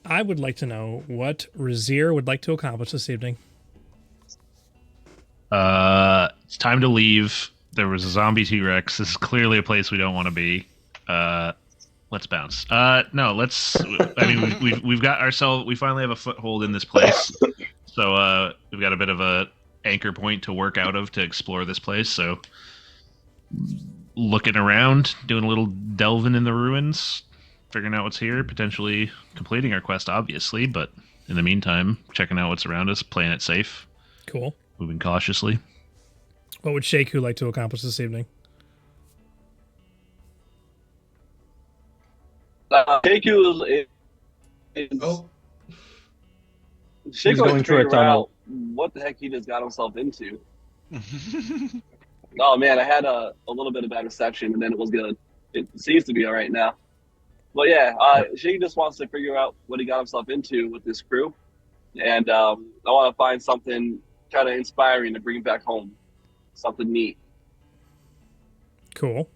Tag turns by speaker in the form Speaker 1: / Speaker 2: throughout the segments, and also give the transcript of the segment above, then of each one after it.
Speaker 1: I would like to know what Razir would like to accomplish this evening.
Speaker 2: It's time to leave. There was a zombie T-Rex. This is clearly a place we don't want to be. Let's bounce. No, let's. I mean, we've got ourselves. We finally have a foothold in this place, so we've got a bit of a anchor point to work out of to explore this place. So, looking around, doing a little delving in the ruins, figuring out what's here, potentially completing our quest, obviously. But in the meantime, checking out what's around us, playing it safe.
Speaker 1: Cool.
Speaker 2: Moving cautiously.
Speaker 1: What would Sheikhu like to accomplish this evening?
Speaker 3: Sheikhu is
Speaker 4: He's going through a
Speaker 3: figure
Speaker 4: tunnel.
Speaker 3: out what the heck he just got himself into. Oh man, I had a little bit of bad reception, and then it was good. It seems to be all right now. But yeah, Sheikhu just wants to figure out what he got himself into with this crew, and I want to find something kind of inspiring to bring back home, something neat.
Speaker 1: Cool.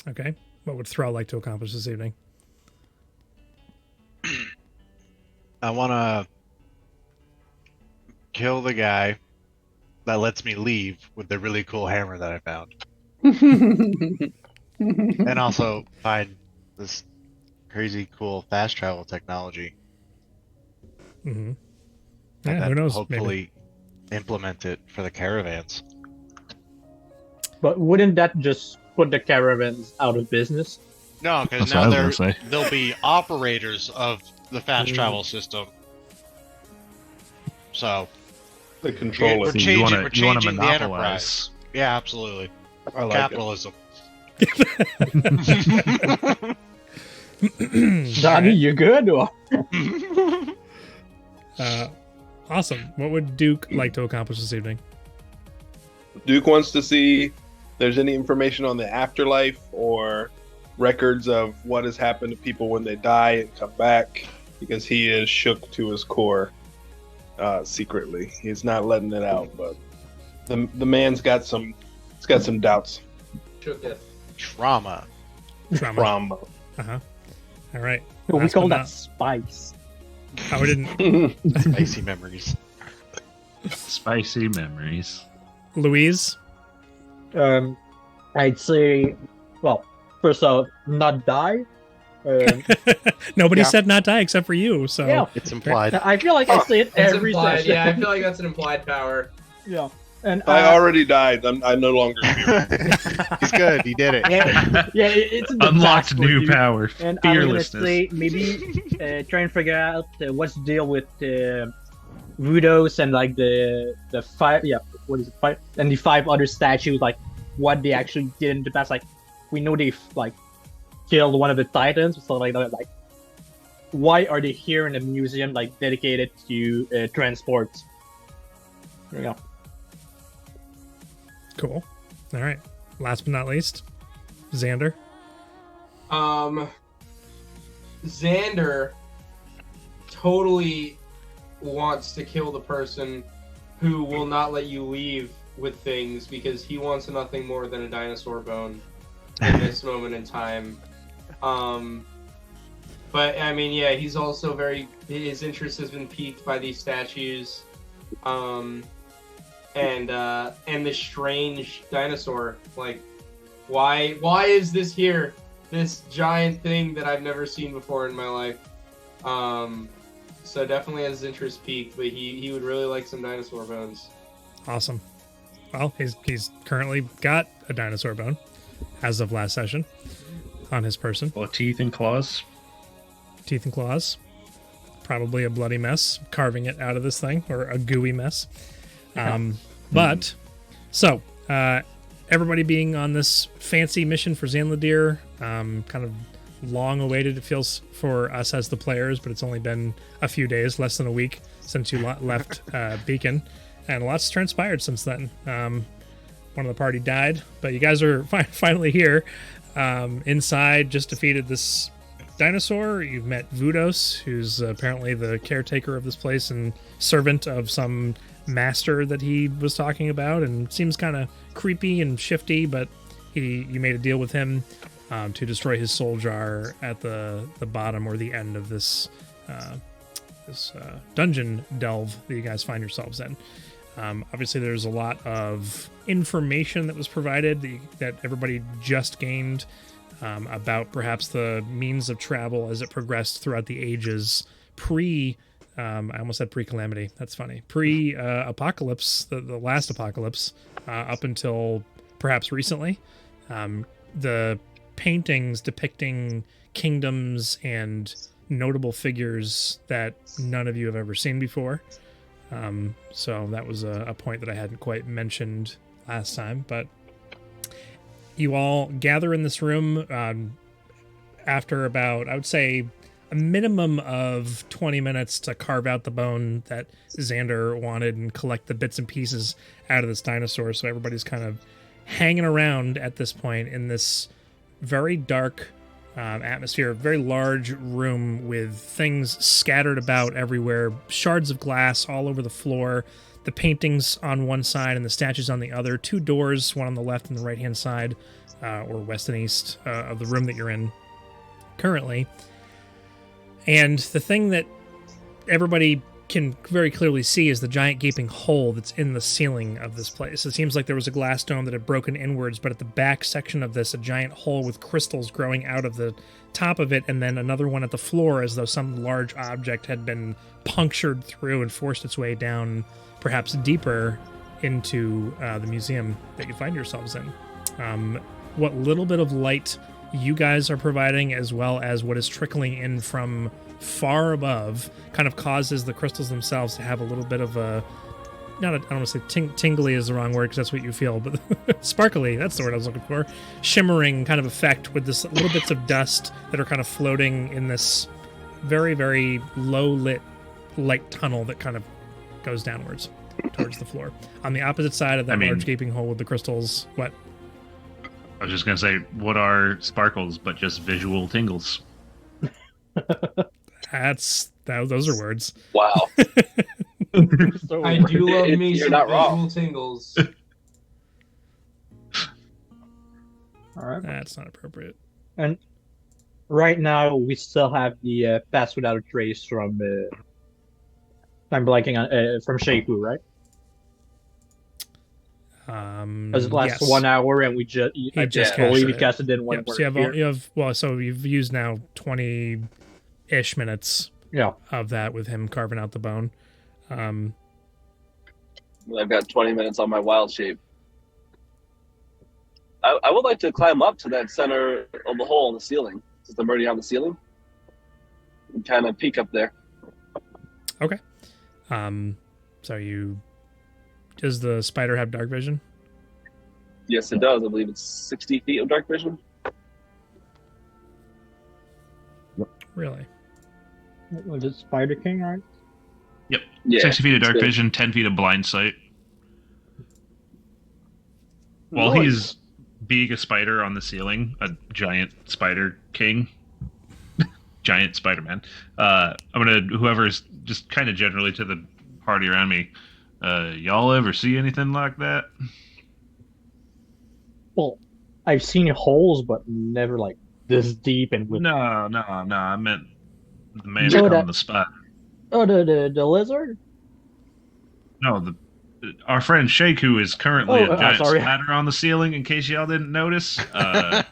Speaker 1: Okay. What would Thrall like to accomplish this evening?
Speaker 5: I want to kill the guy that lets me leave with the really cool hammer that I found. And also find this crazy cool fast travel technology.
Speaker 1: Mm-hmm.
Speaker 5: And
Speaker 1: Yeah,
Speaker 5: then
Speaker 1: who knows?
Speaker 5: hopefully implement it for the caravans.
Speaker 4: But wouldn't that just put the caravans out of business?
Speaker 5: No, because
Speaker 2: That's what I
Speaker 5: now
Speaker 2: was gonna say.
Speaker 5: they'll be operators of the fast travel system. So
Speaker 6: The controller.
Speaker 5: we're
Speaker 2: So
Speaker 5: changing,
Speaker 2: you
Speaker 5: we're
Speaker 2: wanna
Speaker 5: changing the
Speaker 2: monopolize.
Speaker 5: enterprise. Yeah, absolutely.
Speaker 6: I like
Speaker 5: Capitalism.
Speaker 4: Donnie, you good? Or?
Speaker 1: Awesome. What would Duke like to accomplish this evening?
Speaker 6: Duke wants to see if there's any information on the afterlife or records of what has happened to people when they die and come back, because he is shook to his core secretly. He's not letting it out, but the man's got some doubts.
Speaker 5: Trauma.
Speaker 1: Trauma. Uh-huh. All right.
Speaker 4: We
Speaker 1: Last
Speaker 4: call
Speaker 1: but
Speaker 4: that
Speaker 1: not-
Speaker 4: spice.
Speaker 1: Oh, we didn't.
Speaker 5: Spicy memories.
Speaker 2: Spicy memories.
Speaker 1: Louise?
Speaker 4: I'd say, well, first off, not die.
Speaker 1: Nobody
Speaker 4: Yeah.
Speaker 1: said not die except for you, so...
Speaker 4: Yeah.
Speaker 5: It's implied.
Speaker 4: I feel like I say it
Speaker 7: It's
Speaker 4: every
Speaker 7: implied.
Speaker 4: session.
Speaker 7: Yeah, I feel like that's an implied power.
Speaker 4: Yeah. And
Speaker 6: I already died. I no longer fear.
Speaker 5: He's good. He did it.
Speaker 4: it's in the
Speaker 2: Unlocked
Speaker 4: past for
Speaker 2: new
Speaker 4: you.
Speaker 2: power.
Speaker 4: And I'm gonna
Speaker 2: Fearlessness.
Speaker 4: say maybe try and figure out what's the deal with Rudos and like the five, what is it, five, and the five other statues, like what they actually did in the past. Like we know they like killed one of the titans, so like why are they here in a museum like dedicated to transports? There you go.
Speaker 1: Cool. All right. Last but not least, Xander.
Speaker 7: Xander totally wants to kill the person who will not let you leave with things, because he wants nothing more than a dinosaur bone in this moment in time. But I mean, yeah, he's also his interest has been piqued by these statues, and the strange dinosaur. Like, why is this here? This giant thing that I've never seen before in my life. So definitely has his interest peaked, but he would really like some dinosaur bones.
Speaker 1: Awesome. Well, he's currently got a dinosaur bone as of last session on his person.
Speaker 2: Well, teeth and claws.
Speaker 1: Teeth and claws. Probably a bloody mess carving it out of this thing, or a gooey mess. But so everybody being on this fancy mission for Zanladir, kind of long awaited it feels for us as the players, but it's only been a few days, less than a week since you left Beacon, and a lot's transpired since then. One of the party died, but you guys are finally here. Inside, just defeated this dinosaur. You've met Vudos, who's apparently the caretaker of this place and servant of some master that he was talking about, and seems kind of creepy and shifty, but you made a deal with him to destroy his soul jar at the bottom or the end of this dungeon delve that you guys find yourselves in. Obviously, there's a lot of information that was provided that everybody just gained about perhaps the means of travel as it progressed throughout the ages I almost said pre-calamity. That's funny. Apocalypse, the last apocalypse, up until perhaps recently. The paintings depicting kingdoms and notable figures that none of you have ever seen before. So that was a point that I hadn't quite mentioned last time. But you all gather in this room after about, I would say, a minimum of 20 minutes to carve out the bone that Xander wanted and collect the bits and pieces out of this dinosaur. So everybody's kind of hanging around at this point in this very dark atmosphere, very large room with things scattered about everywhere, shards of glass all over the floor, the paintings on one side and the statues on the other, 2 doors, one on the left and the right-hand side, or west and east of the room that you're in currently. And the thing that everybody can very clearly see is the giant gaping hole that's in the ceiling of this place. It seems like there was a glass dome that had broken inwards, but at the back section of this, a giant hole with crystals growing out of the top of it, and then another one at the floor as though some large object had been punctured through and forced its way down, perhaps deeper into the museum that you find yourselves in. What little bit of light you guys are providing, as well as what is trickling in from far above, kind of causes the crystals themselves to have a little bit of a, I don't want to say tingly is the wrong word because that's what you feel, but sparkly, that's the word I was looking for, shimmering kind of effect with this little bits of dust that are kind of floating in this very, very low lit light tunnel that kind of goes downwards towards the floor. On the opposite side of that large gaping hole with the crystals, what?
Speaker 2: I was just going to say, what are sparkles but just visual tingles?
Speaker 1: Those are words.
Speaker 3: Wow.
Speaker 7: I do love me
Speaker 3: You're
Speaker 7: some
Speaker 3: not
Speaker 7: visual
Speaker 3: wrong.
Speaker 7: tingles.
Speaker 4: All right.
Speaker 1: That's not appropriate.
Speaker 4: And right now, we still have the Pass Without a Trace from... I'm blanking on... from Sheikhu, right? Because it lasts 1 hour, and we just... I
Speaker 1: just
Speaker 4: believe we
Speaker 1: casted it.
Speaker 4: casted in one
Speaker 1: Yep,
Speaker 4: more.
Speaker 1: so you've used now 20-ish minutes of that with him carving out the bone.
Speaker 3: I've got 20 minutes on my wild shape. I would like to climb up to that center of the hole in the ceiling, since I'm already on the ceiling, and kind of peek up there.
Speaker 1: Okay. Does the spider have dark vision?
Speaker 3: Yes, it does. I believe it's 60 feet of dark vision.
Speaker 1: Really?
Speaker 4: Was it Spider King, right?
Speaker 2: Yep.
Speaker 3: Yeah,
Speaker 2: 60 feet of
Speaker 3: it's
Speaker 2: dark
Speaker 3: good.
Speaker 2: vision, 10 feet of blind sight. While
Speaker 3: Nice.
Speaker 2: he's being a spider on the ceiling, a giant spider king, giant Spider-Man, I'm going to, whoever's just kind of generally to the party around me, y'all ever see anything like that?
Speaker 4: Well, I've seen holes, but never like this deep and with...
Speaker 2: No, I meant the man
Speaker 4: So
Speaker 2: on the spot.
Speaker 4: Oh, the lizard?
Speaker 2: No, our friend Sheikhu is currently a giant
Speaker 4: sorry.
Speaker 2: spider on the ceiling, in case y'all didn't notice.
Speaker 4: I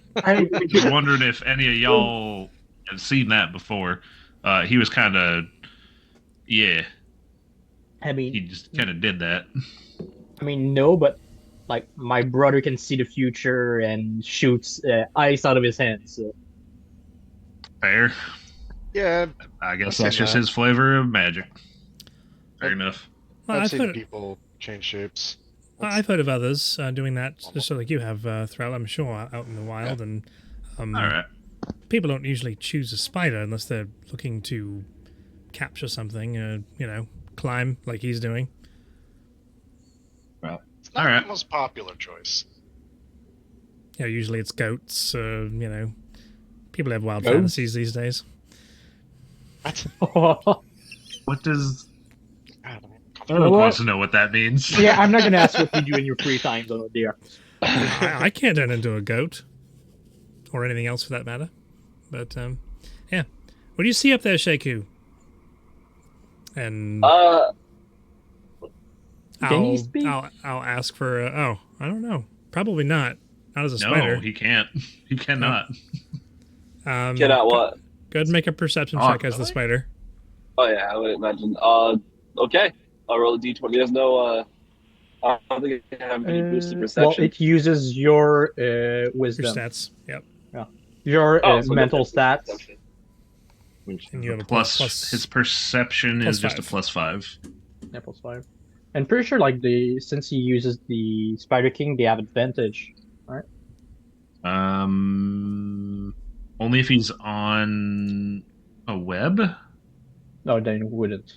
Speaker 2: Just wondering if any of y'all have seen that before. He was kind of, he
Speaker 4: mean,
Speaker 2: just kind of did that.
Speaker 4: no, but like my brother can see the future and shoots ice out of his hands. So.
Speaker 2: Fair.
Speaker 5: Yeah,
Speaker 2: I guess
Speaker 5: I've
Speaker 2: that's
Speaker 5: seen
Speaker 2: just
Speaker 5: that.
Speaker 2: his flavor of magic. Fair enough.
Speaker 1: Well,
Speaker 5: I've
Speaker 1: I've
Speaker 5: seen
Speaker 1: heard,
Speaker 5: people change shapes.
Speaker 1: I've heard of others doing that, just so like you have throughout, I'm sure, out in the wild. And
Speaker 2: All right.
Speaker 1: people don't usually choose a spider unless they're looking to capture something, climb like he's doing.
Speaker 5: It's not
Speaker 2: All right.
Speaker 5: the most popular choice.
Speaker 1: Usually it's goats, people have wild
Speaker 4: Goats?
Speaker 1: fantasies these days.
Speaker 2: What does...
Speaker 5: God,
Speaker 2: Philip
Speaker 4: what?
Speaker 2: wants to know what that means.
Speaker 4: Yeah, I'm not gonna ask what you do in your free time, though, dear.
Speaker 1: I can't turn into a goat or anything else for that matter. But, What do you see up there, Sheikhu? And
Speaker 4: Can he speak?
Speaker 1: I'll ask for. I don't know. Probably not. Not as a
Speaker 2: No,
Speaker 1: spider.
Speaker 2: he can't. He cannot.
Speaker 3: Get out what?
Speaker 1: Go ahead and make a perception
Speaker 2: Oh,
Speaker 1: check as the
Speaker 2: really?
Speaker 1: spider.
Speaker 3: Oh yeah, I would imagine. Okay. I'll roll a d20. There's no. I don't think I have any boosted perception.
Speaker 4: Well, it uses your
Speaker 1: Your
Speaker 4: wisdom,
Speaker 1: stats. Yep.
Speaker 4: your
Speaker 3: So
Speaker 4: mental
Speaker 3: boosted
Speaker 4: stats.
Speaker 3: perception.
Speaker 2: Which
Speaker 1: And
Speaker 2: is
Speaker 1: you
Speaker 2: a
Speaker 1: have a
Speaker 2: plus.
Speaker 1: plus-
Speaker 2: His perception
Speaker 1: plus
Speaker 2: is just a
Speaker 1: 5.
Speaker 2: +5.
Speaker 4: Yeah, +5. And pretty sure, like since he uses the Spider King, they have advantage.
Speaker 2: Only if he's on a web.
Speaker 4: No, then it wouldn't.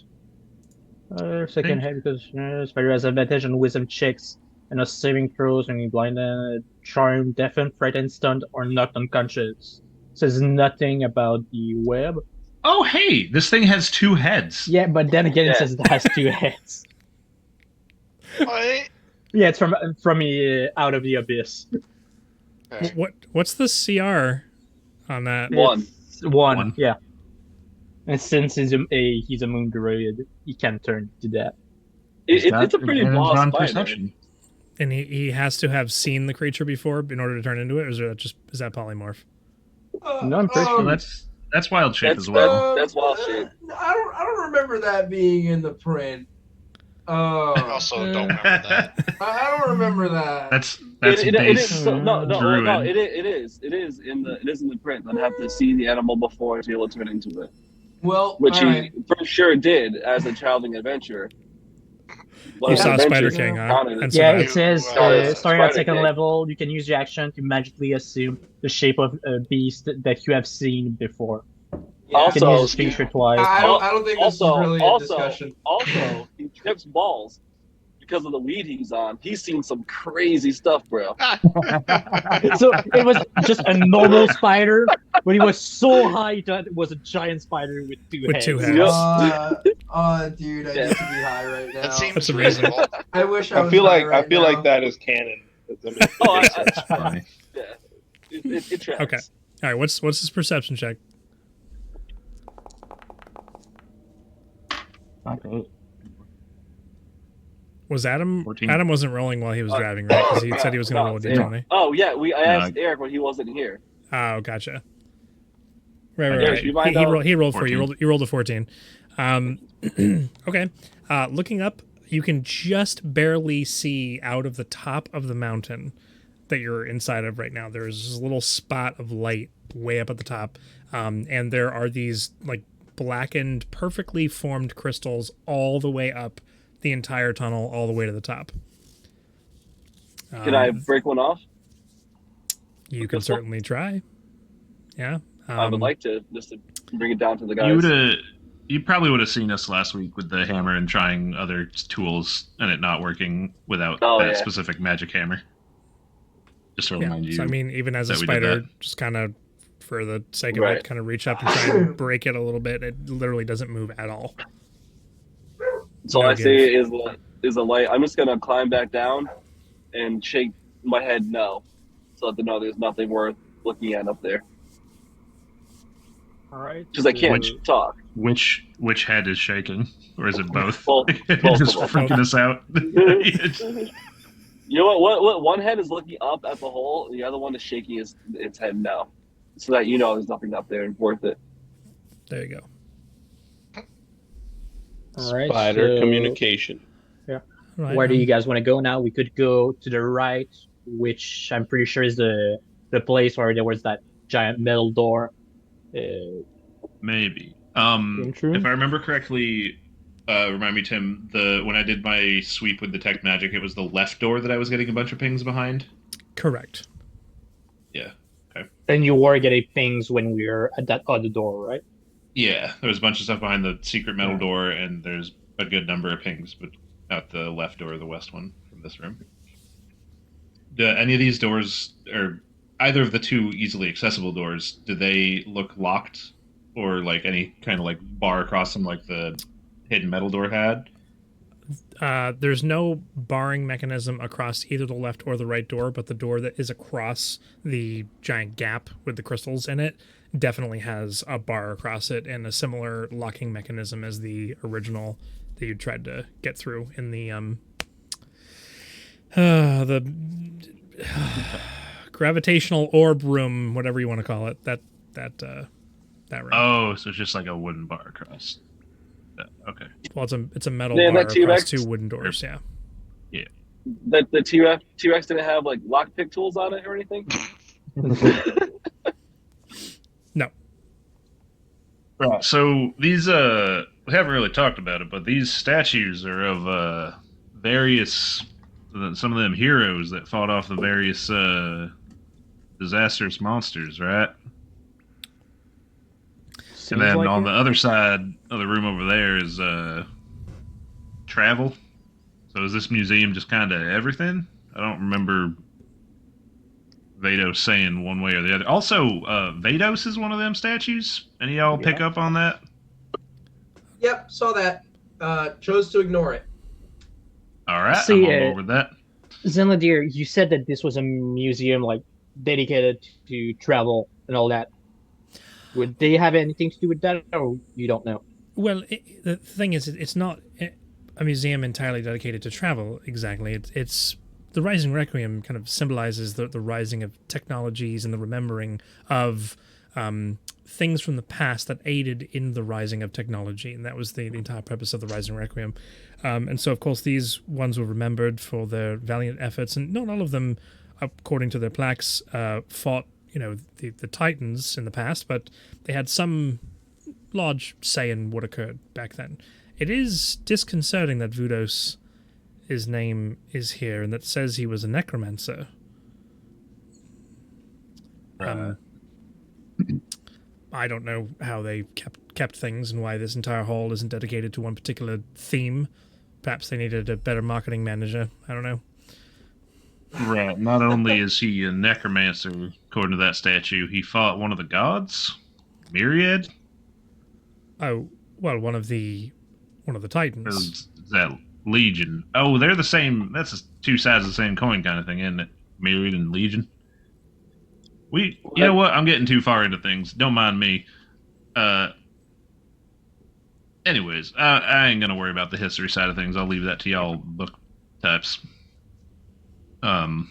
Speaker 4: Second
Speaker 2: Think-
Speaker 4: head because Spider has advantage on wisdom checks and on saving throws when he blinded, charmed, deafened, frightened, stunned, or knocked unconscious. Says nothing about the web.
Speaker 2: Oh, hey, this thing has 2 heads.
Speaker 4: Yeah, but then again,
Speaker 3: Yeah.
Speaker 4: it says it has 2 heads.
Speaker 5: What?
Speaker 4: Yeah, it's from out of the abyss.
Speaker 5: Okay.
Speaker 1: What's the CR on that?
Speaker 3: One.
Speaker 4: It's one.
Speaker 2: One.
Speaker 4: Yeah. And since he's a moon druid, he can turn to that.
Speaker 3: It's a pretty
Speaker 2: advantage
Speaker 3: boss
Speaker 2: on
Speaker 3: spider.
Speaker 2: perception.
Speaker 1: And he has to have seen the creature before in order to turn into it, or is that polymorph?
Speaker 4: No, I'm pretty
Speaker 2: So
Speaker 4: sure.
Speaker 2: that's wild shape
Speaker 3: That's
Speaker 2: as well.
Speaker 3: That's wild shape.
Speaker 7: I don't remember that being in the print.
Speaker 5: I also don't remember that.
Speaker 7: I don't remember that.
Speaker 2: That's
Speaker 3: It
Speaker 2: base.
Speaker 3: is no
Speaker 2: druid.
Speaker 3: it is in the print. I'd have to see the animal before to be able to turn into it,
Speaker 7: Well,
Speaker 3: which
Speaker 7: all
Speaker 3: he
Speaker 7: right.
Speaker 3: for sure did as a traveling adventurer.
Speaker 1: You saw Spider
Speaker 3: Adventure
Speaker 1: King, huh?
Speaker 3: counted
Speaker 1: And
Speaker 3: as-
Speaker 4: Yeah,
Speaker 1: survived.
Speaker 4: it says
Speaker 5: Spider
Speaker 4: starting at second
Speaker 3: King.
Speaker 4: level, you can use your action to magically assume the shape of a beast that you have seen before.
Speaker 7: Yeah.
Speaker 4: You can
Speaker 3: Also-
Speaker 4: use his feature twice.
Speaker 7: I don't think this is really a discussion.
Speaker 3: Also, he trips balls because of the weed he's on. He's seen some crazy stuff, bro.
Speaker 4: So it was just a normal spider, but he was so high that it was a giant spider with 2
Speaker 1: With
Speaker 4: heads.
Speaker 1: 2 heads.
Speaker 7: Dude, I
Speaker 3: Yeah.
Speaker 7: need to be high right now.
Speaker 5: That seems
Speaker 1: That's amazing.
Speaker 5: reasonable.
Speaker 7: I wish I
Speaker 6: I
Speaker 7: was
Speaker 6: feel
Speaker 7: high
Speaker 6: like
Speaker 7: right
Speaker 6: I feel
Speaker 7: now.
Speaker 6: like that is canon.
Speaker 3: Oh,
Speaker 2: That's funny.
Speaker 3: yeah, it tracks.
Speaker 1: Okay. All right. What's his perception check? Was Adam?
Speaker 2: 14.
Speaker 1: Adam wasn't rolling while he was driving, right? Because he said he was going to roll a d20.
Speaker 3: Oh yeah, I asked Eric when he wasn't here.
Speaker 1: Oh, gotcha. Right.
Speaker 3: Eric,
Speaker 1: Right.
Speaker 3: you mind
Speaker 1: He rolled for you.
Speaker 2: 14.
Speaker 1: You rolled a 14. Okay. Looking up, you can just barely see out of the top of the mountain that you're inside of right now. There's this little spot of light way up at the top, and there are these like blackened, perfectly formed crystals all the way up the entire tunnel, all the way to the top.
Speaker 3: Can I break one off?
Speaker 1: You can
Speaker 3: crystal?
Speaker 1: certainly try. Yeah.
Speaker 3: I would like to just to bring it down to the guys.
Speaker 2: You probably would have seen us last week with the hammer and trying other tools and it not working without that specific magic hammer. Just to remind you.
Speaker 1: So I mean, even as a
Speaker 2: that we did
Speaker 1: spider,
Speaker 2: that.
Speaker 1: just kind of for the sake of
Speaker 3: Right.
Speaker 1: it, kind of reach up and try and break it a little bit. It literally doesn't move at all.
Speaker 3: So
Speaker 1: No
Speaker 3: I
Speaker 1: give.
Speaker 3: say is a light. I'm just gonna climb back down and shake my head no, so that they know there's nothing worth looking at up there.
Speaker 4: All right.
Speaker 3: Because I can't
Speaker 2: Which-
Speaker 3: talk.
Speaker 2: Which head is shaking? Or is it both?
Speaker 3: Both.
Speaker 2: Just
Speaker 3: Both.
Speaker 2: freaking us out.
Speaker 3: You know what? One head is looking up at the hole, and the other one is shaking its head no, so that you know there's nothing up there and worth it.
Speaker 1: There you go.
Speaker 4: All right.
Speaker 6: Spider
Speaker 4: so
Speaker 6: communication.
Speaker 1: Right,
Speaker 4: where do you guys want to go now? We could go to the right, which I'm pretty sure is the place where there was that giant metal door.
Speaker 2: Maybe.
Speaker 4: True.
Speaker 2: If I remember correctly, remind me, Tim, when I did my sweep with detect magic, it was the left door that I was getting a bunch of pings behind.
Speaker 1: Correct.
Speaker 2: Yeah.
Speaker 4: And you were getting pings when we were at that other door, right?
Speaker 2: Yeah, there was a bunch of stuff behind the secret metal door, and there's a good number of pings, but not the left door, the west one from this room. Do any of these doors, or either of the 2 easily accessible doors, do they look locked, or like any kind of like bar across them, like the hidden metal door had?
Speaker 1: There's no barring mechanism across either the left or the right door, but the door that is across the giant gap with the crystals in it definitely has a bar across it and a similar locking mechanism as the original that you tried to get through in the gravitational orb room, whatever you want to call it. That room.
Speaker 2: Oh, so it's just like a wooden bar across. Okay.
Speaker 1: Well, it's a metal
Speaker 3: Yeah,
Speaker 1: bar
Speaker 3: that
Speaker 1: across
Speaker 3: T-Rex.
Speaker 1: 2 wooden doors. Yeah.
Speaker 3: The T-Rex didn't have like lockpick tools on it or anything.
Speaker 1: No.
Speaker 2: Right. So these we haven't really talked about it, but these statues are of various some of them heroes that fought off the various disastrous monsters, right?
Speaker 4: Seems
Speaker 2: And then
Speaker 4: like
Speaker 2: on
Speaker 4: it.
Speaker 2: the other side of the room over there is travel. So is this museum just kind of everything? I don't remember Vados saying one way or the other. Also, Vados is one of them statues. Any of y'all pick up on that?
Speaker 7: Yep, saw that. Chose to ignore it.
Speaker 2: All right,
Speaker 4: See,
Speaker 2: I'm on board with that.
Speaker 4: Zenladir, you said that this was a museum like dedicated to travel and all that. Would they have anything to do with that, or you don't know?
Speaker 1: Well, the thing is, it's not a museum entirely dedicated to travel. Exactly, it's the Rising Requiem kind of symbolizes the rising of technologies and the remembering of things from the past that aided in the rising of technology, and that was the entire purpose of the Rising Requiem. And so, of course, these ones were remembered for their valiant efforts, and not all of them, according to their plaques, fought the Titans in the past, but they had some large say in what occurred back then. It is disconcerting that Vudos' name is here and that says he was a necromancer. I don't know how they kept things and why this entire hall isn't dedicated to one particular theme. Perhaps they needed a better marketing manager. I don't know.
Speaker 2: Right. Not only is he a necromancer, according to that statue, he fought one of the gods, Myriad.
Speaker 1: Oh, well, one of the
Speaker 2: Or
Speaker 1: Titans.
Speaker 2: is that Legion? Oh, they're the same. That's just two sides of the same coin kind of thing, isn't it? Myriad and Legion. You know what? I'm getting too far into things. Don't mind me. Anyways, I ain't gonna worry about the history side of things. I'll leave that to y'all book types.
Speaker 3: I'm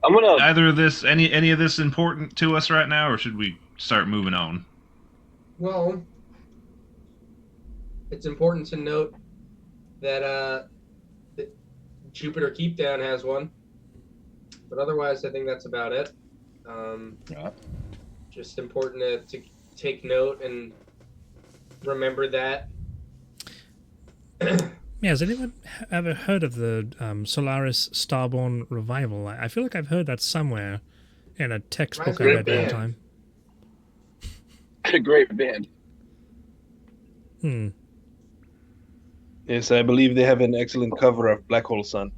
Speaker 3: gonna.
Speaker 2: Either of this, any of this important to us right now, or should we start moving on?
Speaker 7: Well, it's important to note that Jupiter Keepdown has one. But otherwise, I think that's about it. Just important to take note and remember that.
Speaker 1: Yeah, has anyone ever heard of the Solaris Starborn Revival? I feel like I've heard that somewhere in a textbook I
Speaker 7: Great
Speaker 1: read one
Speaker 7: band.
Speaker 1: time.
Speaker 3: A great band.
Speaker 6: Yes, I believe they have an excellent cover of Black Hole Sun.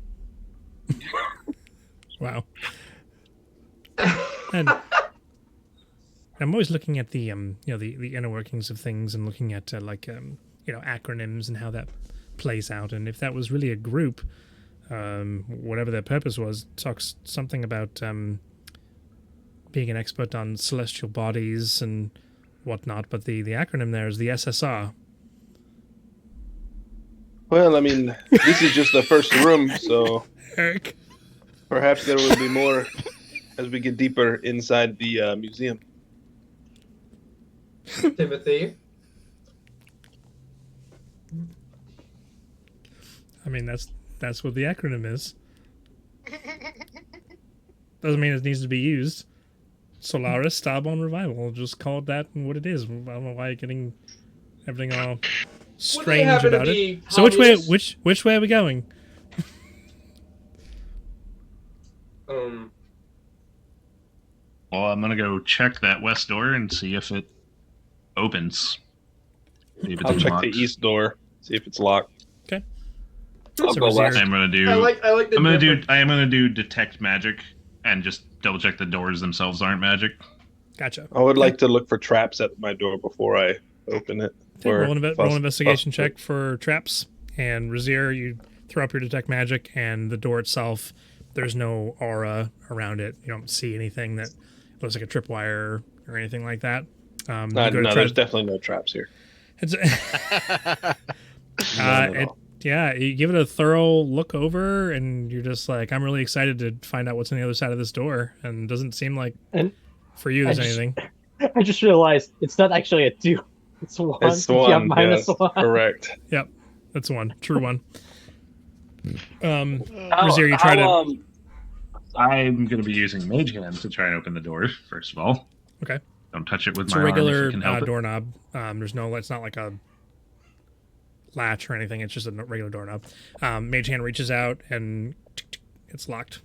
Speaker 1: Wow. And I'm always looking at the the inner workings of things and looking at acronyms and how that plays out. And if that was really a group, whatever their purpose was, talks something about being an expert on celestial bodies and whatnot. But the acronym there is the SSR.
Speaker 6: Well, I mean, this is just the first room, so
Speaker 1: Eric.
Speaker 6: perhaps there will be more as we get deeper inside the museum.
Speaker 7: Timothy.
Speaker 1: I mean, that's what the acronym is. Doesn't mean it needs to be used. Solaris Starborn Revival. We'll just call it that and what it is. I don't know why you're getting everything all strange
Speaker 7: happen to
Speaker 1: about it.
Speaker 7: be
Speaker 1: So which
Speaker 7: communists?
Speaker 1: way are we going?
Speaker 2: Well, I'm gonna go check that west door and see if it opens. See if it's
Speaker 6: I'll check the
Speaker 2: unlocked.
Speaker 6: east door, see if it's locked.
Speaker 3: I'll
Speaker 1: So
Speaker 3: go
Speaker 1: Reserve-
Speaker 3: last.
Speaker 2: I'm gonna do.
Speaker 7: I like the
Speaker 2: I'm gonna do.
Speaker 7: different-
Speaker 2: I am gonna do detect magic and just double check the doors themselves aren't magic.
Speaker 1: Gotcha.
Speaker 6: I would like to look for traps at my door before I open it.
Speaker 1: Okay,
Speaker 6: or
Speaker 1: roll an
Speaker 6: fuss-
Speaker 1: investigation
Speaker 6: fuss-
Speaker 1: check for traps. And Razier, you throw up your detect magic, and the door itself, there's no aura around it. You don't see anything that looks like a tripwire or anything like that. You
Speaker 6: No,
Speaker 1: go to try
Speaker 6: there's
Speaker 1: to-
Speaker 6: definitely no traps here.
Speaker 1: It's,
Speaker 6: None at all.
Speaker 1: yeah, you give it a thorough look over, and you're just like, I'm really excited to find out what's on the other side of this door. And it doesn't seem like
Speaker 4: And
Speaker 1: for you there's
Speaker 4: I just-
Speaker 1: anything.
Speaker 4: I just realized it's not actually a 2. It's 1.
Speaker 6: It's
Speaker 4: You have
Speaker 6: one.
Speaker 4: minus
Speaker 6: Yes,
Speaker 4: 1.
Speaker 6: correct.
Speaker 1: Yep, that's one. True one.
Speaker 3: How-
Speaker 1: Brazier, you try
Speaker 3: how,
Speaker 1: to.
Speaker 2: I'm going to be using Mage Hand to try and open the door, first of all.
Speaker 1: Okay.
Speaker 2: Don't touch it with
Speaker 1: It's
Speaker 2: my
Speaker 1: a regular
Speaker 2: arm if you can help it.
Speaker 1: doorknob. There's no. It's not like a latch or anything. It's just a regular doorknob. Mage hand reaches out and it's locked.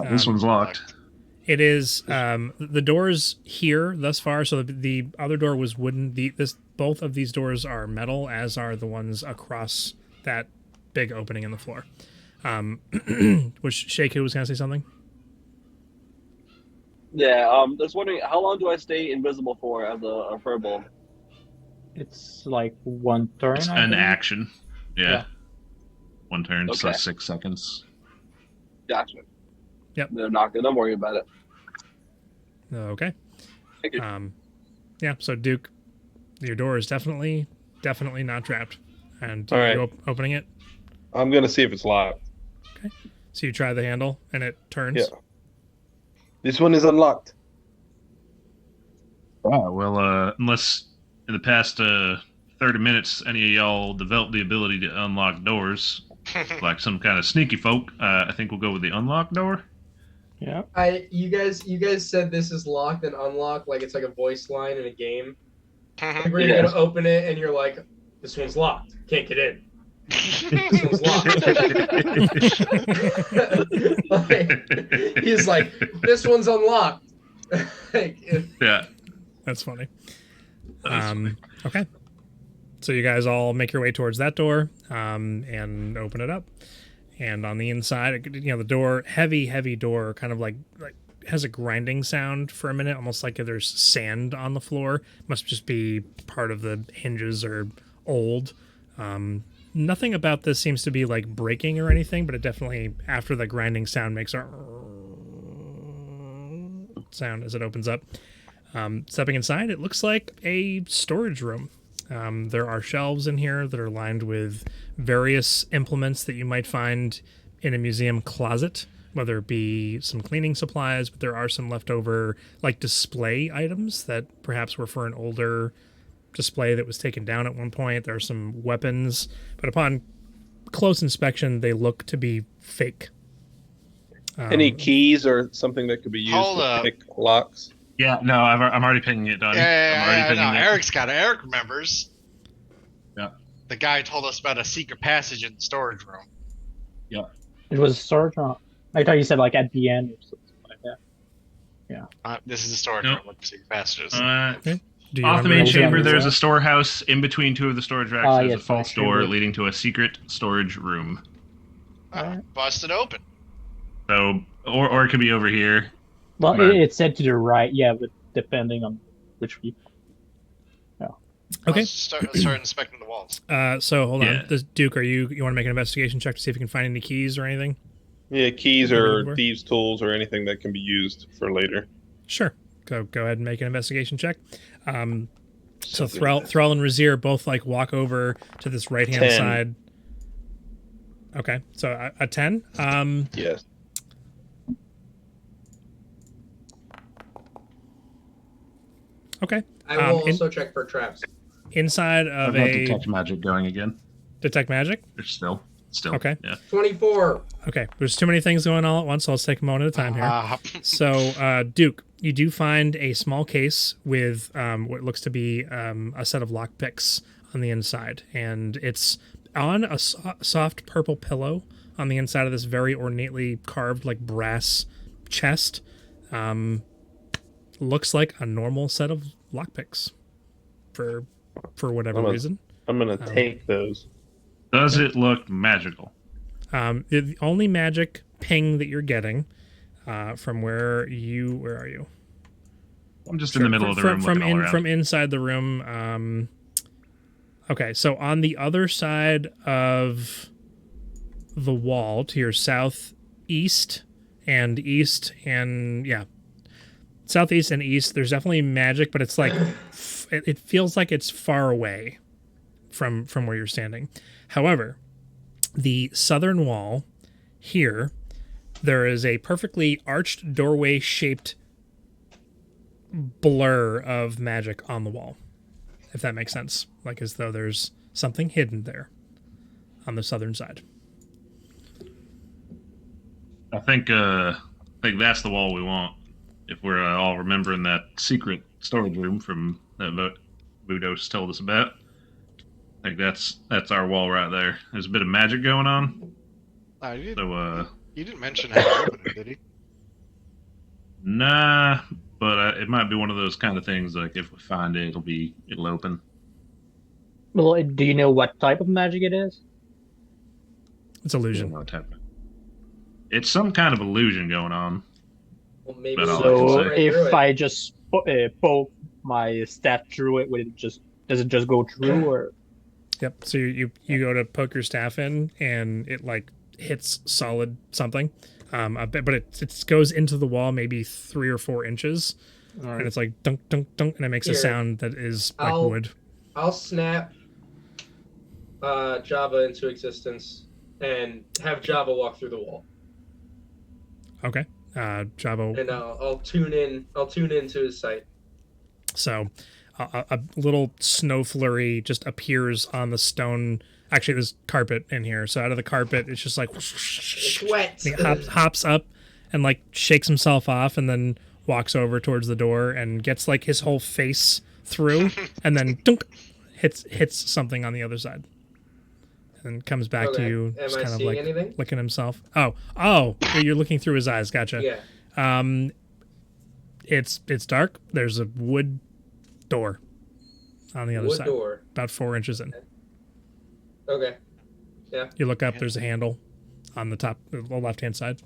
Speaker 2: This one's locked.
Speaker 1: It is the doors here thus far. So the other door was wooden. Both of these doors are metal, as are the ones across that big opening in the floor. Was Shaku was gonna say something?
Speaker 3: Yeah, just wondering, how long do I stay invisible for as a furball?
Speaker 4: It's like 1 turn.
Speaker 2: It's
Speaker 4: I
Speaker 2: an
Speaker 4: think.
Speaker 2: action. Yeah. 1 turn, so
Speaker 3: Okay.
Speaker 2: 6 seconds.
Speaker 3: Gotcha.
Speaker 1: Yep.
Speaker 3: They're not good. Don't worry about it.
Speaker 1: Okay.
Speaker 3: Thank you.
Speaker 1: Yeah. So Duke, your door is definitely not trapped, and
Speaker 6: All right.
Speaker 1: you opening it.
Speaker 6: I'm gonna see if it's locked.
Speaker 1: So you try the handle and it turns.
Speaker 6: Yeah. This one is unlocked.
Speaker 2: Oh, well, unless in the past 30 minutes any of y'all developed the ability to unlock doors, like some kind of sneaky folk, I think we'll go with the unlocked door.
Speaker 4: Yeah.
Speaker 7: You guys said this is locked and unlocked like it's like a voice line in a game. Like where you're
Speaker 3: Yes.
Speaker 7: gonna open it and you're like, this one's locked. Can't get in. This one's locked. Like, he's like, this one's unlocked. Like,
Speaker 2: Yeah.
Speaker 1: That's funny.
Speaker 2: That is funny.
Speaker 1: Okay. So you guys all make your way towards that door and open it up. And on the inside, the door, heavy door, kind of like has a grinding sound for a minute, almost like if there's sand on the floor. Must just be part of the hinges or old. Nothing about this seems to be like breaking or anything, but it definitely, after the grinding sound, makes a sound as it opens up. Stepping inside, it looks like a storage room. There are shelves in here that are lined with various implements that you might find in a museum closet, whether it be some cleaning supplies, but there are some leftover like display items that perhaps were for an older display that was taken down at one point. There are some weapons, but upon close inspection, they look to be fake.
Speaker 6: Any keys or something that could be used
Speaker 5: Hold
Speaker 6: to
Speaker 5: up.
Speaker 6: pick locks?
Speaker 2: Yeah, no, I'm already pinging it, Donnie. I'm already
Speaker 5: Yeah,
Speaker 2: pinging
Speaker 5: no,
Speaker 2: it.
Speaker 5: Eric's got it. Eric remembers.
Speaker 2: Yeah.
Speaker 5: The guy told us about a secret passage in the storage room.
Speaker 4: It was storage room. I thought you said like at the end or something like that.
Speaker 5: This is a storage
Speaker 2: Nope.
Speaker 5: room with secret passages.
Speaker 1: Do you
Speaker 2: Off the
Speaker 1: remember
Speaker 2: main
Speaker 1: what
Speaker 2: chamber,
Speaker 1: was
Speaker 2: there's
Speaker 1: that?
Speaker 2: a storehouse. In between 2 of the storage racks,
Speaker 4: Ah,
Speaker 2: there's
Speaker 4: yes,
Speaker 2: a false
Speaker 4: right,
Speaker 2: door
Speaker 4: sure.
Speaker 2: leading to a secret storage room.
Speaker 5: Busted open.
Speaker 2: So, or it could be over here.
Speaker 4: Well,
Speaker 2: Right.
Speaker 4: it's said to the right, yeah, but depending on which view.
Speaker 1: Okay.
Speaker 5: Let's start inspecting the walls.
Speaker 1: So hold
Speaker 2: Yeah.
Speaker 1: on. Does Duke, you want to make an investigation check to see if you can find any keys or anything?
Speaker 6: Yeah, keys
Speaker 1: What are you
Speaker 6: or
Speaker 1: looking for?
Speaker 6: thieves' tools or anything that can be used for later.
Speaker 1: Sure. Go ahead and make an investigation check. So Thrall and Razir both like walk over to this right hand
Speaker 6: 10.
Speaker 1: side. Okay, so a 10.
Speaker 6: Yes.
Speaker 1: Okay.
Speaker 7: I will
Speaker 1: in-
Speaker 7: also check for traps.
Speaker 1: Inside
Speaker 2: I've
Speaker 1: of
Speaker 2: got
Speaker 1: a
Speaker 2: detect magic going again.
Speaker 1: detect magic.
Speaker 2: There's still.
Speaker 1: Okay.
Speaker 2: Yeah.
Speaker 7: 24.
Speaker 1: Okay, there's too many things going all at once, so let's take a moment at a time here. So, Duke, you do find a small case with what looks to be a set of lockpicks on the inside, and it's on a soft purple pillow on the inside of this very ornately carved, like brass chest. Looks like a normal set of lockpicks, for whatever reason.
Speaker 6: I'm gonna take those.
Speaker 2: Does it look magical?
Speaker 1: The only magic ping that you're getting from where are you?
Speaker 2: I'm just in the middle of the room looking all around.
Speaker 1: From inside the room. Okay, so on the other side of the wall to your southeast, and east, and southeast and east. There's definitely magic, but it's like it feels like it's far away from where you're standing. However, the southern wall here, there is a perfectly arched doorway shaped blur of magic on the wall, if that makes sense, like as though there's something hidden there on the southern side.
Speaker 2: I think that's the wall we want. If we're all remembering that secret storage room from that Budos told us about, I think that's our wall right there. There's a bit of magic going on.
Speaker 5: You didn't mention how to open it, did he?
Speaker 2: Nah, but it might be one of those kind of things. Like if we find it, it'll open.
Speaker 4: Well, do you know what type of magic it is?
Speaker 1: It's illusion.
Speaker 2: It's some kind of illusion going on.
Speaker 7: Well, maybe
Speaker 2: But all
Speaker 4: So
Speaker 2: I can say-
Speaker 4: if I just poke my staff through it, does it just go through, or?
Speaker 1: Yep. So you go to poke your staff in, and it like hits solid something, but it goes into the wall maybe 3 or 4 inches, and it's like dunk dunk dunk, and it makes a sound that is like wood.
Speaker 7: I'll snap Java into existence and have Java walk through the wall.
Speaker 1: Okay. Java.
Speaker 7: And I'll tune in. I'll tune into his sight.
Speaker 1: So a little snow flurry just appears on the stone. Actually, there's carpet in here. So out of the carpet, it's just like
Speaker 7: It's wet.
Speaker 1: he hops up and like shakes himself off, and then walks over towards the door and gets like his whole face through, and then dunk, hits something on the other side, and then comes back to you,
Speaker 7: Am
Speaker 1: just
Speaker 7: I
Speaker 1: kind of
Speaker 7: seeing
Speaker 1: like
Speaker 7: anything?
Speaker 1: licking himself. Oh, you're looking through his eyes. Gotcha.
Speaker 7: Yeah.
Speaker 1: It's dark. There's a wood door on the other
Speaker 7: Wood
Speaker 1: side,
Speaker 7: door.
Speaker 1: about 4 inches in.
Speaker 7: Okay.
Speaker 1: You look up. There's a handle on the top, the left-hand side.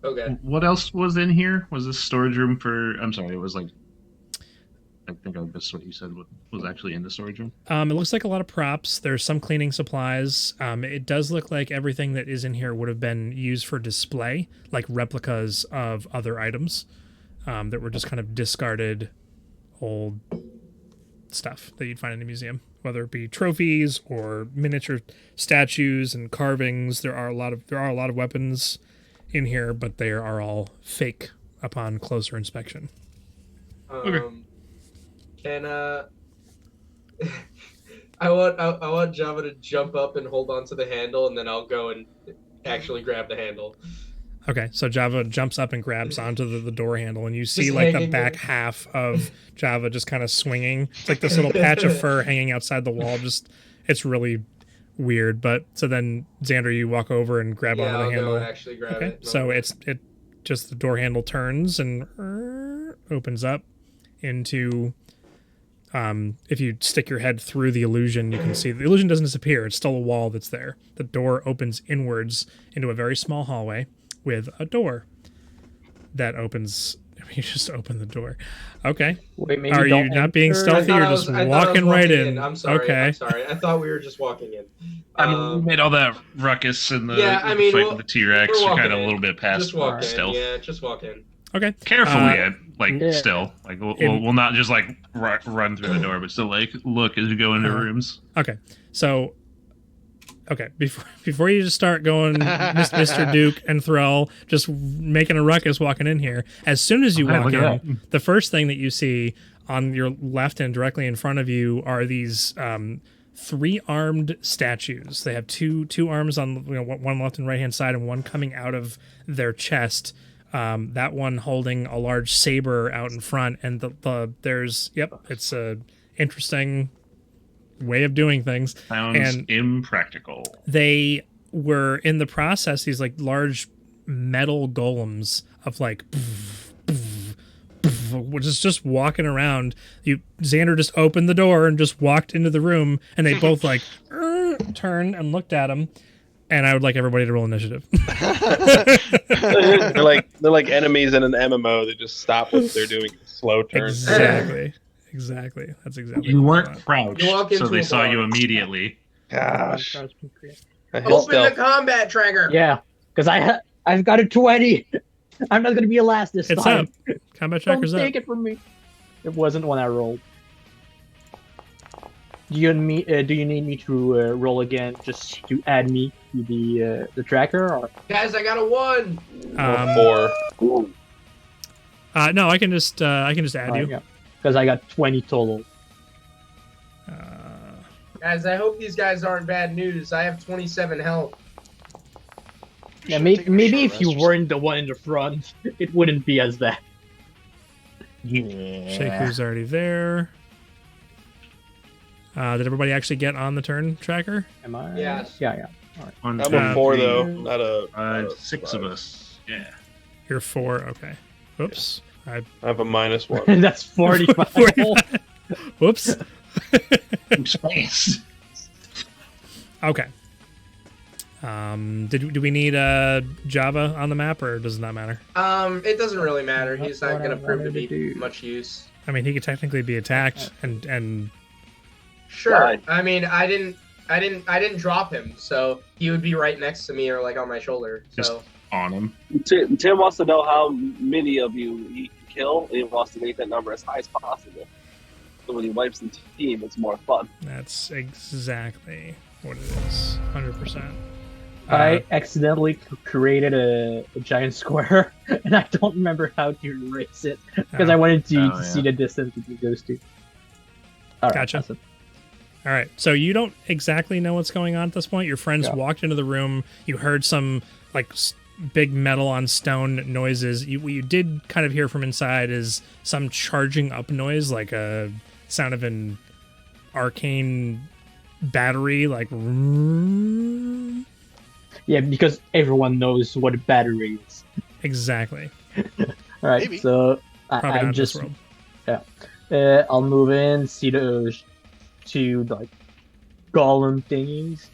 Speaker 7: Okay.
Speaker 2: What else was in here? Was this storage room for? I'm sorry, it was like. I think I missed what you said. What was actually in the storage room?
Speaker 1: It looks like a lot of props. There's some cleaning supplies. It does look like everything that is in here would have been used for display, like replicas of other items that were just kind of discarded old stuff that you'd find in a museum, whether it be trophies or miniature statues and carvings. There are a lot of weapons in here, but they are all fake upon closer inspection.
Speaker 7: Can I want Java to jump up and hold onto the handle, and then I'll go and actually grab the handle.
Speaker 1: Okay, so Java jumps up and grabs onto the door handle, and you see
Speaker 7: Just
Speaker 1: like the
Speaker 7: hanging
Speaker 1: back
Speaker 7: there.
Speaker 1: half of Java just kind of swinging. It's like this little patch of fur hanging outside the wall. It's really weird. But so then Xander, you walk over and grab onto the
Speaker 7: I'll
Speaker 1: handle.
Speaker 7: go and actually grab
Speaker 1: Okay,
Speaker 7: it.
Speaker 1: so it just the door handle turns and opens up into. If you stick your head through the illusion, you can see the illusion doesn't disappear. It's still a wall that's there. The door opens inwards into a very small hallway with a door that opens. You just open the door. Okay.
Speaker 4: Wait, maybe
Speaker 1: Are you
Speaker 4: don't
Speaker 1: not being
Speaker 4: enter?
Speaker 1: stealthy? You're just walking right in.
Speaker 7: I'm sorry.
Speaker 1: Okay.
Speaker 7: I'm sorry. I thought we were just walking in.
Speaker 2: I mean, we made all that ruckus and the fight with the T-Rex.
Speaker 7: we're
Speaker 2: We're
Speaker 7: walking
Speaker 2: kind of a
Speaker 7: in.
Speaker 2: little bit past
Speaker 7: Just walk in.
Speaker 2: stealth.
Speaker 7: Yeah, just walk in.
Speaker 1: Okay.
Speaker 2: Carefully,
Speaker 4: yeah.
Speaker 2: still. Like, we'll not just, like, run through the door, but still, like, look as we go into rooms.
Speaker 1: Okay. So, before you just start going, Mr. Duke and Thrall, just making a ruckus walking in here. As soon as you
Speaker 2: Hey,
Speaker 1: walk
Speaker 2: look at
Speaker 1: in, the first thing that you see on your left and directly in front of you are these 3-armed statues. They have two arms on one left and right hand side, and one coming out of their chest. That one holding a large saber out in front, and it's a interesting way of doing things.
Speaker 2: Sounds
Speaker 1: And
Speaker 2: impractical.
Speaker 1: they were in the process, these like large metal golems of like which is just walking around. Xander just opened the door and just walked into the room, and they both like turned and looked at him. And I would like everybody to roll initiative.
Speaker 6: they're like enemies in an MMO that just stop what they're doing. Slow turn.
Speaker 1: Exactly. That's exactly.
Speaker 2: You weren't
Speaker 1: what
Speaker 2: crouched,
Speaker 7: You walk
Speaker 2: so
Speaker 7: into
Speaker 2: they
Speaker 7: a
Speaker 2: saw
Speaker 7: bar.
Speaker 2: you immediately.
Speaker 6: Gosh. I hit
Speaker 7: Open the
Speaker 6: stealth.
Speaker 7: combat trigger.
Speaker 4: Yeah, because I I've got a 20. I'm not gonna be a last this
Speaker 1: It's
Speaker 4: time.
Speaker 1: up. Combat
Speaker 4: Don't
Speaker 1: tracker's up.
Speaker 4: take it from me. It wasn't when I rolled. Do you need me to roll again just to add me to the tracker, or
Speaker 7: Guys, I got a 1.
Speaker 6: Four.
Speaker 3: Ooh.
Speaker 1: No, I can just add you.
Speaker 4: Yeah, because I got 20 total.
Speaker 7: Guys, I hope these guys aren't bad news. I have 27 health.
Speaker 4: Yeah,
Speaker 5: Should
Speaker 4: maybe,
Speaker 5: take a
Speaker 4: maybe
Speaker 5: short
Speaker 4: if you
Speaker 5: rest or
Speaker 4: weren't the one in the front, it wouldn't be as bad.
Speaker 1: Shaku's already there. Did everybody actually get on the turn tracker?
Speaker 4: Am I?
Speaker 7: Yes.
Speaker 4: Yeah.
Speaker 2: One,
Speaker 6: I'm
Speaker 2: two,
Speaker 6: a 4
Speaker 2: three,
Speaker 6: though, not a
Speaker 2: five,
Speaker 6: not a
Speaker 2: 6
Speaker 6: five.
Speaker 2: of us. Yeah.
Speaker 1: You're 4. Okay. Oops. I
Speaker 6: I have a -1.
Speaker 4: That's 45.
Speaker 1: 45. Whoops.
Speaker 2: Space.
Speaker 1: Okay. Do we need Java on the map, or does it not matter?
Speaker 7: It doesn't really matter. He's not
Speaker 4: What
Speaker 7: gonna
Speaker 4: I
Speaker 7: prove to
Speaker 4: wanted to
Speaker 7: be
Speaker 4: do.
Speaker 7: much use.
Speaker 1: I mean, he could technically be attacked, and
Speaker 7: Sure.
Speaker 3: Right.
Speaker 7: I mean, I didn't drop him, so he would be right next to me or like on my shoulder. So
Speaker 2: On him.
Speaker 3: Tim wants to know how many of you he can kill, and he wants to make that number as high as possible. So when he wipes the team, it's more fun.
Speaker 1: that's exactly what it is. 100%.
Speaker 4: I accidentally created a giant square, and I don't remember how to erase it because I wanted to
Speaker 2: Oh,
Speaker 4: see
Speaker 2: yeah.
Speaker 4: the distance it goes to. All right,
Speaker 1: Gotcha.
Speaker 4: that's it.
Speaker 1: All right. So you don't exactly know what's going on at this point. Your friends
Speaker 4: Yeah.
Speaker 1: walked into the room. You heard some like big metal on stone noises. What you did kind of hear from inside is some charging up noise, like a sound of an arcane battery, like.
Speaker 4: Yeah, because everyone knows what a battery is.
Speaker 1: Exactly.
Speaker 4: All right,
Speaker 5: Maybe.
Speaker 4: so
Speaker 1: Probably
Speaker 4: I
Speaker 1: not in
Speaker 4: just
Speaker 1: this world.
Speaker 4: I'll move in, see those two like golem thingies,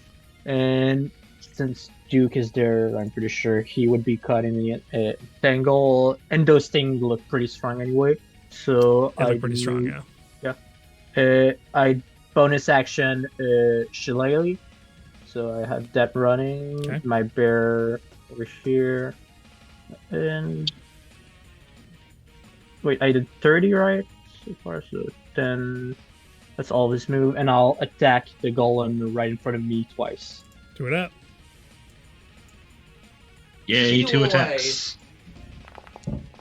Speaker 4: and since Duke is there, I'm pretty sure he would be cutting the tangle, and those things look pretty strong anyway. So
Speaker 1: They look pretty strong, yeah.
Speaker 4: I bonus action Shillelagh, so I have that running.
Speaker 1: Okay.
Speaker 4: My bear over here, and wait, I did 30 right so far, so 10. That's all this move, and I'll attack the golem right in front of me twice.
Speaker 1: Do it up.
Speaker 2: Yay, 2
Speaker 7: Heal
Speaker 2: attacks.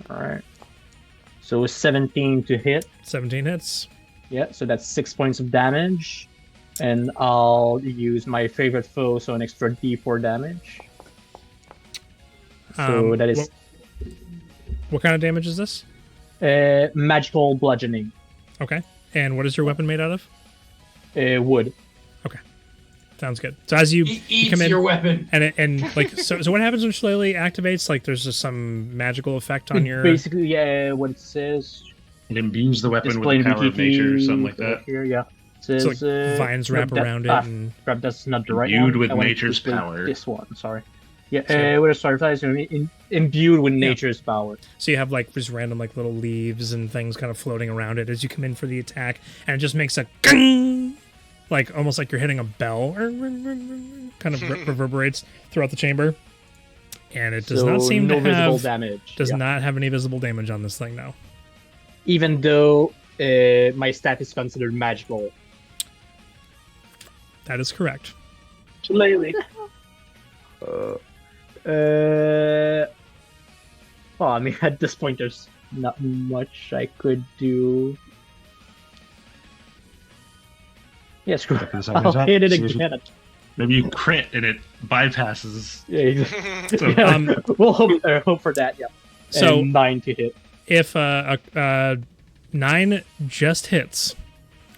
Speaker 4: All right. So 17 to hit.
Speaker 1: 17 hits.
Speaker 4: Yeah, so that's 6 points of damage. And I'll use my favorite foe, so an extra d4 damage. So that is
Speaker 1: What kind of damage is this?
Speaker 4: magical bludgeoning.
Speaker 1: Okay. And what is your weapon made out of?
Speaker 4: Wood.
Speaker 1: Sounds good. So as you
Speaker 7: Eat
Speaker 1: come in,
Speaker 7: your weapon.
Speaker 1: and like so what happens when Shillelagh activates? Like there's just some magical effect on your.
Speaker 4: Basically, yeah, what it says.
Speaker 2: It imbues the weapon with
Speaker 4: Display
Speaker 2: the power of nature or something like
Speaker 4: right
Speaker 2: that.
Speaker 4: Here, yeah. It
Speaker 1: So
Speaker 4: says,
Speaker 1: like vines wrap around it, and
Speaker 4: Crap, that's not the right
Speaker 2: Imbued
Speaker 4: one.
Speaker 2: with
Speaker 4: I wanted to
Speaker 2: nature's
Speaker 4: display
Speaker 2: power.
Speaker 4: This one, sorry. Yeah,
Speaker 1: So-
Speaker 4: with a starfire, so imbued with
Speaker 1: Yeah.
Speaker 4: nature's power.
Speaker 1: so you have like these random like little leaves and things kind of floating around it as you come in for the attack, and it just makes a gong, like almost like you're hitting a bell, kind of reverberates throughout the chamber, and it does
Speaker 4: So
Speaker 1: not seem
Speaker 4: no
Speaker 1: to
Speaker 4: visible
Speaker 1: have
Speaker 4: damage.
Speaker 1: does
Speaker 4: yeah.
Speaker 1: not have any visible damage on this thing now.
Speaker 4: Even though my stat is considered magical.
Speaker 1: That is correct.
Speaker 3: Shillelagh.
Speaker 4: Well, I mean, at this point, there's not much I could do. Yeah, screw it.
Speaker 2: After the second
Speaker 4: I'll
Speaker 2: attack,
Speaker 4: hit it
Speaker 2: see if
Speaker 4: again.
Speaker 2: Maybe you crit and it bypasses.
Speaker 4: Yeah,
Speaker 1: So,
Speaker 4: yeah, we'll hope for that, yeah.
Speaker 1: So-
Speaker 4: And 9 to hit.
Speaker 1: If 9 just hits,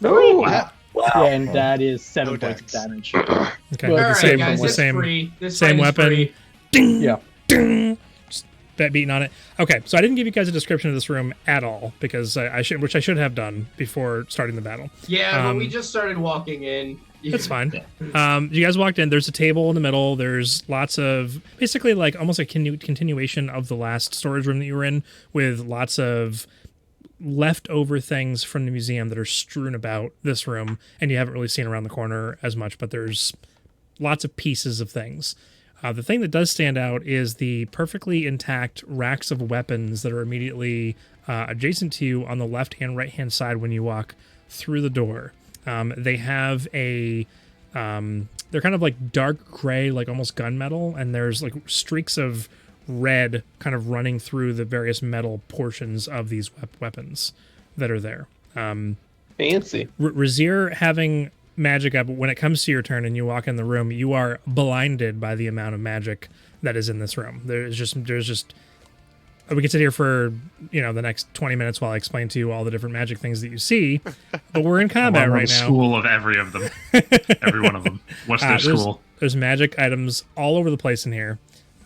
Speaker 4: Oh,
Speaker 5: Wow.
Speaker 3: Wow.
Speaker 4: yeah, and that is 7
Speaker 5: No
Speaker 4: points of
Speaker 5: dex.
Speaker 4: damage.
Speaker 1: okay,
Speaker 4: Well,
Speaker 1: the
Speaker 7: Alright,
Speaker 1: same,
Speaker 7: guys,
Speaker 1: the
Speaker 7: it's
Speaker 1: same,
Speaker 7: free. This
Speaker 1: same
Speaker 7: fight is
Speaker 1: weapon.
Speaker 7: free.
Speaker 1: Ding,
Speaker 4: Yeah.
Speaker 1: ding, just that beating on it. Okay, so I didn't give you guys a description of this room at all because I should, which I should have done before starting the battle.
Speaker 7: Yeah, but we
Speaker 1: Um,
Speaker 7: just started walking in.
Speaker 1: That's fine. You guys walked in. There's a table in the middle. There's lots of basically like almost a continuation of the last storage room that you were in, with lots of leftover things from the museum that are strewn about this room, and you haven't really seen around the corner as much. But there's lots of pieces of things. The thing that does stand out is the perfectly intact racks of weapons that are immediately adjacent to you on the left and right hand side when you walk through the door. They have a they're kind of like dark gray, like almost gunmetal, and there's like streaks of red kind of running through the various metal portions of these weapons that are there.
Speaker 6: Fancy.
Speaker 1: Razir having magic up, when it comes to your turn and you walk in the room, you are blinded by the amount of magic that is in this room. There's just we could sit here for the next 20 minutes while I explain to you all the different magic things that you see, but we're in combat right now.
Speaker 2: School of every of them, every one of them. What's their school?
Speaker 1: There's magic items all over the place in here,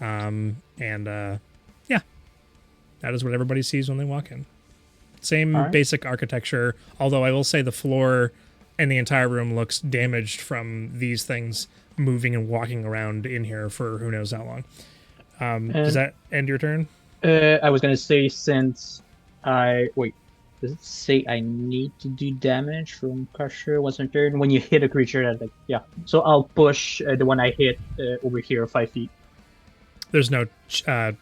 Speaker 1: yeah, that is what everybody sees when they walk in. Same basic architecture, although I will say the floor and the entire room looks damaged from these things moving and walking around in here for who knows how long. Does that end your turn?
Speaker 4: I was gonna say, since does it say I need to do damage from Crusher once a turn? When you hit a creature, so I'll push the one I hit over here 5 feet.
Speaker 1: There's no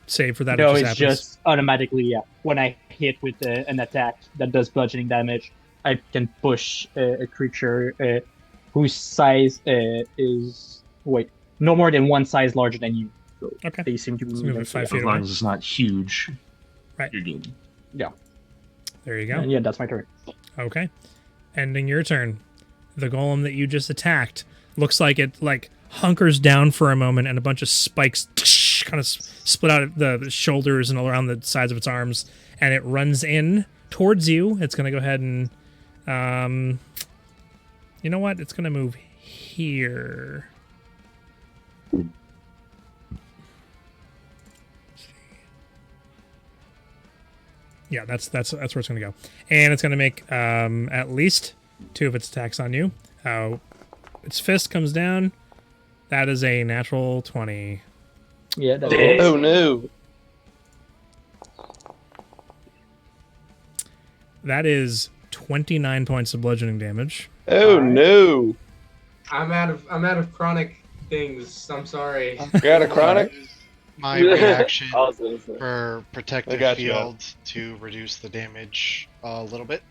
Speaker 1: save for that.
Speaker 4: No,
Speaker 1: it
Speaker 4: it's just automatically, when I hit with an attack that does bludgeoning damage, I can push a creature whose size is no more than one size larger than you. So
Speaker 1: okay.
Speaker 4: They seem to be moving
Speaker 1: 5 feet
Speaker 2: as long as it's not huge.
Speaker 1: Right.
Speaker 2: You're good.
Speaker 4: Yeah.
Speaker 1: There you go.
Speaker 4: And that's my turn.
Speaker 1: Okay. Ending your turn. The golem that you just attacked looks like it hunkers down for a moment, and a bunch of spikes kind of split out the shoulders and around the sides of its arms, and it runs in towards you. It's going to go ahead and you know what? It's going to move here. Yeah, that's where it's going to go. And it's going to make at least 2 of its attacks on you. Its fist comes down. That is a natural 20.
Speaker 4: Yeah, that is.
Speaker 6: Oh no.
Speaker 1: That is 29 points of bludgeoning damage.
Speaker 6: Oh no.
Speaker 7: I'm out of chronic things. I'm sorry.
Speaker 6: You're out of chronic?
Speaker 5: My reaction
Speaker 3: I was gonna say.
Speaker 5: for protective
Speaker 6: I got you.
Speaker 5: field to reduce the damage a little bit.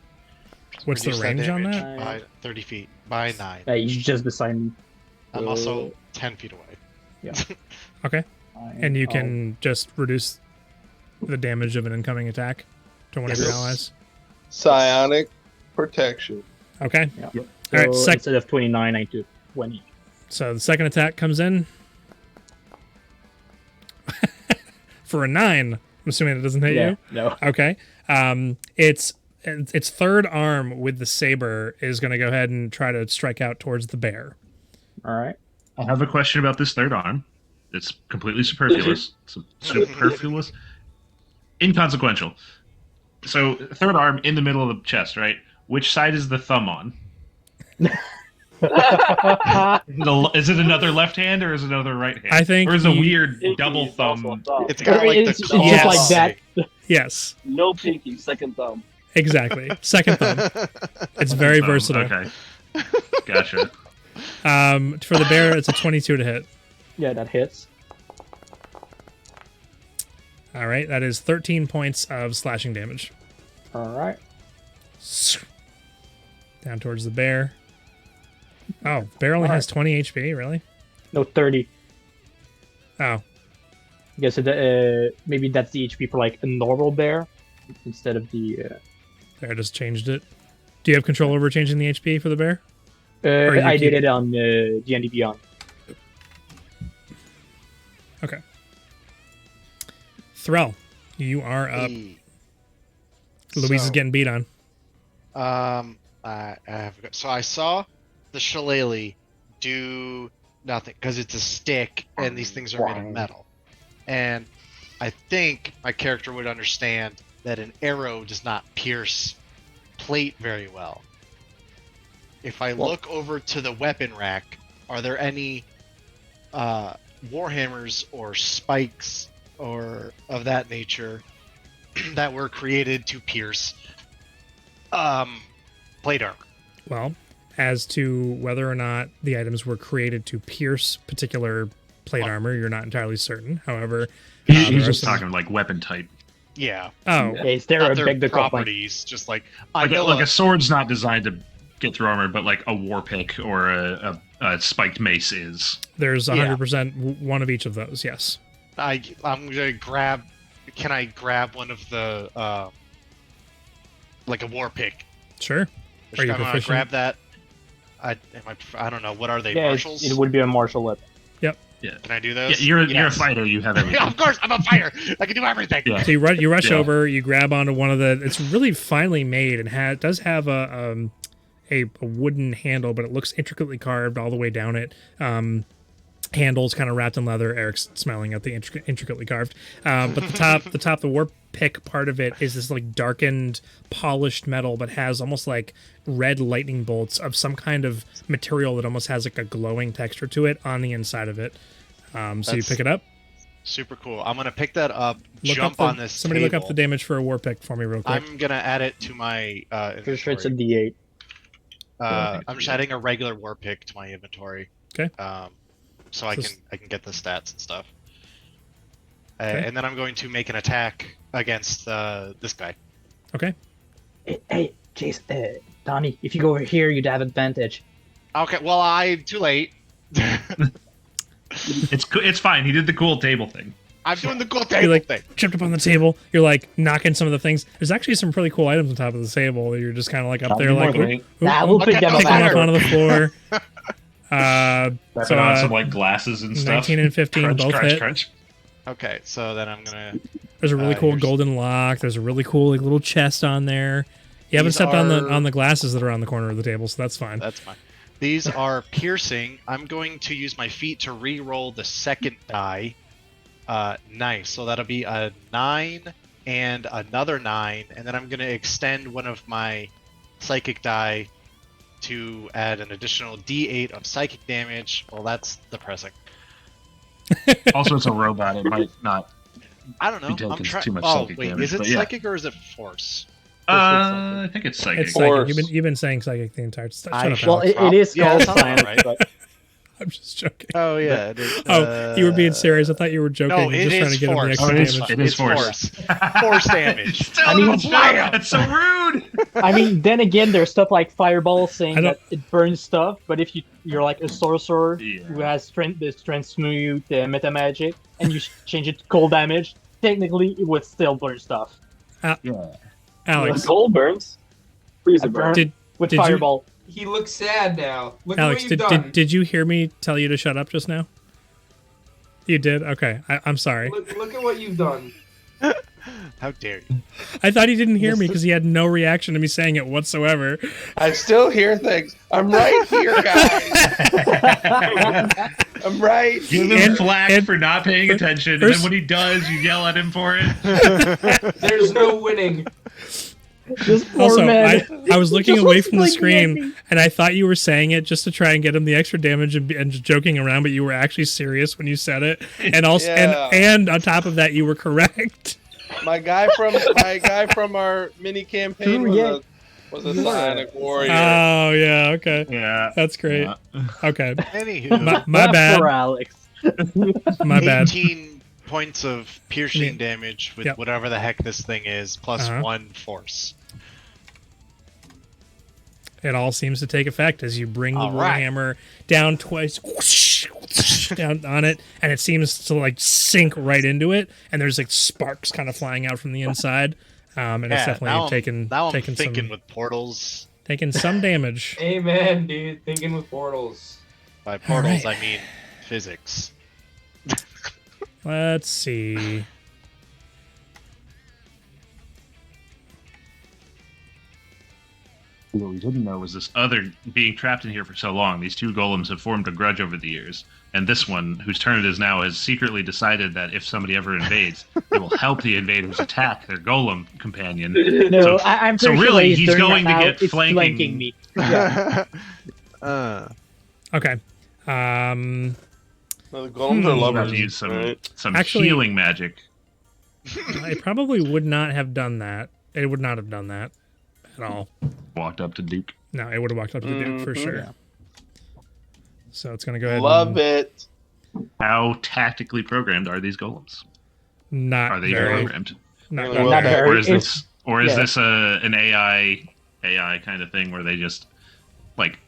Speaker 1: What's the
Speaker 5: Reduce
Speaker 1: range on
Speaker 5: damage
Speaker 1: that?
Speaker 5: By 30 feet. By 9.
Speaker 4: He's just beside me.
Speaker 5: I'm also 10 feet away.
Speaker 4: Yeah.
Speaker 1: Okay. And you can just reduce the damage of an incoming attack to one of your
Speaker 5: Yes.
Speaker 1: allies.
Speaker 6: Psionic protection.
Speaker 1: Okay.
Speaker 4: Yeah.
Speaker 1: All right.
Speaker 4: So instead of 29, I do 20.
Speaker 1: So the second attack comes in for a 9. I'm assuming it doesn't hit you.
Speaker 4: No.
Speaker 1: Okay. Its third arm with the saber is going to go ahead and try to strike out towards the bear.
Speaker 4: All right.
Speaker 2: I have a question about this third arm. It's completely superfluous. Superfluous? Inconsequential. So, third arm in the middle of the chest, right? Which side is the thumb on? Is it another left hand or is it another right hand?
Speaker 1: I think
Speaker 2: or is it a
Speaker 1: you-
Speaker 2: weird
Speaker 3: Pinky
Speaker 2: double
Speaker 3: is also
Speaker 2: thumb?
Speaker 3: a thumb.
Speaker 5: It's got like
Speaker 4: it's
Speaker 5: the
Speaker 4: just
Speaker 1: Yes.
Speaker 4: like that.
Speaker 1: Yes,
Speaker 3: No pinky, second thumb.
Speaker 1: exactly. Second thumb. It's very
Speaker 2: Thumb,
Speaker 1: versatile.
Speaker 2: Okay. Gotcha.
Speaker 1: For the bear, it's a 22 to hit.
Speaker 4: Yeah, that hits.
Speaker 1: All right. That is 13 points of slashing damage.
Speaker 4: All right.
Speaker 1: Down towards the bear. Oh, bear only has 20 HP, really?
Speaker 4: No, 30.
Speaker 1: Oh,
Speaker 4: Yeah, so maybe that's the HP for like a normal bear instead of the.
Speaker 1: there, I just changed it. Do you have control over changing the HP for the bear? you
Speaker 4: I
Speaker 1: keep-
Speaker 4: did it on D&D Beyond.
Speaker 1: Okay. Thrall, you are up.
Speaker 5: Hey.
Speaker 1: Louise is
Speaker 5: So,
Speaker 1: getting beat on.
Speaker 5: So I saw the shillelagh do nothing because it's a stick and these things are made of metal. And I think my character would understand that an arrow does not pierce plate very well. If I look over to the weapon rack, are there any warhammers or spikes or of that nature that were created to pierce plate armor?
Speaker 1: Well, as to whether or not the items were created to pierce particular plate armor. You're not entirely certain. However,
Speaker 2: He's
Speaker 1: there are
Speaker 2: just
Speaker 1: some-
Speaker 2: talking like weapon type.
Speaker 5: Yeah.
Speaker 1: Oh,
Speaker 4: Is there
Speaker 5: Not
Speaker 4: a
Speaker 5: their
Speaker 4: big complaint?
Speaker 5: properties, just like I
Speaker 2: Like,
Speaker 5: know
Speaker 2: like a sword's not designed to get through armor, but like a war pick or a spiked mace is.
Speaker 1: there's
Speaker 5: Yeah.
Speaker 1: 100% one of each of those. Yes.
Speaker 5: I'm gonna grab. Can I grab one of the like a war pick?
Speaker 1: Sure. Are you
Speaker 5: I'm gonna
Speaker 1: proficient?
Speaker 5: grab that. I don't know. What are they?
Speaker 4: Yeah,
Speaker 5: Marshals?
Speaker 4: it would be a martial weapon.
Speaker 5: Can I do
Speaker 2: Yeah,
Speaker 5: those?
Speaker 2: you're a
Speaker 5: Yes.
Speaker 2: fighter. You have everything.
Speaker 5: Of course, I'm a fighter. I can do everything.
Speaker 2: Yeah.
Speaker 1: So you rush
Speaker 2: Yeah.
Speaker 1: over, you grab onto one of the. It's really finely made and does have a wooden handle, but it looks intricately carved all the way down it. Handles kind of wrapped in leather. Eric's smiling at the intricately carved. But the war pick part of it is this like darkened, polished metal, but has almost like red lightning bolts of some kind of material that almost has like a glowing texture to it on the inside of it. So you
Speaker 5: That's
Speaker 1: pick it up.
Speaker 5: Super cool. I'm gonna pick that up.
Speaker 1: Look
Speaker 5: jump
Speaker 1: up the,
Speaker 5: on this.
Speaker 1: Somebody
Speaker 5: table.
Speaker 1: look up the damage for a war pick for me real quick.
Speaker 5: I'm gonna add it to my
Speaker 4: Pretty sure it's a
Speaker 5: inventory.
Speaker 4: D8.
Speaker 5: I'm just adding a regular war pick to my inventory.
Speaker 1: Okay.
Speaker 5: So I
Speaker 1: So
Speaker 5: can get the stats and stuff.
Speaker 1: Okay.
Speaker 5: And then I'm going to make an attack against this guy.
Speaker 1: Okay.
Speaker 4: Hey, Chase, Donnie, if you go over here, you'd have advantage.
Speaker 5: Okay. Well, I'm too late.
Speaker 2: It's fine. He did the cool table thing.
Speaker 5: I'm doing the cool
Speaker 1: You
Speaker 5: table
Speaker 1: like
Speaker 5: thing.
Speaker 1: tripped up on the table. You're like knocking some of the things. There's actually some pretty cool items on top of the table that you're just kind of like up there, like
Speaker 4: Nah, we'll pick them up
Speaker 1: picking them up
Speaker 4: after.
Speaker 1: onto the floor.
Speaker 2: Put
Speaker 1: So
Speaker 2: on some like glasses and stuff.
Speaker 1: 19 and 15
Speaker 2: crunch,
Speaker 1: both
Speaker 2: crunch,
Speaker 1: hit.
Speaker 2: crunch.
Speaker 5: Okay. So then I'm gonna.
Speaker 1: There's a really cool
Speaker 5: here's-
Speaker 1: golden lock. There's a really cool like little chest on there. You haven't
Speaker 5: These
Speaker 1: stepped on
Speaker 5: are-
Speaker 1: on the glasses that are on the corner of the table, so that's fine.
Speaker 5: That's fine. These are piercing. I'm going to use my feet to re-roll the second die. Nice. So that'll be a 9 and another 9, and then I'm going to extend one of my psychic die to add an additional D8 of psychic damage. Well, that's depressing.
Speaker 2: Also, it's a robot. It might not.
Speaker 5: I don't know.
Speaker 2: You take
Speaker 5: I'm
Speaker 2: it's
Speaker 5: trying.
Speaker 2: too much
Speaker 5: Oh
Speaker 2: psychic
Speaker 5: wait,
Speaker 2: damage,
Speaker 5: is it
Speaker 2: but yeah.
Speaker 5: psychic or is it force?
Speaker 2: I think it's psychic.
Speaker 1: It's psychic.
Speaker 6: Force.
Speaker 1: You've been saying psychic the entire. Shut
Speaker 5: I-
Speaker 1: up,
Speaker 4: Well,
Speaker 1: Alex.
Speaker 4: it is
Speaker 5: Yeah,
Speaker 4: called
Speaker 5: that sounds
Speaker 4: science,
Speaker 5: right.
Speaker 4: but
Speaker 1: I'm just joking.
Speaker 5: Oh yeah. It is,
Speaker 1: Oh, you were being serious. I thought you were joking.
Speaker 5: No,
Speaker 1: You're
Speaker 5: it
Speaker 1: just trying
Speaker 5: is
Speaker 1: to get him the
Speaker 5: force.
Speaker 1: extra
Speaker 2: Oh, it is
Speaker 1: damage.
Speaker 2: It is
Speaker 5: It's
Speaker 2: force.
Speaker 5: Force damage.
Speaker 2: Still
Speaker 4: I mean,
Speaker 2: don't fire. That's so rude.
Speaker 4: I mean, then again, there's stuff like fireball saying
Speaker 1: I don't-
Speaker 4: that it burns stuff. But if you're like a sorcerer
Speaker 2: Yeah.
Speaker 4: who has strength smooth meta magic, and you change it to cold damage, technically it would still burn stuff.
Speaker 2: Yeah.
Speaker 1: Alex,
Speaker 3: Cold burns. Freezer
Speaker 4: I
Speaker 3: burn.
Speaker 4: burn
Speaker 1: Did-
Speaker 4: with
Speaker 1: did you-
Speaker 4: fireball.
Speaker 7: He looks sad now. Look
Speaker 1: Alex,
Speaker 7: at what you've
Speaker 1: did
Speaker 7: done.
Speaker 1: you hear me tell you to shut up just now? You did? Okay. I'm sorry.
Speaker 7: Look at what you've done.
Speaker 5: How dare you?
Speaker 1: I thought he didn't hear me because he had no reaction to me saying it whatsoever.
Speaker 6: I still hear things. I'm right here, guys. I'm right
Speaker 2: Give
Speaker 6: here.
Speaker 2: him
Speaker 1: And-
Speaker 2: flack
Speaker 1: and-
Speaker 2: for not paying attention, and
Speaker 1: first-
Speaker 2: then when he does, you yell at him for it.
Speaker 7: There's no winning.
Speaker 4: This poor
Speaker 1: Also,
Speaker 4: man.
Speaker 1: I was looking
Speaker 4: Just
Speaker 1: away
Speaker 4: looks
Speaker 1: from the
Speaker 4: like
Speaker 1: screen,
Speaker 4: Andy.
Speaker 1: and I thought you were saying it just to try and get him the extra damage and just joking around, but you were actually serious when you said it. And also,
Speaker 6: Yeah.
Speaker 1: and on top of that, you were correct.
Speaker 6: My guy from our mini campaign was a psionic warrior.
Speaker 1: Oh yeah, okay,
Speaker 2: Yeah.
Speaker 1: that's great.
Speaker 2: Yeah.
Speaker 1: Okay,
Speaker 5: Anywho,
Speaker 1: my bad,
Speaker 4: For Alex.
Speaker 1: my bad.
Speaker 5: 18 points of piercing damage with
Speaker 1: Yep.
Speaker 5: whatever the heck this thing is, plus
Speaker 1: Uh-huh.
Speaker 5: 1 force.
Speaker 1: It all seems to take effect as you bring the
Speaker 5: All right.
Speaker 1: warhammer down twice, whoosh, whoosh, down on it, and it seems to like sink right into it. And there's like sparks kind of flying out from the inside, and it's definitely
Speaker 5: now
Speaker 1: taking
Speaker 5: now I'm
Speaker 1: taking
Speaker 5: thinking
Speaker 1: some
Speaker 5: with portals.
Speaker 1: taking some damage.
Speaker 7: Amen, dude. Thinking with portals.
Speaker 5: By portals,
Speaker 1: right.
Speaker 5: I mean physics.
Speaker 1: Let's see.
Speaker 2: What we didn't know was this other being trapped in here for so long. These two golems have formed a grudge over the years, and this one, whose turn it is now, has secretly decided that if somebody ever invades, it will help the invaders attack their golem companion.
Speaker 4: No,
Speaker 2: So-
Speaker 4: I'm
Speaker 2: so
Speaker 4: pretty sure
Speaker 2: really,
Speaker 4: what
Speaker 2: he's
Speaker 4: doing
Speaker 2: going to
Speaker 4: right
Speaker 2: get
Speaker 4: now is
Speaker 2: flanking-
Speaker 4: me. Yeah.
Speaker 1: Okay. Um,
Speaker 6: Well, the golems are
Speaker 2: We'll have
Speaker 6: lovers.
Speaker 2: to use some
Speaker 1: Actually-
Speaker 2: healing magic.
Speaker 1: it probably would not have done that. It would not have done that at all.
Speaker 2: Walked up to Duke.
Speaker 1: No, it would have walked up to the Duke for
Speaker 6: Mhm.
Speaker 1: sure.
Speaker 4: Yeah.
Speaker 1: So it's gonna go ahead.
Speaker 6: Love it.
Speaker 2: How tactically programmed are these golems?
Speaker 1: Not
Speaker 2: Are they
Speaker 1: very.
Speaker 2: programmed?
Speaker 1: Not,
Speaker 6: Well,
Speaker 4: Not
Speaker 6: that-
Speaker 4: very.
Speaker 2: Or is
Speaker 4: It's-
Speaker 2: this or is
Speaker 4: yeah.
Speaker 2: this an AI kind of thing where they just like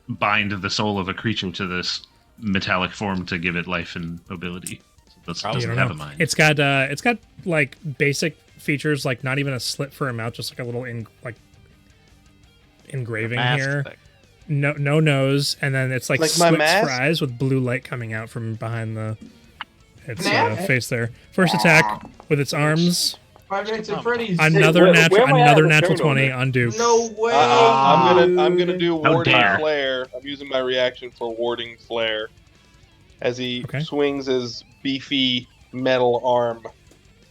Speaker 2: bind the soul of a creature to this metallic form to give it life and mobility? That
Speaker 1: you
Speaker 2: doesn't
Speaker 1: don't
Speaker 2: have
Speaker 1: know.
Speaker 2: a mind.
Speaker 1: It's got like basic features, like not even a slit for a mouth, just like a little engraving
Speaker 5: Mask
Speaker 1: here.
Speaker 5: thing.
Speaker 1: No nose, and then it's like
Speaker 6: Like my
Speaker 1: slits
Speaker 6: mask?
Speaker 1: for eyes with blue light coming out from behind its
Speaker 7: Mask?
Speaker 1: face there. First attack with its arms.
Speaker 7: 5 Nights at Freddy's.
Speaker 1: Another
Speaker 3: where
Speaker 1: natural
Speaker 3: am I at
Speaker 1: another
Speaker 3: with
Speaker 1: natural
Speaker 3: turn order?
Speaker 1: 20 on Duke.
Speaker 7: No way.
Speaker 6: I'm gonna do
Speaker 2: How
Speaker 6: warding
Speaker 2: dare.
Speaker 6: flare. I'm using my reaction for warding flare as he
Speaker 1: Okay.
Speaker 6: swings his beefy metal arm.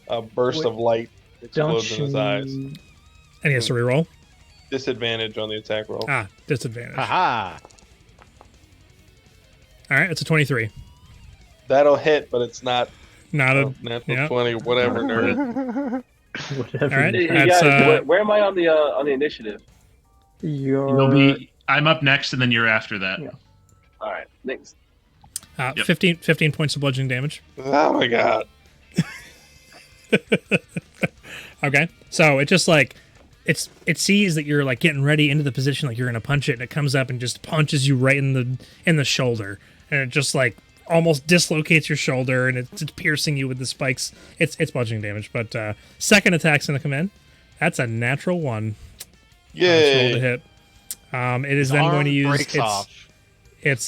Speaker 6: A burst of light explodes in his eyes.
Speaker 1: And he has to reroll.
Speaker 6: Disadvantage on the attack roll.
Speaker 1: Ah, disadvantage.
Speaker 5: Haha.
Speaker 1: All right, it's a 23.
Speaker 6: That'll hit, but it's not
Speaker 1: Not a.
Speaker 6: natural
Speaker 1: yeah.
Speaker 6: 20. Whatever, nerd.
Speaker 4: Whatever.
Speaker 1: All right.
Speaker 3: Hey,
Speaker 1: That's,
Speaker 3: guys, where am I on the initiative?
Speaker 2: You'll be. I'm up next, and then you're after that.
Speaker 4: Yeah.
Speaker 3: All right, thanks.
Speaker 2: Yep.
Speaker 1: 15 points of bludgeoning damage.
Speaker 6: Oh my god.
Speaker 1: Okay, so it just like it sees that you're like getting ready into the position, like you're gonna punch it, and it comes up and just punches you right in the shoulder, and it just like almost dislocates your shoulder, and it's piercing you with the spikes. It's bludgeoning damage, but second attack's gonna come in. That's a natural 1. Let's roll to
Speaker 6: Yay.
Speaker 1: hit. It is then going to use
Speaker 5: breaks off.
Speaker 1: its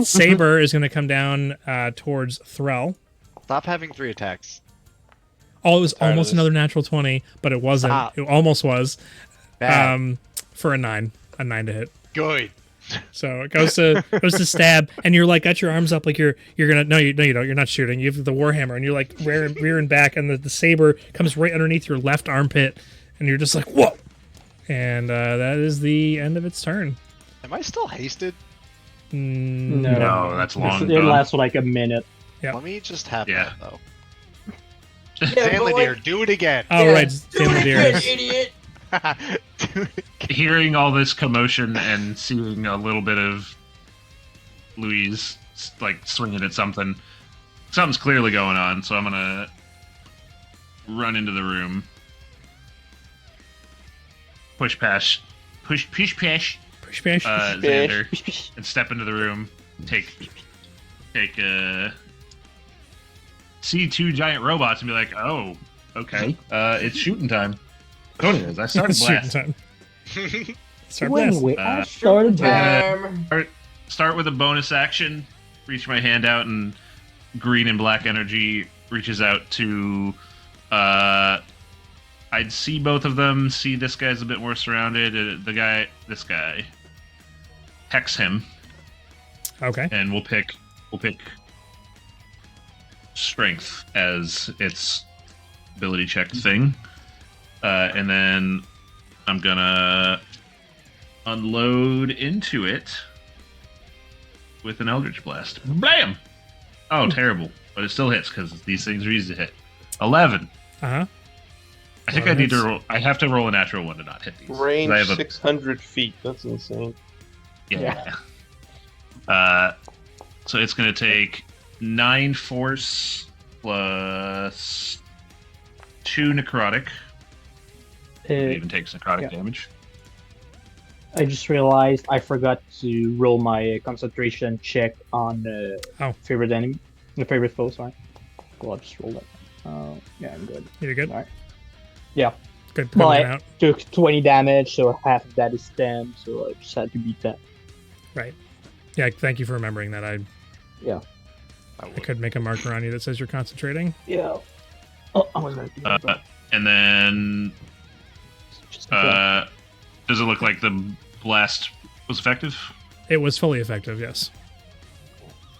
Speaker 1: saber is going to come down towards Thrall.
Speaker 5: Stop having 3 attacks.
Speaker 1: Oh, it was
Speaker 6: Tired of
Speaker 1: almost
Speaker 6: this.
Speaker 1: another natural 20, but it wasn't.
Speaker 5: Stop.
Speaker 1: It almost was.
Speaker 5: Bad.
Speaker 1: For a 9 to hit.
Speaker 5: Good.
Speaker 1: So it goes to stab, and you're like got your arms up like you're gonna no you don't, you're not shooting. You have the warhammer, and you're like rearing back, and the saber comes right underneath your left armpit, and you're just like whoa, and that is the end of its turn.
Speaker 5: Am I still hasted?
Speaker 4: No.
Speaker 2: No, that's long
Speaker 4: It
Speaker 2: gone.
Speaker 4: lasts for like a minute.
Speaker 1: Yeah.
Speaker 5: Let me just have
Speaker 2: Yeah.
Speaker 5: that though.
Speaker 7: Yeah, but,
Speaker 5: Zanladir,
Speaker 7: like,
Speaker 5: do it again.
Speaker 1: All
Speaker 7: yeah,
Speaker 1: right,
Speaker 7: do it again,
Speaker 1: Zanladir.
Speaker 7: idiot.
Speaker 5: Do it again.
Speaker 2: Hearing all this commotion and seeing a little bit of Louise like swinging at something, something's clearly going on. So I'm gonna run into the room, push past Xander, and step into the room. See 2 giant robots and be like, oh, okay, it's shooting time. Oh, it is. I started blast.
Speaker 1: Shooting time. Start
Speaker 4: When
Speaker 1: blast.
Speaker 4: we
Speaker 2: Uh,
Speaker 4: started
Speaker 2: Start with a bonus action. Reach my hand out, and green and black energy reaches out to. I'd see both of them. See this guy's a bit more surrounded. This guy. Hex him,
Speaker 1: Okay.
Speaker 2: and we'll pick strength as its ability check thing, and then I'm gonna unload into it with an Eldritch Blast. Blam! Oh, terrible. But it still hits because these things are easy to hit. 11.
Speaker 1: Uh-huh.
Speaker 2: I think
Speaker 1: Well,
Speaker 2: I need to
Speaker 1: that's-
Speaker 2: roll. I have to roll a natural 1 to not hit these. 'Cause
Speaker 6: Range
Speaker 2: I have
Speaker 6: 600 feet. That's insane.
Speaker 2: Yeah. So it's going to take 9 force plus 2 necrotic. It even takes necrotic
Speaker 4: yeah.
Speaker 2: damage.
Speaker 4: I just realized I forgot to roll my concentration check on the favorite enemy, the favorite foe. Sorry. Well, I'll just roll that. Yeah, I'm good.
Speaker 1: You're good.
Speaker 4: All right. Yeah.
Speaker 1: Good.
Speaker 4: Well,
Speaker 1: Coming
Speaker 4: I
Speaker 1: out.
Speaker 4: took 20 damage, so half of that is 10. So I just had to beat that.
Speaker 1: Right. Yeah. Thank you for remembering that. I could make a marker on you that says you're concentrating.
Speaker 4: Yeah. Oh, I was gonna do that. but
Speaker 2: And then
Speaker 4: just
Speaker 2: does it look like the blast was effective?
Speaker 1: It was fully effective. Yes.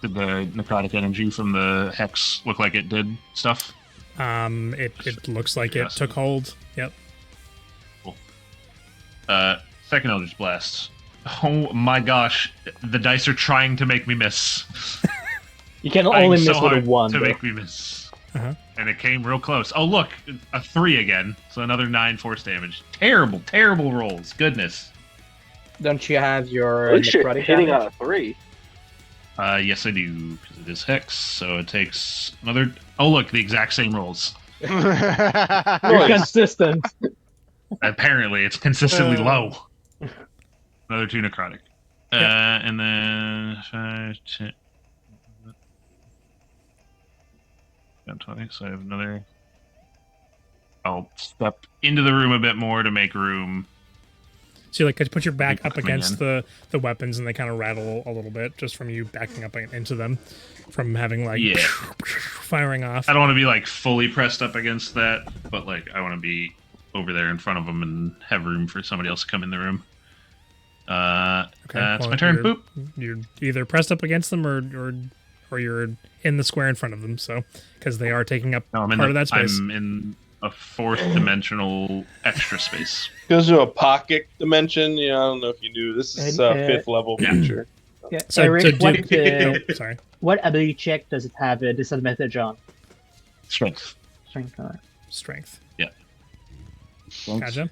Speaker 2: Did the necrotic energy from the hex look like it did stuff?
Speaker 1: It looks like it took hold. Yep.
Speaker 2: Second Eldritch Blast. Oh my gosh, the dice are trying to make me miss.
Speaker 4: you can
Speaker 2: Trying
Speaker 4: only
Speaker 2: so
Speaker 4: miss with a
Speaker 2: hard
Speaker 4: 1.
Speaker 2: to
Speaker 4: though.
Speaker 2: make me miss.
Speaker 1: Uh-huh.
Speaker 2: And it came real close. Oh look, a 3 again. So another 9 force damage. Terrible rolls. Goodness.
Speaker 4: Don't you have your
Speaker 3: At least you're
Speaker 4: necrotic
Speaker 3: hitting
Speaker 4: damage?
Speaker 3: on a 3.
Speaker 2: Yes, I do, because it is Hex, so it takes another... Oh, look, the exact same rolls.
Speaker 4: You're consistent.
Speaker 2: Apparently, it's consistently low. Another 2 necrotic. And then 5, 10... 20, so I have another... I'll step into the room a bit more to make room.
Speaker 1: So you like put your back up
Speaker 2: Coming
Speaker 1: against
Speaker 2: in.
Speaker 1: the weapons, and they kind of rattle a little bit just from you backing up into them, from having like
Speaker 2: Yeah.
Speaker 1: firing off.
Speaker 2: I don't want to be like fully pressed up against that, but like I want to be over there in front of them and have room for somebody else to come in the room. That's my turn. Boop.
Speaker 1: You're either pressed up against them or you're in the square in front of them. So because they are taking up
Speaker 2: No,
Speaker 1: part of that space.
Speaker 2: I'm in a 4th dimensional extra space.
Speaker 6: Goes to a pocket dimension. I don't know if you knew. This is
Speaker 4: And,
Speaker 6: 5th level feature.
Speaker 4: Yeah.
Speaker 1: So,
Speaker 4: Eric,
Speaker 1: sorry.
Speaker 4: what ability check does it have a disadvantage on?
Speaker 2: Strength.
Speaker 4: Strength.
Speaker 1: Strength.
Speaker 2: Yeah.
Speaker 1: Gotcha.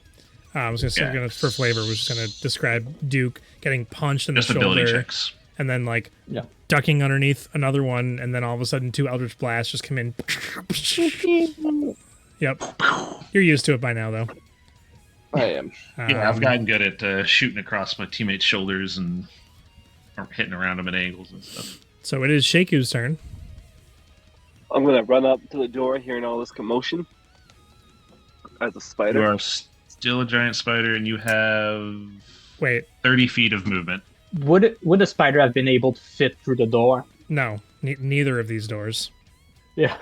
Speaker 1: I was
Speaker 2: Yeah.
Speaker 1: gonna for flavor was just gonna describe Duke getting punched in
Speaker 2: Just
Speaker 1: the
Speaker 2: ability
Speaker 1: shoulder,
Speaker 2: checks.
Speaker 1: and then like
Speaker 4: Yeah.
Speaker 1: ducking underneath another one, and then all of a sudden 2 Eldritch Blasts just come in. Yep. You're used to it by now, though.
Speaker 6: I am.
Speaker 2: Yeah, I've gotten good at shooting across my teammates' shoulders and hitting around them at angles and stuff.
Speaker 1: So it is Shaku's turn.
Speaker 3: I'm gonna run up to the door, hearing all this commotion. As a
Speaker 2: You
Speaker 3: spider.
Speaker 2: are still a giant spider, and you have
Speaker 1: Wait,
Speaker 2: 30 feet of movement.
Speaker 4: Would the spider have been able to fit through the door?
Speaker 1: no, neither of these doors.
Speaker 4: Yeah.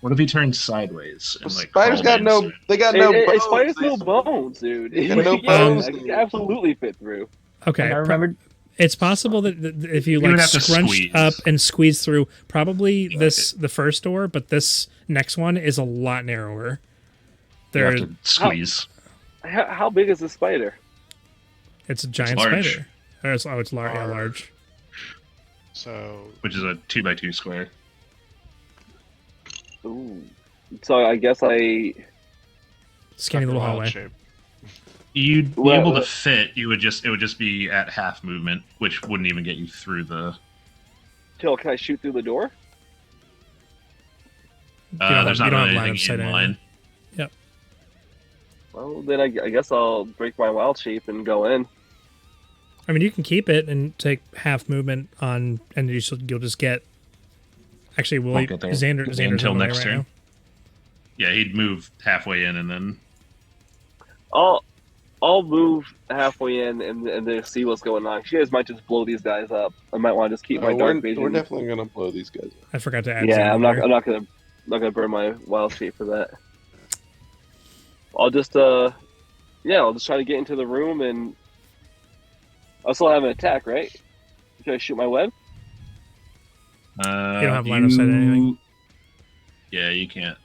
Speaker 2: What if he turns sideways? And, like,
Speaker 6: Spiders got
Speaker 2: crawled
Speaker 6: no.
Speaker 2: in?
Speaker 6: They got no.
Speaker 3: It
Speaker 6: bones.
Speaker 3: spiders no bones, dude.
Speaker 6: No
Speaker 3: Yeah,
Speaker 6: bones.
Speaker 3: I can absolutely fit through.
Speaker 1: Okay,
Speaker 4: And I remember.
Speaker 1: it's possible that if you
Speaker 2: would
Speaker 1: like
Speaker 2: have to
Speaker 1: scrunch
Speaker 2: squeeze.
Speaker 1: up and squeeze through, probably the first door, but this next one is a lot narrower.
Speaker 2: You have
Speaker 1: There,
Speaker 2: to squeeze.
Speaker 3: How big is the spider?
Speaker 1: it's a giant
Speaker 2: large.
Speaker 1: spider. It's large. Yeah, large.
Speaker 5: So
Speaker 2: Which is a 2x2 square.
Speaker 3: Ooh. So I guess I.
Speaker 1: Skinny little
Speaker 5: wild
Speaker 1: hallway.
Speaker 5: shape.
Speaker 2: You'd be
Speaker 3: Well,
Speaker 2: able to fit. It would just be at half movement, which wouldn't even get you through the.
Speaker 3: Jill, can I shoot through the door?
Speaker 2: There's not really
Speaker 1: line of
Speaker 2: anything
Speaker 1: sight
Speaker 2: in
Speaker 1: or
Speaker 2: line.
Speaker 1: Yep.
Speaker 3: Well, then I guess I'll break my wild shape and go in.
Speaker 1: I mean, you can keep it and take half movement on, and you'll just get. Actually, will
Speaker 2: Won't get there
Speaker 1: Xander's
Speaker 2: until
Speaker 1: on the way
Speaker 2: next
Speaker 1: right
Speaker 2: turn.
Speaker 1: now.
Speaker 2: Yeah, he'd move halfway in and then.
Speaker 3: I'll move halfway in and then see what's going on. You guys might just blow these guys up. I might want to just keep my dark vision.
Speaker 6: We're definitely gonna blow these guys up.
Speaker 1: I forgot to add.
Speaker 3: Yeah,
Speaker 1: Xander
Speaker 3: I'm not.
Speaker 1: there.
Speaker 3: I'm not gonna burn my wild shape for that. I'll just I'll just try to get into the room, and I still have an attack, right? Can I shoot my web?
Speaker 2: You
Speaker 1: don't have line of sight or anything?
Speaker 2: Yeah, you can't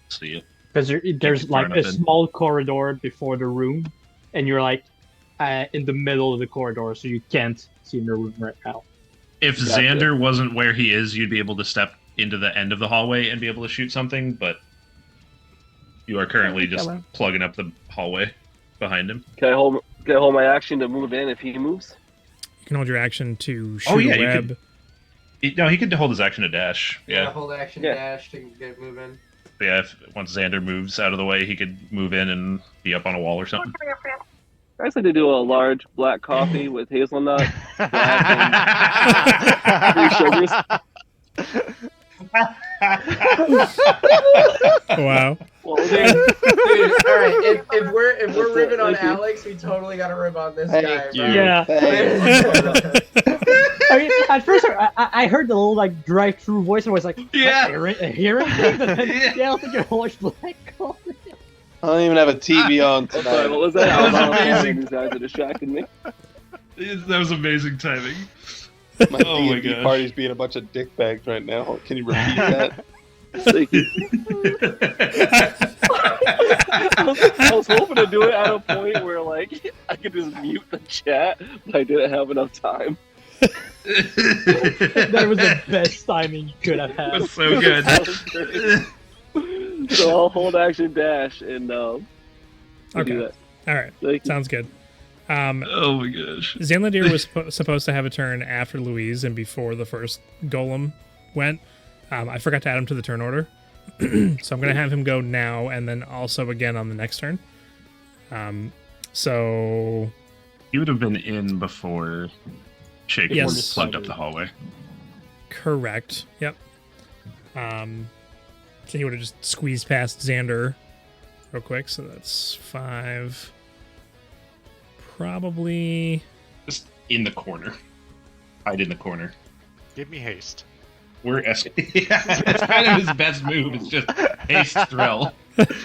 Speaker 2: see it.
Speaker 4: Because there's
Speaker 2: far
Speaker 4: like
Speaker 2: enough
Speaker 4: a
Speaker 2: in.
Speaker 4: small corridor before the room, and you're like in the middle of the corridor, so you can't see in the room right now.
Speaker 2: If
Speaker 3: Gotcha.
Speaker 2: Xander wasn't where he is, you'd be able to step into the end of the hallway and be able to shoot something, but you are currently just plugging up the hallway behind him.
Speaker 3: Can I hold my action to move in if he moves?
Speaker 1: You can hold your action to shoot
Speaker 2: Oh, yeah,
Speaker 1: a
Speaker 2: you
Speaker 1: web.
Speaker 2: No, he could hold his action to dash. Yeah.
Speaker 7: Hold action
Speaker 3: Yeah.
Speaker 7: dash to get moving.
Speaker 2: Yeah, once Xander moves out of the way, he could move in and be up on a wall or something.
Speaker 3: I just like to do a large black coffee with hazelnut, three sugars.
Speaker 1: Wow.
Speaker 3: Well,
Speaker 7: Dude, all right. If we're ribbing on Alex, we totally got to rib on this guy,
Speaker 6: Thank
Speaker 7: bro.
Speaker 6: you.
Speaker 4: Yeah.
Speaker 6: Thanks.
Speaker 4: I mean, at first I heard the little like drive-through voice, and I was like,
Speaker 2: Yeah.
Speaker 4: hearing thing, but then
Speaker 2: Yeah.
Speaker 4: I'll think you're large black coffee.
Speaker 6: I don't even have a TV on
Speaker 3: I'm sorry,
Speaker 6: tonight.
Speaker 3: what was that?
Speaker 2: That was
Speaker 3: I don't know,
Speaker 2: amazing.
Speaker 3: These guys are distracting me.
Speaker 2: That was amazing timing.
Speaker 6: My
Speaker 2: Oh my
Speaker 6: D&D
Speaker 2: gosh.
Speaker 6: party's being a bunch of dick bags right now. Can you repeat that?
Speaker 3: Thank you. I was hoping to do it at a point where like I could just mute the chat, but I didn't have enough time.
Speaker 4: That was the best timing you could have had.
Speaker 2: That's so good.
Speaker 3: That was great. So I'll hold action dash and do
Speaker 1: Okay.
Speaker 3: that.
Speaker 1: All right.
Speaker 3: Thank you.
Speaker 1: Sounds good.
Speaker 2: Oh my gosh.
Speaker 1: Zanladir was supposed to have a turn after Louise and before the first golem went. I forgot to add him to the turn order. So I'm going to have him go now and then also again on the next turn. So...
Speaker 2: He would have been in before Shaker
Speaker 1: Yes.
Speaker 2: plugged up the hallway.
Speaker 1: Correct. Yep. So he would have just squeezed past Xander real quick. So that's 5. Probably...
Speaker 2: Just in the corner. Hide in the corner.
Speaker 5: Give me haste.
Speaker 2: We're yeah, that's kind of his best move. It's just haste thrill.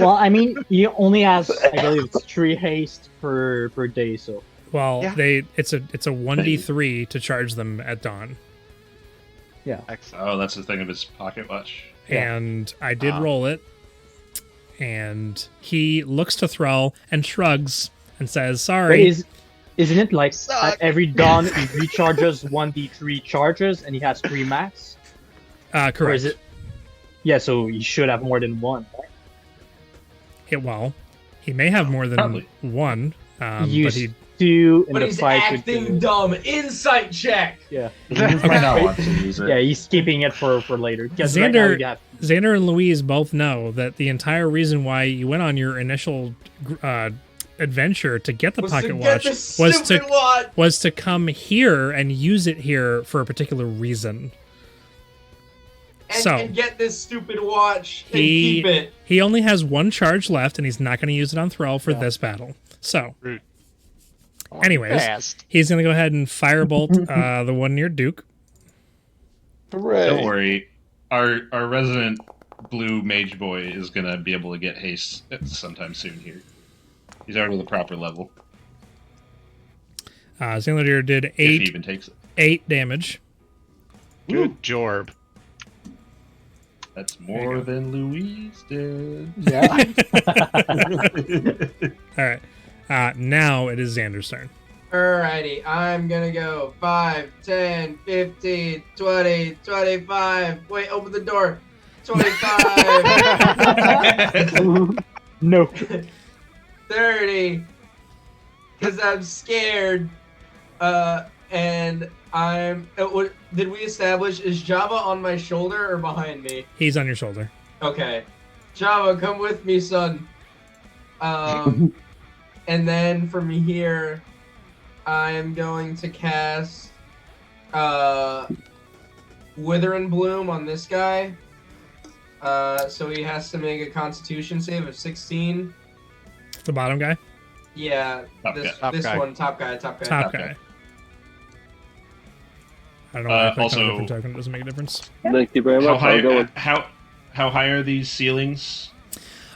Speaker 4: Well, I mean, he only has, I believe it's 3 haste per day, so.
Speaker 1: Well,
Speaker 5: Yeah.
Speaker 1: it's a 1d3 to charge them at dawn.
Speaker 4: Yeah.
Speaker 5: Excellent.
Speaker 2: Oh, that's the thing of his pocket watch.
Speaker 4: Yeah.
Speaker 1: And I did roll it. And he looks to Thrall and shrugs and says,
Speaker 4: But
Speaker 1: sorry.
Speaker 4: isn't it like
Speaker 5: Suck.
Speaker 4: at every dawn he recharges 1d3 charges and he has 3 max?
Speaker 1: Correct.
Speaker 4: Or is it? Yeah, so he should have more than 1. Right?
Speaker 1: Well, he may have more than
Speaker 2: Probably.
Speaker 1: 1.
Speaker 4: He
Speaker 1: But
Speaker 4: used
Speaker 1: he
Speaker 4: 2 in
Speaker 7: But
Speaker 4: the
Speaker 7: he's
Speaker 4: fight
Speaker 7: acting
Speaker 4: with
Speaker 7: dumb. Insight check.
Speaker 4: Yeah.
Speaker 2: Might not want to use it.
Speaker 4: Yeah, he's keeping it for later. Because right now
Speaker 1: Xander-
Speaker 4: we got
Speaker 1: Xander and Louise both know that the entire reason why you went on your initial adventure to get the
Speaker 7: Was
Speaker 1: pocket
Speaker 7: to
Speaker 1: watch
Speaker 7: get the
Speaker 1: was
Speaker 7: stupid
Speaker 1: to
Speaker 7: watch.
Speaker 1: was to come here and use it here for a particular reason.
Speaker 7: And get this stupid watch and
Speaker 1: He-
Speaker 7: keep it.
Speaker 1: He only has 1 charge left, and he's not going to use it on Thrall for this battle. So,
Speaker 5: Rude.
Speaker 1: anyways,
Speaker 5: Fast.
Speaker 1: he's going to go ahead and firebolt the one near Duke.
Speaker 6: Hooray.
Speaker 2: Don't worry. Our resident blue mage boy is gonna be able to get haste sometime soon here. He's already the proper level.
Speaker 1: Xanladir did
Speaker 2: If he
Speaker 1: 8
Speaker 2: even takes it.
Speaker 1: 8 damage.
Speaker 5: Good Jorb.
Speaker 2: That's more than Louise did.
Speaker 4: yeah.
Speaker 1: All right. Now it is Xander's turn.
Speaker 7: Alrighty, I'm gonna go 5, 10, 15, 20, 25. Wait, open the door. 25,
Speaker 4: No.
Speaker 7: 30. Because I'm scared. And I'm. Did we establish, is Java on my shoulder or behind me?
Speaker 1: He's on your shoulder.
Speaker 7: Okay. Java, come with me, son. And then from here, I'm going to cast Wither and Bloom on this guy. So he has to make a Constitution save of 16.
Speaker 1: The bottom guy?
Speaker 7: Yeah,
Speaker 2: Top
Speaker 7: this
Speaker 2: guy.
Speaker 5: Top guy.
Speaker 7: one, top guy.
Speaker 1: Top
Speaker 2: Okay.
Speaker 1: guy. I don't know why I clicked on a
Speaker 2: also-
Speaker 1: different token. It doesn't make a difference.
Speaker 3: Thank you very
Speaker 2: How
Speaker 3: much. I'll go
Speaker 2: high?
Speaker 3: with
Speaker 2: How high are these ceilings?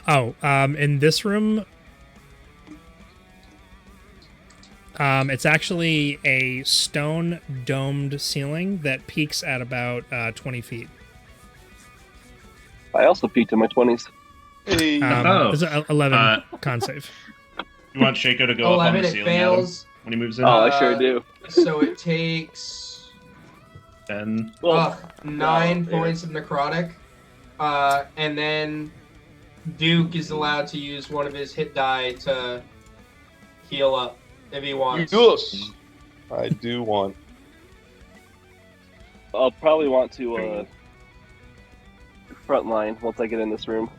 Speaker 1: Oh, in this room, it's actually a stone domed ceiling that peaks at about 20 feet.
Speaker 3: I also peaked in my 20s.
Speaker 6: Hey.
Speaker 2: Oh.
Speaker 1: It's a 11 con save.
Speaker 2: You want Shaco to go up on
Speaker 7: 11,
Speaker 2: the
Speaker 7: it
Speaker 2: ceiling Adam,
Speaker 7: fails.
Speaker 2: when he moves in?
Speaker 3: Oh, I sure do.
Speaker 7: So it takes
Speaker 2: 10.
Speaker 7: 9
Speaker 3: Oh,
Speaker 7: points of necrotic. And then Duke is allowed to use one of his hit die to heal up if he wants.
Speaker 6: Yes. I do want.
Speaker 3: I'll probably want to front line once I get in this room.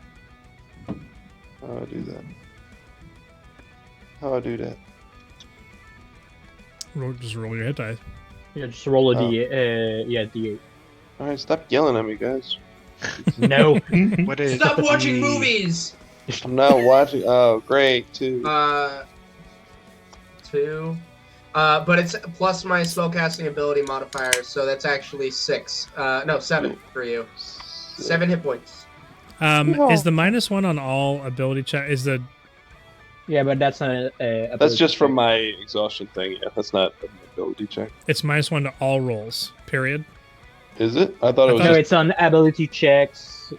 Speaker 6: How do I do that? How do I do that?
Speaker 1: Just roll your hit die.
Speaker 4: Yeah, just roll a
Speaker 6: Oh.
Speaker 4: D8.
Speaker 6: All right, stop yelling at me, guys.
Speaker 4: No.
Speaker 5: What is
Speaker 7: Stop watching
Speaker 5: the-
Speaker 7: movies!
Speaker 6: I'm not watching. Oh, great, too.
Speaker 7: 2. But it's plus my spellcasting ability modifier, so that's actually 6. No, 7 for you. 7 hit points.
Speaker 1: Is the -1 on all ability check? Is the
Speaker 4: Yeah, but that's not
Speaker 6: That's just from my exhaustion thing. Yeah, that's not an ability check.
Speaker 1: it's -1 to all rolls? Period.
Speaker 6: Is it? I thought it was
Speaker 1: I
Speaker 4: No,
Speaker 6: just.
Speaker 4: it's on ability checks,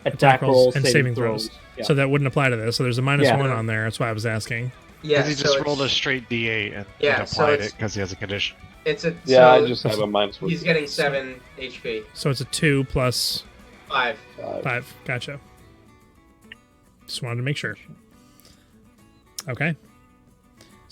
Speaker 4: attack rolls,
Speaker 1: and saving throws.
Speaker 4: Yeah.
Speaker 1: So that wouldn't apply to this. So there's a -1
Speaker 4: Yeah.
Speaker 1: on there. That's why I was asking.
Speaker 7: Yeah,
Speaker 5: Because he
Speaker 7: so
Speaker 5: just
Speaker 7: it's-
Speaker 5: rolled a straight D8 and
Speaker 7: Yeah, so
Speaker 5: applied
Speaker 7: it's-
Speaker 5: it because he has a condition.
Speaker 7: It's a
Speaker 6: Yeah,
Speaker 7: so
Speaker 6: I just have a -1.
Speaker 7: he's getting 7 HP.
Speaker 1: So it's a 2 plus
Speaker 7: 5.
Speaker 1: 5. Gotcha. Just wanted to make sure. Okay.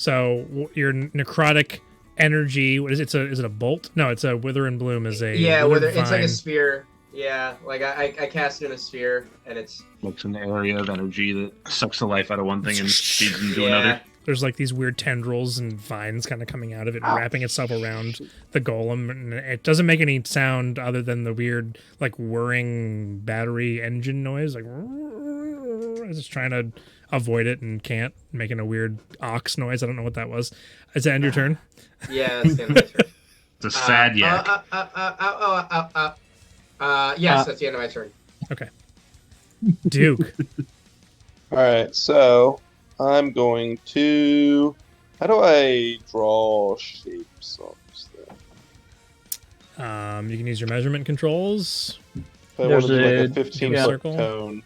Speaker 1: So your necrotic energy. What is it? Is it a bolt? No, it's a wither and bloom. Is a
Speaker 7: Yeah,
Speaker 1: withered
Speaker 7: it's like a
Speaker 1: vine.
Speaker 7: sphere. Yeah, like I cast it in a sphere, and it's
Speaker 2: Looks an area of energy that sucks the life out of one thing and feeds into
Speaker 7: yeah.
Speaker 2: another.
Speaker 1: There's like these weird tendrils and vines kind of coming out of it, wrapping itself around the golem, and it doesn't make any sound other than the weird, like, whirring battery engine noise. Like, it's just trying to avoid it and can't, making a weird ox noise. I don't know what that was. Is that end your turn?
Speaker 7: Yeah, that's the end of my turn.
Speaker 2: It's a sad yak.
Speaker 7: Yes, that's the end of my turn.
Speaker 1: Okay. Duke.
Speaker 6: All right, so I'm going to. How do I draw shapes on this thing?
Speaker 1: You can use your measurement controls.
Speaker 6: If I want to do like a
Speaker 4: There's
Speaker 6: 15
Speaker 1: a
Speaker 6: foot
Speaker 1: circle.
Speaker 6: cone.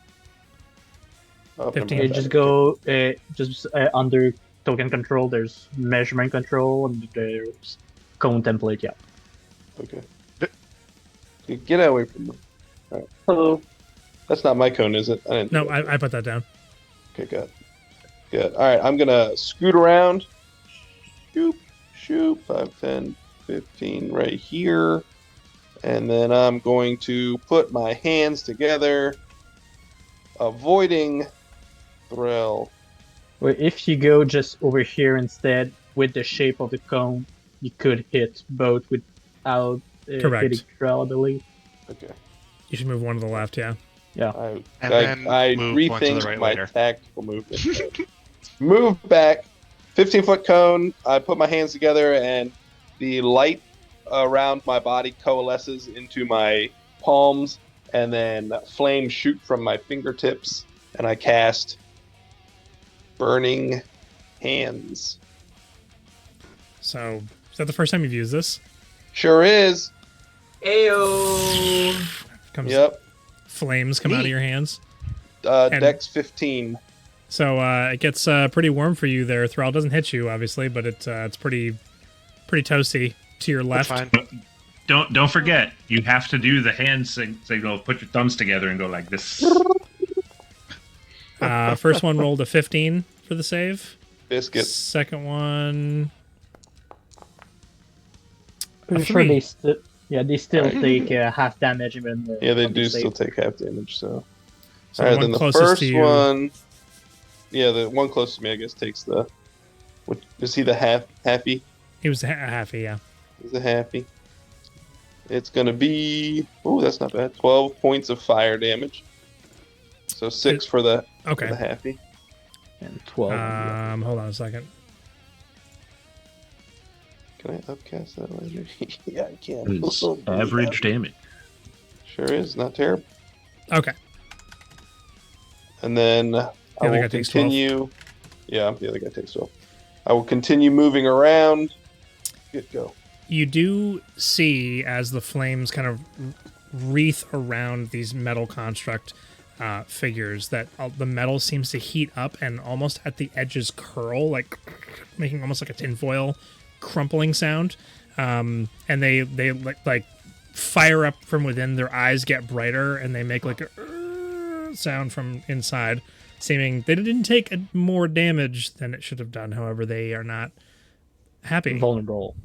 Speaker 6: Up and
Speaker 1: 15.
Speaker 6: back.
Speaker 4: Just go under token control. There's measurement control and there's cone template. Yeah.
Speaker 6: Okay. Get away from me. All right. Hello. That's not my cone, is it? I didn't.
Speaker 1: No, I put that down.
Speaker 6: Okay, good. Good. All right, I'm gonna scoot around. Shoop, shoop. 5, 10, 15 right here. And then I'm going to put my hands together, avoiding Thrall.
Speaker 4: Well, if you go just over here instead with the shape of the cone, you could hit both without
Speaker 1: Correct.
Speaker 4: hitting Thrall, I believe.
Speaker 6: Okay.
Speaker 1: You should move one to the left, yeah.
Speaker 6: I
Speaker 5: And then move one to the
Speaker 6: rethink
Speaker 5: right
Speaker 6: my
Speaker 5: later.
Speaker 6: tactical movement. Move back. 15-foot cone. I put my hands together, and the light around my body coalesces into my palms, and then flames shoot from my fingertips, and I cast Burning Hands.
Speaker 1: So, is that the first time you've used this?
Speaker 6: Sure is.
Speaker 7: Ayo.
Speaker 1: Comes
Speaker 6: Yep.
Speaker 1: Flames come out of your hands. And-
Speaker 6: Dex 15.
Speaker 1: So it gets pretty warm for you there. Thrall doesn't hit you, obviously, but it's pretty toasty to your
Speaker 5: That's
Speaker 1: left.
Speaker 5: fine.
Speaker 2: Don't forget, you have to do the hand signal. Put your thumbs together and go like this.
Speaker 1: First one rolled a 15 for the save.
Speaker 6: Biscuits.
Speaker 1: Second one,
Speaker 4: Pretty sure
Speaker 1: three.
Speaker 4: they still
Speaker 6: Alright.
Speaker 4: take half damage even.
Speaker 6: Yeah, they
Speaker 4: on the
Speaker 6: do
Speaker 4: save.
Speaker 6: still take half damage, so.
Speaker 1: So
Speaker 6: All
Speaker 1: the
Speaker 6: right, then
Speaker 1: one
Speaker 6: the
Speaker 1: closest
Speaker 6: first
Speaker 1: to you.
Speaker 6: one. Yeah, the one closest to me, I guess, takes the. What, is he the halfy?
Speaker 1: He was a halfy, yeah.
Speaker 6: He's a halfy. It's gonna be. Oh, that's not bad. 12 points of fire damage. So 6 for the
Speaker 1: Okay.
Speaker 6: halfy.
Speaker 4: And 12.
Speaker 1: Hold on a second.
Speaker 6: Can I upcast that later? Yeah, I can.
Speaker 2: It's average damage.
Speaker 6: Sure is not terrible.
Speaker 1: Okay.
Speaker 6: And then I
Speaker 1: other
Speaker 6: will
Speaker 1: guy takes 12.
Speaker 6: continue. Yeah, the other guy takes 12. I will continue moving around. Get go.
Speaker 1: You do see as the flames kind of wreath around these metal construct figures that the metal seems to heat up and almost at the edges curl, like making almost like a tinfoil crumpling sound. And they like fire up from within. Their eyes get brighter and they make like a sound from inside, seeming they didn't take more damage than it should have done. However, they are not happy.
Speaker 4: Vulnerable.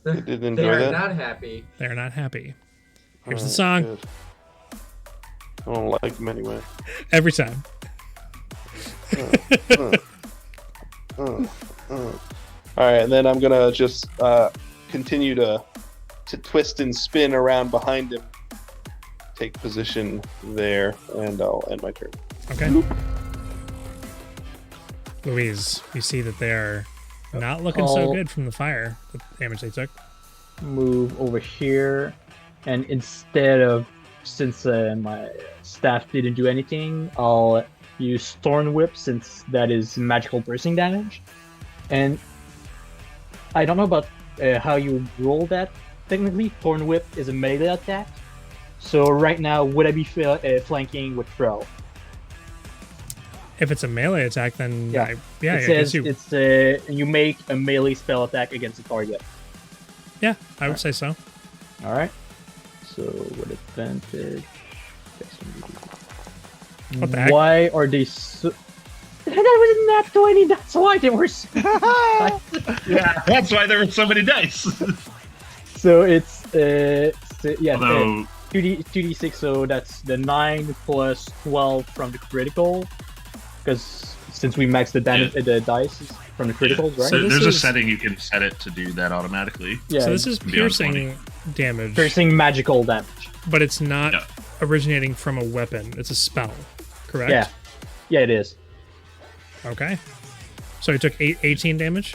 Speaker 6: You did
Speaker 7: They
Speaker 6: enjoy
Speaker 7: are
Speaker 6: that?
Speaker 7: not happy.
Speaker 1: They are not happy. Here's the
Speaker 6: Alright,
Speaker 1: song.
Speaker 6: good. I don't like them anyway.
Speaker 1: Every time.
Speaker 6: All right, and then I'm gonna just continue to twist and spin around behind him, take position there, and I'll end my turn.
Speaker 1: Okay. Louise, you see that they're not looking so good from the fire, the damage they took.
Speaker 4: Move over here, and instead of, since my staff didn't do anything, I'll use Thorn Whip since that is magical piercing damage. And I don't know about how you roll that. Technically, Thorn Whip is a melee attack. So right now, would I be flanking with Throw?
Speaker 1: If it's a melee attack, then
Speaker 4: Yeah.
Speaker 1: I
Speaker 4: It
Speaker 1: guess
Speaker 4: says
Speaker 1: you.
Speaker 4: it's you make a melee spell attack against a target.
Speaker 1: Yeah, I would say so.
Speaker 4: All right. So with advantage.
Speaker 1: What the heck?
Speaker 4: Why are they so? That was not 20. That's why they were.
Speaker 2: Yeah, that's why there were so many dice.
Speaker 4: So it's yeah,
Speaker 2: Although
Speaker 4: 2d6. So that's the 9 plus 12 from the critical, because since we maxed the damage, the dice from the criticals, right?
Speaker 2: So
Speaker 1: this
Speaker 2: there's a
Speaker 1: is-
Speaker 2: setting you can set it to do that automatically.
Speaker 4: Yeah,
Speaker 1: So this is
Speaker 2: Beyond
Speaker 1: piercing damage,
Speaker 4: piercing magical damage.
Speaker 1: but it's not
Speaker 2: Yeah.
Speaker 1: originating from a weapon. It's a spell, correct?
Speaker 4: Yeah, yeah, it is.
Speaker 1: Okay. So he took 18 damage?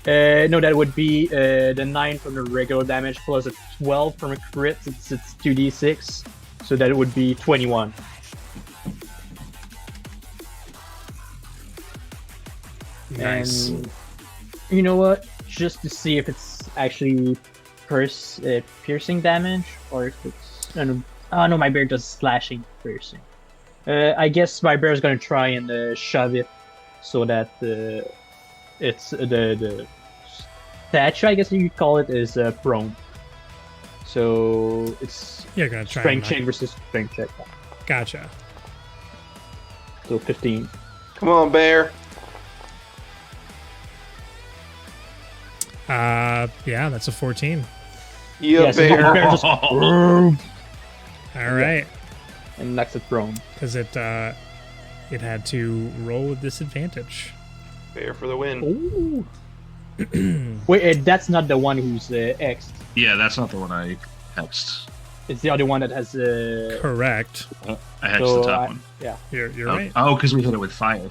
Speaker 4: No, that would be the 9 from the regular damage plus a 12 from a crit. It's 2d6, so that would be 21.
Speaker 1: Nice.
Speaker 4: And you know what? Just to see if it's actually piercing damage or if it's. Oh no, my bear does slashing piercing. I guess my bear is gonna try and shove it so that it's the statue, I guess you could call it, is prone. So it's
Speaker 1: You're going to try
Speaker 4: strength
Speaker 1: and
Speaker 4: check versus strength check.
Speaker 1: Gotcha.
Speaker 4: So 15.
Speaker 6: Come on, bear.
Speaker 1: Yeah, that's a 14.
Speaker 6: Yeah,
Speaker 4: Yes, the
Speaker 6: bear.
Speaker 4: bear just
Speaker 1: All right.
Speaker 4: and knocks it prone.
Speaker 1: Because it had to roll with disadvantage.
Speaker 6: Bear for the win.
Speaker 4: Ooh. Wait, that's not the one who's X.
Speaker 2: Yeah, that's not the one I hexed.
Speaker 4: It's the other one that has
Speaker 1: Correct.
Speaker 2: I hexed
Speaker 4: so
Speaker 2: the top one.
Speaker 4: yeah.
Speaker 1: You're right.
Speaker 2: Oh, because we hit it with fire.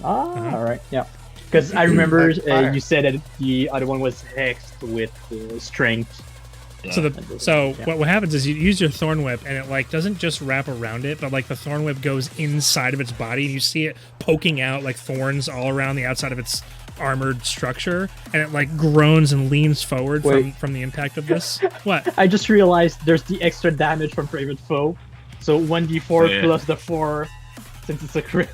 Speaker 4: All right. Yeah. Because I remember
Speaker 6: Fire.
Speaker 4: you said that the other one was hexed with strength.
Speaker 1: So
Speaker 4: Yeah.
Speaker 1: what happens is you use your thorn whip and it like doesn't just wrap around it, but like the thorn whip goes inside of its body and you see it poking out like thorns all around the outside of its armored structure, and it like groans and leans forward
Speaker 4: Wait.
Speaker 1: from the impact of this. What?
Speaker 4: I just realized there's the extra damage from favorite foe. So 1d4
Speaker 2: Yeah.
Speaker 4: plus the 4 since it's a crit.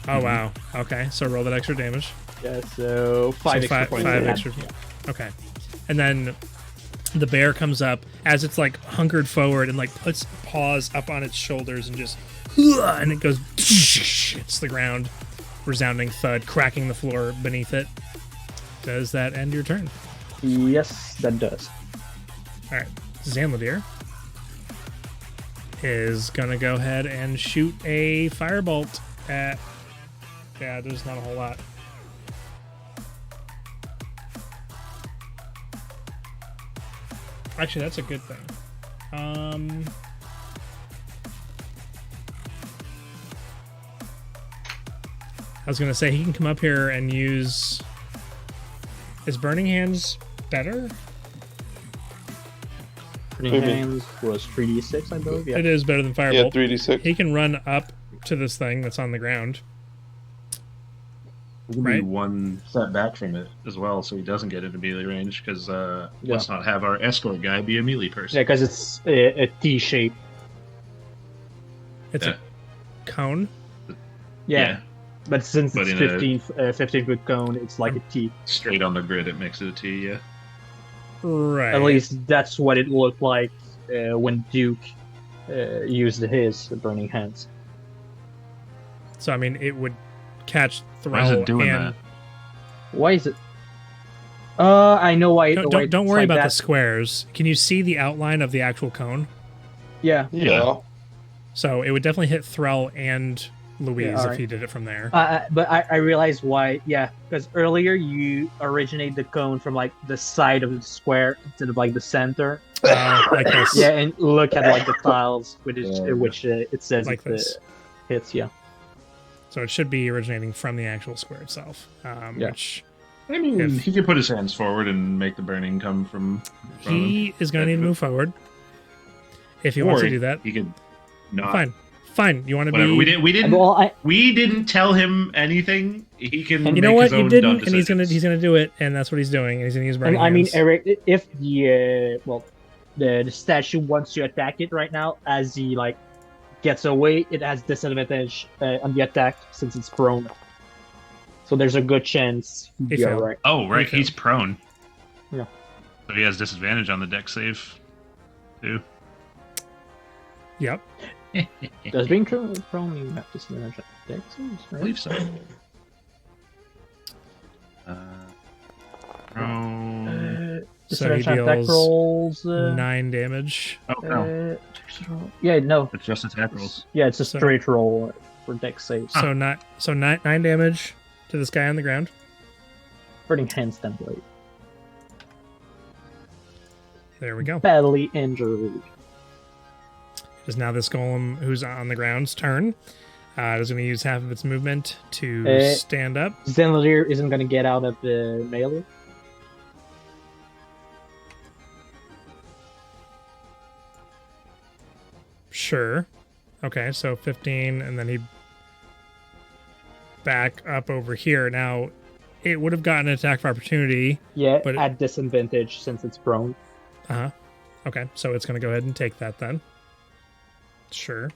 Speaker 1: Oh wow. Okay, so roll that extra damage.
Speaker 4: Yeah, so 5
Speaker 1: So
Speaker 4: extra points.
Speaker 1: five
Speaker 4: of
Speaker 1: extra.
Speaker 4: damage.
Speaker 1: Okay, and then the bear comes up as it's like hunkered forward and like puts paws up on its shoulders and just and it goes hits the ground, resounding thud, cracking the floor beneath it. Does that end your turn?
Speaker 4: Yes, that does.
Speaker 1: All right, Zanladir is gonna go ahead and shoot a firebolt at. Yeah, there's not a whole lot. Actually, that's a good thing. I was gonna say he can come up here and use. Is Burning Hands better?
Speaker 4: Burning Hands was 3d6, I believe. Yeah.
Speaker 1: It is better than
Speaker 6: Yeah,
Speaker 1: Firebolt.
Speaker 6: 3d6.
Speaker 1: He can run up to this thing that's on the ground.
Speaker 2: We can
Speaker 1: Right.
Speaker 2: be one step back from it as well, so he doesn't get into melee range. Because let's not have our escort guy be a melee person.
Speaker 4: Yeah, because it's a T shape.
Speaker 1: It's
Speaker 2: Yeah.
Speaker 1: a cone.
Speaker 4: Yeah. But since
Speaker 2: But
Speaker 4: it's
Speaker 2: in a-
Speaker 4: 15 foot cone, it's like a T.
Speaker 2: Straight on the grid, it makes it a T. Yeah.
Speaker 1: Right.
Speaker 4: At least that's what it looked like when Duke used his Burning Hands.
Speaker 1: So I mean, it would catch
Speaker 2: Why is
Speaker 1: Thrall
Speaker 2: it doing
Speaker 1: and
Speaker 2: that?
Speaker 4: Why is it? I know why.
Speaker 1: don't worry about
Speaker 4: that.
Speaker 1: the squares. Can you see the outline of the actual cone?
Speaker 4: Yeah.
Speaker 6: Yeah.
Speaker 1: So it would definitely hit Thrall and Louise
Speaker 4: Yeah,
Speaker 1: if
Speaker 4: alright.
Speaker 1: he did it from there.
Speaker 4: But I realized why. Yeah, because earlier you originate the cone from like the side of the square instead of like the center.
Speaker 1: Like this.
Speaker 4: Yeah, and look at like the tiles which
Speaker 2: Yeah.
Speaker 4: it says
Speaker 1: Like
Speaker 4: it
Speaker 1: this.
Speaker 4: hits. Yeah.
Speaker 1: So it should be originating from the actual square itself.
Speaker 4: Yeah.
Speaker 1: Which
Speaker 2: I mean,
Speaker 1: If-
Speaker 2: he could put his hands forward and make the burning come from him.
Speaker 1: he is going to need to move forward. If he wants to do that,
Speaker 2: He could not.
Speaker 1: fine. You want to
Speaker 2: Whatever.
Speaker 1: be?
Speaker 2: We didn't tell him anything. He can.
Speaker 1: You
Speaker 2: make
Speaker 1: know what?
Speaker 2: his
Speaker 1: You
Speaker 2: own
Speaker 1: didn't,
Speaker 2: dumb
Speaker 1: and he's
Speaker 2: decisions.
Speaker 1: gonna do it, and that's what he's doing. And he's gonna use burning
Speaker 4: I mean,
Speaker 1: hands.
Speaker 4: Eric, if the statue wants to attack it right now, as he like gets away, it has disadvantage on the attack since it's prone. So there's a good chance
Speaker 1: He
Speaker 4: you're
Speaker 1: failed.
Speaker 4: right.
Speaker 2: Oh, right.
Speaker 1: Okay.
Speaker 2: He's prone.
Speaker 4: Yeah.
Speaker 2: So he has disadvantage on the deck save, too.
Speaker 1: Yep.
Speaker 4: Does being prone mean you have disadvantage on dex saves,
Speaker 2: I
Speaker 4: right?
Speaker 2: believe so. Prone.
Speaker 1: So he
Speaker 4: Disadvantage on dex
Speaker 1: deals
Speaker 4: rolls.
Speaker 1: 9 damage.
Speaker 2: Oh no,
Speaker 4: Yeah, no.
Speaker 2: it's just attack rolls.
Speaker 4: Yeah, it's a
Speaker 1: So-
Speaker 4: straight roll for dex saves.
Speaker 1: So nine damage to this guy on the ground.
Speaker 4: Burning hands template.
Speaker 1: There we go.
Speaker 4: Badly injured.
Speaker 1: It is now this golem who's on the ground's turn. It is going to use half of its movement to stand up.
Speaker 4: Zenladir isn't going to get out of the melee.
Speaker 1: Sure. Okay, so 15, and then he back up over here. Now, it would have gotten an attack of opportunity.
Speaker 4: Yeah,
Speaker 1: But
Speaker 4: at disadvantage since it's prone.
Speaker 1: Uh-huh. Okay, so it's going to go ahead and take that then. Sure.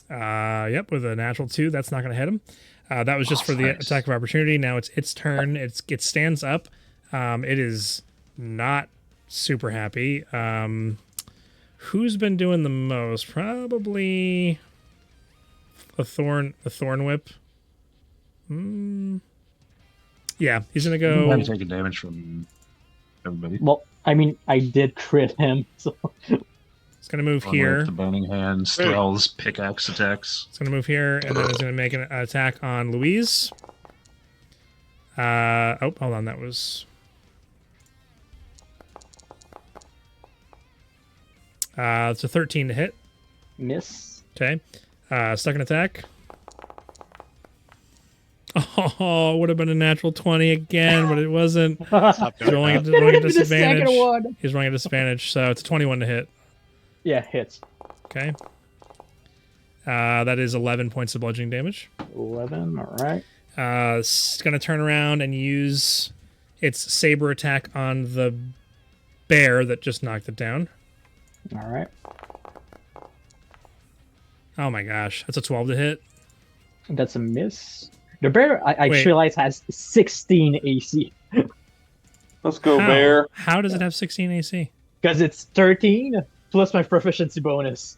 Speaker 1: Yep, with a natural 2, that's not going to hit him. That was just for the
Speaker 2: nice.
Speaker 1: attack of opportunity. Now it's its turn. It stands up. It is not super happy. Who's been doing the most? Probably a thorn whip. Yeah, he's gonna go.
Speaker 2: I'm taking damage from everybody.
Speaker 4: Well, I mean, I did crit him, so
Speaker 1: He's gonna move
Speaker 2: One with
Speaker 1: here.
Speaker 2: the burning hands, thralls, pickaxe attacks.
Speaker 1: It's gonna move here, and then it's gonna make an attack on Louise. Oh, hold on, that was. It's a 13 to hit.
Speaker 4: miss.
Speaker 1: Okay. Second attack. Oh, it would have been a natural 20 again, but it wasn't.
Speaker 5: Stop
Speaker 1: He's
Speaker 5: doing
Speaker 1: rolling at
Speaker 5: that.
Speaker 1: rolling at
Speaker 4: The second
Speaker 1: disadvantage.
Speaker 4: one.
Speaker 1: He's rolling at disadvantage, so it's a 21 to hit.
Speaker 4: Yeah, hits.
Speaker 1: Okay. That is 11 points of bludgeoning damage.
Speaker 4: 11, alright.
Speaker 1: It's going to turn around and use its saber attack on the bear that just knocked it down.
Speaker 4: Alright.
Speaker 1: Oh my gosh, that's a 12 to hit.
Speaker 4: That's a miss. The bear, I
Speaker 1: Wait.
Speaker 4: realize, has 16 AC.
Speaker 6: Let's go,
Speaker 1: How?
Speaker 6: bear.
Speaker 1: How does it have 16 AC?
Speaker 4: Because it's 13 plus my proficiency bonus.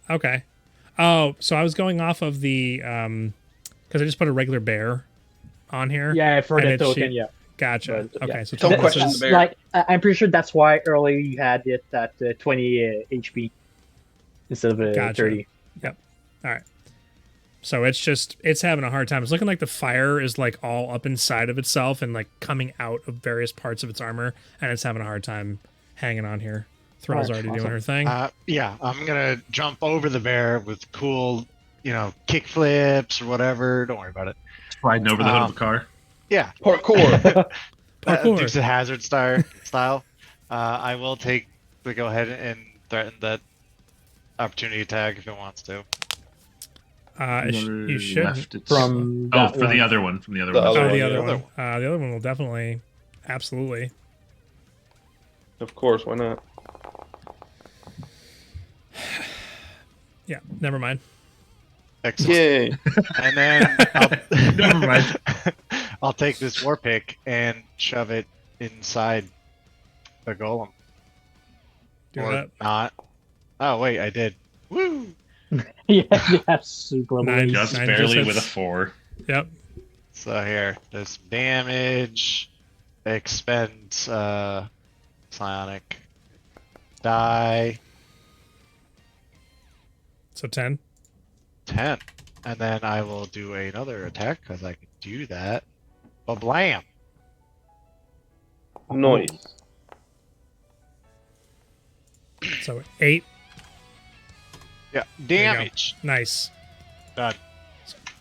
Speaker 1: Okay. Oh, so I was going off of the because I just put a regular bear on here.
Speaker 4: Yeah, for
Speaker 1: And
Speaker 4: the
Speaker 1: it
Speaker 4: token,
Speaker 1: shoot-
Speaker 4: yeah.
Speaker 1: Gotcha.
Speaker 4: But,
Speaker 1: Okay,
Speaker 4: yeah.
Speaker 1: so
Speaker 6: Don't
Speaker 1: 12
Speaker 6: question
Speaker 1: this
Speaker 6: the
Speaker 1: is-
Speaker 6: bear.
Speaker 4: Like, I'm pretty sure that's why earlier you had it at 20 HP instead of
Speaker 1: Gotcha.
Speaker 4: 30.
Speaker 1: All right. So it's having a hard time. It's looking like the fire is like all up inside of itself and like coming out of various parts of its armor, and it's having a hard time hanging on here. Thrall's
Speaker 4: Alright,
Speaker 1: already doing
Speaker 4: awesome.
Speaker 1: her thing.
Speaker 5: Yeah, I'm gonna jump over the bear with cool, kick flips or whatever. Don't worry about it.
Speaker 2: Sliding over the hood of a car.
Speaker 5: Yeah,
Speaker 6: Parkour.
Speaker 1: Parkour.
Speaker 5: Dukes of Hazard style. I will go ahead and threaten that opportunity attack if it wants to.
Speaker 1: You should.
Speaker 2: Left, it's-
Speaker 4: From
Speaker 2: Oh,
Speaker 4: that
Speaker 2: for
Speaker 4: one.
Speaker 2: the other one. From the other
Speaker 6: The
Speaker 2: one.
Speaker 6: other
Speaker 1: Oh,
Speaker 6: one,
Speaker 1: the
Speaker 6: yeah.
Speaker 1: other
Speaker 5: other
Speaker 1: one. The other one will definitely, absolutely.
Speaker 6: Of course, why not?
Speaker 1: Yeah. Never mind.
Speaker 5: Excellent.
Speaker 6: Yay.
Speaker 5: And then
Speaker 2: Never mind.
Speaker 5: I'll take this war pick and shove it inside the golem.
Speaker 1: Do
Speaker 5: or
Speaker 1: that.
Speaker 5: not. Oh wait, I did. Woo!
Speaker 4: yeah, super
Speaker 1: Nine.
Speaker 4: low.
Speaker 2: Just
Speaker 1: Nine
Speaker 2: barely
Speaker 1: just
Speaker 2: with a
Speaker 1: hits.
Speaker 2: 4.
Speaker 1: Yep.
Speaker 5: So here, there's some damage. Expend psionic die
Speaker 1: So 10.
Speaker 5: 10, and then I will do another attack because I can do that. Blam!
Speaker 6: Noise.
Speaker 1: So 8.
Speaker 5: Yeah,
Speaker 1: you go.
Speaker 5: damage.
Speaker 1: Nice.
Speaker 5: Done.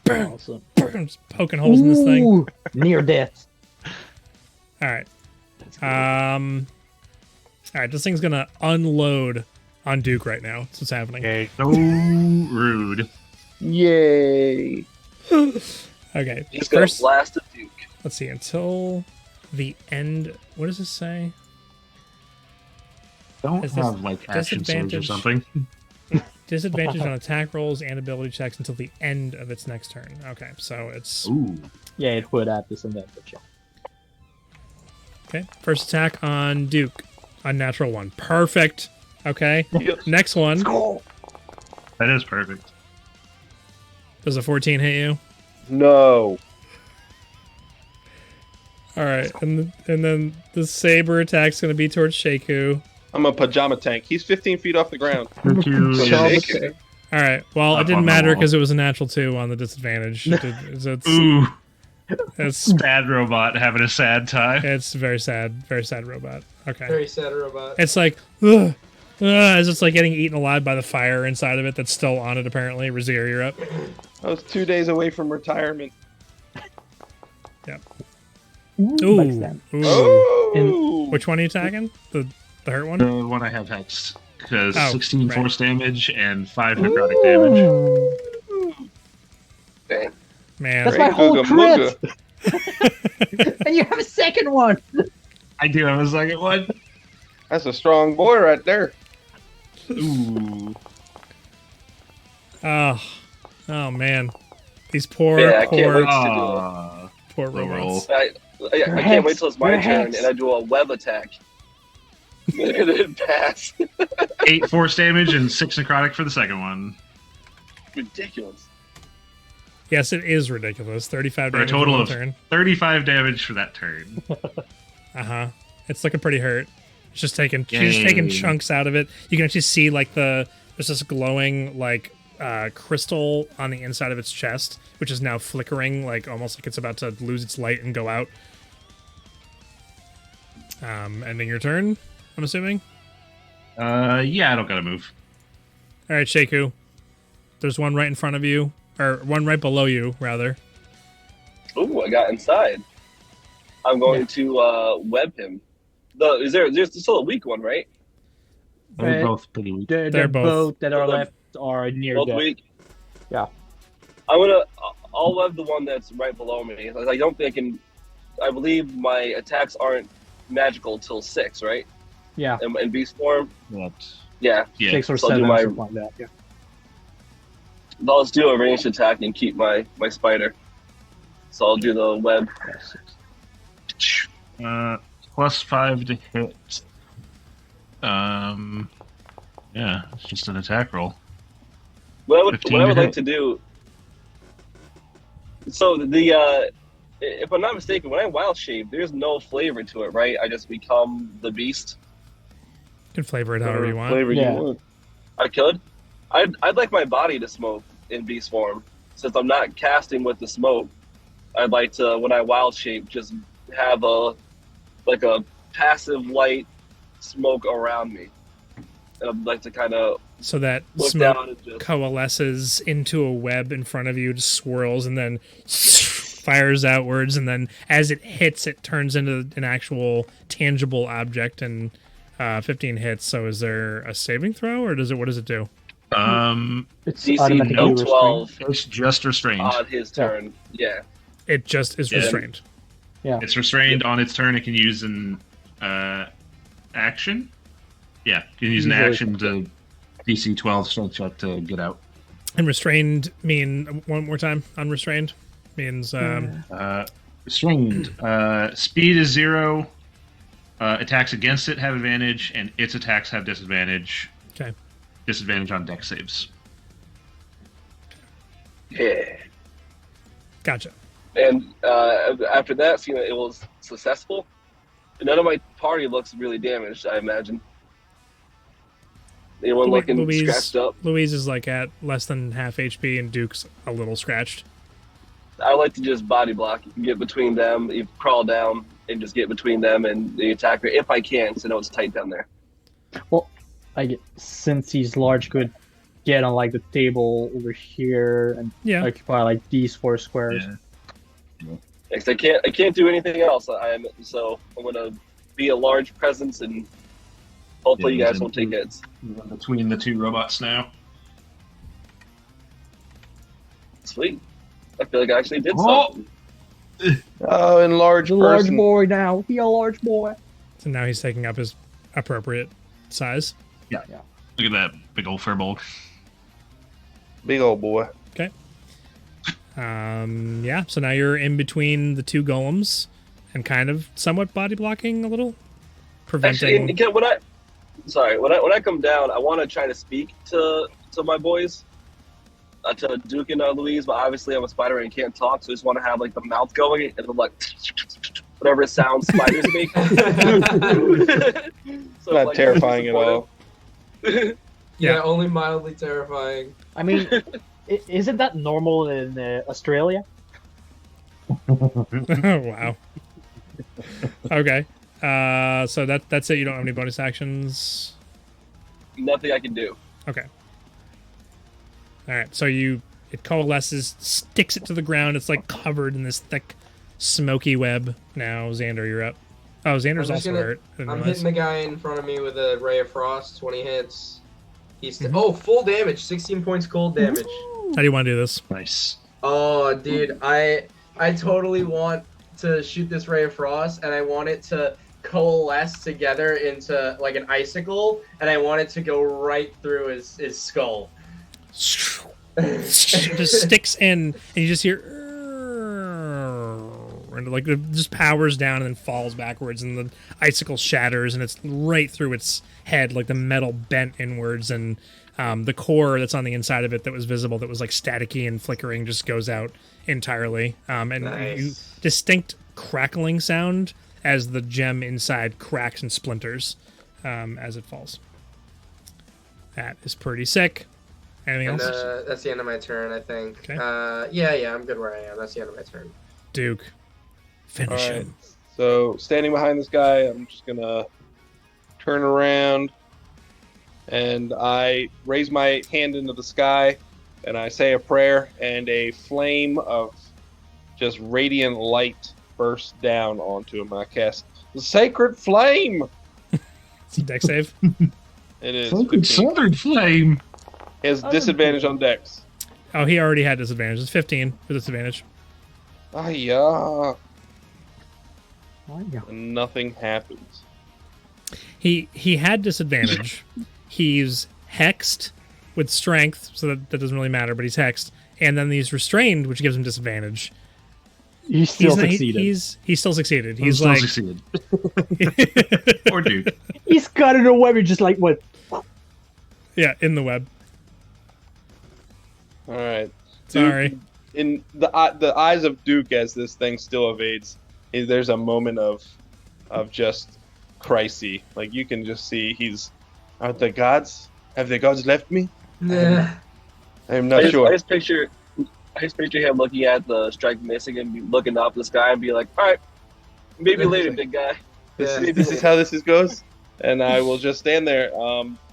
Speaker 1: Boom.
Speaker 4: Awesome.
Speaker 1: Boom. Just poking holes in this thing.
Speaker 4: Ooh, near death.
Speaker 1: All right. All right. This thing's gonna unload on Duke right now. That's what's happening.
Speaker 5: Okay,
Speaker 2: So rude.
Speaker 6: Yay.
Speaker 1: Okay.
Speaker 3: He's gonna
Speaker 1: First,
Speaker 3: blast a Duke.
Speaker 1: let's see. Until the end. What does this say?
Speaker 2: Don't
Speaker 1: Is this
Speaker 2: have like action surge or
Speaker 1: disadvantage?
Speaker 2: something.
Speaker 1: Disadvantage on attack rolls and ability checks until the end of its next turn. Okay, so it's
Speaker 2: Ooh.
Speaker 4: Yeah, it would have disadvantage.
Speaker 1: okay. First attack on Duke. Unnatural 1. Perfect. Okay.
Speaker 6: Yes.
Speaker 1: Next one.
Speaker 2: That is perfect.
Speaker 1: Does a 14 hit you?
Speaker 6: No.
Speaker 1: All right, and then the saber attack's gonna be towards Shaku.
Speaker 6: I'm a pajama tank. He's 15 feet off the ground.
Speaker 2: Thank you.
Speaker 4: Pajama
Speaker 2: Is-
Speaker 4: tank.
Speaker 1: All right. Well, it
Speaker 2: Up
Speaker 1: didn't
Speaker 2: on the
Speaker 1: matter
Speaker 2: wall.
Speaker 1: because it was a natural 2 on the disadvantage.
Speaker 2: Ooh,
Speaker 1: It's
Speaker 2: sad robot having a sad time.
Speaker 1: it's very sad robot. Okay.
Speaker 7: Very sad robot.
Speaker 1: It's like, ugh, as it's like getting eaten alive by the fire inside of it that's still on it. Apparently, Razir, you're up.
Speaker 6: I was 2 days away from retirement.
Speaker 1: Ooh,
Speaker 4: Backstab.
Speaker 1: ooh.
Speaker 6: Oh!
Speaker 1: Which one are you attacking? The hurt one?
Speaker 2: The one I have hexed because
Speaker 1: Oh,
Speaker 2: 16
Speaker 1: right.
Speaker 2: force damage and 5 necrotic damage.
Speaker 3: Dang.
Speaker 1: Man,
Speaker 4: That's my whole
Speaker 6: Ooga
Speaker 4: crit! And you have a second one!
Speaker 2: I do have a second one.
Speaker 6: That's a strong boy right there.
Speaker 2: Ooh.
Speaker 1: oh man, these poor,
Speaker 3: Yeah, I can't
Speaker 1: poor,
Speaker 3: wait.
Speaker 1: poor
Speaker 2: Low
Speaker 1: robots.
Speaker 2: roll.
Speaker 3: I can't wait till it's my
Speaker 4: You're
Speaker 3: turn
Speaker 4: hex.
Speaker 3: and I do a web attack. And then pass.
Speaker 2: 8 force damage and 6 necrotic for the second one.
Speaker 3: Ridiculous.
Speaker 1: Yes, it is ridiculous. 35
Speaker 2: For a
Speaker 1: damage
Speaker 2: total
Speaker 1: in one
Speaker 2: of
Speaker 1: turn.
Speaker 2: 35 damage for that turn.
Speaker 1: It's looking pretty hurt. It's just taking she's just
Speaker 2: Yay.
Speaker 1: taking chunks out of it. You can actually see like there's this glowing like crystal on the inside of its chest, which is now flickering, like almost like it's about to lose its light and go out. Ending your turn, I'm assuming.
Speaker 2: Yeah, I don't gotta move.
Speaker 1: All right, Shaku. There's one right in front of you, or one right below you, rather.
Speaker 3: Ooh, I got inside. I'm going to web him. There's still a weak one, right?
Speaker 2: They're
Speaker 4: Right.
Speaker 2: both pretty weak.
Speaker 4: The
Speaker 1: They're both-
Speaker 4: both that are
Speaker 3: They're
Speaker 4: left are near
Speaker 3: Both
Speaker 4: death.
Speaker 3: weak.
Speaker 4: Yeah.
Speaker 3: I'll web the one that's right below me. I don't think I can. I believe my attacks aren't magical till 6, right?
Speaker 4: Yeah.
Speaker 3: In beast form.
Speaker 2: But,
Speaker 3: Yeah.
Speaker 2: yeah.
Speaker 4: 6 or
Speaker 3: So I'll
Speaker 4: 7
Speaker 3: do
Speaker 4: or
Speaker 3: my-
Speaker 4: something like that. Yeah.
Speaker 3: I'll just do a ranged attack and keep my spider. So I'll do the web.
Speaker 2: Plus 5 to hit. Yeah, it's just an attack roll.
Speaker 3: What I
Speaker 2: 15
Speaker 3: would
Speaker 2: to
Speaker 3: like
Speaker 2: hit.
Speaker 3: to do. So if I'm not mistaken, when I wild shape, there's no flavor to it, right? I just become the beast.
Speaker 1: You can flavor it however you want.
Speaker 6: Flavor
Speaker 4: Yeah.
Speaker 6: you want.
Speaker 3: I could. I'd like my body to smoke in beast form. Since I'm not casting with the smoke, I'd like to, when I wild shape, just have a passive light smoke around me. And I'd like to kind of
Speaker 1: So that
Speaker 3: look
Speaker 1: smoke
Speaker 3: down and just
Speaker 1: coalesces into a web in front of you, just swirls, and then fires outwards. And then as it hits, it turns into an actual tangible object. And 15 hits. So is there a saving throw, or what does it do?
Speaker 4: It's
Speaker 3: DC
Speaker 4: automatically
Speaker 3: no
Speaker 4: restrained.
Speaker 3: 12
Speaker 2: It's just restrained.
Speaker 3: on his turn. Yeah.
Speaker 1: It just is
Speaker 2: Yeah.
Speaker 1: restrained.
Speaker 2: It's restrained on its turn. It can use an action. Yeah, you can use an
Speaker 4: Usually.
Speaker 2: action to DC 12 strength check to get out.
Speaker 1: And restrained mean one more time. Unrestrained means
Speaker 2: Restrained. Speed is 0. Attacks against it have advantage, and its attacks have disadvantage.
Speaker 1: okay.
Speaker 2: Disadvantage on dex saves.
Speaker 3: Yeah.
Speaker 1: Gotcha.
Speaker 3: And after that, seeing that it was successful, none of my party looks really damaged, I imagine. Anyone looking scratched up?
Speaker 1: Louise is like at less than half HP, and Duke's a little scratched.
Speaker 3: I like to just body block, get between them, you crawl down, and just get between them and the attacker if I can, so I know it's tight down there.
Speaker 4: Well, since he's large, could get on like the table over here and
Speaker 1: Yeah.
Speaker 4: occupy like these 4 squares.
Speaker 2: Yeah.
Speaker 3: Next, I can't do anything else. So I'm gonna be a large presence, and hopefully you
Speaker 2: Yeah,
Speaker 3: guys won't take hits.
Speaker 2: Between the two robots now.
Speaker 3: Sweet. I feel like I actually did
Speaker 2: Oh!
Speaker 3: something.
Speaker 6: Oh, enlarged
Speaker 4: He's a large
Speaker 6: person.
Speaker 4: boy now. He a large boy.
Speaker 1: So now he's taking up his appropriate size.
Speaker 2: Look at that big old furball.
Speaker 6: Big old boy.
Speaker 1: Yeah. So now you're in between the two golems, and kind of somewhat body blocking a little,
Speaker 3: Actually,
Speaker 1: preventing.
Speaker 3: again, sorry. When I come down, I want to try to speak to my boys, to Duke and Louise. But obviously, I'm a spider and can't talk, so I just want to have like the mouth going and then, like whatever sound spiders make. So
Speaker 6: Not
Speaker 3: like,
Speaker 6: terrifying at all.
Speaker 7: Yeah, only mildly terrifying.
Speaker 4: I mean, isn't that normal in Australia?
Speaker 1: Wow. Okay. So that's it. You don't have any bonus actions.
Speaker 3: Nothing I can do.
Speaker 1: Okay. All right. So it coalesces, sticks it to the ground. It's like covered in this thick, smoky web. Now, Xander, you're up. Oh, Xander's
Speaker 7: I'm just
Speaker 1: also
Speaker 7: gonna-
Speaker 1: hurt. I didn't
Speaker 7: I'm
Speaker 1: realize.
Speaker 7: hitting the guy in front of me with a ray of frost. 20 hits. He's
Speaker 1: Mhm.
Speaker 7: full damage. 16 points cold damage.
Speaker 1: How do you want to do this?
Speaker 2: Nice.
Speaker 7: Oh, dude, I totally want to shoot this ray of frost, and I want it to coalesce together into like an icicle, and I want it to go right through his skull.
Speaker 1: Just sticks in, and you just hear, and like it just powers down and then falls backwards, and the icicle shatters, and it's right through its head, like the metal bent inwards, and the core that's on the inside of it that was visible, that was like staticky and flickering, just goes out entirely. And
Speaker 7: Nice.
Speaker 1: you distinct crackling sound as the gem inside cracks and splinters as it falls. That is pretty sick. Anything
Speaker 7: And
Speaker 1: else?
Speaker 7: that's the end of my turn, I think.
Speaker 1: Okay.
Speaker 7: Yeah, I'm good where I am. That's the end of my turn.
Speaker 1: Duke, finish
Speaker 6: All right.
Speaker 1: him.
Speaker 6: So standing behind this guy, I'm just gonna turn around and I raise my hand into the sky and I say a prayer, and a flame of just radiant light bursts down onto him. I cast the sacred flame.
Speaker 1: It's a deck save.
Speaker 6: It is
Speaker 8: Sacred
Speaker 6: 15.
Speaker 2: Southern flame.
Speaker 6: He has disadvantage on dex.
Speaker 1: Oh, he already had disadvantage. It's 15 with disadvantage.
Speaker 6: Ah, yeah.
Speaker 4: Oh, yeah.
Speaker 6: And nothing happens.
Speaker 1: He had disadvantage. He's hexed with strength, so that doesn't really matter, but he's hexed. And then he's restrained, which gives him disadvantage.
Speaker 4: He still
Speaker 1: not-
Speaker 4: succeeded.
Speaker 1: He still succeeded. He's
Speaker 2: Still
Speaker 1: like
Speaker 2: succeeded. Or Duke.
Speaker 4: He's got it away with just like what?
Speaker 1: yeah, in the web.
Speaker 6: All right.
Speaker 1: Sorry.
Speaker 6: In the eyes of Duke, as this thing still evades, there's a moment of just crisy. Like you can just see have the gods left me?
Speaker 7: Nah.
Speaker 6: I'm not
Speaker 3: I
Speaker 6: sure.
Speaker 3: just picture him looking at the strike missing and be looking up the sky and be like, "All right, maybe later, big guy."
Speaker 6: This is how this goes, and I will just stand there,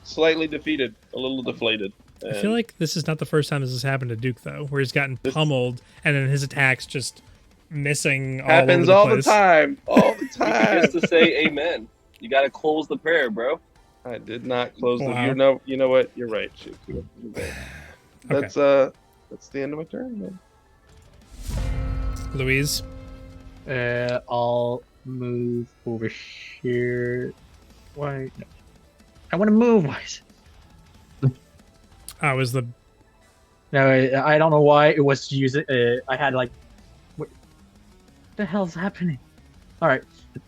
Speaker 6: slightly defeated, a little deflated.
Speaker 1: I feel like this is not the first time this has happened to Duke, though, where he's gotten pummeled and then his attacks just missing all
Speaker 6: happens
Speaker 1: over
Speaker 6: all
Speaker 1: the
Speaker 6: the
Speaker 1: place.
Speaker 6: time, all the
Speaker 3: He
Speaker 6: time.
Speaker 3: gets to say amen. You gotta close the prayer, bro.
Speaker 6: I did not close
Speaker 1: Wow.
Speaker 6: the. You know what? You're right. Shoot. That's the end of my turn. Man.
Speaker 1: Louise.
Speaker 4: I'll move over here. Why? No. I want to move. Why?
Speaker 1: Oh, was the
Speaker 4: No, I don't know why it was using. I had like, what the hell's happening? All right,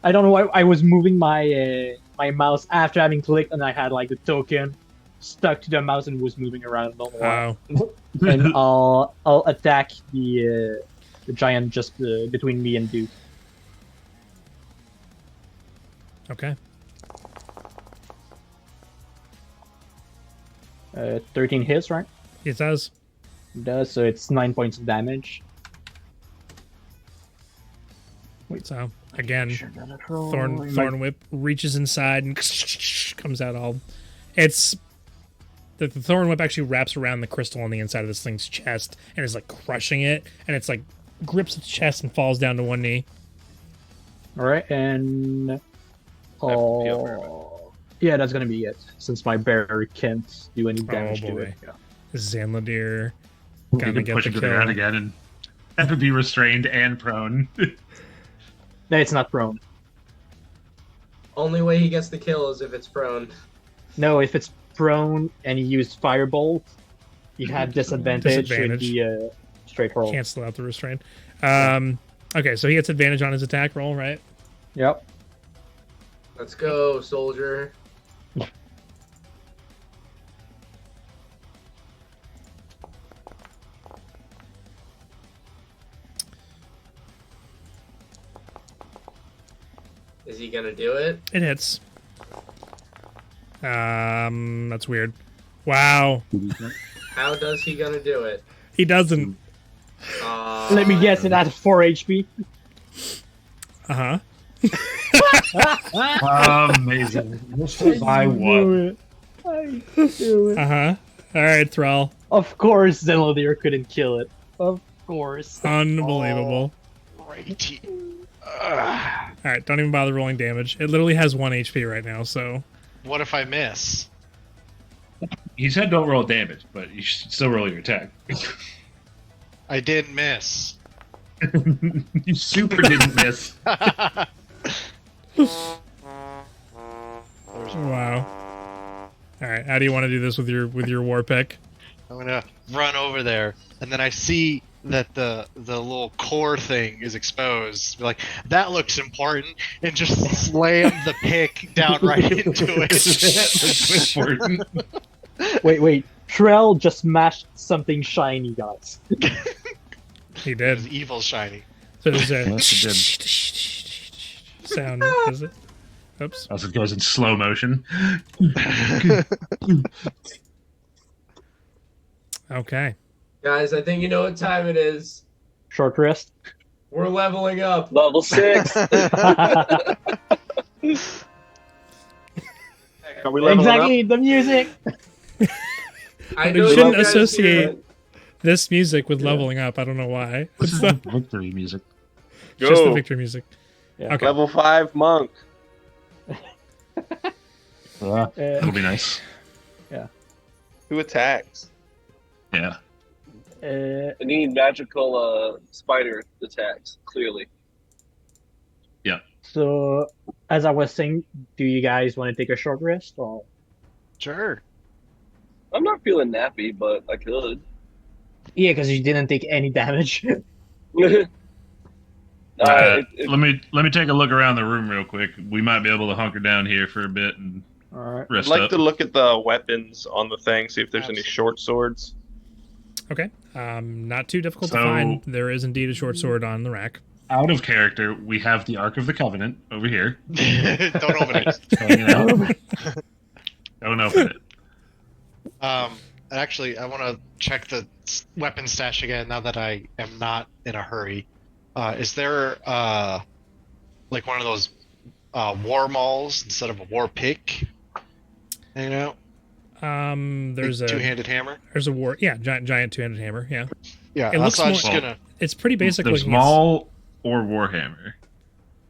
Speaker 4: I don't know why I was moving my my mouse after having clicked, and I had like the token stuck to the mouse and was moving around. Don't know why.
Speaker 1: oh
Speaker 4: And I'll attack the giant just between me and Duke.
Speaker 1: okay.
Speaker 4: 13 hits, right?
Speaker 1: It does.
Speaker 4: It does, so it's 9 points of damage.
Speaker 1: So again, Thorn Whip reaches inside and comes out all. It's the Thorn Whip actually wraps around the crystal on the inside of this thing's chest and is like crushing it, and it's like grips its chest and falls down to one knee.
Speaker 4: All right, and yeah, that's gonna be it. Since my bear can't do any damage to
Speaker 1: boy.
Speaker 4: it. Yeah.
Speaker 1: Zanladier
Speaker 2: You
Speaker 1: gonna
Speaker 2: can
Speaker 1: get
Speaker 2: push
Speaker 1: the
Speaker 2: him to the
Speaker 1: kill.
Speaker 2: ground again and have to be restrained and prone.
Speaker 4: No, it's not prone.
Speaker 7: Only way he gets the kill is if it's prone.
Speaker 4: No, if it's prone and he used firebolt, you'd have disadvantage. It would be a straight roll.
Speaker 1: Cancel out the restraint. Okay, so he gets advantage on his attack roll, right?
Speaker 4: Yep.
Speaker 7: Let's go, soldier. Is he gonna do it?
Speaker 1: It hits. That's weird. Wow.
Speaker 7: How does he gonna do it?
Speaker 1: He doesn't.
Speaker 4: Let me guess, it has 4 HP.
Speaker 1: Uh-huh.
Speaker 2: Amazing. This is I won.
Speaker 4: I do it.
Speaker 1: Uh-huh. All right, Thrall.
Speaker 4: Of course, Zenlodier couldn't kill it. Of course.
Speaker 1: Unbelievable.
Speaker 5: Righty.
Speaker 1: All right, don't even bother rolling damage. It literally has 1 HP right now, so...
Speaker 5: What if I miss?
Speaker 2: He said don't roll damage, but you should still roll your attack.
Speaker 5: I didn't miss.
Speaker 2: You super didn't miss.
Speaker 1: Wow. All right, how do you want to do this with your war pick?
Speaker 5: I'm gonna run over there, and then I see that the little core thing is exposed. Be like, that looks important, and just slam the pick down right into it.
Speaker 2: That's important.
Speaker 4: Wait. Trell just smashed something shiny, guys.
Speaker 1: He
Speaker 5: It
Speaker 1: did.
Speaker 5: was evil shiny.
Speaker 1: So there's a
Speaker 2: Yes, it
Speaker 1: sound. Is it? Oops.
Speaker 2: Also, it goes in slow motion.
Speaker 1: Okay.
Speaker 7: Guys, I think you know what time it is.
Speaker 4: Short rest.
Speaker 7: We're leveling up.
Speaker 3: Level 6.
Speaker 6: Are we leveling
Speaker 4: Exactly, the music.
Speaker 7: I
Speaker 1: You
Speaker 7: know
Speaker 1: shouldn't
Speaker 7: guys hear
Speaker 1: associate
Speaker 7: it.
Speaker 1: this music with leveling up. I don't know why.
Speaker 2: This
Speaker 1: It's
Speaker 2: is
Speaker 1: the,
Speaker 2: victory music.
Speaker 6: up?
Speaker 1: just the
Speaker 6: Go.
Speaker 1: victory music.
Speaker 4: Yeah.
Speaker 1: Okay.
Speaker 6: Level 5 monk.
Speaker 2: Yeah, that'll be nice.
Speaker 6: Who attacks?
Speaker 2: Yeah.
Speaker 3: I need magical spider attacks, clearly.
Speaker 4: So, as I was saying, do you guys want to take a short rest? Or
Speaker 5: Sure.
Speaker 3: I'm not feeling nappy, but I could.
Speaker 4: yeah, because you didn't take any damage.
Speaker 2: Let me take a look around the room real quick. We might be able to hunker down here for a bit and
Speaker 4: All right.
Speaker 6: I'd
Speaker 2: rest
Speaker 6: like
Speaker 2: up.
Speaker 6: to look at the weapons on the thing, see if there's any short swords.
Speaker 1: Okay. Not too difficult to
Speaker 2: So-
Speaker 1: find. There is indeed a short sword on the rack.
Speaker 2: Out of character, we have the Ark of the Covenant over here.
Speaker 5: Don't open it.
Speaker 2: Hanging out. Don't open it.
Speaker 5: Actually, I want to check the weapon stash again now that I am not in a hurry. Is there like one of those war mauls instead of a war pick? You know,
Speaker 1: There's
Speaker 5: like
Speaker 1: a
Speaker 5: two-handed hammer.
Speaker 1: there's a giant two-handed hammer. Yeah.
Speaker 5: Yeah,
Speaker 1: It looks
Speaker 5: that's why I'm
Speaker 1: more-
Speaker 5: just gonna.
Speaker 1: It's pretty basic
Speaker 2: There's
Speaker 1: looking.
Speaker 2: Maul or Warhammer.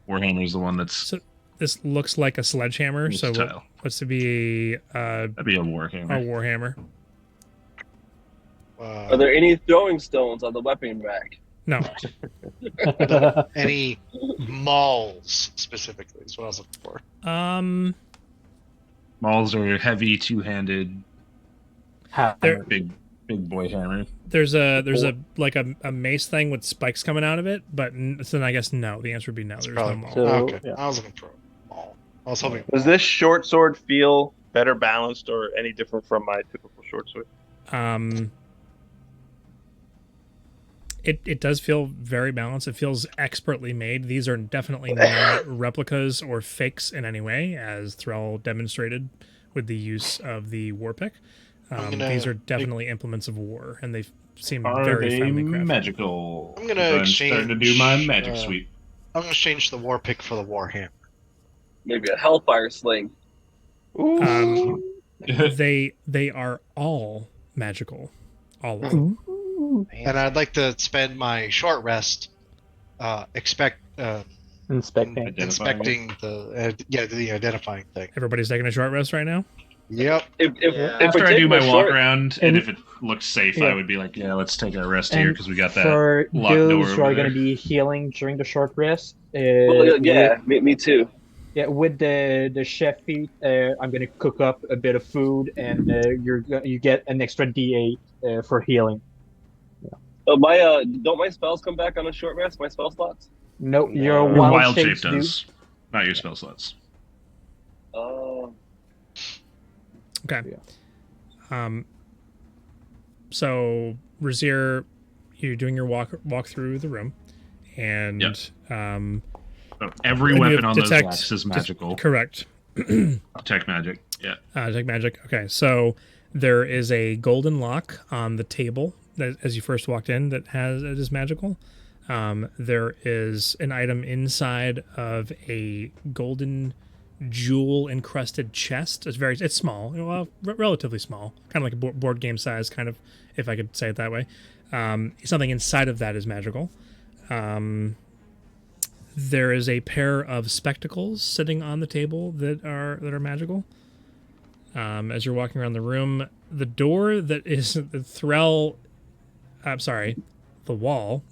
Speaker 2: Warhammer's the one that's
Speaker 1: So this looks like a sledgehammer. So
Speaker 2: versatile.
Speaker 1: what's to be
Speaker 2: That'd be a
Speaker 1: a
Speaker 2: Warhammer.
Speaker 1: warhammer?
Speaker 3: Are there any throwing stones on the weapon rack?
Speaker 1: No.
Speaker 5: Any mauls specifically is what I was looking for.
Speaker 2: Mauls are heavy, two-handed,
Speaker 1: There-
Speaker 2: big boy hammer.
Speaker 1: There's a like a mace thing with spikes coming out of it, but then I guess no. The answer would be no. There's no
Speaker 5: Probably
Speaker 1: maul.
Speaker 4: So-
Speaker 5: okay.
Speaker 4: yeah.
Speaker 5: I was looking for a maul. I was hoping.
Speaker 6: Does this short sword feel better balanced or any different from my typical short sword?
Speaker 1: It does feel very balanced. It feels expertly made. These are definitely not replicas or fakes in any way, as Thrall demonstrated with the use of the war pick. These are definitely implements of war, and they seem
Speaker 2: Are
Speaker 1: very
Speaker 2: they
Speaker 1: finely crafted.
Speaker 2: magical?
Speaker 5: I'm gonna
Speaker 2: starting to do my
Speaker 5: exchange,
Speaker 2: magic sweep.
Speaker 5: I'm gonna change the war pick for the war hammer.
Speaker 3: Maybe a hellfire sling.
Speaker 1: Um, they are all magical, all of them.
Speaker 5: And I'd like to spend my short rest
Speaker 4: Inspecting.
Speaker 5: inspecting the the identifying thing.
Speaker 1: Everybody's taking a short rest right now.
Speaker 5: Yep.
Speaker 3: If
Speaker 2: After
Speaker 3: we're
Speaker 2: I do
Speaker 3: taking
Speaker 2: my
Speaker 3: a
Speaker 2: walk
Speaker 3: short-
Speaker 2: around, and
Speaker 4: and-
Speaker 2: if it looks safe,
Speaker 4: Yeah.
Speaker 2: I would be like, yeah, let's take our rest here
Speaker 4: And
Speaker 2: because we got that.
Speaker 4: for
Speaker 2: locked door
Speaker 4: those who
Speaker 2: over
Speaker 4: are going to
Speaker 2: there.
Speaker 4: be healing during the short rest,
Speaker 3: Well, yeah, me too.
Speaker 4: with the chef feat, I'm going to cook up a bit of food, and you get an extra D8 for healing.
Speaker 3: Don't my spells come back on a short rest? My spell slots?
Speaker 4: Nope, your
Speaker 2: Your
Speaker 4: wild,
Speaker 2: wild shape
Speaker 4: shapes do.
Speaker 2: does, not your spell slots.
Speaker 1: Okay.
Speaker 4: Yeah.
Speaker 1: So Razir, you're doing your walk through the room, and
Speaker 2: Yep. So every
Speaker 1: And you
Speaker 2: weapon
Speaker 1: have
Speaker 2: on those
Speaker 1: detect-
Speaker 2: racks is magical.
Speaker 1: Correct.
Speaker 2: Detect magic. Yeah.
Speaker 1: Detect magic. Okay, so there is a golden lock on the table that, as you first walked in, that is magical. There is an item inside of a golden jewel encrusted chest. It's small, well, relatively small, kind of like a board game size, kind of, if I could say it that way. Something inside of that is magical. There is a pair of spectacles sitting on the table that are magical. As you're walking around the room, the door that is the wall.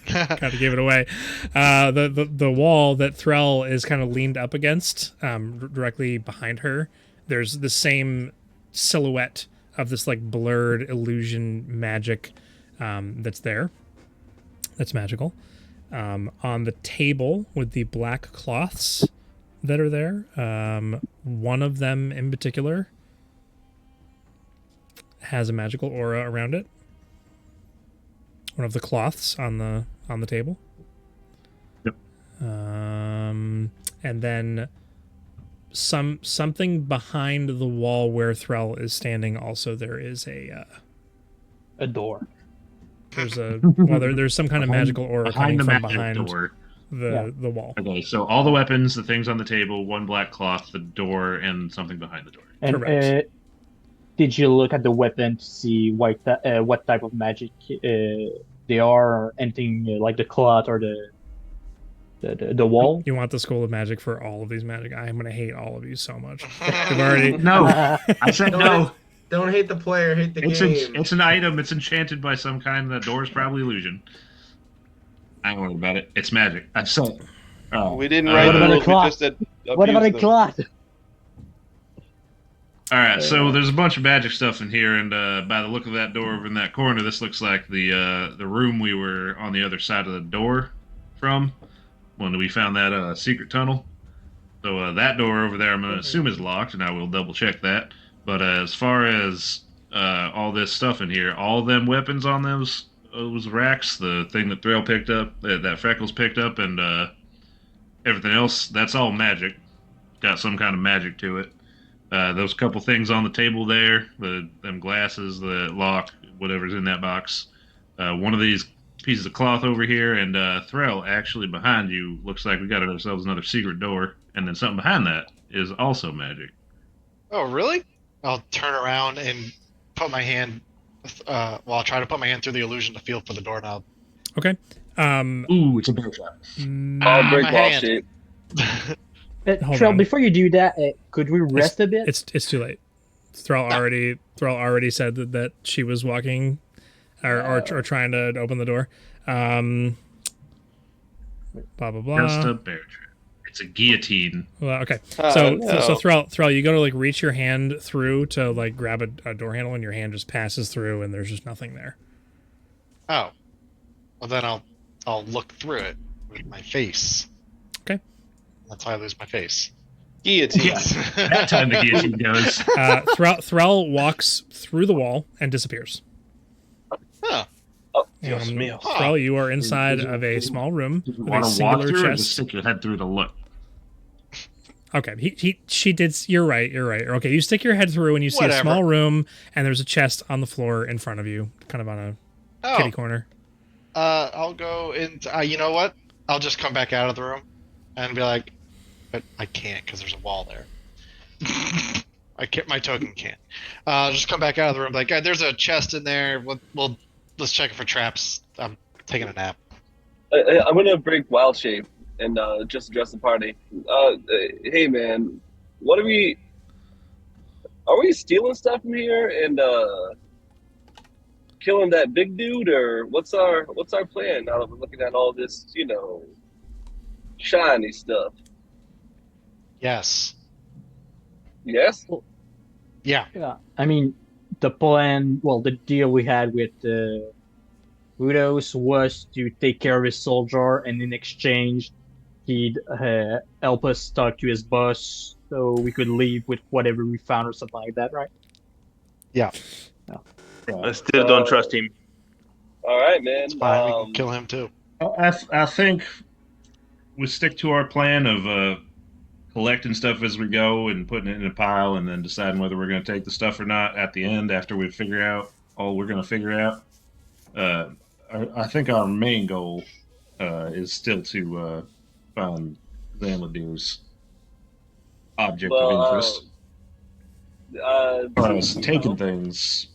Speaker 1: Kind of gave it away. The wall that Threll is kind of leaned up against, directly behind her. There's the same silhouette of this like blurred illusion magic that's there. That's magical. On the table with the black cloths that are there, one of them in particular has a magical aura around it. One of the cloths on the table.
Speaker 2: Yep.
Speaker 1: And then something behind the wall where Threll is standing. Also, there is a
Speaker 4: door.
Speaker 1: There's there's some kind of magical aura coming from behind
Speaker 2: door.
Speaker 1: the wall.
Speaker 2: Okay, so all the weapons, the things on the table, one black cloth, the door, and something behind the door.
Speaker 4: And
Speaker 1: Correct.
Speaker 4: did you look at the weapon to see what type of magic they are, or anything like the cloth or the wall?
Speaker 1: You want the school of magic for all of these magic? I'm gonna hate all of you so much. You've already
Speaker 2: No, I said no.
Speaker 7: Don't hate the player, hate the game.
Speaker 2: It's an item. It's enchanted by some kind. The door is probably illusion. I don't worry about it. It's magic. I saw it. Oh,
Speaker 6: We didn't write
Speaker 4: What
Speaker 6: the
Speaker 4: about a
Speaker 6: rules. We
Speaker 4: clock?
Speaker 6: just said
Speaker 4: What about a
Speaker 6: abuse them.
Speaker 4: cloth?
Speaker 2: All right, so there's a bunch of magic stuff in here, and by the look of that door over in that corner, this looks like the room we were on the other side of the door from when we found that secret tunnel. So that door over there, I'm going to assume is locked, and I will double check that. But as far as all this stuff in here, all them weapons on those racks, the thing that Threll picked up, that Freckles picked up, and everything else, that's all magic. Got some kind of magic to it. Those couple things on the table there, them glasses, the lock, whatever's in that box. One of these pieces of cloth over here, and Threll, actually behind you, looks like we got ourselves another secret door, and then something behind that is also magic.
Speaker 5: Oh, really? I'll turn around and put my hand. I'll try to put my hand through the illusion to feel for the doorknob.
Speaker 1: okay.
Speaker 2: Ooh, it's a bear trap.
Speaker 3: Oh, break
Speaker 5: my
Speaker 3: wall
Speaker 5: hand.
Speaker 3: shape.
Speaker 1: Hold
Speaker 4: Trell,
Speaker 1: on.
Speaker 4: before you do that, could we rest a bit?
Speaker 1: It's too late. Thrall already said that she was walking, or trying to open the door. Blah blah blah.
Speaker 2: Just a bear trap. It's a guillotine.
Speaker 1: Well, okay.
Speaker 6: No.
Speaker 1: So Thrall, you go to like reach your hand through to like grab a door handle, and your hand just passes through, and there's just nothing there.
Speaker 5: Oh, well then I'll look through it with my face.
Speaker 1: Okay.
Speaker 5: That's how I lose my face.
Speaker 6: Guillotine.
Speaker 2: Yes, that time the guillotine goes.
Speaker 1: Thrall walks through the wall and disappears.
Speaker 5: Huh.
Speaker 3: Oh, Dios
Speaker 1: Um,
Speaker 3: mío.
Speaker 1: Thrall, you are inside of a small room
Speaker 2: You
Speaker 1: with a
Speaker 2: want to walk
Speaker 1: singular
Speaker 2: through or just
Speaker 1: chest.
Speaker 2: stick your head through to look?
Speaker 1: Okay, she did. You're right. Okay, you stick your head through and you see a
Speaker 5: Whatever.
Speaker 1: small room, and there's a chest on the floor in front of you, kind of on a kitty corner.
Speaker 5: I'll go into. You know what? I'll just come back out of the room and be like, but I can't because there's a wall there. I can't. My token can't. I'll just come back out of the room. Like, there's a chest in there. Let's check it for traps. I'm taking a nap.
Speaker 3: I'm gonna break wild shape and just address the party. Hey man, are we stealing stuff from here and killing that big dude, or what's our plan now that we're looking at all this, shiny stuff?
Speaker 5: Yes.
Speaker 3: Yes?
Speaker 5: Yeah.
Speaker 4: Yeah, I mean, the plan, the deal we had with Rudos was to take care of his soldier, and in exchange, he'd help us talk to his boss so we could leave with whatever we found or something like that, right?
Speaker 5: Yeah.
Speaker 6: I still don't trust him.
Speaker 3: All right, man.
Speaker 5: It's fine. We can kill him too.
Speaker 2: I think we stick to our plan of collecting stuff as we go and putting it in a pile, and then deciding whether we're going to take the stuff or not at the end after we figure out all we're going to figure out. I think our main goal is still to find Xanladir's object of interest. As far as taking things,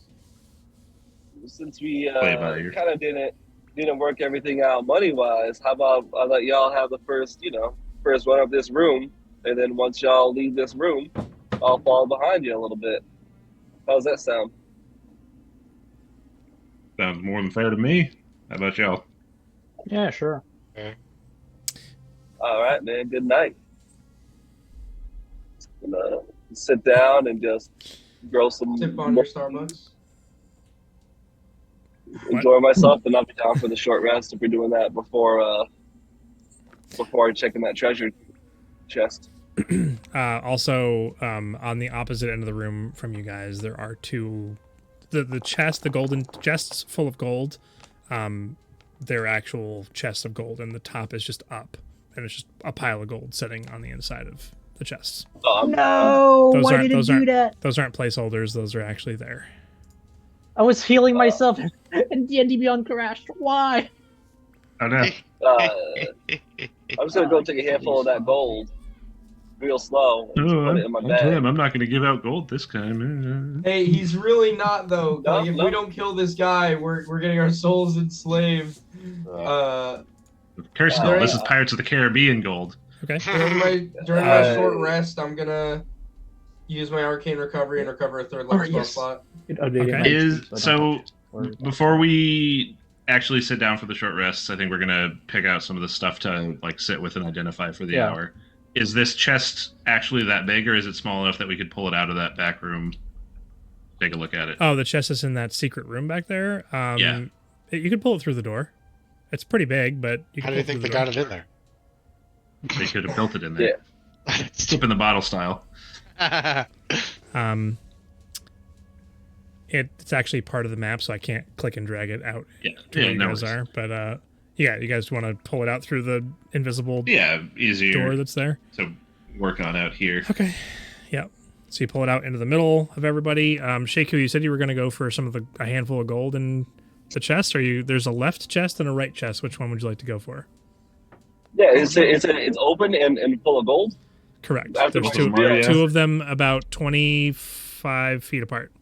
Speaker 3: since we
Speaker 2: play it by ear.
Speaker 3: kind of didn't work everything out money wise, how about I let y'all have the first run of this room, and then once y'all leave this room, I'll follow behind you a little bit. How's that sound?
Speaker 2: Sounds more than fair to me. How about y'all?
Speaker 4: Yeah, sure.
Speaker 3: All right, man. Good night. Gonna sit down and just grow some.
Speaker 7: Sip on your Starbucks.
Speaker 3: Enjoy myself, and I'll be down for the short rest if we're doing that before checking that treasure chest.
Speaker 1: Also, on the opposite end of the room from you guys, there are two. The chest, the golden chests full of gold. They're actual chests of gold, and the top is just up, and it's just a pile of gold sitting on the inside of the chests.
Speaker 4: No, why did it do that?
Speaker 1: Those aren't placeholders. Those are actually there.
Speaker 4: I was healing myself, and D&D Beyond crashed. Why?
Speaker 2: I know.
Speaker 3: I'm just gonna go take a handful of that gold, real slow, and just put it in my bag.
Speaker 2: I'm not going to give out gold this time.
Speaker 7: Hey, he's really not though.
Speaker 3: No,
Speaker 7: Like, if
Speaker 3: no.
Speaker 7: we don't kill this guy, we're getting our souls enslaved.
Speaker 2: Curse gold. This is Pirates of the Caribbean gold.
Speaker 1: Okay.
Speaker 7: During my short rest, I'm gonna use my arcane recovery and recover a third level spell slot.
Speaker 1: Okay.
Speaker 2: Before we actually sit down for the short rests, I think we're gonna pick out some of the stuff to like sit with and identify for the hour. Is this chest actually that big, or is it small enough that we could pull it out of that back room? Take a look at it.
Speaker 1: Oh, the chest is in that secret room back there.
Speaker 2: Yeah.
Speaker 1: You could pull it through the door. It's pretty big, but you can.
Speaker 5: How do you think they got it in there?
Speaker 2: They could have built it in there. Yeah. Tip in the bottle style.
Speaker 1: It's actually part of the map, so I can't click and drag it out to where you
Speaker 2: no
Speaker 1: guys
Speaker 2: worries.
Speaker 1: are. But yeah, you guys want to pull it out through the invisible
Speaker 2: easier
Speaker 1: door that's there
Speaker 2: to work on out here.
Speaker 1: Okay. Yeah. So you pull it out into the middle of everybody. Shaku, you said you were going to go for a handful of gold in the chest. There's a left chest and a right chest. Which one would you like to go for?
Speaker 3: Yeah, it's open and full of gold.
Speaker 1: Correct.
Speaker 3: After
Speaker 1: There's
Speaker 3: my-
Speaker 1: two of them about 25 feet apart.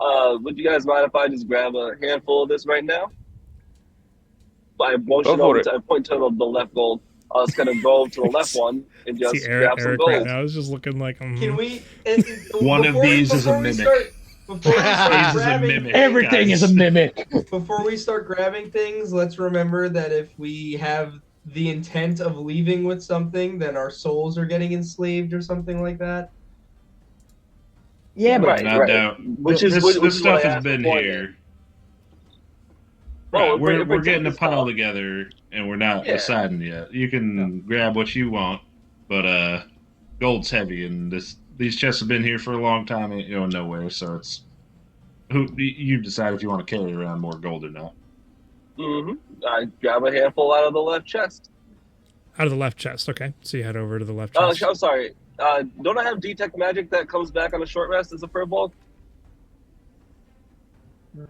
Speaker 3: Would you guys mind if I just grab a handful of this right now? I motion
Speaker 6: Go for
Speaker 3: over
Speaker 6: it.
Speaker 3: to, I point to the left gold. I was gonna go to the left one and just
Speaker 1: See,
Speaker 3: grab some
Speaker 1: Eric
Speaker 3: gold.
Speaker 1: right now is just looking like.
Speaker 7: Can we?
Speaker 2: One of these is a mimic.
Speaker 7: Before we start
Speaker 2: These is a
Speaker 7: grabbing,
Speaker 2: mimic.
Speaker 4: Everything
Speaker 2: guys.
Speaker 4: is a mimic.
Speaker 7: before we start grabbing things, let's remember that if we have the intent of leaving with something, then our souls are getting enslaved or something like that.
Speaker 4: Yeah, but
Speaker 3: Right,
Speaker 2: No
Speaker 3: right.
Speaker 2: doubt.
Speaker 3: Which is
Speaker 2: this
Speaker 3: what
Speaker 2: stuff
Speaker 3: I
Speaker 2: has
Speaker 3: asked
Speaker 2: been
Speaker 3: before
Speaker 2: here.
Speaker 3: Well,
Speaker 2: Right,
Speaker 3: if
Speaker 2: we're
Speaker 3: we
Speaker 2: getting a
Speaker 3: take this
Speaker 2: pile
Speaker 3: stuff-
Speaker 2: together, and we're not
Speaker 3: Yeah.
Speaker 2: deciding yet. You can grab what you want, but gold's heavy, and these chests have been here for a long time, ain't going nowhere. So it's you decide if you want to carry around more gold or not.
Speaker 3: I grab a handful out of the left chest.
Speaker 1: Out of the left chest. Okay. So you head over to the left
Speaker 3: Oh,
Speaker 1: chest.
Speaker 3: I'm sorry. Don't I have detect magic that comes back on a short rest as a furball?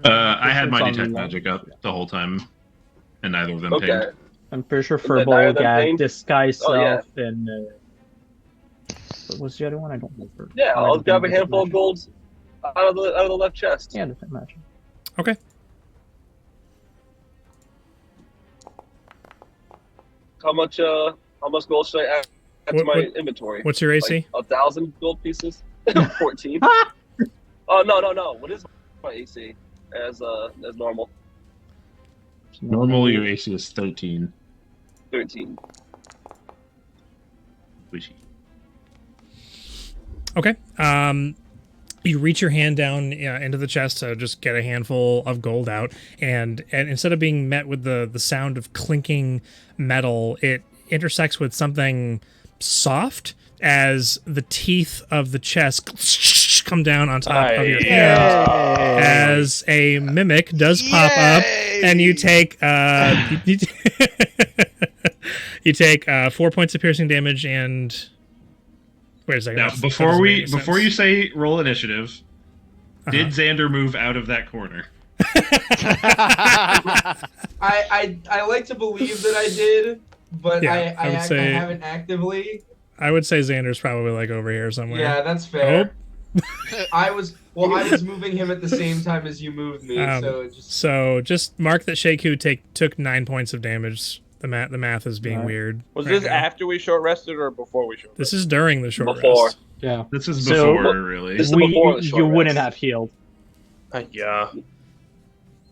Speaker 2: I had my
Speaker 4: It's on
Speaker 2: detect
Speaker 4: the-
Speaker 2: magic up the whole time, and neither of them
Speaker 3: Okay.
Speaker 2: pinged.
Speaker 4: I'm pretty sure
Speaker 3: Is that higher
Speaker 4: Furball
Speaker 3: than
Speaker 4: got
Speaker 3: Pain?
Speaker 4: Disguise
Speaker 3: Oh, yeah.
Speaker 4: Self and what was the other one? I don't remember.
Speaker 3: Yeah,
Speaker 4: Oh,
Speaker 3: I'll
Speaker 4: I
Speaker 3: grab a
Speaker 4: think
Speaker 3: handful of
Speaker 4: Magic.
Speaker 3: gold out of the left chest.
Speaker 4: Yeah, Detect Magic.
Speaker 1: Okay.
Speaker 3: How much gold should I add to
Speaker 1: What-
Speaker 3: my
Speaker 1: what-
Speaker 3: inventory?
Speaker 1: What's your AC?
Speaker 3: Like 1,000 gold pieces? 14. Oh no. What is my AC as normal?
Speaker 2: Normal, your AC is 13.
Speaker 3: 13.
Speaker 2: Wishy.
Speaker 1: Okay. You reach your hand down into the chest to just get a handful of gold out, and instead of being met with the sound of clinking metal, it intersects with something soft as the teeth of the chest come down on top of your hand as a mimic does pop up, and you take You take 4 points of piercing damage and. Wait a second.
Speaker 2: Now,
Speaker 1: that
Speaker 2: before
Speaker 1: doesn't make any
Speaker 2: before
Speaker 1: sense.
Speaker 2: you say roll initiative, did Xander move out of that corner?
Speaker 7: I like to believe that I did, but
Speaker 1: Yeah, I would
Speaker 7: I
Speaker 1: say-
Speaker 7: haven't actively.
Speaker 1: I would say Xander's probably like over here somewhere.
Speaker 7: Yeah, that's fair. I was moving him at the same time as you moved me, so it just
Speaker 1: So just mark that Sheku took 9 points of damage. The math is being weird.
Speaker 6: Was
Speaker 1: right
Speaker 6: this
Speaker 1: now.
Speaker 6: after we short rested or before we short rested?
Speaker 1: This is during the short
Speaker 3: Before.
Speaker 1: rest.
Speaker 4: Yeah.
Speaker 2: This is
Speaker 4: So-
Speaker 2: before, really.
Speaker 3: This is before the short
Speaker 4: you wouldn't
Speaker 3: rest.
Speaker 4: have healed.
Speaker 6: Yeah.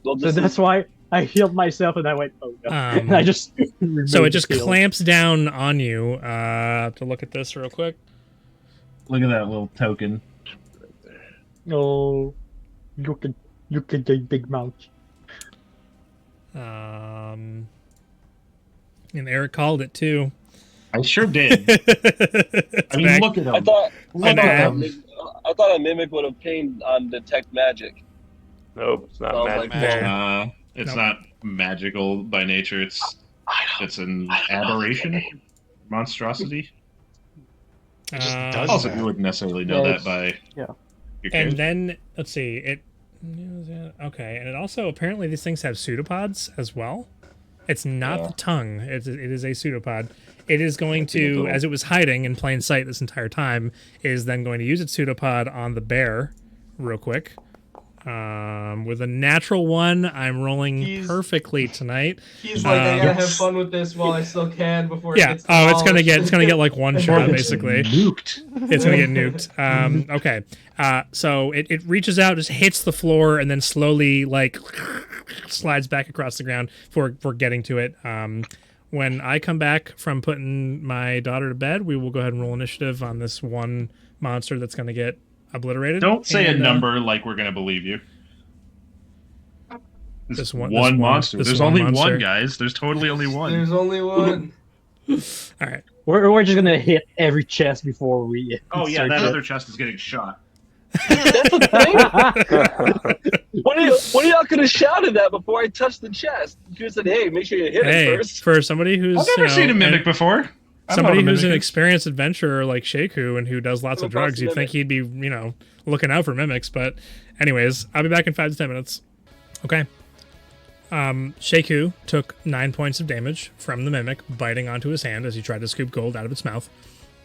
Speaker 3: Well,
Speaker 4: So
Speaker 3: this
Speaker 4: that's
Speaker 3: is,
Speaker 4: why I healed myself and I went, oh no. And I just
Speaker 1: So
Speaker 4: removed
Speaker 1: it just
Speaker 4: the heal.
Speaker 1: clamps down on you. To look at this real quick.
Speaker 2: Look at that little token.
Speaker 4: Oh, look at the big mouth.
Speaker 1: And Eric called it too.
Speaker 2: I sure did.
Speaker 1: It's
Speaker 2: I mean,
Speaker 1: back.
Speaker 2: look at him.
Speaker 3: I thought
Speaker 1: And,
Speaker 3: I thought a mimic would have pinged on detect magic.
Speaker 6: Nope, it's not
Speaker 3: Sounds
Speaker 6: magic.
Speaker 3: like
Speaker 1: There.
Speaker 2: It's
Speaker 1: Nope.
Speaker 2: not magical by nature. It's an aberration, monstrosity.
Speaker 5: It just
Speaker 1: Uh,
Speaker 5: does
Speaker 2: Also,
Speaker 5: that.
Speaker 2: you wouldn't necessarily know
Speaker 4: Yeah,
Speaker 2: that by
Speaker 4: yeah.
Speaker 2: your
Speaker 1: And
Speaker 2: character.
Speaker 1: then let's see it. Okay, and it also apparently these things have pseudopods as well. It's not the tongue. It is a pseudopod. It is going to, as it was hiding in plain sight this entire time, is then going to use its pseudopod on the bear, real quick. With a natural one, I'm rolling
Speaker 7: He's-
Speaker 1: perfectly tonight.
Speaker 7: he's like, I gotta
Speaker 1: Um,
Speaker 7: have fun with this while I still can before it
Speaker 1: Yeah.
Speaker 7: gets
Speaker 1: Oh, it's gonna
Speaker 7: demolished.
Speaker 1: get like one shot basically.
Speaker 2: Nuked.
Speaker 1: It's gonna get nuked. Okay. So it reaches out, just hits the floor, and then slowly like slides back across the ground for getting to it. When I come back from putting my daughter to bed, we will go ahead and roll initiative on this one monster that's gonna get obliterated.
Speaker 2: Don't say a
Speaker 1: And,
Speaker 2: number like we're gonna believe you.
Speaker 1: This
Speaker 2: one
Speaker 1: one-
Speaker 2: monster.
Speaker 1: this
Speaker 2: There's
Speaker 1: one
Speaker 2: only
Speaker 1: monster.
Speaker 2: one, guys. There's totally only one.
Speaker 7: There's only one.
Speaker 1: All right.
Speaker 4: We're just gonna hit every chest before we.
Speaker 2: Oh yeah,
Speaker 4: insert
Speaker 2: that
Speaker 4: it.
Speaker 2: other chest is getting shot.
Speaker 3: That's the thing. One of y'all could have shouted that before I touched the chest. You could have said, "Hey, make sure you hit it
Speaker 1: Hey,
Speaker 3: first."
Speaker 1: for somebody who's
Speaker 2: I've never seen a mimic
Speaker 1: an-
Speaker 2: before. I don't know
Speaker 1: somebody
Speaker 2: what a
Speaker 1: who's an
Speaker 2: mimic is.
Speaker 1: experienced adventurer like Sheku and who does lots of
Speaker 3: Come across
Speaker 1: drugs,
Speaker 3: a
Speaker 1: you'd think
Speaker 3: mimic.
Speaker 1: he'd be, looking out for mimics. But anyways, I'll be back in 5 to 10 minutes. Okay. Sheku took 9 points of damage from the mimic biting onto his hand as he tried to scoop gold out of its mouth.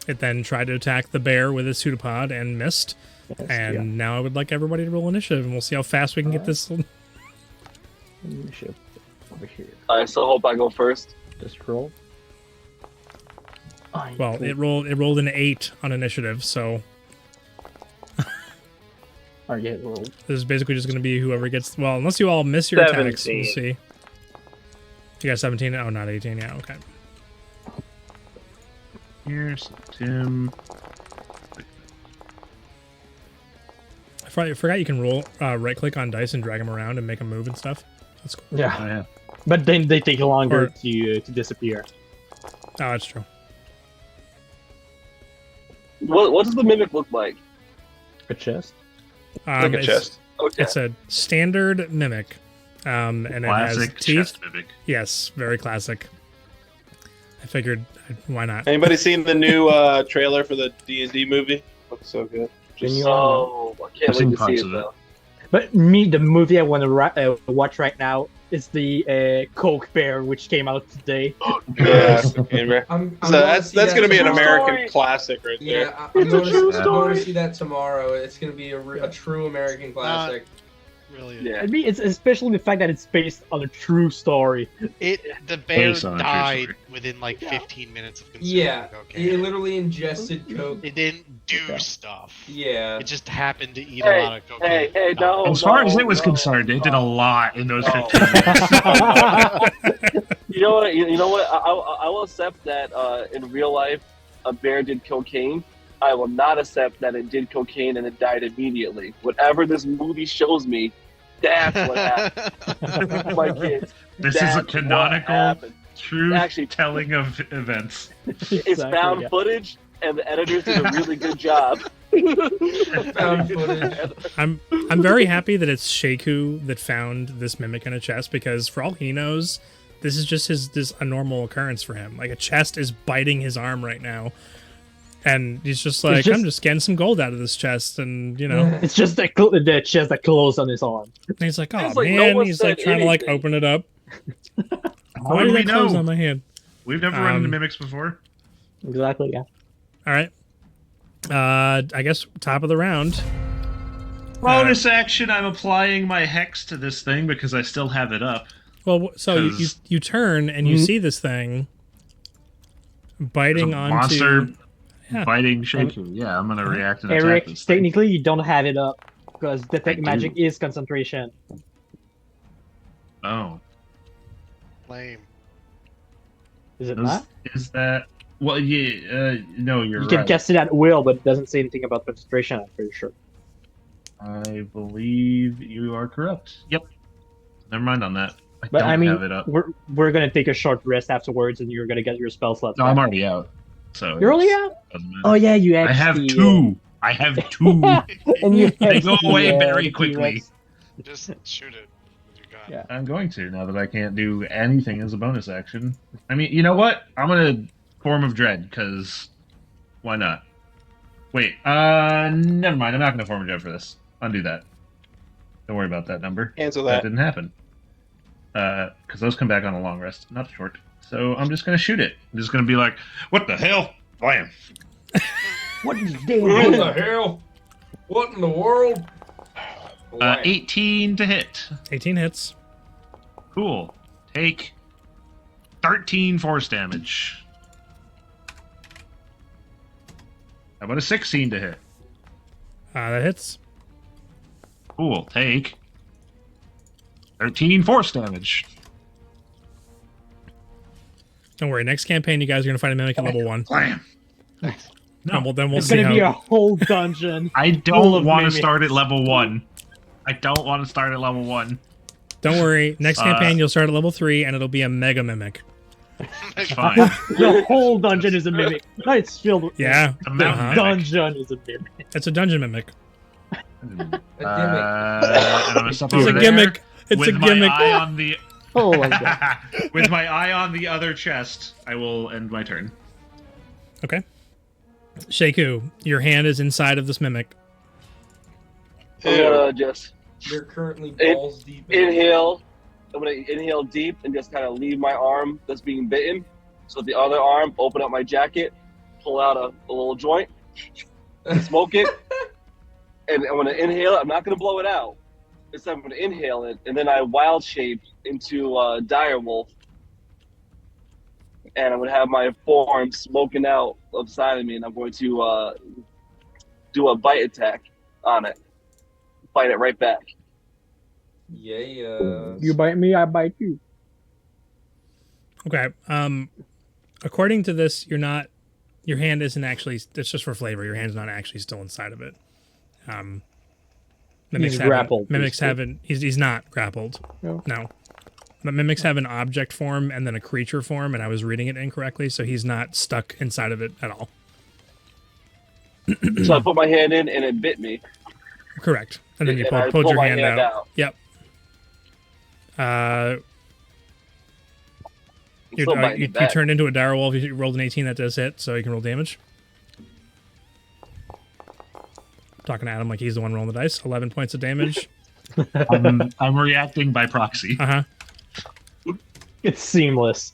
Speaker 1: It then tried to attack the bear with its pseudopod and missed. And now I would like everybody to roll initiative, and we'll see how fast we can get this.
Speaker 4: Initiative over here.
Speaker 3: I still hope I go first.
Speaker 4: Just roll.
Speaker 1: Well, it rolled an 8 on initiative, so
Speaker 4: Oh, yeah, roll.
Speaker 1: this is basically just going to be whoever gets. Well, unless you all miss your attacks,
Speaker 6: 17.
Speaker 1: we'll see. You got 17? Oh, not 18. Yeah, okay.
Speaker 2: Here's Tim.
Speaker 1: I forgot you can roll right click on dice and drag them around and make them move and stuff. That's cool.
Speaker 4: Yeah,
Speaker 2: Oh, yeah.
Speaker 4: but then they take longer
Speaker 1: Or-
Speaker 4: to disappear.
Speaker 1: Oh, that's true.
Speaker 3: What does the mimic look like?
Speaker 4: A chest.
Speaker 6: Like a
Speaker 1: It's-
Speaker 6: chest.
Speaker 3: Okay.
Speaker 1: It's a standard mimic, and it has
Speaker 2: Classic
Speaker 1: teeth.
Speaker 2: chest mimic.
Speaker 1: Yes, very classic. I figured, why not?
Speaker 6: Anybody seen the new trailer for the D&D movie? Looks so good.
Speaker 3: Oh, I can't
Speaker 2: I've
Speaker 3: wait
Speaker 2: seen
Speaker 3: to see
Speaker 2: parts
Speaker 3: it
Speaker 2: of it.
Speaker 3: though.
Speaker 4: But the movie I want to watch right now is the Coke Bear, which came out today.
Speaker 6: Yeah.
Speaker 3: Oh,
Speaker 7: I'm
Speaker 6: So
Speaker 7: going to
Speaker 6: that's
Speaker 7: see that
Speaker 6: gonna be an
Speaker 7: tomorrow.
Speaker 6: American classic right there.
Speaker 7: Yeah, I'm
Speaker 3: It's a
Speaker 7: going
Speaker 3: true
Speaker 7: to
Speaker 3: story.
Speaker 7: see that tomorrow. It's going to be a true American classic.
Speaker 5: Really.
Speaker 3: Yeah.
Speaker 4: I mean, it's especially the fact that it's based on a true story.
Speaker 5: The bear
Speaker 2: Based on a true
Speaker 5: died
Speaker 2: story.
Speaker 5: within like 15 minutes of consuming
Speaker 7: Yeah,
Speaker 5: cocaine.
Speaker 7: it literally ingested coke.
Speaker 5: It didn't do stuff.
Speaker 7: Yeah.
Speaker 5: It just happened to eat a lot of cocaine.
Speaker 3: Hey, no.
Speaker 2: As far as
Speaker 3: no,
Speaker 2: it was
Speaker 3: no.
Speaker 2: concerned, it did a lot in those
Speaker 3: No.
Speaker 2: 15 minutes.
Speaker 3: You know what? You know what? I will accept that in real life, a bear did cocaine. I will not accept that it did cocaine and it died immediately. Whatever this movie shows me, that's what happened. My kids.
Speaker 2: This is a
Speaker 3: That's what
Speaker 2: canonical,
Speaker 3: happened.
Speaker 2: true
Speaker 3: Actually-
Speaker 2: telling of events.
Speaker 3: It's
Speaker 4: Exactly,
Speaker 3: found
Speaker 4: yeah.
Speaker 3: footage, and the editors did a really good job.
Speaker 7: Found footage.
Speaker 1: I'm very happy that it's Sheku that found this mimic in a chest because for all he knows, this is just a normal occurrence for him. Like a chest is biting his arm right now, and he's just like, I'm just getting some gold out of this chest, and
Speaker 4: It's just the chest that closed on his arm.
Speaker 1: And he's like, oh
Speaker 3: It's like
Speaker 1: man,
Speaker 3: no one
Speaker 1: he's like
Speaker 3: said
Speaker 1: trying to like
Speaker 3: anything.
Speaker 1: open it up.
Speaker 2: How
Speaker 1: Why
Speaker 2: do
Speaker 1: did
Speaker 2: we
Speaker 1: that close
Speaker 2: know?
Speaker 1: on my hand?
Speaker 2: We've never run into mimics before.
Speaker 4: Exactly, yeah.
Speaker 1: All right. I guess top of the round.
Speaker 2: Bonus action, I'm applying my hex to this thing because I still have it up.
Speaker 1: Well, so you
Speaker 2: 'Cause-
Speaker 1: you turn and you see this thing biting
Speaker 2: There's a
Speaker 1: onto
Speaker 2: monster
Speaker 1: Yeah.
Speaker 2: biting Shaker. Yeah, I'm gonna react and
Speaker 4: Eric,
Speaker 2: attack this thing.
Speaker 4: technically you don't have it up because detect
Speaker 2: I
Speaker 4: magic
Speaker 2: do.
Speaker 4: is concentration.
Speaker 2: Oh,
Speaker 5: Lame.
Speaker 4: Is it not?
Speaker 2: is that? Well, yeah. No, you're
Speaker 4: You
Speaker 2: right.
Speaker 4: can cast it at will, but it doesn't say anything about concentration, I'm pretty sure.
Speaker 2: I believe you are correct. Yep. Never mind on that. I
Speaker 4: But
Speaker 2: don't
Speaker 4: I mean,
Speaker 2: have it up.
Speaker 4: we're gonna take a short rest afterwards, and you're gonna get your spell slots.
Speaker 2: No,
Speaker 4: back.
Speaker 2: I'm already out. So
Speaker 4: You're already
Speaker 2: it's-
Speaker 4: out?
Speaker 2: doesn't matter.
Speaker 4: Oh yeah, you
Speaker 2: I have
Speaker 4: actually.
Speaker 2: two. I have two.
Speaker 4: And you
Speaker 2: They
Speaker 4: have
Speaker 2: go
Speaker 4: the,
Speaker 2: away very
Speaker 4: the
Speaker 2: quickly.
Speaker 4: T-Rex.
Speaker 5: Just shoot it with your gun.
Speaker 4: Yeah.
Speaker 2: I'm going to now that I can't do anything as a bonus action. I mean, you know what? I'm gonna Form of Dread because why not? Wait, never mind. I'm not gonna Form of Dread for this. Undo that. Don't worry about that number.
Speaker 6: Cancel
Speaker 2: That
Speaker 6: that.
Speaker 2: didn't happen. Because those come back on a long rest, not a short. So I'm just gonna shoot it. I'm just gonna be like, what the hell? Blam.
Speaker 4: What is
Speaker 7: What
Speaker 4: damn
Speaker 7: the hell? What in the world?
Speaker 2: 18 to hit.
Speaker 1: 18 hits.
Speaker 2: Cool. Take 13 force damage. How about a 16 to hit?
Speaker 1: That hits.
Speaker 2: Cool. Take 13 force damage.
Speaker 1: Don't worry. Next campaign, you guys are gonna fight a mimic at level 1.
Speaker 2: Blam.
Speaker 1: And we'll
Speaker 4: It's
Speaker 1: see
Speaker 4: gonna
Speaker 1: how.
Speaker 4: be a whole dungeon.
Speaker 2: I
Speaker 4: Full
Speaker 2: don't
Speaker 4: of
Speaker 2: want to
Speaker 4: mimics.
Speaker 2: start at level 1. I don't want to start at level 1.
Speaker 1: Don't worry. Next campaign, you'll start at level 3, and it'll be a mega mimic.
Speaker 2: It's fine.
Speaker 4: The whole dungeon is a mimic. Not it's filled with.
Speaker 1: Yeah,
Speaker 2: A
Speaker 4: The
Speaker 2: mountain mimic.
Speaker 4: dungeon is a mimic.
Speaker 1: it's a dungeon mimic.
Speaker 2: And I'm gonna step
Speaker 1: It's
Speaker 2: over
Speaker 1: a
Speaker 2: there
Speaker 1: gimmick. It's
Speaker 2: with
Speaker 1: a gimmick.
Speaker 2: my eye on the
Speaker 4: Oh my god.
Speaker 2: with my eye on the other chest. I will end my turn.
Speaker 1: Okay. Sheku, your hand is inside of this mimic.
Speaker 3: I'm gonna just
Speaker 7: You're currently balls deep.
Speaker 3: inhale. I'm gonna inhale deep and just kind of leave my arm that's being bitten. So the other arm, open up my jacket, pull out a little joint, smoke it, and I'm gonna inhale it. I'm not gonna blow it out. Instead, I'm gonna inhale it, and then I wild shape into a dire wolf, and I'm gonna have my form smoking out upside of me, and I'm going to do a bite attack on it, bite it right back.
Speaker 7: Yeah.
Speaker 4: You bite me, I bite you.
Speaker 1: Okay. According to this, your hand isn't actually. It's just for flavor. Your hand's not actually still inside of it.
Speaker 4: He's grappled,
Speaker 1: Mimics
Speaker 4: basically.
Speaker 1: haven't. He's not grappled.
Speaker 4: No.
Speaker 1: No. But mimics have an object form and then a creature form, and I was reading it incorrectly, so he's not stuck inside of it at all.
Speaker 3: So I put my hand in, and it bit me.
Speaker 1: Correct. And then you
Speaker 3: And I
Speaker 1: pulled
Speaker 3: pull
Speaker 1: your
Speaker 3: my
Speaker 1: hand
Speaker 3: hand
Speaker 1: out.
Speaker 3: out.
Speaker 1: Yep.
Speaker 3: I'm
Speaker 1: You
Speaker 3: still biting it back.
Speaker 1: turned into a dire wolf. You rolled an 18. That does hit, so you can roll damage. Talking to Adam like he's the one rolling the dice. 11 points of damage.
Speaker 2: I'm reacting by proxy.
Speaker 1: Uh huh.
Speaker 4: It's seamless.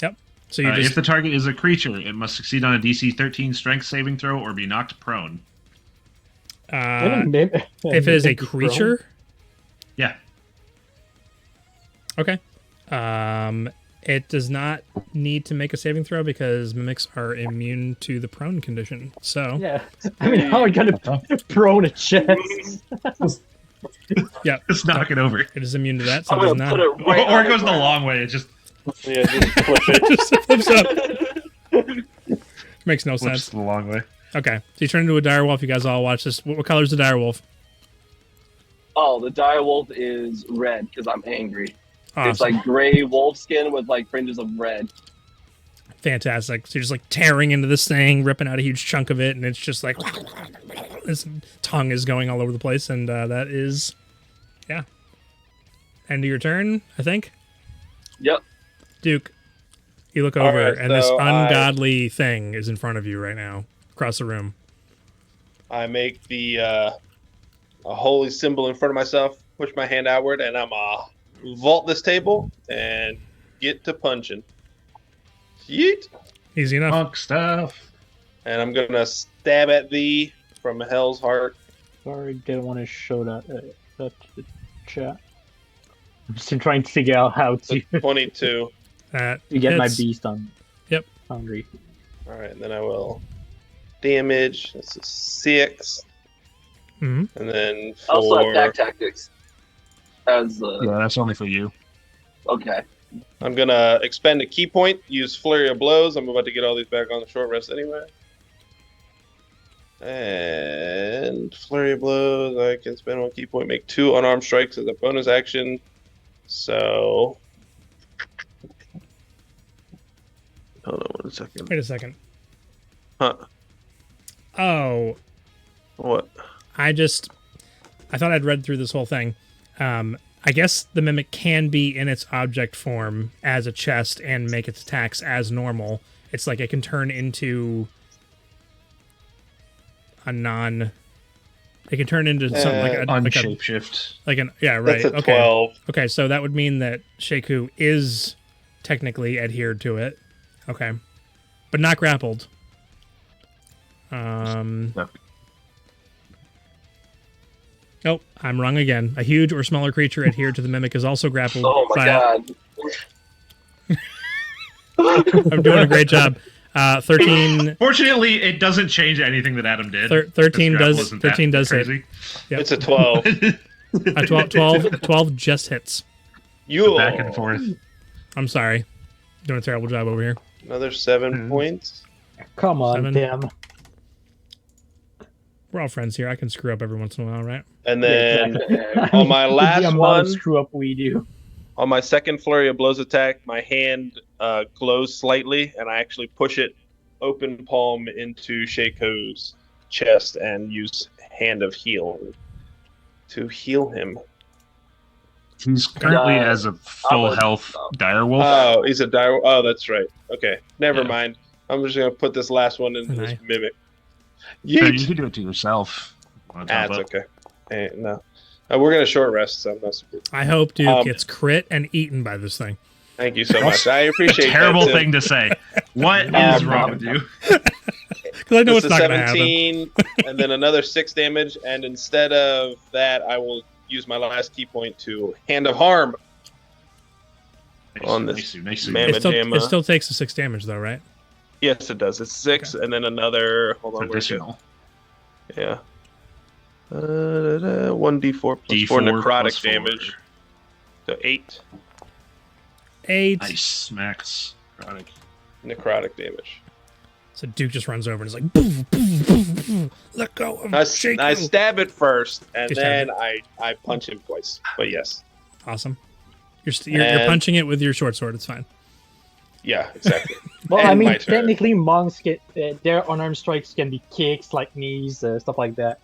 Speaker 1: Yep. So you
Speaker 2: If
Speaker 1: just
Speaker 2: the target is a creature, it must succeed on a DC 13 Strength saving throw or be knocked prone.
Speaker 1: if it is a creature.
Speaker 2: Yeah.
Speaker 1: Okay. It does not need to make a saving throw because mimics are immune to the prone condition. So
Speaker 4: Yeah. I mean, how are you gonna prone a chest?
Speaker 1: yeah,
Speaker 2: Just knock it over.
Speaker 1: it is immune to that. So
Speaker 3: I'm
Speaker 1: it does
Speaker 3: gonna
Speaker 1: not.
Speaker 3: put it right
Speaker 2: Or
Speaker 3: on
Speaker 2: it goes
Speaker 3: the
Speaker 2: the
Speaker 3: ground.
Speaker 2: long way. It just
Speaker 3: Yeah, just push it.
Speaker 1: Just flips up. Makes no
Speaker 2: flips
Speaker 1: sense.
Speaker 2: the long way.
Speaker 1: Okay, so you turn into a dire wolf. You guys all watch this. What color is the dire wolf?
Speaker 3: Oh, the dire wolf is red because I'm angry. It's
Speaker 1: Awesome.
Speaker 3: like gray wolf skin with like fringes of red.
Speaker 1: Fantastic. So you're just like tearing into this thing, ripping out a huge chunk of it, and it's just like this tongue is going all over the place, and that is, yeah. End of your turn, I think.
Speaker 3: Yep.
Speaker 1: Duke, you look
Speaker 6: All
Speaker 1: over,
Speaker 6: right,
Speaker 1: and this
Speaker 6: so
Speaker 1: ungodly thing is in front of you right now, across the room.
Speaker 6: I make the a holy symbol in front of myself, push my hand outward, and I'm vault this table and get to punching. Yeet!
Speaker 1: Easy enough.
Speaker 2: Monk stuff.
Speaker 6: And I'm gonna stab at thee from hell's heart.
Speaker 4: Sorry, didn't want to show that to the chat. I'm just trying to figure out how to,
Speaker 6: 22.
Speaker 1: That
Speaker 4: to get my
Speaker 1: hits.
Speaker 4: beast on
Speaker 1: Yep.
Speaker 4: Foundry.
Speaker 6: All right, and then I will damage. That's a 6.
Speaker 1: Mhm.
Speaker 6: And then
Speaker 3: I also have
Speaker 6: 4.
Speaker 3: back tactics. As
Speaker 2: Yeah, that's only for you.
Speaker 3: okay.
Speaker 6: I'm gonna expend a key point, use flurry of blows. I'm about to get all these back on the short rest anyway. And flurry of blows, I can spend 1 key point, make 2 unarmed strikes as a bonus action. So, hold on 1 second.
Speaker 1: Wait a second.
Speaker 6: Huh?
Speaker 1: Oh,
Speaker 6: What?
Speaker 1: I thought I'd read through this whole thing. I guess the mimic can be in its object form as a chest and make its attacks as normal. It's like it can turn into a non. It can turn into something like a
Speaker 2: Unshapeshift.
Speaker 1: yeah, right.
Speaker 6: That's a
Speaker 1: Okay.
Speaker 6: 12.
Speaker 1: Okay, so that would mean that Sheku is technically adhered to it. Okay. But not grappled. Nope, I'm wrong again. A huge or smaller creature adhered to the mimic is also grappled.
Speaker 3: Oh my god.
Speaker 1: I'm doing a great job. 13.
Speaker 2: Fortunately, it doesn't change anything that Adam did.
Speaker 1: 13
Speaker 2: This grapple
Speaker 1: does.
Speaker 2: isn't that
Speaker 1: 13 does hit.
Speaker 2: crazy.
Speaker 1: Yep.
Speaker 6: It's a 12.
Speaker 1: 12 just hits.
Speaker 6: You
Speaker 2: Back and forth.
Speaker 1: I'm sorry. Doing a terrible job over here.
Speaker 6: Another 7 points.
Speaker 4: Come on,
Speaker 1: 7.
Speaker 4: damn.
Speaker 1: We're all friends here. I can screw up every once in a while, right?
Speaker 6: And then
Speaker 3: Yeah.
Speaker 6: on my last
Speaker 4: the amount
Speaker 6: one,
Speaker 4: of screw up we do.
Speaker 6: on my second flurry of blows attack, my hand glows slightly, and I actually push it open palm into Shaco's chest and use Hand of Heal to heal him.
Speaker 2: He's currently
Speaker 3: Yeah,
Speaker 2: as a full health direwolf.
Speaker 6: Oh, he's a dire. Oh, that's right. Okay, never
Speaker 2: Yeah.
Speaker 6: mind. I'm just gonna put this last one into this
Speaker 1: Nice.
Speaker 6: mimic.
Speaker 2: So you
Speaker 6: Yeet.
Speaker 2: can do it to yourself. On top
Speaker 6: That's
Speaker 2: up.
Speaker 6: okay. No, we're gonna short rest, so I'm not super.
Speaker 1: I hope Duke
Speaker 6: Um,
Speaker 1: gets crit and eaten by this thing.
Speaker 6: Thank you so much. I appreciate
Speaker 2: Terrible
Speaker 6: that, Tim.
Speaker 2: thing to say. What is wrong with you?
Speaker 1: Because I know
Speaker 6: This
Speaker 1: it's
Speaker 6: is
Speaker 1: not going to happen.
Speaker 6: 17, and then another 6 damage, and instead of that, I will use my last key point to Hand of Harm on this
Speaker 2: Nice.
Speaker 6: mammoth.
Speaker 1: It still takes the 6 damage, though, right?
Speaker 6: Yes, it does. It's 6, and then another. Hold on, where's it?
Speaker 2: Additional.
Speaker 6: Yeah. 1d4 plus 4
Speaker 2: D4
Speaker 6: necrotic
Speaker 2: plus 4.
Speaker 6: damage. So 8
Speaker 1: 8.
Speaker 2: Nice. Max.
Speaker 6: necrotic damage.
Speaker 1: So Duke just runs over and is like, boom, boom, boom, boom. Let go of
Speaker 6: I
Speaker 1: Shaco.
Speaker 6: stab it first, and
Speaker 1: You stab
Speaker 6: then I punch him twice. But yes.
Speaker 1: Awesome. You're
Speaker 6: And-
Speaker 1: punching it with your short sword. It's fine.
Speaker 6: Yeah, exactly.
Speaker 4: Well,
Speaker 6: And
Speaker 4: I mean,
Speaker 6: my turn.
Speaker 4: technically, monks get their unarmed strikes can be kicks, like knees, stuff like that.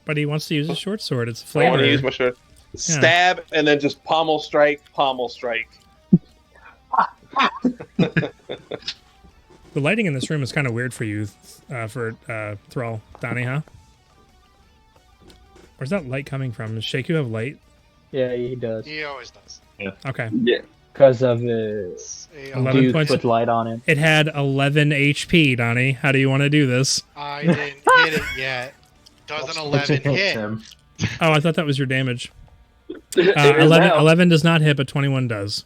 Speaker 1: But he wants to use his short sword. It's a
Speaker 6: I want
Speaker 1: flavor.
Speaker 6: to use my sword. Stab, and then just pommel strike, pommel strike.
Speaker 1: The lighting in this room is kind of weird for you, for Thrall, Donnie, huh? Where's that light coming from? Does Shaku have light?
Speaker 4: Yeah, he does.
Speaker 5: He always does.
Speaker 1: Okay.
Speaker 3: Yeah.
Speaker 4: Because of the
Speaker 5: It's a-
Speaker 1: 11
Speaker 4: dude
Speaker 1: points.
Speaker 4: put light on it.
Speaker 1: It had 11 HP, Donnie. How do you want to do this?
Speaker 5: I didn't hit it yet. Doesn't 11 hit?
Speaker 1: Oh, I thought that was your damage.
Speaker 3: It is
Speaker 1: 11,
Speaker 3: now.
Speaker 1: 11 does not hit, but 21 does.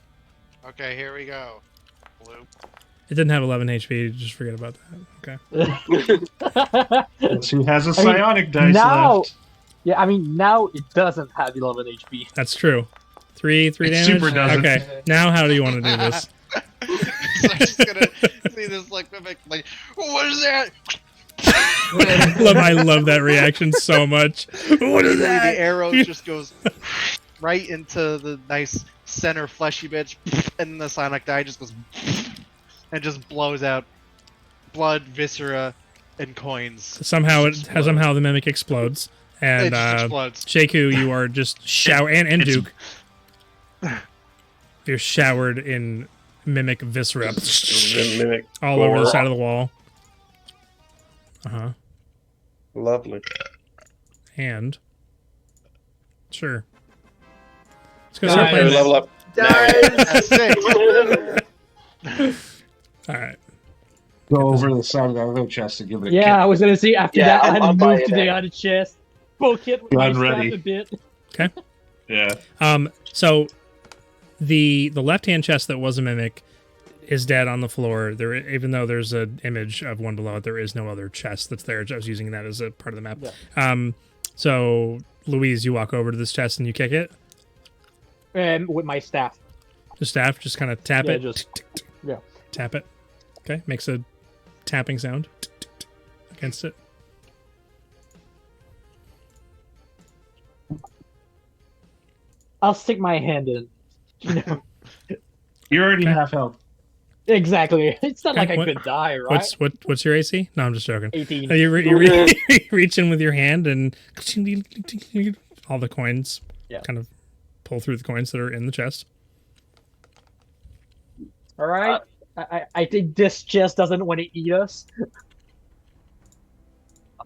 Speaker 5: Okay, here we go. Blue.
Speaker 1: It didn't have 11 HP. Just forget about that. Okay.
Speaker 2: She has a
Speaker 4: I mean,
Speaker 2: psionic dice
Speaker 4: now,
Speaker 2: left.
Speaker 4: yeah, I mean, now it doesn't have 11 HP.
Speaker 1: That's true. 3
Speaker 2: It
Speaker 1: damage?
Speaker 2: super doesn't.
Speaker 1: Okay. Now how do you want to do this?
Speaker 5: So I'm just gonna see this like mimic, like, what is that?
Speaker 1: I love that reaction so much. What is
Speaker 5: The
Speaker 1: that?
Speaker 5: arrow just goes right into the nice center fleshy bitch, and the psionic die just goes and just blows out blood, viscera, and coins.
Speaker 1: Somehow
Speaker 5: Just explode.
Speaker 1: somehow the mimic explodes.
Speaker 5: It
Speaker 1: And
Speaker 5: just explodes.
Speaker 1: Shaku, you are just shout and
Speaker 2: It's-
Speaker 1: Duke. You're showered in mimic viscera
Speaker 6: Mimic.
Speaker 1: all over the
Speaker 6: gore.
Speaker 1: side of the wall. Uh-huh.
Speaker 6: Lovely.
Speaker 1: And sure. Let's go
Speaker 7: Guys.
Speaker 1: start playing.
Speaker 6: Level up.
Speaker 7: Guys,
Speaker 1: All right.
Speaker 8: Go over to the side of the other chest and give it a
Speaker 4: Yeah, I was gonna say after
Speaker 3: Yeah,
Speaker 4: that,
Speaker 3: I'm
Speaker 4: I
Speaker 3: buying
Speaker 4: moved to the
Speaker 3: that.
Speaker 4: other chest. Poke it with my
Speaker 8: Gun ready.
Speaker 4: staff a bit.
Speaker 2: Yeah.
Speaker 1: So the left-hand chest that was a mimic is dead on the floor. There, even though there's an image of one below it, there is no other chest that's there. I was using that as a part of the map.
Speaker 4: Yeah.
Speaker 1: So Louise, you walk over to this chest and you kick it.
Speaker 4: With my staff.
Speaker 1: The staff just kind of tap
Speaker 4: Yeah,
Speaker 1: it.
Speaker 4: just- yeah.
Speaker 1: Tap it. Okay, makes a tapping sound against it.
Speaker 4: I'll stick my hand in. You know,
Speaker 8: You already have help.
Speaker 4: exactly. It's not like I
Speaker 1: What-
Speaker 4: could die, right?
Speaker 1: What's your AC? No, I'm just joking.
Speaker 4: 18.
Speaker 1: You reach in with your hand and all the coins kind of pull through the coins that are in the chest.
Speaker 4: All right. I think this chest doesn't want to eat us.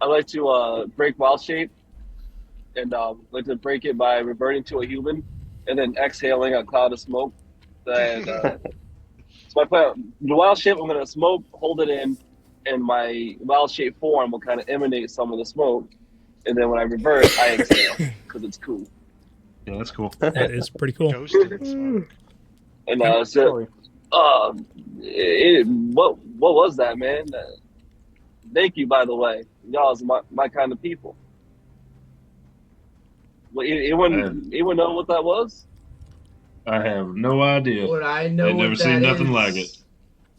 Speaker 3: I like to break wild shape, and like to break it by reverting to a human, and then exhaling a cloud of smoke. And so my plan, the wild shape, I'm gonna smoke, hold it in, and my wild shape form will kind of emanate some of the smoke, and then when I revert, I exhale because it's cool.
Speaker 2: Yeah, that's cool.
Speaker 1: That is pretty cool.
Speaker 5: Ghosted smoke.
Speaker 3: And so,
Speaker 4: Sorry.
Speaker 3: what was that, man? Thank you, by the way. Y'all is my kind of people. Well, anyone know what that was?
Speaker 8: I have no idea.
Speaker 7: what I know
Speaker 2: I've
Speaker 7: what
Speaker 2: never seen
Speaker 7: that
Speaker 2: nothing
Speaker 7: is
Speaker 2: like it.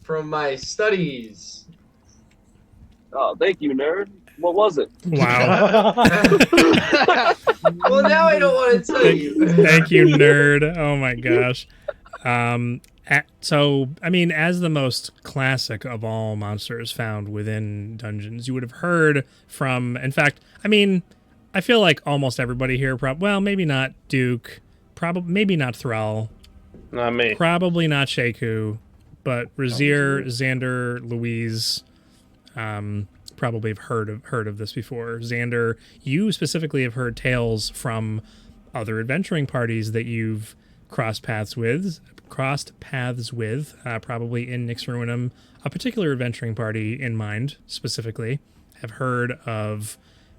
Speaker 7: from my studies.
Speaker 3: Oh, thank you, nerd. What was it?
Speaker 1: Wow.
Speaker 7: Well, now I don't want to tell you.
Speaker 1: Thank you, nerd. Oh my gosh. So, I mean, as the most classic of all monsters found within dungeons, you would have heard from, in fact, I mean, I feel like almost everybody here, well, maybe not Duke, maybe not Thrall,
Speaker 6: Not me.
Speaker 1: probably not Sheku, but Razier, Xander, Louise, probably have heard of this before. Xander, you specifically have heard tales from other adventuring parties that you've crossed paths with, probably in Nyx Ruinum. A particular adventuring party in mind, specifically, have heard of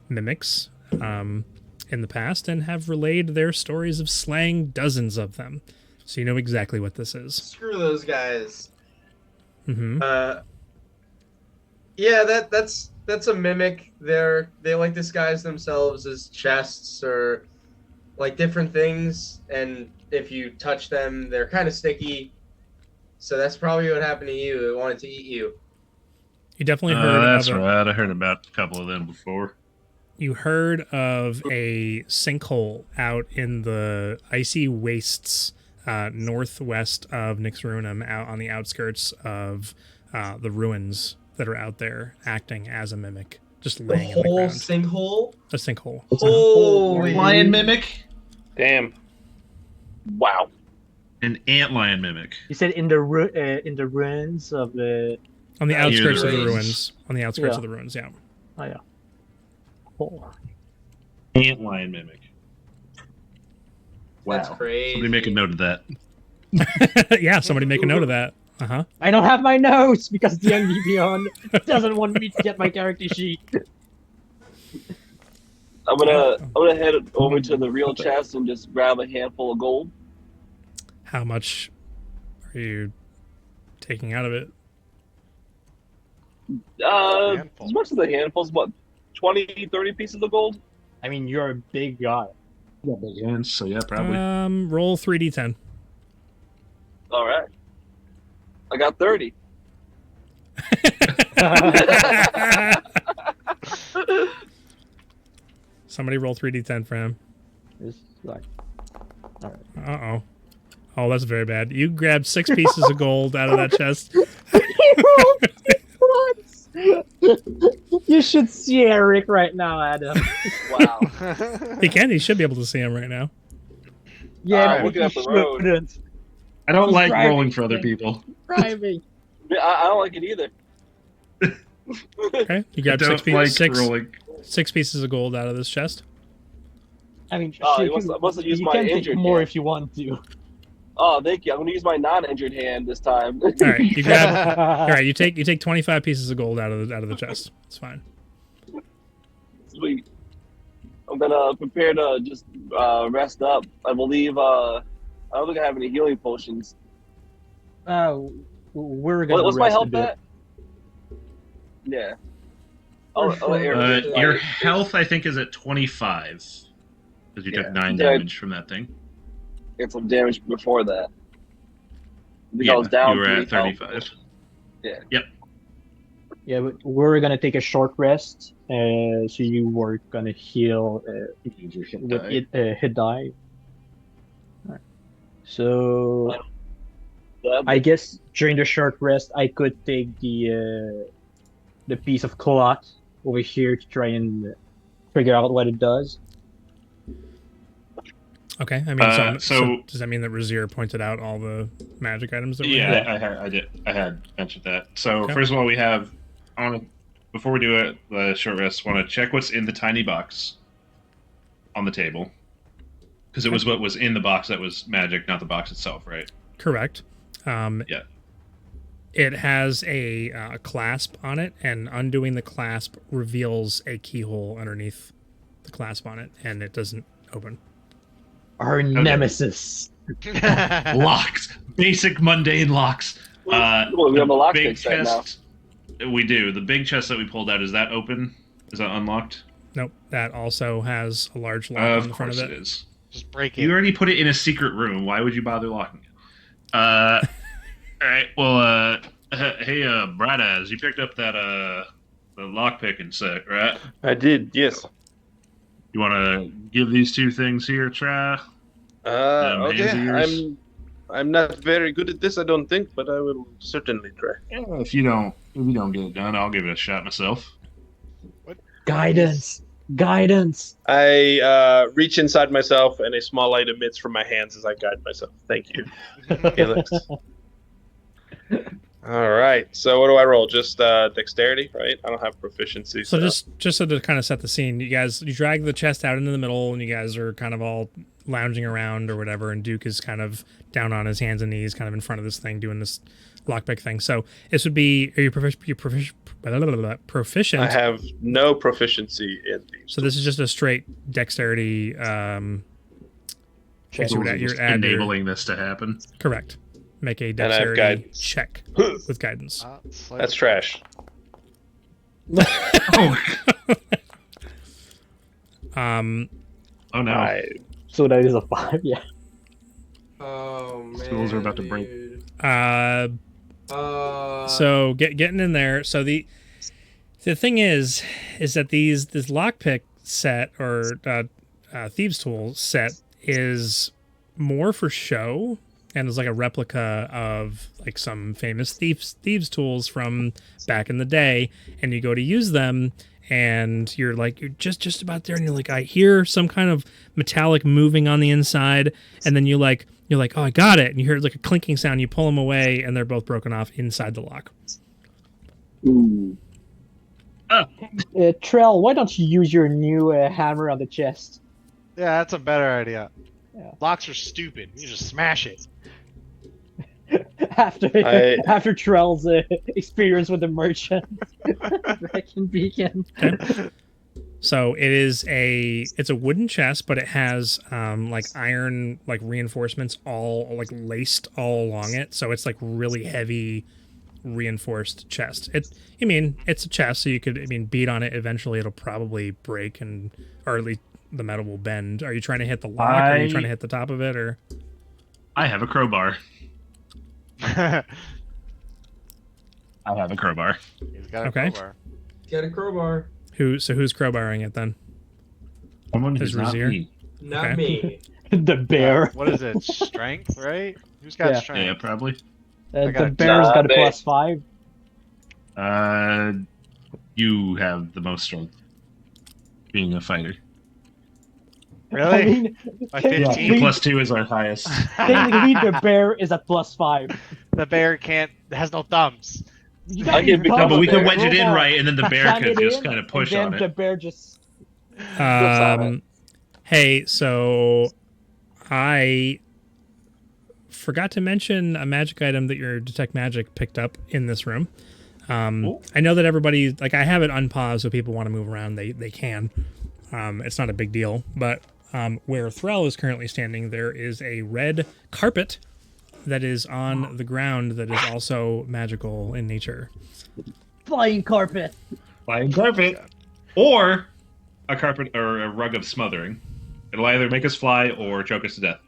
Speaker 1: mimics in the past and have relayed their stories of slaying dozens of them. So you know exactly what this is.
Speaker 7: Screw those guys.
Speaker 1: Mm-hmm.
Speaker 7: Yeah, that's a mimic. They like disguise themselves as chests or like different things, and if you touch them, they're kind of sticky. So that's probably what happened to you. It wanted to eat you.
Speaker 1: You definitely heard
Speaker 2: That's
Speaker 1: of
Speaker 2: right. I heard about a couple of them before.
Speaker 1: You heard of a sinkhole out in the icy wastes northwest of Nyx Ruinum, out on the outskirts of the ruins that are out there, acting as a mimic, just
Speaker 7: The
Speaker 1: laying in the
Speaker 7: whole
Speaker 1: ground.
Speaker 7: sinkhole.
Speaker 1: A sinkhole.
Speaker 7: Holy
Speaker 8: Lion mimic?
Speaker 6: Damn.
Speaker 3: Wow.
Speaker 2: An antlion mimic.
Speaker 4: You said in the ruins of the.
Speaker 1: On the outskirts of the
Speaker 2: ruins.
Speaker 1: ruins. On the outskirts
Speaker 4: Yeah.
Speaker 1: of the ruins, yeah.
Speaker 4: Oh yeah. Oh.
Speaker 2: Antlion mimic.
Speaker 7: That's
Speaker 8: Wow.
Speaker 7: crazy.
Speaker 2: Somebody make a note of that.
Speaker 1: Yeah, somebody make a note of that. Uh-huh.
Speaker 4: I don't have my notes because the ND Beyond doesn't want me to get my character sheet.
Speaker 3: I'm gonna head over to the real chest and just grab a handful of gold.
Speaker 1: How much are you taking out of it?
Speaker 5: Handful.
Speaker 3: As much as a handful, what, 20, 30 pieces of gold?
Speaker 4: I mean, you're a big guy.
Speaker 8: Yeah, big hands, so yeah, probably.
Speaker 1: Roll 3d10.
Speaker 3: All right. I got 30.
Speaker 1: Somebody roll 3d10 for him.
Speaker 4: It's like,
Speaker 1: Uh-oh. Oh, that's very bad. You grabbed 6 pieces of gold out of that chest.
Speaker 4: you should see Eric right now, Adam.
Speaker 3: Wow.
Speaker 1: He should be able to see him right now.
Speaker 4: Yeah,
Speaker 3: Alright,
Speaker 4: but
Speaker 3: looking
Speaker 4: you
Speaker 3: up the road.
Speaker 4: shouldn't.
Speaker 8: I don't
Speaker 4: He's
Speaker 8: like
Speaker 4: driving.
Speaker 8: rolling for other people.
Speaker 4: Driving.
Speaker 3: I don't like it either.
Speaker 1: Okay, you
Speaker 8: I
Speaker 1: got
Speaker 8: don't like rolling.
Speaker 1: six pieces of gold out of this chest.
Speaker 4: I mean,
Speaker 3: Oh,
Speaker 4: shit,
Speaker 3: he must have used
Speaker 4: you
Speaker 3: my
Speaker 4: can take
Speaker 3: injured
Speaker 4: more
Speaker 3: hand.
Speaker 4: if you want to.
Speaker 3: Oh, thank you. I'm gonna use my non-injured hand this time.
Speaker 1: All right, you grab. All right, you take 25 pieces of gold out of the chest. It's fine.
Speaker 3: Sweet. I'm gonna prepare to just rest up. I believe I don't think I have any healing potions.
Speaker 4: We're gonna
Speaker 3: What's my
Speaker 4: rest a
Speaker 3: health
Speaker 4: bit.
Speaker 3: at? Yeah. I'll let Eric just,
Speaker 2: Your
Speaker 3: like,
Speaker 2: health, I think, is at 25 because you
Speaker 3: Yeah.
Speaker 2: took 9
Speaker 3: Yeah.
Speaker 2: damage from that thing.
Speaker 3: get some damage before that. I think I was
Speaker 2: Yeah,
Speaker 3: down
Speaker 2: you were at
Speaker 3: 3 health.
Speaker 2: 35.
Speaker 4: Yeah, but we're gonna take a short rest. So you were gonna heal with hit die. Alright. So I guess during the short rest, I could take the piece of cloth over here to try and figure out what it does.
Speaker 1: Okay, I mean,
Speaker 2: so
Speaker 1: does that mean that Razier pointed out all the magic items that we
Speaker 2: yeah,
Speaker 1: had?
Speaker 2: I had mentioned that. So
Speaker 1: Okay.
Speaker 2: first of all, we have before we do it, the short rest, want to check what's in the tiny box on the table because it was what was in the box that was magic, not the box itself, right?
Speaker 1: Correct.
Speaker 2: Yeah.
Speaker 1: It has a clasp on it, and undoing the clasp reveals a keyhole underneath the clasp on it, and it doesn't open.
Speaker 4: Our nemesis.
Speaker 2: Locks, basic mundane locks.
Speaker 3: Well, we have a lockpick
Speaker 2: big
Speaker 3: set now.
Speaker 2: chest. We do. The big chest that we pulled out, is that open? Is that unlocked?
Speaker 1: Nope. That also has a large lock on the front of it.
Speaker 2: It is.
Speaker 5: Just break it.
Speaker 2: You already put it in a secret room. Why would you bother locking it? All right. Well, hey, Bradaz, you picked up that the lockpicking set, right?
Speaker 6: I did, yes.
Speaker 2: You want to give these two things here a try?
Speaker 6: Okay.
Speaker 2: hands of yours?
Speaker 6: I'm not very good at this, I don't think, but I will certainly try.
Speaker 2: Yeah, if you don't get it done, I'll give it a shot myself.
Speaker 4: Guidance.
Speaker 6: I reach inside myself, and a small light emits from my hands as I guide myself. Thank you, Felix. All right. So what do I roll? Just dexterity, right? I don't have proficiency.
Speaker 1: So just so to kind of set the scene, you drag the chest out into the middle, and you guys are kind of all lounging around or whatever, and Duke is kind of down on his hands and knees, kind of in front of this thing, doing this lockpick thing. So this would be, are you proficient?
Speaker 6: I have no proficiency in these.
Speaker 1: So this is just a straight dexterity.
Speaker 4: Check.
Speaker 1: You would
Speaker 2: Just
Speaker 1: add
Speaker 2: enabling this to happen.
Speaker 1: correct. Make a
Speaker 6: And I have
Speaker 1: dexterity
Speaker 6: guidance.
Speaker 1: check with guidance.
Speaker 6: That's trash.
Speaker 1: Um,
Speaker 2: Oh no!
Speaker 4: So that is a 5, yeah.
Speaker 7: Oh man.
Speaker 2: Schools are about to break.
Speaker 7: dude.
Speaker 1: So getting in there. So the thing is that this lockpick set or thieves tool set is more for show and is like a replica of like some famous thieves tools from back in the day, and you go to use them and you're just about there, and you're like, I hear some kind of metallic moving on the inside, and then you're like, oh, I got it, and you hear like a clinking sound, you pull them away, and they're both broken off inside the lock.
Speaker 3: Ooh.
Speaker 4: Trell, why don't you use your new hammer on the chest?
Speaker 5: Yeah, that's a better idea.
Speaker 4: Yeah.
Speaker 5: Locks are stupid. You just smash it.
Speaker 4: after Trell's experience with the merchant. Wrecking beacon.
Speaker 1: Okay. So it's a wooden chest, but it has like iron like reinforcements all like laced all along it. So it's like really heavy reinforced chest. It's a chest, so you could beat on it. Eventually, it'll probably break or at least the metal will bend. Are you trying to hit the lock? Or are you trying to hit the top of it? Or
Speaker 2: I have a crowbar. I have a crowbar.
Speaker 5: He's got a
Speaker 1: Okay.
Speaker 5: crowbar.
Speaker 7: Get a crowbar.
Speaker 1: who's crowbarring it then?
Speaker 8: Someone
Speaker 1: Is
Speaker 8: who's not
Speaker 1: Razier?
Speaker 8: me.
Speaker 7: Not
Speaker 1: Okay.
Speaker 7: me.
Speaker 4: The bear.
Speaker 5: What is it? Strength, right? Who's got
Speaker 4: Yeah.
Speaker 5: strength?
Speaker 2: Yeah, probably.
Speaker 5: I got
Speaker 4: The
Speaker 5: a
Speaker 4: bear's got a
Speaker 3: babe.
Speaker 4: +5.
Speaker 2: You have the most strength, being a fighter.
Speaker 5: Really?
Speaker 4: I mean,
Speaker 5: By
Speaker 8: Yeah.
Speaker 5: 15?
Speaker 2: Plus 2 is our highest.
Speaker 4: technically the bear is at +5.
Speaker 5: The bear has no thumbs.
Speaker 4: You
Speaker 3: I can become
Speaker 2: No, but we could
Speaker 3: bear.
Speaker 2: wedge it in right, and then the bear
Speaker 4: Slam
Speaker 2: could
Speaker 4: it
Speaker 2: just
Speaker 4: in,
Speaker 2: kind of push
Speaker 4: and
Speaker 2: on
Speaker 4: then the
Speaker 2: it.
Speaker 4: bear just.
Speaker 1: Hey, so I forgot to mention a magic item that your detect magic picked up in this room. I know that everybody, like, I have it unpaused, so people want to move around, they can. It's not a big deal, but where Thrall is currently standing, there is a red carpet that is on the ground that is also magical in nature.
Speaker 4: Flying carpet.
Speaker 2: Flying carpet, or a carpet or a rug of smothering. It'll either make us fly or choke us to death.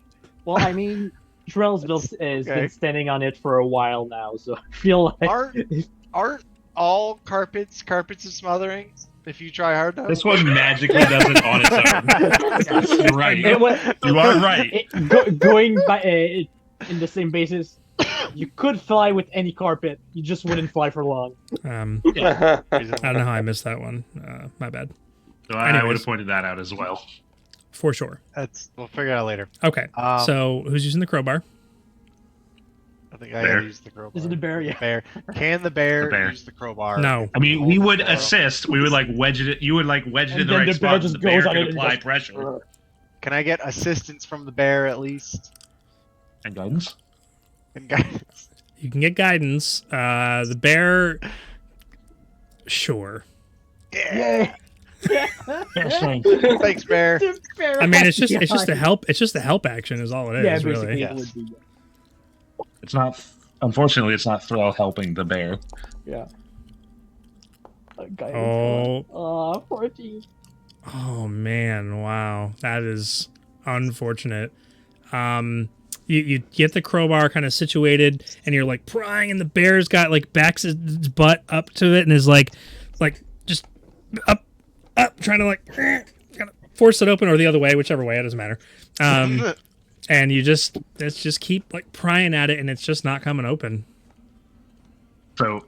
Speaker 4: Well, I mean, Trell's been standing on it for a while now, so I feel like
Speaker 5: Aren't all carpets of smothering? If you try hard enough.
Speaker 2: This one magically does it on its own. You're right. You are right.
Speaker 4: Going by in the same basis, you could fly with any carpet. You just wouldn't fly for long.
Speaker 1: I don't know how I missed that one. My bad.
Speaker 2: So I would have pointed that out as well.
Speaker 1: For sure.
Speaker 5: We'll figure it out later.
Speaker 1: Okay. So who's using the crowbar?
Speaker 5: I think I gotta use the crowbar.
Speaker 4: Is it the bear? Yeah.
Speaker 5: Bear. Can the bear use the crowbar?
Speaker 1: No.
Speaker 2: I mean, we would assist. We would like wedge it. You would like wedge it in the
Speaker 4: then
Speaker 2: right
Speaker 4: the bear
Speaker 2: spot.
Speaker 4: just
Speaker 2: And the bear
Speaker 4: goes on
Speaker 2: can
Speaker 4: it and
Speaker 2: apply
Speaker 4: just-
Speaker 2: pressure
Speaker 5: Can I get assistance from the bear at least?
Speaker 2: and guidance.
Speaker 5: And guys,
Speaker 1: You can get guidance. The bear. Sure.
Speaker 4: Yay!
Speaker 5: thanks, bear.
Speaker 1: I mean, it's just a help. It's just a help action, is all it is.
Speaker 4: Yeah,
Speaker 1: really.
Speaker 4: basically
Speaker 5: Yes.
Speaker 4: it would be.
Speaker 2: It's not. Unfortunately, it's not Thrall helping the bear.
Speaker 4: Yeah.
Speaker 1: Oh.
Speaker 4: 14.
Speaker 1: Oh man! Wow, that is unfortunate. You get the crowbar kind of situated, and you're like prying, and the bear's got like backs his butt up to it, and is like just up, trying to like kind of force it open, or the other way, whichever way, it doesn't matter. And you just keep like prying at it, and it's just not coming open.
Speaker 2: So,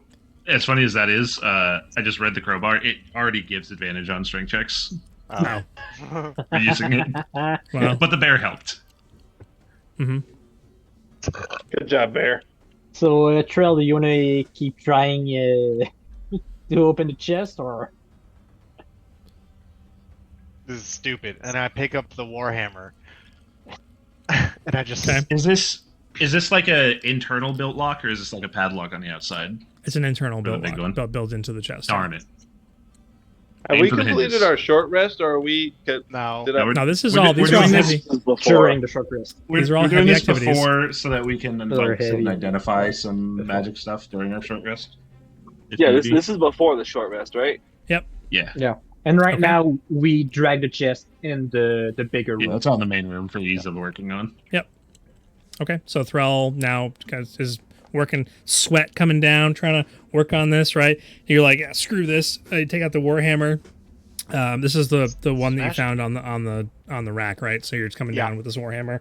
Speaker 2: as funny as that is, I just read the crowbar. It already gives advantage on strength checks
Speaker 1: No.
Speaker 2: for using it,
Speaker 1: Well,
Speaker 2: but the bear helped.
Speaker 1: hmm
Speaker 6: Good job, Bear.
Speaker 4: So, Trell, do you want to keep trying to open the chest, or?
Speaker 5: This is stupid. And I pick up the warhammer, and I just.
Speaker 1: Okay.
Speaker 2: Is this like a internal built lock, or is this like a padlock on the outside?
Speaker 1: it's an internal
Speaker 2: For the
Speaker 1: build
Speaker 2: big one?
Speaker 1: built into the chest.
Speaker 2: Darn it!
Speaker 6: Have
Speaker 2: Aim
Speaker 6: we
Speaker 2: for the
Speaker 6: completed
Speaker 2: hinges.
Speaker 6: our short rest, or are we?
Speaker 5: No.
Speaker 6: Did
Speaker 2: No,
Speaker 6: I,
Speaker 2: we're-
Speaker 1: No, this is
Speaker 2: We're
Speaker 1: all.
Speaker 2: do-
Speaker 1: These
Speaker 2: we're
Speaker 1: are all
Speaker 2: doing
Speaker 1: heavy.
Speaker 2: this-
Speaker 4: During the short rest.
Speaker 1: These are all
Speaker 2: we're doing
Speaker 1: heavy
Speaker 2: this
Speaker 1: activities.
Speaker 2: before so that we can
Speaker 4: They're
Speaker 2: like, sit and
Speaker 4: heavy.
Speaker 2: identify some magic stuff during our short rest. If
Speaker 3: Yeah,
Speaker 2: need
Speaker 3: this
Speaker 2: be.
Speaker 3: this is before the short rest, right?
Speaker 2: Yeah,
Speaker 4: And right
Speaker 1: Okay.
Speaker 4: now, we drag the chest in the bigger
Speaker 2: yeah,
Speaker 4: room.
Speaker 2: that's all in the main room for ease of working on.
Speaker 1: Okay, so Thrall now is working, sweat coming down, trying to work on this, right? You're like, yeah, screw this. You take out the warhammer. This is the one that you
Speaker 5: Smash.
Speaker 1: found on the rack, right? So you're just coming
Speaker 5: Yeah.
Speaker 1: down with this warhammer.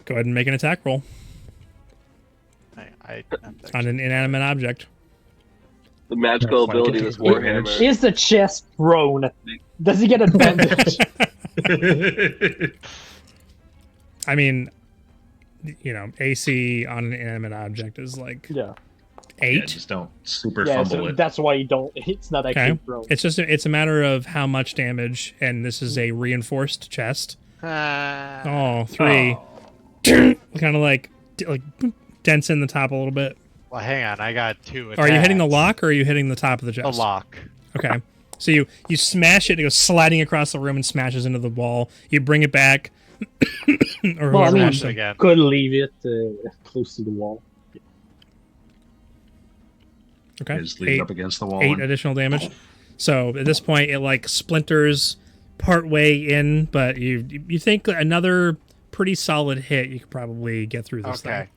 Speaker 1: Go ahead and make an attack roll
Speaker 5: I
Speaker 1: on an inanimate object.
Speaker 3: The magical
Speaker 2: Flank
Speaker 3: ability
Speaker 2: it
Speaker 3: of this
Speaker 2: to
Speaker 3: warhammer.
Speaker 4: Is the chest prone? Does he get advantage?
Speaker 1: I mean, you know, AC on an inanimate object is like
Speaker 4: Yeah.
Speaker 1: 8.
Speaker 2: Yeah, just don't super
Speaker 4: Yeah,
Speaker 2: fumble
Speaker 4: so
Speaker 2: it.
Speaker 4: that's why you don't. It's not actually
Speaker 1: Okay.
Speaker 4: prone.
Speaker 1: It's just it's a matter of how much damage, and this is a reinforced chest. Oh, 3. Kind of like boop, dents in the top a little bit.
Speaker 5: Well, hang on. I got 2 attacks.
Speaker 1: Are you hitting the lock or are you hitting the top of the
Speaker 5: The
Speaker 1: chest?
Speaker 5: lock.
Speaker 1: Okay. So you smash it, it goes sliding across the room and smashes into the wall. You bring it back. Or
Speaker 4: Well, I
Speaker 1: whoever
Speaker 4: mean-
Speaker 1: wants to.
Speaker 5: Again.
Speaker 4: Could leave it close to the wall.
Speaker 1: Okay.
Speaker 2: Just leave it up against the wall.
Speaker 1: 8
Speaker 2: and-
Speaker 1: additional damage. So at this point, it like splinters part way in, but you think another pretty solid hit, you could probably get through this
Speaker 5: Okay.
Speaker 1: thing.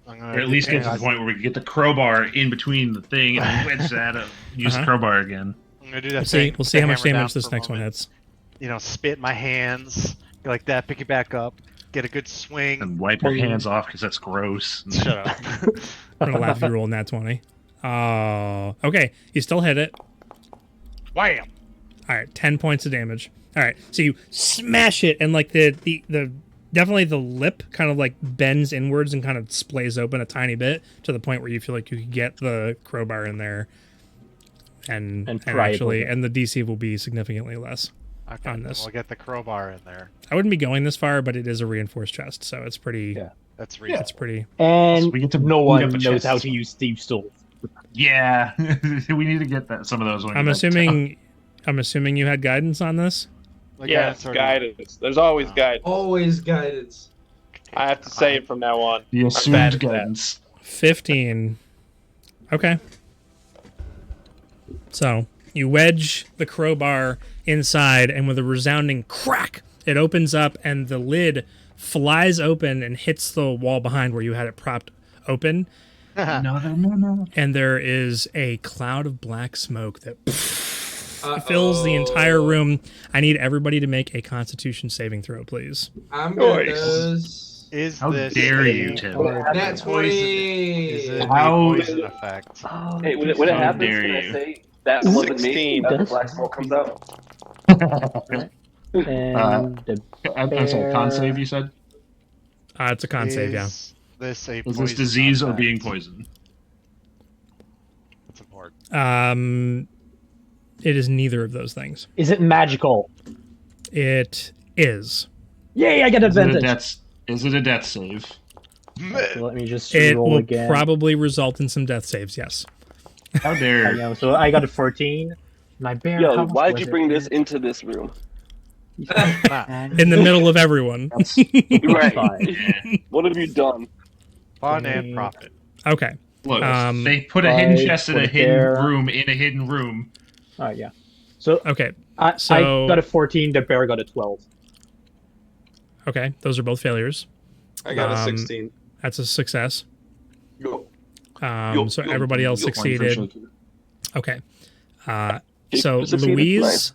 Speaker 5: I'm gonna
Speaker 2: Or at least get to the
Speaker 5: I'm
Speaker 2: point where we can get the crowbar in between the thing and wedge that up. Use the
Speaker 1: Uh-huh.
Speaker 2: crowbar again.
Speaker 5: gonna do that
Speaker 1: We'll see.
Speaker 5: thing.
Speaker 1: We'll see how much
Speaker 5: hammer down
Speaker 1: damage this
Speaker 5: for a
Speaker 1: next one
Speaker 5: moment.
Speaker 1: hits.
Speaker 5: You know, spit in my hands, go like that, pick it back up, get a good swing.
Speaker 2: And wipe your hands off because that's gross.
Speaker 5: Shut up.
Speaker 1: I'm gonna laugh if you roll nat 20. Oh, okay. You still hit it.
Speaker 5: Wham!
Speaker 1: All right, 10 points of damage. All right, so you smash it, and like the definitely the lip kind of like bends inwards and kind of splays open a tiny bit to the point where you feel like you could get the crowbar in there, and
Speaker 4: pry it
Speaker 1: actually,
Speaker 4: open.
Speaker 1: and the DC will be significantly less.
Speaker 5: Okay,
Speaker 1: On
Speaker 5: then
Speaker 1: this.
Speaker 5: we'll get the crowbar in there.
Speaker 1: I wouldn't be going this far, but it is a reinforced chest, so it's pretty.
Speaker 4: Yeah.
Speaker 5: That's reasonable.
Speaker 1: It's pretty.
Speaker 4: And
Speaker 8: we get to
Speaker 4: no
Speaker 8: beat
Speaker 4: one
Speaker 8: up a
Speaker 4: knows
Speaker 8: chest.
Speaker 4: how to use Steve's tools.
Speaker 8: Yeah, we need to get some of those. When we
Speaker 1: I'm
Speaker 8: get back to
Speaker 1: I'm assuming you had guidance on this.
Speaker 5: Like,
Speaker 6: Yes,
Speaker 5: that's already-
Speaker 6: guidance. There's always guidance.
Speaker 7: Always guidance.
Speaker 6: I have to say it from now on.
Speaker 8: the
Speaker 6: bad
Speaker 8: assumed
Speaker 6: at that.
Speaker 8: guidance.
Speaker 1: 15. Okay. So you wedge the crowbar inside, and with a resounding crack, it opens up, and the lid flies open and hits the wall behind where you had it propped open.
Speaker 8: No.
Speaker 1: And there is a cloud of black smoke that fills the entire room. I need everybody to make a Constitution saving throw, please.
Speaker 7: I'm good.
Speaker 6: Nice.
Speaker 7: Those.
Speaker 5: Is
Speaker 8: How
Speaker 5: this
Speaker 8: dare
Speaker 5: a
Speaker 8: you, Tim.
Speaker 5: poison-
Speaker 7: Nat
Speaker 5: Is
Speaker 7: 20.
Speaker 5: it
Speaker 8: How-
Speaker 5: a poison effect?
Speaker 3: Hey, when it happens,
Speaker 8: dare
Speaker 3: can I
Speaker 8: you.
Speaker 3: say that wasn't me?
Speaker 6: 16.
Speaker 3: As the black smoke comes out.
Speaker 4: And the
Speaker 8: I'm sorry, con save, you said?
Speaker 1: It's a con save, yeah.
Speaker 5: Is this a
Speaker 8: Is this
Speaker 5: poison
Speaker 8: disease or
Speaker 5: effect?
Speaker 8: being poisoned?
Speaker 5: That's important.
Speaker 1: It is neither of those things.
Speaker 4: is it magical?
Speaker 1: It is.
Speaker 4: Yay! I get advantage.
Speaker 8: Is it a death save?
Speaker 4: So let me just
Speaker 1: It
Speaker 4: roll
Speaker 1: will
Speaker 4: again.
Speaker 1: probably result in some death saves, yes.
Speaker 8: How
Speaker 4: I
Speaker 8: dare
Speaker 4: know. So I got a 14. My bear.
Speaker 3: Yo,
Speaker 4: how much
Speaker 3: why'd
Speaker 4: was
Speaker 3: you
Speaker 4: it?
Speaker 3: bring this into this room?
Speaker 4: And
Speaker 1: In the middle of everyone.
Speaker 3: Right.
Speaker 4: five.
Speaker 3: What have you done?
Speaker 5: Fun and profit.
Speaker 1: Okay.
Speaker 8: Look,
Speaker 1: they
Speaker 8: put a hidden
Speaker 4: five
Speaker 8: chest in a
Speaker 4: for
Speaker 8: hidden
Speaker 4: bear.
Speaker 8: room in a hidden room.
Speaker 4: All right, yeah. So
Speaker 1: Okay.
Speaker 4: I
Speaker 1: So-
Speaker 4: got a 14. The bear got a 12.
Speaker 1: Okay. Those are both failures.
Speaker 6: I got a
Speaker 1: Um,
Speaker 6: 16.
Speaker 1: That's a success.
Speaker 6: Yo.
Speaker 1: So everybody else succeeded. Okay. So
Speaker 3: You succeeded?
Speaker 1: Louise
Speaker 3: Nice.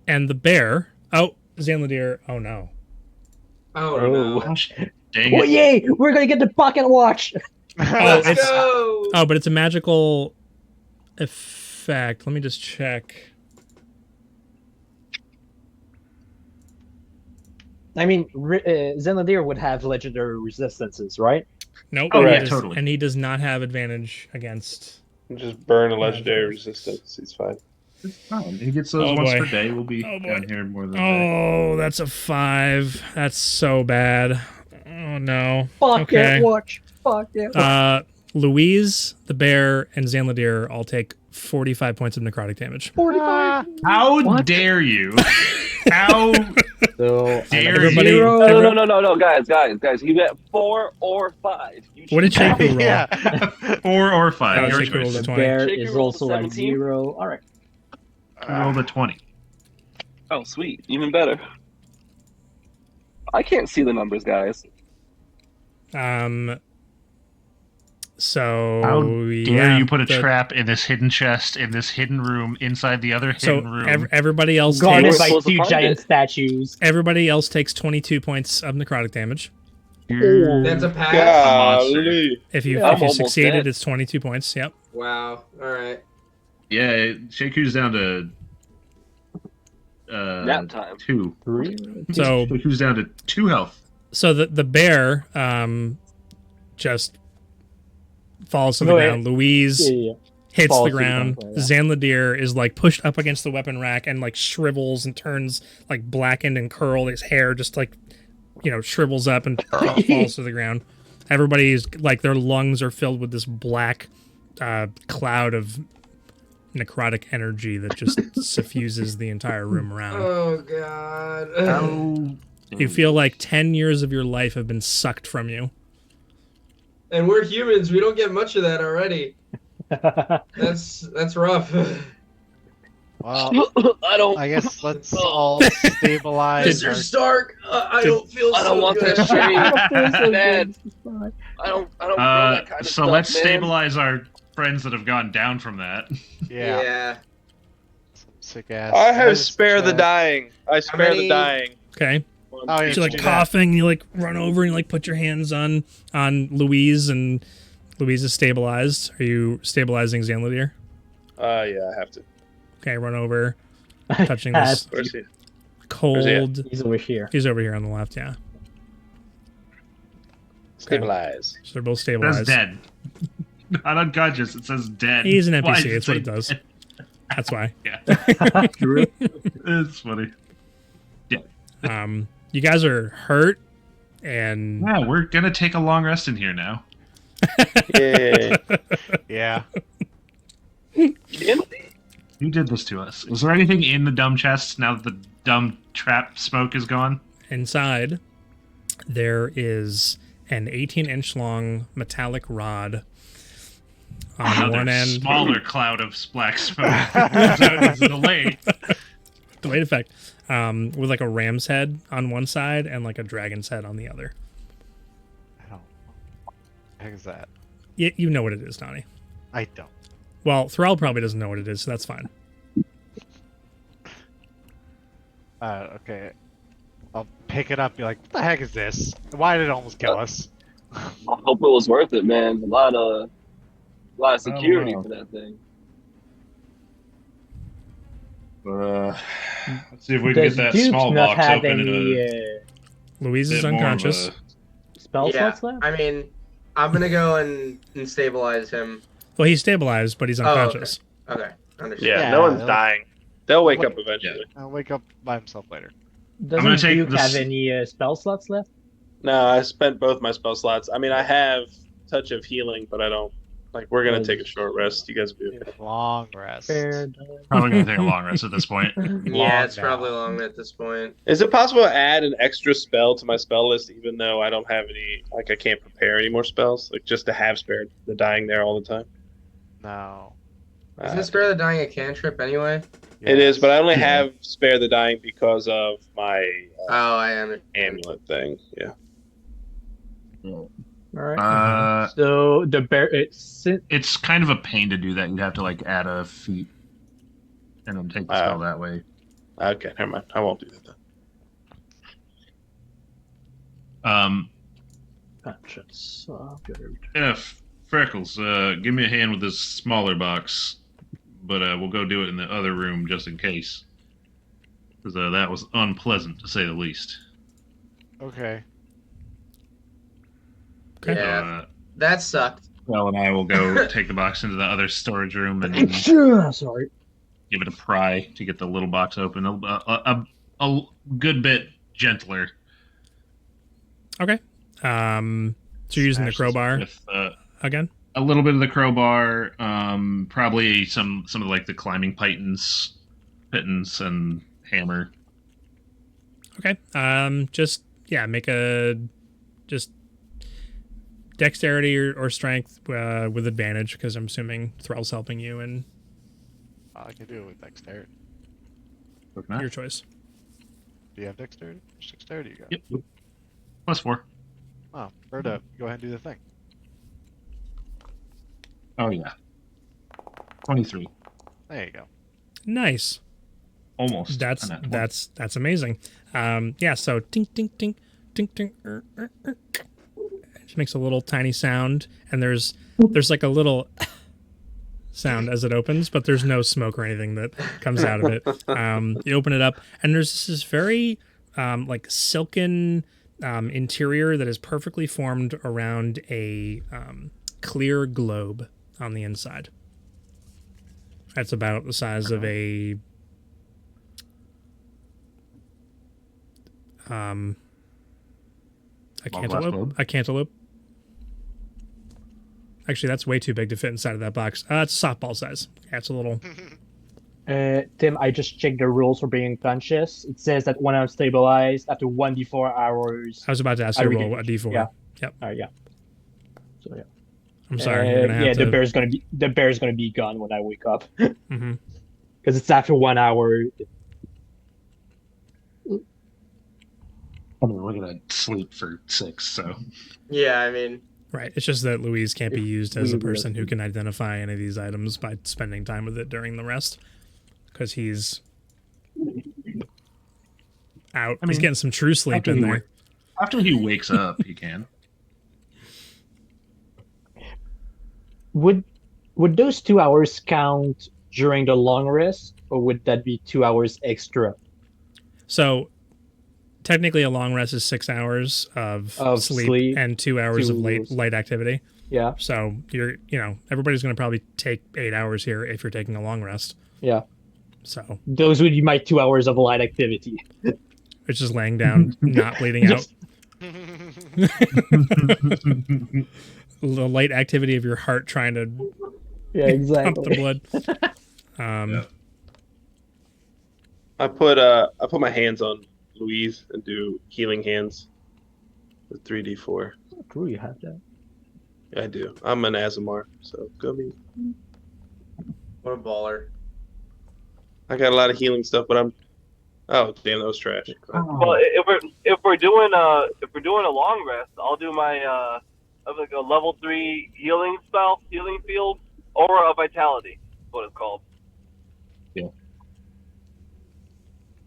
Speaker 1: and the bear. Oh, Zanladir. Oh no.
Speaker 7: Oh no.
Speaker 8: Dang
Speaker 4: Oh
Speaker 8: it.
Speaker 4: yay! We're gonna get the pocket watch.
Speaker 1: Oh,
Speaker 7: Let's
Speaker 1: it's
Speaker 7: go.
Speaker 1: oh, but it's a magical effect. Let me just check.
Speaker 4: I mean, Zenladir would have legendary resistances, right?
Speaker 1: Nope.
Speaker 8: Oh,
Speaker 1: he
Speaker 8: yeah,
Speaker 1: does-
Speaker 8: totally.
Speaker 1: And he does not have advantage against.
Speaker 6: Just burn a legendary resistance. He's fine.
Speaker 8: It's fine. He gets those
Speaker 1: Oh,
Speaker 8: once
Speaker 1: boy.
Speaker 8: per day. We'll be
Speaker 1: Oh, boy.
Speaker 8: down here more than a day.
Speaker 1: Oh, that's a 5. That's so bad. Oh no.
Speaker 4: Fuck
Speaker 1: Okay.
Speaker 4: that watch. Fuck that watch.
Speaker 1: Louise, the bear, and Zanladir all take 45 points of necrotic damage.
Speaker 4: 45.
Speaker 8: How dare you? How
Speaker 4: So
Speaker 8: dare
Speaker 1: Everybody-
Speaker 8: you?
Speaker 3: No, guys. You got 4 or 5. You
Speaker 1: What did Shaku roll?
Speaker 5: Yeah.
Speaker 8: 4 or 5.
Speaker 1: Oh,
Speaker 8: Your
Speaker 1: Shaku rolled
Speaker 8: choice.
Speaker 1: a
Speaker 4: the
Speaker 1: 20.
Speaker 4: bear
Speaker 3: Shaker
Speaker 4: is
Speaker 3: rolled a
Speaker 4: also at
Speaker 3: 17.
Speaker 4: 0. All right.
Speaker 8: I rolled a 20.
Speaker 3: Oh, sweet. Even better. I can't see the numbers, guys.
Speaker 1: So
Speaker 8: How dare
Speaker 1: yeah,
Speaker 8: you put a
Speaker 1: the-
Speaker 8: trap in this hidden chest in this hidden room inside the other
Speaker 1: So
Speaker 8: hidden room?
Speaker 1: everybody else
Speaker 4: Guarded
Speaker 1: takes
Speaker 4: by
Speaker 3: supposed to
Speaker 4: 2
Speaker 3: find
Speaker 4: giant
Speaker 3: it.
Speaker 4: statues.
Speaker 1: everybody else takes 22 points of necrotic damage.
Speaker 8: You're-
Speaker 7: That's a pass.
Speaker 6: Golly.
Speaker 1: If you
Speaker 3: Yeah,
Speaker 1: if
Speaker 3: I'm
Speaker 1: you
Speaker 3: almost
Speaker 1: succeeded,
Speaker 3: dead.
Speaker 1: it's 22 points. Yep.
Speaker 7: Wow. All right.
Speaker 8: Yeah, Shaku's down to
Speaker 3: Nap time.
Speaker 8: 2.
Speaker 1: So
Speaker 8: Shaku's down to 2 health.
Speaker 1: so the bear just falls to the
Speaker 4: Oh, yeah.
Speaker 1: ground. Louise
Speaker 4: Yeah.
Speaker 1: hits
Speaker 4: Falls
Speaker 1: the
Speaker 4: to the
Speaker 1: ground.
Speaker 4: ground, yeah.
Speaker 1: Zanladir is like pushed up against the weapon rack and like shrivels and turns like blackened and curled. His hair just like shrivels up and falls to the ground. Everybody's like their lungs are filled with this black cloud of necrotic energy that just suffuses the entire room around.
Speaker 7: Oh god.
Speaker 8: How
Speaker 1: You feel like 10 years of your life have been sucked from you.
Speaker 7: And we're humans. We don't get much of that already. That's rough.
Speaker 5: Well,
Speaker 3: I don't.
Speaker 5: I guess let's all stabilize.
Speaker 7: Mr. Stark, I don't feel
Speaker 3: I don't
Speaker 7: so
Speaker 3: want
Speaker 7: good.
Speaker 3: that shit.
Speaker 4: Dad.
Speaker 3: Dad. I don't feel that kind of
Speaker 8: so
Speaker 3: stuff,
Speaker 8: let's
Speaker 3: man.
Speaker 8: stabilize our friends that have gone down from that.
Speaker 5: Yeah.
Speaker 7: Yeah.
Speaker 5: Sick ass.
Speaker 6: I have
Speaker 5: medicine
Speaker 6: spare the
Speaker 5: check.
Speaker 6: dying. I spare
Speaker 7: many-
Speaker 6: the dying.
Speaker 1: Okay.
Speaker 5: Oh, yeah,
Speaker 1: So you're like
Speaker 5: do that.
Speaker 1: coughing, you like run over and you like put your hands on Louise, and Louise is stabilized. Are you stabilizing Zanladir?
Speaker 6: Yeah, I have to.
Speaker 1: Okay, run over. touching this
Speaker 6: Where's he?
Speaker 1: cold.
Speaker 4: He's over here.
Speaker 1: He's over here on the left. Yeah.
Speaker 6: Stabilize.
Speaker 1: So they're both
Speaker 2: It says
Speaker 1: stabilized.
Speaker 2: dead. Not unconscious. It says dead.
Speaker 1: He's an
Speaker 2: Why
Speaker 1: NPC.
Speaker 2: does
Speaker 1: That's what
Speaker 2: say
Speaker 1: it does.
Speaker 2: dead?
Speaker 1: That's why.
Speaker 2: Yeah.
Speaker 4: True.
Speaker 2: It's funny.
Speaker 1: You guys are hurt, and
Speaker 2: Yeah, we're gonna take a long rest in here now.
Speaker 6: Yay.
Speaker 5: Yeah.
Speaker 2: Who did this to us? Is there anything in the dumb chest now that the dumb trap smoke is gone?
Speaker 1: inside there is an 18-inch long metallic rod on
Speaker 2: Another
Speaker 1: one end.
Speaker 2: smaller cloud of black smoke. It's a delay.
Speaker 1: Delayed effect. With like a ram's head on one side and like a dragon's head on the other.
Speaker 5: I don't. What the heck is that?
Speaker 1: You know what it is, Donnie.
Speaker 5: I don't.
Speaker 1: Well, Thrall probably doesn't know what it is, so that's fine.
Speaker 5: Okay. I'll pick it up. Be like, what the heck is this? Why did it almost kill us?
Speaker 3: I hope it was worth it, man. A lot of security
Speaker 2: wow.
Speaker 3: for that thing.
Speaker 2: Let's see if we can
Speaker 4: Does
Speaker 2: get that
Speaker 4: Duke
Speaker 2: small
Speaker 4: not
Speaker 2: box
Speaker 4: have
Speaker 2: open
Speaker 4: any
Speaker 2: in a
Speaker 1: Louise is
Speaker 2: bit more of
Speaker 1: unconscious.
Speaker 2: a-
Speaker 4: spell
Speaker 7: Yeah,
Speaker 4: slots left?
Speaker 7: I mean, I'm gonna go and stabilize him.
Speaker 1: Well, he's stabilized, but he's
Speaker 7: Oh, okay.
Speaker 1: unconscious.
Speaker 7: Okay, understood.
Speaker 6: Yeah,
Speaker 5: Yeah,
Speaker 6: no one's
Speaker 5: they'll-
Speaker 6: dying. They'll wake
Speaker 5: What-
Speaker 6: up eventually.
Speaker 5: I'll wake up by himself later.
Speaker 2: gonna
Speaker 4: Doesn't
Speaker 2: take
Speaker 4: Duke
Speaker 2: this-
Speaker 4: have any spell slots left?
Speaker 6: No, I spent both my spell slots. I mean, I have Touch of Healing, but I don't. Like, we're gonna take a short rest. You guys will be okay.
Speaker 5: Long rest.
Speaker 4: Fair enough.
Speaker 2: Probably gonna take a long rest at this point.
Speaker 7: Yeah, it's
Speaker 5: now.
Speaker 7: probably long at this point.
Speaker 6: Is it possible to add an extra spell to my spell list, even though I don't have any? Like, I can't prepare any more spells. Like, just to have Spare the Dying there all the time.
Speaker 5: No.
Speaker 7: Isn't Spare the Dying a cantrip anyway?
Speaker 6: It is,
Speaker 5: Yes.
Speaker 6: but I only have Spare the Dying because of my
Speaker 7: Oh, I am.
Speaker 6: amulet thing. Yeah.
Speaker 4: All right. So the bear,
Speaker 2: It's kind of a pain to do that. You'd have to like add a feat and then take the spell that way.
Speaker 6: Okay, never mind. I won't do that then.
Speaker 2: If Freckles, give me a hand with this smaller box, but we'll go do it in the other room just in case, because that was unpleasant to say the least.
Speaker 5: Okay.
Speaker 1: Okay.
Speaker 7: Yeah, that sucked.
Speaker 2: Well, and I will go take the box into the other storage room and
Speaker 4: sorry.
Speaker 2: give it a pry to get the little box open a good bit gentler.
Speaker 1: Okay. So you're using the crowbar
Speaker 2: With,
Speaker 1: again?
Speaker 2: a little bit of the crowbar, probably some of like the climbing pitons and hammer.
Speaker 1: Okay. Make a just dexterity or strength with advantage, because I'm assuming Thrall's helping you, and
Speaker 5: I can do it with dexterity.
Speaker 1: your choice.
Speaker 5: Do you have dexterity? How much dexterity you got?
Speaker 2: Yep. +4.
Speaker 5: Oh, Berta, go ahead and do the thing.
Speaker 2: Oh yeah. 23.
Speaker 5: There you go.
Speaker 1: Nice.
Speaker 2: Almost.
Speaker 1: That's
Speaker 2: a nat 20.
Speaker 1: that's amazing. So tink tink tink tink tink. It just makes a little tiny sound, and there's like a little sound as it opens, but there's no smoke or anything that comes out of it. You open it up, and there's this very like silken interior that is perfectly formed around a clear globe on the inside. That's about the size of a a cantaloupe. Actually, that's way too big to fit inside of that box. It's softball size. Yeah, it's a little.
Speaker 4: Tim, I just checked the rules for being unconscious. It says that when I'm stabilized, after 1d4 hours.
Speaker 1: I was about to ask
Speaker 4: I
Speaker 1: you to
Speaker 4: regain-
Speaker 1: roll a d4.
Speaker 4: Yeah.
Speaker 1: Yep.
Speaker 4: Yeah. So yeah.
Speaker 1: I'm sorry. You're gonna have
Speaker 4: the
Speaker 1: to...
Speaker 4: bear's gonna be gone when I wake up
Speaker 1: Mm-hmm.
Speaker 4: because it's after 1 hour.
Speaker 2: I mean, we're gonna sleep for 6, so.
Speaker 7: Yeah, I mean,
Speaker 1: Right. It's just that Louise can't be used as a
Speaker 4: we
Speaker 1: person who can identify any of these items by spending time with it during the rest, because he's out.
Speaker 2: I mean,
Speaker 1: he's getting some true sleep in there.
Speaker 2: After he wakes up, he can.
Speaker 4: Would those 2 hours count during the long rest, or would that be 2 hours extra
Speaker 1: So technically, a long rest is 6 hours of sleep and 2 hours of light activity.
Speaker 4: Yeah.
Speaker 1: So everybody's going to probably take 8 hours here if you're taking a long rest.
Speaker 4: Yeah.
Speaker 1: So
Speaker 4: those would be my 2 hours of light activity.
Speaker 1: It's just laying down, not bleeding out. The light activity of your heart trying to pump the blood.
Speaker 6: I put my hands on Louise and do healing hands with 3d4.
Speaker 4: Oh, cool, you have that.
Speaker 6: Yeah, I do. I'm an Azamar, so go me.
Speaker 7: What a baller.
Speaker 6: I got a lot of healing stuff, but I'm. Oh damn, that was trash.
Speaker 3: Well, if we're doing a long rest, I'll do my like a level 3 healing field, Aura of Vitality, is what it's called.
Speaker 2: Yeah.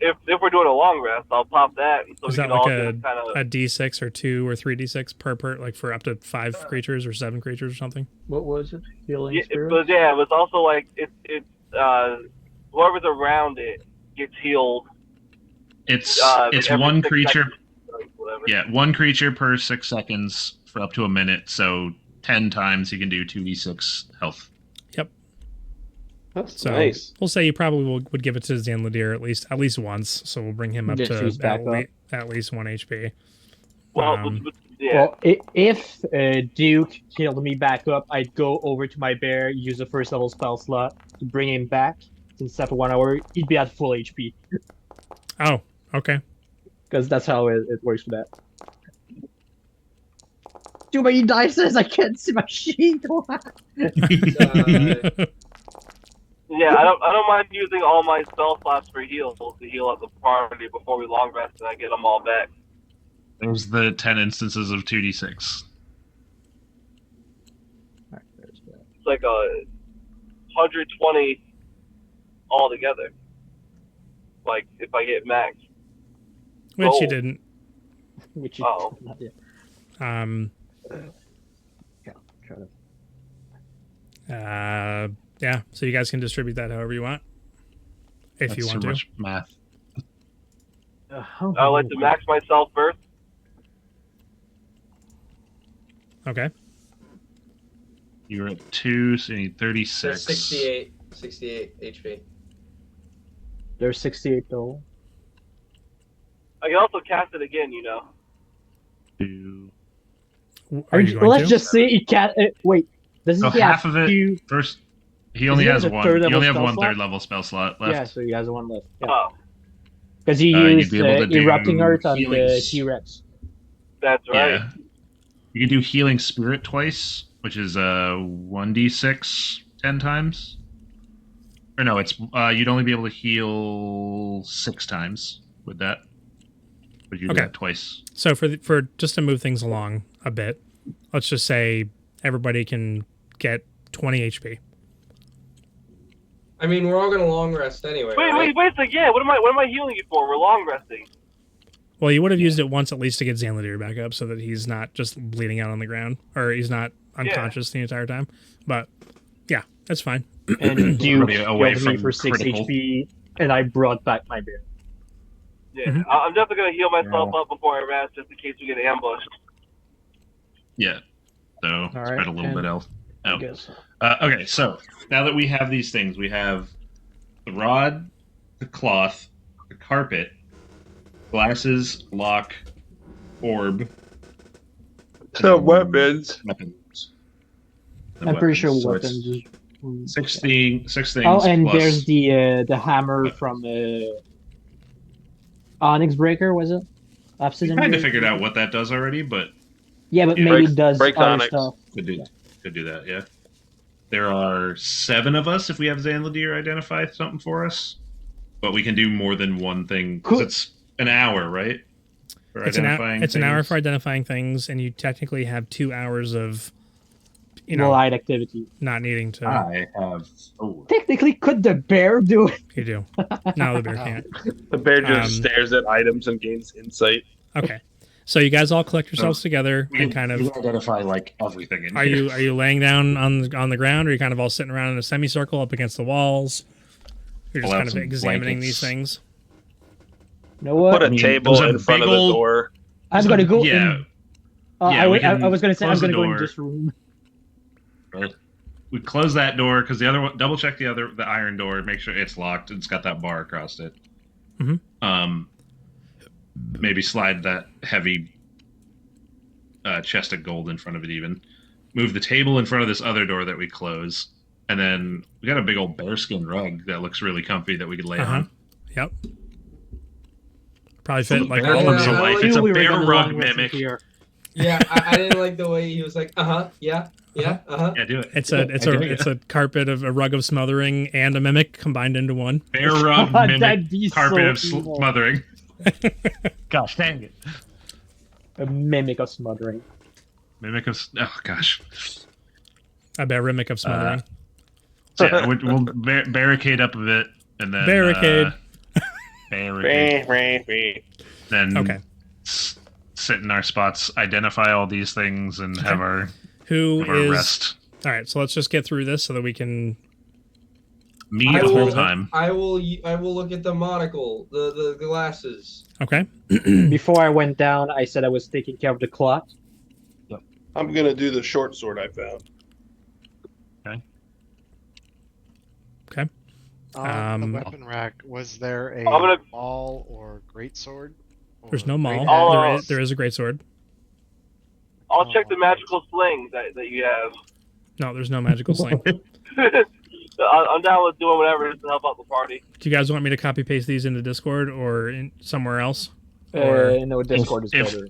Speaker 3: If we're doing a long rest, I'll pop that. So
Speaker 1: is
Speaker 3: we
Speaker 1: that
Speaker 3: can all
Speaker 1: like a D6 or 2 or 3d6 per like for up to 5 creatures or 7 creatures or something?
Speaker 4: What was it? Healing spirit?
Speaker 3: It was also like it's whoever's around it gets healed.
Speaker 2: It's
Speaker 3: every
Speaker 2: one
Speaker 3: 6
Speaker 2: creature.
Speaker 3: seconds, whatever.
Speaker 2: Yeah, one creature per 6 seconds for up to a minute. So 10 times you can do 2d6 health.
Speaker 1: Yep.
Speaker 6: That's
Speaker 1: So
Speaker 6: nice.
Speaker 1: we'll say you probably would give it to Zanladir at least once. So we'll bring him up
Speaker 4: Just use
Speaker 1: to
Speaker 4: back up.
Speaker 1: at least 1 HP.
Speaker 3: Well, yeah.
Speaker 4: Well, if Duke healed me back up, I'd go over to my bear, use a first level spell slot to bring him back. Since after 1 hour, he'd be at full HP.
Speaker 1: Oh, okay.
Speaker 4: Because that's how it works for that. Too many dices, I can't see my sheet.
Speaker 3: Yeah, I don't mind using all my spell slots for heals to heal up the party before we long rest and I get them all back.
Speaker 2: There's the 10 instances of 2d6.
Speaker 3: It's like 120 altogether. Like if I get max.
Speaker 1: Which you didn't.
Speaker 4: Which you not yet. Yeah, try to.
Speaker 1: Yeah, so you guys can distribute that however you want. If
Speaker 2: That's
Speaker 1: you want
Speaker 2: so
Speaker 1: to.
Speaker 2: much math.
Speaker 3: I like to max myself first.
Speaker 1: Okay.
Speaker 2: You're at 2, so you need 36.
Speaker 7: 68 HP.
Speaker 4: There's 68 total.
Speaker 3: I can also cast it again,
Speaker 2: 2.
Speaker 1: Are you going
Speaker 4: let's
Speaker 1: to?
Speaker 4: just say it can't. Wait, does
Speaker 2: So
Speaker 4: he
Speaker 2: half
Speaker 4: have
Speaker 2: of it.
Speaker 4: two?
Speaker 2: First, he only
Speaker 4: he
Speaker 2: has
Speaker 4: have a
Speaker 2: one.
Speaker 4: third
Speaker 2: He
Speaker 4: level
Speaker 2: only have
Speaker 4: spell
Speaker 2: one
Speaker 4: slot?
Speaker 2: third level spell slot left.
Speaker 4: Yeah, so he has one left. Yeah.
Speaker 3: Oh,
Speaker 4: Because he
Speaker 2: you'd
Speaker 4: used
Speaker 2: be able to do
Speaker 4: erupting earth on the
Speaker 2: healings.
Speaker 4: T-Rex.
Speaker 3: that's right.
Speaker 2: Yeah. You can do healing spirit twice, which is 1d6 10 times. Or no, it's you'd only be able to heal 6 times with that. But you do
Speaker 1: Okay.
Speaker 2: that twice.
Speaker 1: So for just to move things along a bit, let's just say everybody can get 20 HP.
Speaker 7: I mean, we're all gonna long rest anyway. right?
Speaker 3: Wait a second. Yeah, what am I healing you for? We're long resting.
Speaker 1: Well, you would have used it once at least to get Zanladir back up so that he's not just bleeding out on the ground or he's not unconscious the entire time. But yeah, that's fine.
Speaker 4: And Duke
Speaker 2: Be away
Speaker 4: healed me
Speaker 2: from
Speaker 4: for 6
Speaker 2: critical.
Speaker 4: HP, and I brought back my bear.
Speaker 3: Yeah,
Speaker 1: Mhm.
Speaker 3: I'm definitely gonna heal myself up before I rest, just in case we get ambushed.
Speaker 2: Yeah. So
Speaker 4: right,
Speaker 2: spread a little
Speaker 4: and-
Speaker 2: bit out.
Speaker 4: I guess.
Speaker 2: Okay, so now that we have these things, we have the rod, the cloth, the carpet, glasses, lock, orb,
Speaker 6: So weapons.
Speaker 2: weapons. The
Speaker 4: I'm pretty sure
Speaker 2: So it's
Speaker 4: weapons is.
Speaker 2: 6 things.
Speaker 4: Oh, and
Speaker 2: plus-
Speaker 4: there's the hammer from Onyx Breaker, was it?
Speaker 2: We
Speaker 4: Obsidian
Speaker 2: kind of
Speaker 4: Breaker?
Speaker 2: figured out what that does already, but
Speaker 4: Yeah, but
Speaker 2: Yeah.
Speaker 4: maybe
Speaker 6: Breaks-
Speaker 4: it does
Speaker 6: breaks
Speaker 4: other
Speaker 6: Onyx.
Speaker 4: stuff.
Speaker 2: could do that. Yeah. There are 7 of us if we have Zanladir identify something for us, but we can do more than one thing because
Speaker 4: Cool.
Speaker 2: it's an hour, right? For
Speaker 1: It's an hour
Speaker 2: things.
Speaker 1: for identifying things, and you technically have 2 hours of, you know,
Speaker 4: Light activity.
Speaker 1: not needing to.
Speaker 2: I have. Oh,
Speaker 4: Technically, could the bear do it?
Speaker 1: You do. No, the bear can't.
Speaker 6: The bear just
Speaker 1: Um,
Speaker 6: stares at items and gains insight.
Speaker 1: Okay. So you guys all collect yourselves together
Speaker 8: We
Speaker 1: and kind of.
Speaker 8: identify like everything in
Speaker 1: Are you laying down on the ground, or are you kind of all sitting around in a semicircle up against the walls? You're just
Speaker 8: Pull out
Speaker 1: kind of
Speaker 8: some
Speaker 1: examining
Speaker 8: blankets.
Speaker 1: these things.
Speaker 4: You know what?
Speaker 6: Put a
Speaker 8: mean,
Speaker 6: table
Speaker 2: there's a
Speaker 6: in front
Speaker 2: big
Speaker 6: of the
Speaker 2: ol'-
Speaker 6: door.
Speaker 4: I'm gonna go
Speaker 2: Yeah.
Speaker 4: in.
Speaker 2: Yeah, we
Speaker 4: I
Speaker 2: can
Speaker 4: was gonna say I'm
Speaker 2: close the
Speaker 4: gonna go in
Speaker 2: door.
Speaker 4: this room.
Speaker 2: We close that door because the other one. Double check the iron door. Make sure it's locked. It's got that bar across it.
Speaker 1: Mhm.
Speaker 2: Maybe slide that heavy chest of gold in front of it. Even move the table in front of this other door that we close, and then we got a big old bearskin rug that looks really comfy that we could lay on.
Speaker 1: Yep. Probably fit like
Speaker 2: bear
Speaker 1: all
Speaker 2: comes
Speaker 1: of
Speaker 2: to
Speaker 1: you.
Speaker 7: I
Speaker 2: life.
Speaker 7: like-
Speaker 2: It's a
Speaker 4: Knew we were
Speaker 2: bear
Speaker 4: gonna
Speaker 2: rug
Speaker 4: long rest
Speaker 2: mimic.
Speaker 4: here.
Speaker 7: Yeah, I didn't like the way he was like, yeah,
Speaker 2: Yeah, do it.
Speaker 1: It's a carpet of a rug of smothering and a mimic combined into one.
Speaker 2: Bear rug
Speaker 4: That'd
Speaker 2: mimic
Speaker 4: be
Speaker 2: carpet
Speaker 4: so
Speaker 2: of
Speaker 4: evil.
Speaker 2: smothering.
Speaker 8: Gosh dang it.
Speaker 4: A mimic of smothering.
Speaker 2: Mimic of oh gosh.
Speaker 1: A barimic of smothering.
Speaker 2: So yeah, we'll barricade up a bit and then
Speaker 1: Barricade.
Speaker 2: barricade. Then
Speaker 1: Okay.
Speaker 2: sit in our spots, identify all these things, and have our
Speaker 1: Who is
Speaker 2: rest.
Speaker 1: all right? So let's just get through this so that we can.
Speaker 2: Me
Speaker 7: I
Speaker 2: the whole
Speaker 7: will-
Speaker 2: time.
Speaker 7: I will look at the monocle, the glasses.
Speaker 1: Okay.
Speaker 4: Before I went down, I said I was taking care of the clock.
Speaker 6: I'm gonna do the short sword I found.
Speaker 1: Okay.
Speaker 5: On the
Speaker 1: Um,
Speaker 5: weapon rack, was there a
Speaker 3: I'm gonna-
Speaker 5: maul or greatsword?
Speaker 1: There's
Speaker 5: Or
Speaker 1: no maul.
Speaker 5: great
Speaker 3: Oh.
Speaker 5: axe?
Speaker 1: There is a great sword.
Speaker 3: I'll check the magical sling that you have.
Speaker 1: No, there's no magical sling.
Speaker 3: I'm down with doing whatever just to help out the party.
Speaker 1: Do you guys want me to copy paste these into Discord or in somewhere else? Or
Speaker 4: No, Discord is
Speaker 2: if-
Speaker 4: better.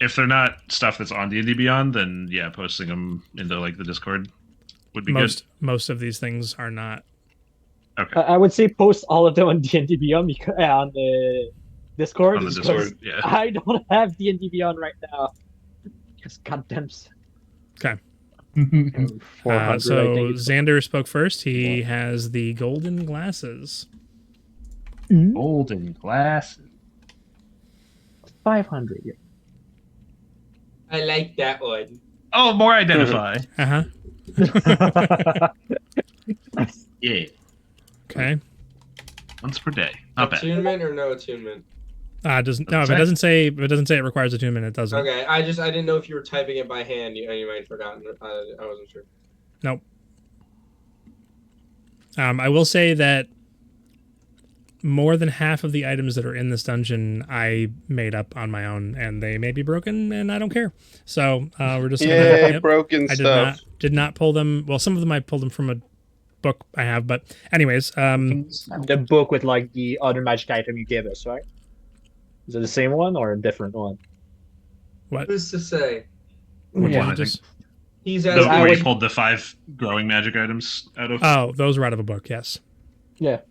Speaker 2: If they're not stuff that's on D&D Beyond, then yeah, posting them into like the Discord would be
Speaker 1: most of these things are not.
Speaker 2: good. Okay.
Speaker 4: I would say post all of them on D&D Beyond on the Discord.
Speaker 2: On the
Speaker 4: because
Speaker 2: Discord, yeah.
Speaker 4: I don't have D&D Beyond right now. Just goddamn.
Speaker 1: Okay.
Speaker 4: 400,
Speaker 1: So
Speaker 4: I think it's-
Speaker 1: Xander spoke first. He has the golden glasses.
Speaker 8: Golden glasses.
Speaker 4: 500. Yeah.
Speaker 7: I like that one.
Speaker 2: Oh, more identify.
Speaker 1: Uh huh.
Speaker 2: Yeah.
Speaker 1: Okay.
Speaker 2: Once per day. Not bad.
Speaker 7: Attunement or no attunement?
Speaker 1: Doesn't no. If it doesn't say it requires attunement, it doesn't.
Speaker 7: Okay, I didn't know if you were typing it by hand. You might have forgotten. I wasn't sure.
Speaker 1: Nope. I will say that more than half of the items that are in this dungeon I made up on my own, and they may be broken, and I don't care. So we're just
Speaker 6: Yay,
Speaker 1: yep.
Speaker 6: broken
Speaker 1: I
Speaker 6: stuff.
Speaker 1: did not pull them. Well, some of them I pulled them from a book I have, but anyways,
Speaker 4: The book with like the other magic item you gave us, right? Is it the same one or a different one?
Speaker 1: what?
Speaker 7: Who's to say?
Speaker 2: Which
Speaker 1: Yeah,
Speaker 2: one, I
Speaker 1: just-
Speaker 2: think?
Speaker 7: He's
Speaker 2: The,
Speaker 7: asking.
Speaker 2: where you
Speaker 4: would-
Speaker 2: pulled the 5 growing magic items out of.
Speaker 1: Oh, those were out of a book. Yes.
Speaker 4: Yeah.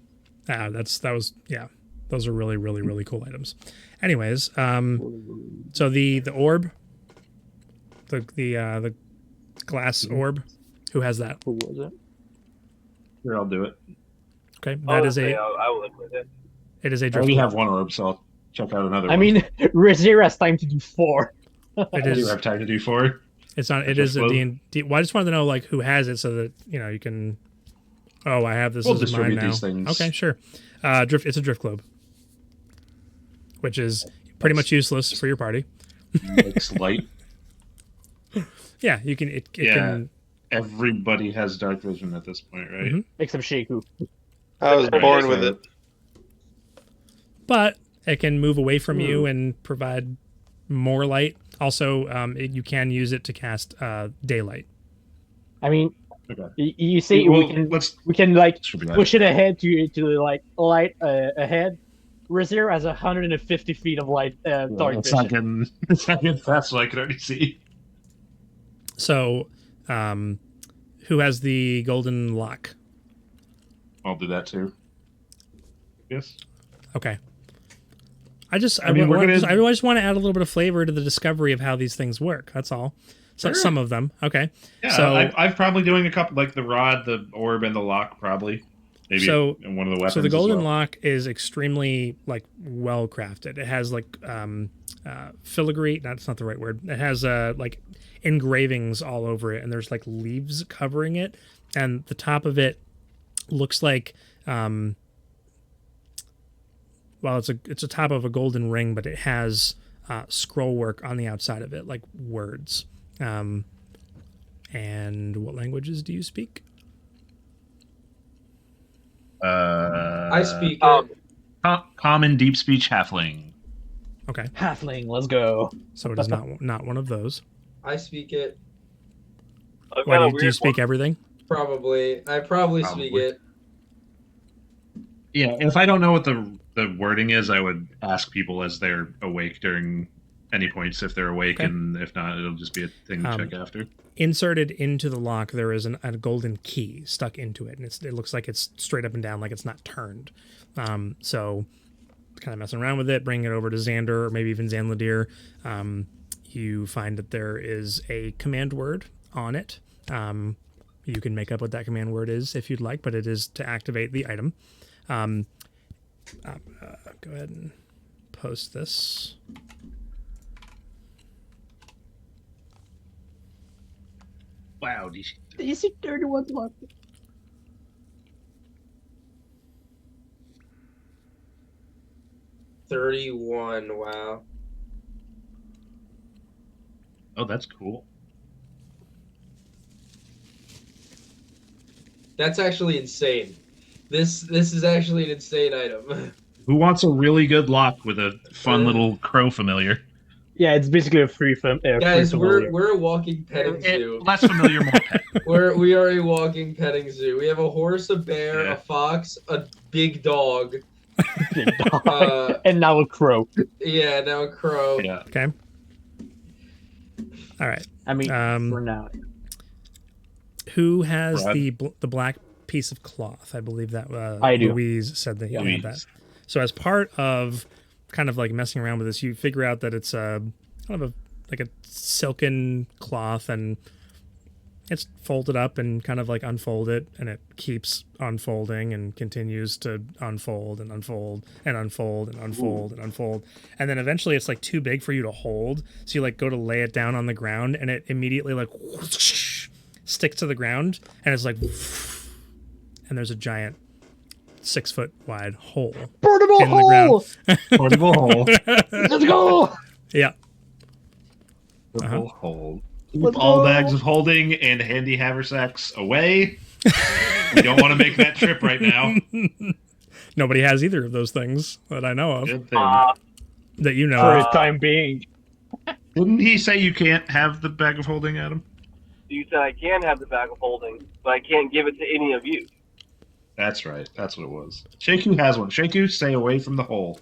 Speaker 1: Those are really, really, really cool items. Anyways, so the orb, the glass orb, who has that?
Speaker 4: Who was it?
Speaker 8: Here, I'll do it.
Speaker 1: Okay, that is
Speaker 3: I
Speaker 1: a
Speaker 3: will admit it.
Speaker 1: it is a
Speaker 8: I
Speaker 1: drift.
Speaker 8: already have one orb, so I'll check out another
Speaker 4: I
Speaker 8: one.
Speaker 4: mean, Razir has time to do 4.
Speaker 1: It
Speaker 8: I do
Speaker 1: is.
Speaker 8: have time to do 4.
Speaker 1: It's not. It
Speaker 8: Drift
Speaker 1: is a
Speaker 8: globe.
Speaker 1: D&D. Well, I just wanted to know like who has it so that you can. Oh, I have this.
Speaker 8: We'll
Speaker 1: This is mine
Speaker 8: distribute
Speaker 1: now.
Speaker 8: these things.
Speaker 1: Okay, sure. Drift. It's a drift globe, which is pretty much useless for your party.
Speaker 8: Makes light.
Speaker 1: Yeah, you can. It
Speaker 2: Yeah.
Speaker 1: can.
Speaker 8: Everybody has dark vision at this point, right?
Speaker 1: Mhm.
Speaker 4: Except Sheku.
Speaker 6: I was
Speaker 2: Right,
Speaker 6: born
Speaker 2: so-
Speaker 6: with it.
Speaker 1: But it can move away from you
Speaker 8: Hmm.
Speaker 1: and provide more light. Also, you can use it to cast daylight.
Speaker 4: I mean,
Speaker 8: Okay.
Speaker 4: you see,
Speaker 2: Well,
Speaker 4: we can like
Speaker 8: Distribute light.
Speaker 4: push it ahead to like light ahead. Razir has 150 feet of light dark
Speaker 8: It's
Speaker 4: vision.
Speaker 8: not getting. It's not getting fast, so I can already see.
Speaker 1: So, who has the golden lock?
Speaker 8: I'll do that too. Yes.
Speaker 1: Okay. I just
Speaker 8: I mean, we're gonna-
Speaker 1: I just want to add a little bit of flavor to the discovery of how these things work. That's all. So,
Speaker 2: Sure.
Speaker 1: some of them. Okay.
Speaker 2: Yeah,
Speaker 1: So-
Speaker 2: I've probably doing a couple, like the rod, the orb, and the lock, probably. Maybe
Speaker 1: So-
Speaker 2: in one of the weapons.
Speaker 1: So the golden
Speaker 2: as well.
Speaker 1: lock is extremely like well crafted. It has like filigree. That's not the right word. It has like engravings all over it, and there's like leaves covering it, and the top of it looks like well, it's a top of a golden ring, but it has scroll work on the outside of it, like words. And what languages do you speak?
Speaker 7: I speak
Speaker 2: Common deep speech halfling.
Speaker 1: Okay,
Speaker 4: Halfling, let's go.
Speaker 1: so it is not one of those.
Speaker 7: I speak it.
Speaker 3: I've
Speaker 1: Why
Speaker 3: got a
Speaker 1: do you
Speaker 3: weird
Speaker 1: speak
Speaker 3: one.
Speaker 1: everything?
Speaker 7: Probably. I probably speak
Speaker 2: Probably.
Speaker 7: it.
Speaker 2: Yeah, if I don't know what the wording is, I would ask people as they're awake during any points if they're awake,
Speaker 1: Okay.
Speaker 2: and if not, it'll just be a thing to check after.
Speaker 1: Inserted into the lock, there is a golden key stuck into it, and it looks like it's straight up and down, like it's not turned. So, kind of messing around with it, bringing it over to Xander, or maybe even Zanladir, you find that there is a command word on it. You can make up what that command word is if you'd like, but it is to activate the item. Go ahead and post this.
Speaker 2: Wow,
Speaker 4: Is it 31 left?
Speaker 7: $31. Wow.
Speaker 2: oh, that's cool.
Speaker 7: That's actually insane. This is actually an insane item.
Speaker 2: Who wants a really good lock with a fun little crow familiar?
Speaker 4: Yeah, it's basically a free film.
Speaker 7: Guys,
Speaker 4: free
Speaker 7: we're a walking petting zoo.
Speaker 2: Less familiar, more pet.
Speaker 7: We are a walking petting zoo. We have a horse, a bear,
Speaker 2: Yeah.
Speaker 7: a fox, a big dog.
Speaker 4: and now a crow.
Speaker 7: Yeah, now a crow.
Speaker 2: Yeah.
Speaker 1: Okay. All right.
Speaker 4: I mean,
Speaker 1: Um,
Speaker 4: for now.
Speaker 1: Who has
Speaker 2: Brad?
Speaker 1: the black piece of cloth? I believe that
Speaker 4: I do.
Speaker 1: Louise said that he had
Speaker 2: Louise.
Speaker 1: that. So as part of kind of like messing around with this, you figure out that it's kind of a silken cloth, and it's folded up and kind of like unfolded, and it keeps unfolding and continues to unfold and unfold and unfold and unfold and unfold, and then eventually it's like too big for you to hold, so you like go to lay it down on the ground, and it immediately like sticks to the ground, and it's like, and there's a giant 6 foot wide hole
Speaker 4: Portable
Speaker 1: in the ground.
Speaker 2: Portable hole.
Speaker 4: Let's go!
Speaker 1: Yeah.
Speaker 2: Portable hole.
Speaker 4: Let's
Speaker 2: Keep all
Speaker 4: go.
Speaker 2: bags of holding and handy haversacks away. We don't want to make that trip right now.
Speaker 1: Nobody has either of those things that I know of,
Speaker 2: Good thing.
Speaker 1: that you know
Speaker 4: For
Speaker 1: of.
Speaker 4: the time being.
Speaker 2: Didn't he say you can't have the bag of holding, Adam?
Speaker 3: You said I can have the bag of holding, but I can't give it to any of you.
Speaker 2: That's right. That's what it was. Shaku has one. Shaku, stay away from the hole.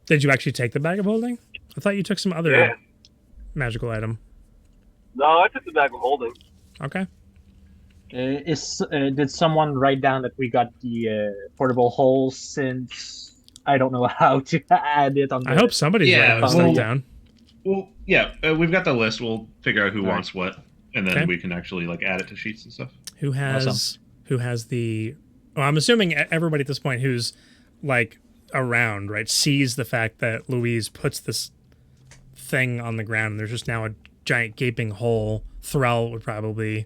Speaker 1: Did you actually take the bag of holding? I thought you took some other
Speaker 3: Yeah.
Speaker 1: magical item.
Speaker 3: No, I took the bag of holding.
Speaker 1: Okay.
Speaker 4: Did someone write down that we got the portable hole, since I don't know how to add it on the...
Speaker 1: I hope somebody's
Speaker 2: Yeah,
Speaker 1: writing this
Speaker 4: well-
Speaker 1: stuff down.
Speaker 2: Well, yeah, we've got the list. We'll figure out who
Speaker 4: All right.
Speaker 2: wants what, and then
Speaker 1: Okay.
Speaker 2: we can actually like add it to sheets and stuff.
Speaker 1: Who has the? Well, I'm assuming everybody at this point who's like around, right, sees the fact that Louise puts this thing on the ground, and there's just now a giant gaping hole. Thrall would probably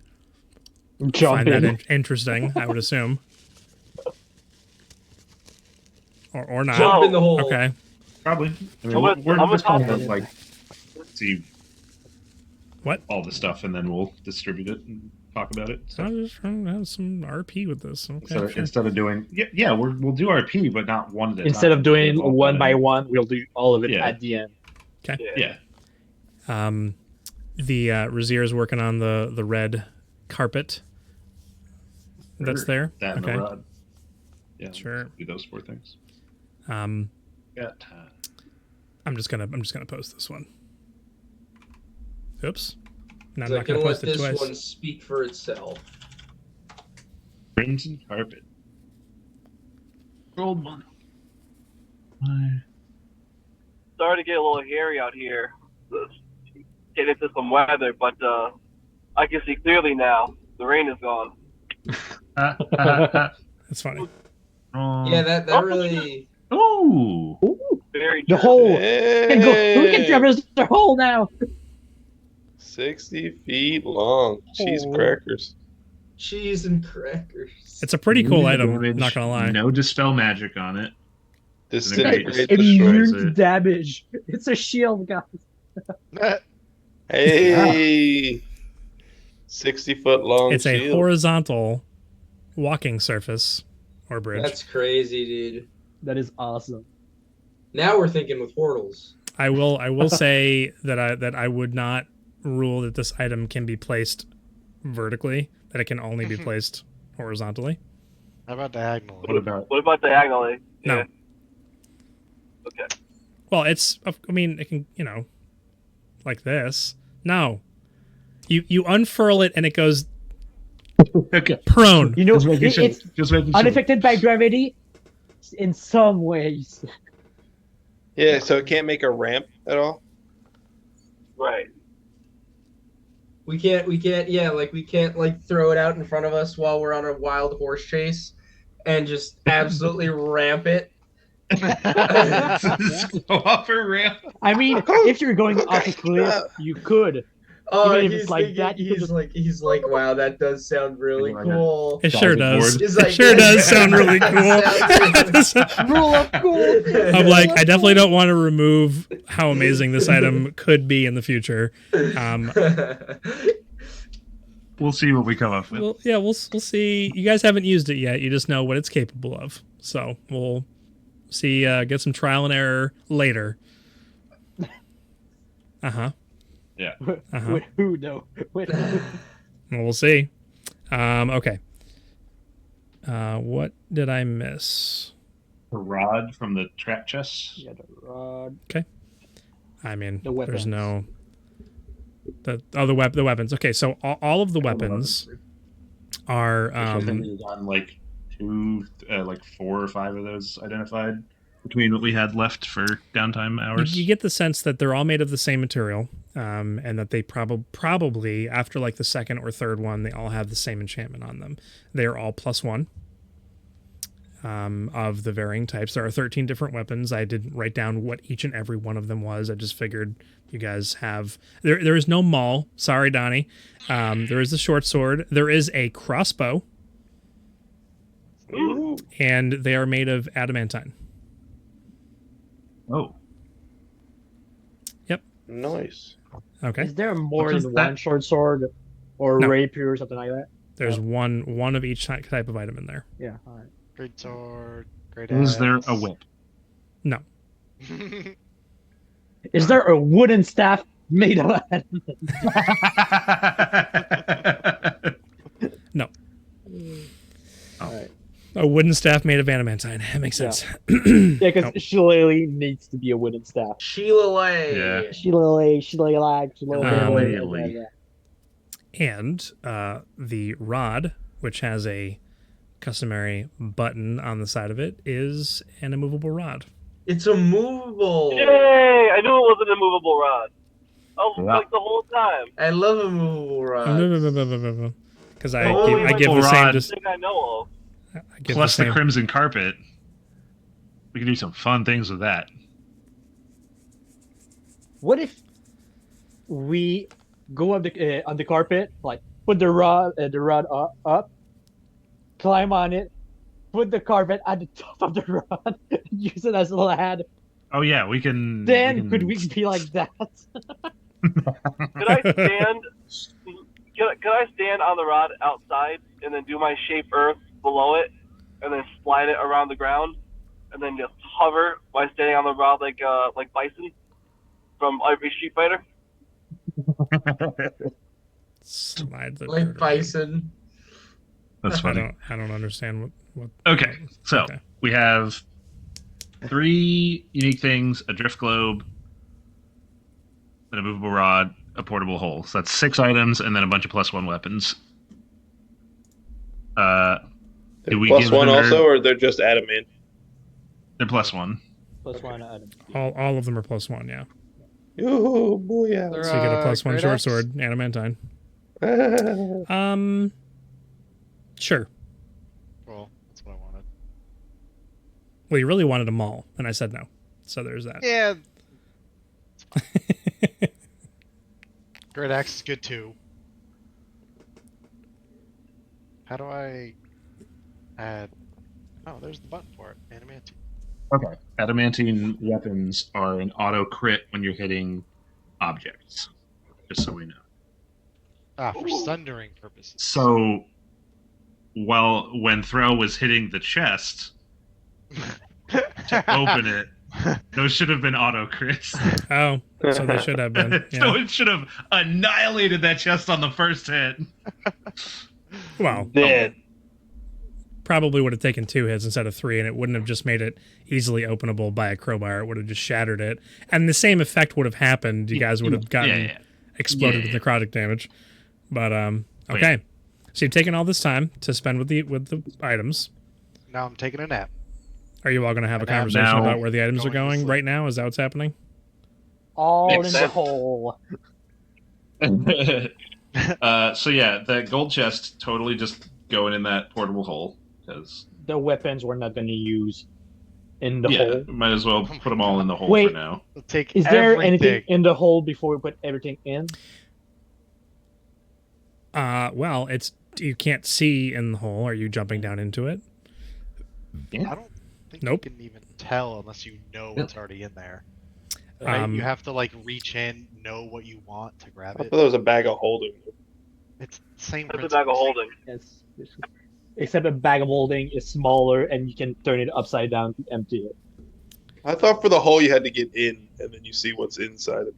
Speaker 4: Jump
Speaker 1: find that
Speaker 4: in.
Speaker 1: interesting, I would assume. Or not.
Speaker 7: Jump in the hole.
Speaker 1: Okay.
Speaker 2: Probably. I mean,
Speaker 3: I'm gonna-
Speaker 2: we're
Speaker 3: I'm
Speaker 2: just
Speaker 3: gonna
Speaker 2: going
Speaker 3: talk-
Speaker 2: to like see
Speaker 1: What?
Speaker 2: all the stuff, and then we'll distribute it and talk about it. So
Speaker 1: I'm just trying to have some RP with this. Okay.
Speaker 2: instead, of,
Speaker 1: sure.
Speaker 2: instead of doing we'll do RP, but not one at a
Speaker 4: Instead
Speaker 2: time.
Speaker 4: of doing
Speaker 2: We'll all
Speaker 4: one
Speaker 2: put
Speaker 4: by
Speaker 2: it in.
Speaker 4: one, we'll do all of it
Speaker 2: Yeah.
Speaker 4: at the end.
Speaker 2: Yeah.
Speaker 1: The Razir is working on the red carpet that's there.
Speaker 2: That and
Speaker 1: Okay.
Speaker 2: the rod. Yeah.
Speaker 1: Sure.
Speaker 2: Do those 4 things.
Speaker 1: I'm
Speaker 2: Got time.
Speaker 1: just gonna post this one. Oops. No, I'm
Speaker 7: So I
Speaker 1: not
Speaker 7: can
Speaker 1: gonna
Speaker 7: let
Speaker 1: post it
Speaker 7: this
Speaker 1: twice.
Speaker 7: one speak for itself.
Speaker 2: Crimson carpet. Gold one.
Speaker 3: Starting to get a little hairy out here. Get into some weather, but I can see clearly now. The rain is gone.
Speaker 1: That's funny.
Speaker 7: Yeah, that really.
Speaker 2: Ooh.
Speaker 3: It Very
Speaker 4: The
Speaker 3: true.
Speaker 4: hole.
Speaker 6: Hey,
Speaker 4: We can traverse the hole now.
Speaker 6: 60 feet long. Cheese
Speaker 4: Oh.
Speaker 6: crackers.
Speaker 7: Cheese and crackers.
Speaker 1: It's a pretty cool
Speaker 2: Immune
Speaker 1: item.
Speaker 2: damage,
Speaker 1: Not gonna lie.
Speaker 2: No dispel magic on it.
Speaker 6: Disintegrate,
Speaker 4: Immune
Speaker 6: destroy.
Speaker 4: to damage. It's a shield, guys.
Speaker 6: Hey, 60-foot long
Speaker 1: It's a
Speaker 6: shield.
Speaker 1: horizontal walking surface or bridge.
Speaker 7: That's crazy, dude.
Speaker 4: That is awesome.
Speaker 7: Now we're thinking with portals.
Speaker 1: I will say that I would not rule that this item can be placed vertically. That it can only be placed horizontally.
Speaker 5: How about diagonally?
Speaker 3: What about diagonally?
Speaker 1: No.
Speaker 3: Yeah. Okay.
Speaker 1: Well, it's. I mean, it can. Like this. No. You unfurl it and it goes
Speaker 2: Okay.
Speaker 1: prone.
Speaker 4: You know,
Speaker 2: Just making sure.
Speaker 4: it's
Speaker 2: Just making sure.
Speaker 4: unaffected by gravity in some ways.
Speaker 6: Yeah, so it can't make a ramp at all?
Speaker 3: Right.
Speaker 7: We can't, we can't like throw it out in front of us while we're on a wild horse chase and just absolutely ramp it.
Speaker 2: Just go off a ramp.
Speaker 4: I mean, if you're going off a cliff, you could.
Speaker 7: Oh,
Speaker 4: Even if
Speaker 7: he's
Speaker 4: it's like
Speaker 7: thinking-
Speaker 4: that, you could
Speaker 7: he's like, wow, that does sound really cool.
Speaker 1: It sure does.
Speaker 2: board.
Speaker 7: It's
Speaker 1: It
Speaker 7: like-
Speaker 1: sure does sound really
Speaker 7: That
Speaker 1: cool.
Speaker 4: Rule of cool.
Speaker 1: I'm like, I definitely don't want to remove how amazing this item could be in the future.
Speaker 2: We'll see what we come up with.
Speaker 1: Well, yeah, we'll see. You guys haven't used it yet. You just know what it's capable of. So we'll see. Get some trial and error later.
Speaker 2: Yeah.
Speaker 4: Wait, who? No. Wait.
Speaker 1: Well, we'll see. Okay. What did I miss?
Speaker 2: The rod from the trap chest.
Speaker 4: Yeah, the rod.
Speaker 1: I mean,
Speaker 4: The
Speaker 1: there's
Speaker 4: weapons.
Speaker 1: no. The weapons. Okay, so all of the weapons are
Speaker 2: Which I think we've gotten like 4 or 5 of those identified between what we had left for downtime hours.
Speaker 1: You get the sense that they're all made of the same material, and that they probably after like the second or third one, they all have the same enchantment on them. They are all +1 of the varying types. There are 13 different weapons. I didn't write down what each and every one of them was. I just figured you guys have. There is no maul. Sorry, Donnie. There is the short sword. There is a crossbow,
Speaker 6: Ooh,
Speaker 1: and they are made of adamantine.
Speaker 2: Oh,
Speaker 6: nice.
Speaker 1: Okay.
Speaker 4: Is there more
Speaker 2: What is
Speaker 4: than
Speaker 2: that?
Speaker 4: one short sword or
Speaker 1: No.
Speaker 4: rapier or something like that?
Speaker 1: There's one of each type of item in there.
Speaker 4: Yeah. All right.
Speaker 5: Great sword. Great
Speaker 2: is there
Speaker 5: axe.
Speaker 2: a whip?
Speaker 1: No.
Speaker 4: Is there a wooden staff made of adamant?
Speaker 1: No.
Speaker 4: All right.
Speaker 1: A wooden staff made of adamantine. That makes
Speaker 4: Yeah.
Speaker 1: sense.
Speaker 4: Yeah, because
Speaker 1: Nope.
Speaker 4: Shillelagh needs to be a wooden staff.
Speaker 7: Sheila Lay.
Speaker 2: Yeah.
Speaker 4: Shillelagh.
Speaker 2: Shillelagh.
Speaker 1: And the rod, which has a customary button on the side of it, is an immovable rod.
Speaker 7: It's a movable.
Speaker 3: Yay! I knew it wasn't a movable rod. Oh,
Speaker 2: Yeah.
Speaker 3: like the whole time.
Speaker 7: I love a movable rod.
Speaker 1: Because I
Speaker 3: Only
Speaker 1: give, I give the
Speaker 2: rod.
Speaker 1: same. Just
Speaker 3: Thing I know of.
Speaker 1: I give
Speaker 2: Plus
Speaker 1: the
Speaker 2: the
Speaker 1: same.
Speaker 2: crimson carpet. We can do some fun things with that.
Speaker 4: What if we go on the carpet, like put the rod up, climb on it, put the carpet at the top of the rod, and use it as a ladder?
Speaker 2: Oh yeah, we can.
Speaker 4: Then could we be like that?
Speaker 3: Could I stand? Could I stand on the rod outside and then do my shape earth below it, and then slide it around the ground, and then just hover by standing on the rod like Bison from every Street Fighter?
Speaker 1: Slide the
Speaker 7: Like
Speaker 1: dirt
Speaker 7: Bison.
Speaker 2: That's
Speaker 1: around.
Speaker 2: funny.
Speaker 1: I don't understand what.
Speaker 2: Okay, so
Speaker 1: Okay.
Speaker 2: we have 3 unique things: a drift globe, an immovable rod, a portable hole. So that's 6 items, and then a bunch of +1 weapons. Do we
Speaker 6: Plus
Speaker 2: give
Speaker 6: one
Speaker 2: the nerd-
Speaker 6: also, or they're just adamant?
Speaker 2: They're +1.
Speaker 4: Plus one item.
Speaker 1: All of them are +1. Yeah.
Speaker 6: Ooh, boy,
Speaker 1: So you get a +1
Speaker 5: great
Speaker 1: short
Speaker 5: axe?
Speaker 1: sword, adamantine.
Speaker 6: yeah.
Speaker 1: Sure.
Speaker 5: Well, that's what I wanted.
Speaker 1: Well, you really wanted a maul, and I said no. So there's that.
Speaker 5: Yeah. Great axe is good too. How do I add? Oh, there's the button for it. Animate.
Speaker 2: Okay. Adamantine weapons are an auto crit when you're hitting objects. Just so we know.
Speaker 5: Ah, for sundering purposes.
Speaker 2: So, when Thrall was hitting the chest to open it, those should have been auto crits.
Speaker 1: Oh, so they should have been.
Speaker 2: So
Speaker 1: Yeah.
Speaker 2: it should have annihilated that chest on the first hit.
Speaker 1: Well,
Speaker 6: Dead.
Speaker 1: probably would have taken 2 hits instead of 3, and it wouldn't have just made it easily openable by a crowbar. It would have just shattered it, and the same effect would have happened. You guys would have gotten exploded with necrotic damage. But okay, so you've taken all this time to spend with the items.
Speaker 5: Now I'm taking a nap.
Speaker 1: Are you all going to have a
Speaker 5: And I'm
Speaker 1: conversation
Speaker 2: now
Speaker 1: about where the items are
Speaker 5: going to
Speaker 1: going
Speaker 5: sleep.
Speaker 1: right now? Is that what's happening?
Speaker 4: All
Speaker 3: Makes
Speaker 4: in the
Speaker 3: sense.
Speaker 4: hole.
Speaker 2: So yeah, that gold chest totally just going in that portable hole because
Speaker 4: The weapons we're not going to use in the hole.
Speaker 2: might as well put them all in the hole
Speaker 4: Wait.
Speaker 2: for now.
Speaker 5: We'll take
Speaker 4: Is there
Speaker 5: everything.
Speaker 4: anything in the hole before we put everything in?
Speaker 1: Well, it's you can't see in the hole. Are you jumping down into it?
Speaker 5: I don't think
Speaker 1: Nope.
Speaker 5: you can even tell unless you know what's already in there. Right? You have to like reach in, know what you want to grab
Speaker 6: I
Speaker 5: it.
Speaker 6: thought there was a bag of holding.
Speaker 5: It's the same
Speaker 3: That's a
Speaker 5: principle.
Speaker 3: bag of holding.
Speaker 4: Yes. Except a bag of holding is smaller and you can turn it upside down to empty it.
Speaker 6: I thought for the hole you had to get in, and then you see what's inside of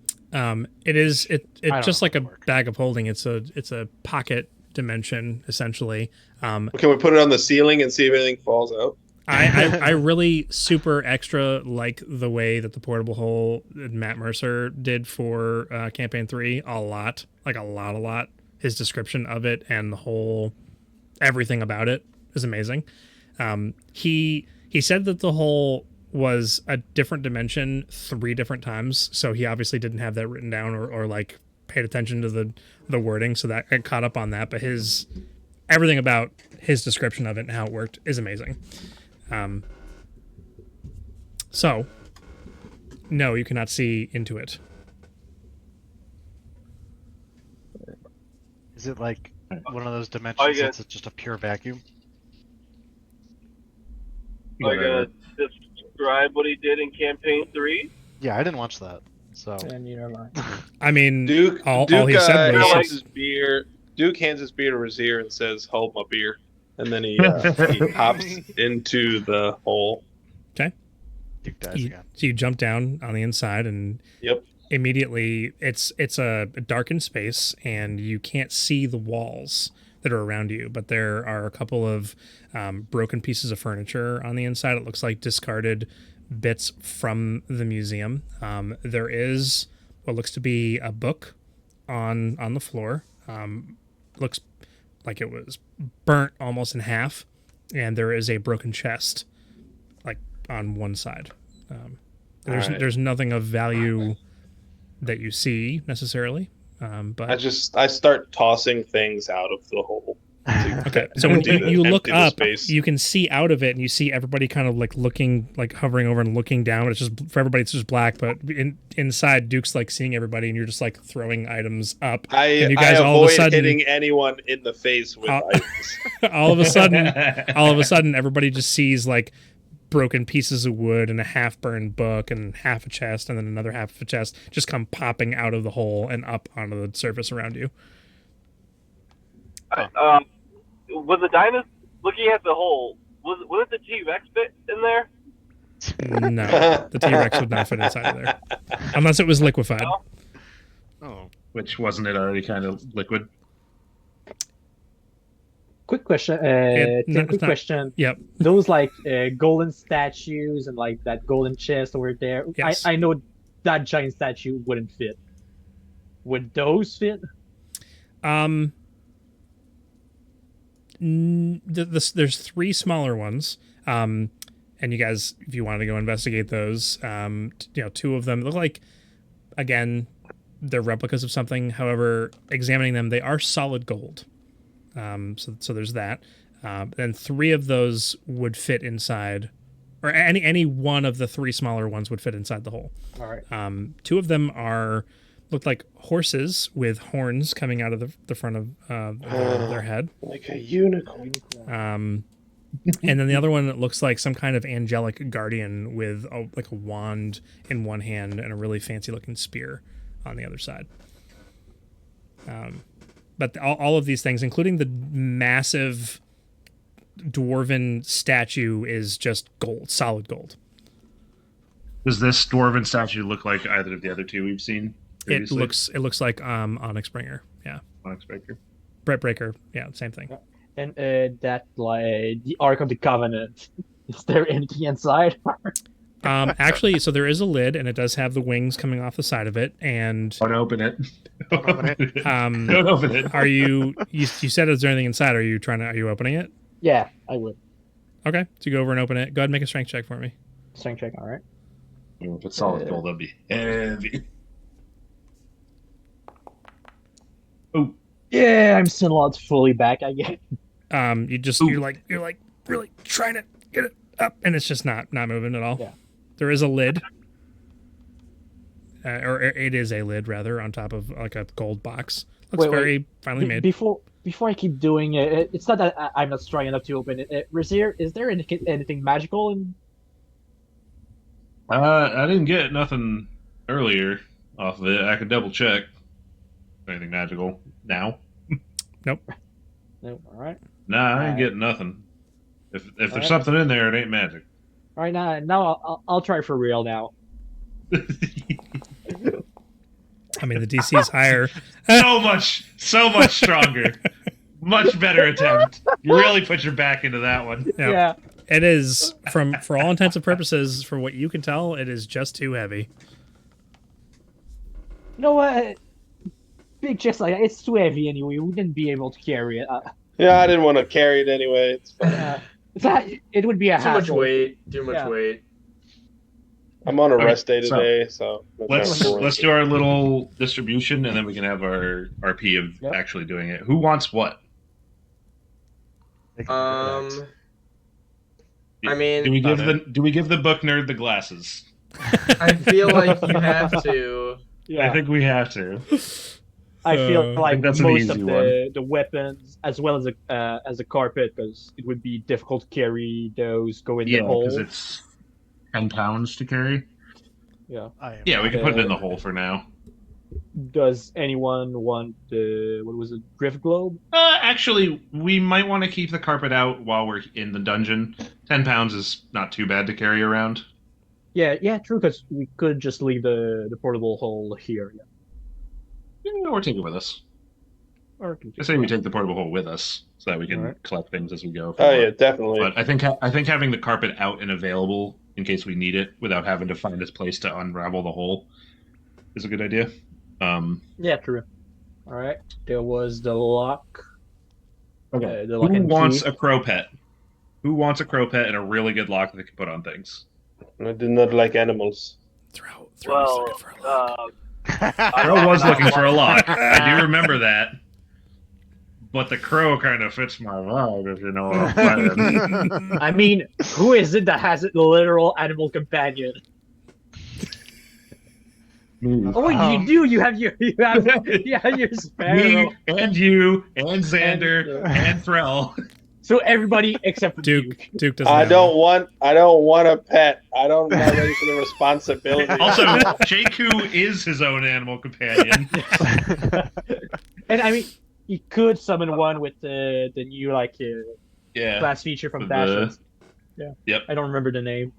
Speaker 6: it.
Speaker 1: It is
Speaker 5: I don't
Speaker 1: just
Speaker 5: know
Speaker 1: like
Speaker 5: how
Speaker 1: a
Speaker 5: it works.
Speaker 1: bag of holding. It's a pocket dimension essentially.
Speaker 6: Can we put it on the ceiling and see if anything falls out?
Speaker 1: I really super extra like the way that the portable hole that Matt Mercer did for campaign 3 a lot. His description of it and the whole everything about it is amazing. He said that the hole was a different dimension 3 different times, so he obviously didn't have that written down or like paid attention to the wording, so that I caught up on that. But everything about his description of it and how it worked is amazing. So, no, you cannot see into it.
Speaker 5: Is it like one of those
Speaker 3: Oh,
Speaker 5: dimensions
Speaker 3: yeah.
Speaker 5: that's just a pure vacuum?
Speaker 3: Are you gonna describe what he did in campaign 3?
Speaker 5: Yeah, I didn't watch that. So
Speaker 4: And you never mind.
Speaker 1: I mean,
Speaker 6: Duke,
Speaker 1: all
Speaker 6: Duke
Speaker 1: he said was
Speaker 6: hands his beer. Duke hands his beer to Razir and says, "Hold my beer," and then he hops into the hole.
Speaker 5: Duke dies again.
Speaker 1: so you jump down on the inside and
Speaker 6: Yep.
Speaker 1: immediately it's a darkened space and you can't see the walls that are around you, but there are a couple of broken pieces of furniture on the inside. It looks like discarded bits from the museum. There is what looks to be a book on the floor. Looks like it was burnt almost in half, and there is a broken chest like on one side. There's nothing of value that you see necessarily, but
Speaker 6: I start tossing things out of the hole.
Speaker 1: okay. So when you look
Speaker 6: empty the
Speaker 1: up,
Speaker 6: space.
Speaker 1: you can see out of it, and you see everybody kind of like looking, like hovering over and looking down. It's just for everybody, it's just black. But inside, Duke's like seeing everybody, and you're just like throwing items up.
Speaker 6: I
Speaker 1: And you guys all of a
Speaker 6: avoid
Speaker 1: sudden-
Speaker 6: hitting anyone in the face with items.
Speaker 1: all of a sudden, everybody just sees like broken pieces of wood and a half-burned book and half a chest, and then another half of a chest just come popping out of the hole and up onto the surface around you.
Speaker 3: Was the dinosaur looking at the hole? Was it the T-Rex bit in there?
Speaker 1: No, the T-Rex would not fit inside of there unless it was liquefied.
Speaker 5: Oh,
Speaker 2: Which wasn't it already kind of liquid?
Speaker 4: Quick question.
Speaker 1: It's
Speaker 4: Quick
Speaker 1: not-
Speaker 4: question.
Speaker 1: Yep.
Speaker 4: Those like golden statues and like that golden chest over there.
Speaker 1: Yes.
Speaker 4: I know that giant statue wouldn't fit. Would those fit?
Speaker 1: There's 3 smaller ones, and you guys, if you wanted to go investigate those, 2 of them look like, again, they're replicas of something. However, examining them, they are solid gold. So there's that. Then 3 of those would fit inside or any one of the 3 smaller ones would fit inside the hole.
Speaker 4: All right.
Speaker 1: 2 of them look like horses with horns coming out of the front of their head.
Speaker 6: Like a unicorn.
Speaker 1: And then the other one looks like some kind of angelic guardian with a wand in one hand and a really fancy looking spear on the other side. But all of these things, including the massive dwarven statue, is just gold, solid gold.
Speaker 2: Does this dwarven statue look like either of the other 2 we've seen previously?
Speaker 1: It looks like Onyx Bringer. Yeah.
Speaker 2: Onyx Breaker.
Speaker 1: Brett Breaker. Yeah, same thing.
Speaker 4: And that like the Ark of the Covenant. Is there anything inside?
Speaker 1: Actually, so there is a lid, and it does have the wings coming off the side of it. And
Speaker 2: Don't open it.
Speaker 5: Don't open it.
Speaker 2: Don't open it.
Speaker 1: Are you said is there anything inside? Are you opening it?
Speaker 4: Yeah, I would.
Speaker 1: Okay, so you go over and open it. Go ahead and make a strength check for me.
Speaker 4: Strength check. All right.
Speaker 2: If it's solid gold, that'd be heavy. Oh,
Speaker 4: Yeah, I'm still not fully back. I guess.
Speaker 1: You're like really trying to get it up, and it's just not moving at all.
Speaker 4: Yeah.
Speaker 1: There is a lid, or it is a lid rather, on top of like a gold box. Looks very finely made.
Speaker 4: Before I keep doing it, it's not that I'm not strong enough to open it. Razir, is there anything magical in?
Speaker 2: I didn't get nothing earlier off of it. I could double check. Anything magical now?
Speaker 1: Nope.
Speaker 4: No. All right.
Speaker 2: Nah, I ain't getting nothing. If there's
Speaker 4: right.
Speaker 2: something in there, it ain't magic.
Speaker 4: All right. Now I'll try for real now.
Speaker 1: I mean, the DC is higher.
Speaker 2: so much stronger. Much better attempt. You really put your back into that one.
Speaker 4: Yeah.
Speaker 1: It is, for all intents and purposes, for what you can tell, it is just too heavy.
Speaker 4: You know what? Big chest like that, it's too heavy anyway. We wouldn't be able to carry it.
Speaker 6: Yeah, I didn't want to carry it anyway. It's fine.
Speaker 4: It would be a
Speaker 7: Too much
Speaker 4: hassle.
Speaker 7: weight. Too much
Speaker 4: Yeah.
Speaker 7: weight.
Speaker 6: I'm on a
Speaker 2: Okay,
Speaker 6: rest day
Speaker 2: so
Speaker 6: today, so
Speaker 2: let's do our little distribution, and then we can have our RP of actually doing it. Who wants what?
Speaker 7: I mean,
Speaker 2: do we give the book nerd the glasses?
Speaker 7: I feel like you have to.
Speaker 4: Yeah.
Speaker 2: I think we have to.
Speaker 4: I feel like
Speaker 2: think that's an
Speaker 4: most of
Speaker 2: easy one.
Speaker 4: the weapons, as well as a carpet, because it would be difficult to carry those. Go in the hole.
Speaker 2: because it's 10 pounds to carry.
Speaker 4: Yeah.
Speaker 2: Yeah, we can put it in the hole for now.
Speaker 4: Does anyone want what was it, Griff Globe?
Speaker 2: Actually, we might want to keep the carpet out while we're in the dungeon. 10 pounds is not too bad to carry around.
Speaker 4: Yeah, true. Because we could just leave the portable hole here. Yeah.
Speaker 2: Or take it with us.
Speaker 4: Or
Speaker 2: I say we take the portable hole with us so that we can collect things as we go.
Speaker 6: Oh yeah, definitely.
Speaker 2: But I think having the carpet out and available in case we need it without having to find its place to unravel the hole is a good idea.
Speaker 4: Yeah, true. All right. There was the lock.
Speaker 2: Okay.
Speaker 4: The lock
Speaker 2: Who
Speaker 4: and
Speaker 2: wants
Speaker 4: key.
Speaker 2: a crow pet? Who wants a crow pet and a really good lock that they can put on things?
Speaker 6: I do not like animals.
Speaker 1: Throw
Speaker 3: Well,
Speaker 1: looking for a lock.
Speaker 2: Crow was looking for a lock. I do remember that. But the crow kind of fits my vibe, if you know what I'm saying.
Speaker 4: I mean, who is it that has a literal animal companion? Oh, you do. You have your sparrow.
Speaker 2: Me and you and Xander and Threll.
Speaker 4: So everybody except for
Speaker 1: Duke doesn't.
Speaker 6: I
Speaker 1: have
Speaker 6: don't want a pet. I'm not ready for the responsibility.
Speaker 2: Also, Jakku is his own animal companion.
Speaker 4: And I mean, you could summon one with the new class feature from Bastions. Yeah.
Speaker 2: Yep.
Speaker 4: I don't remember the name.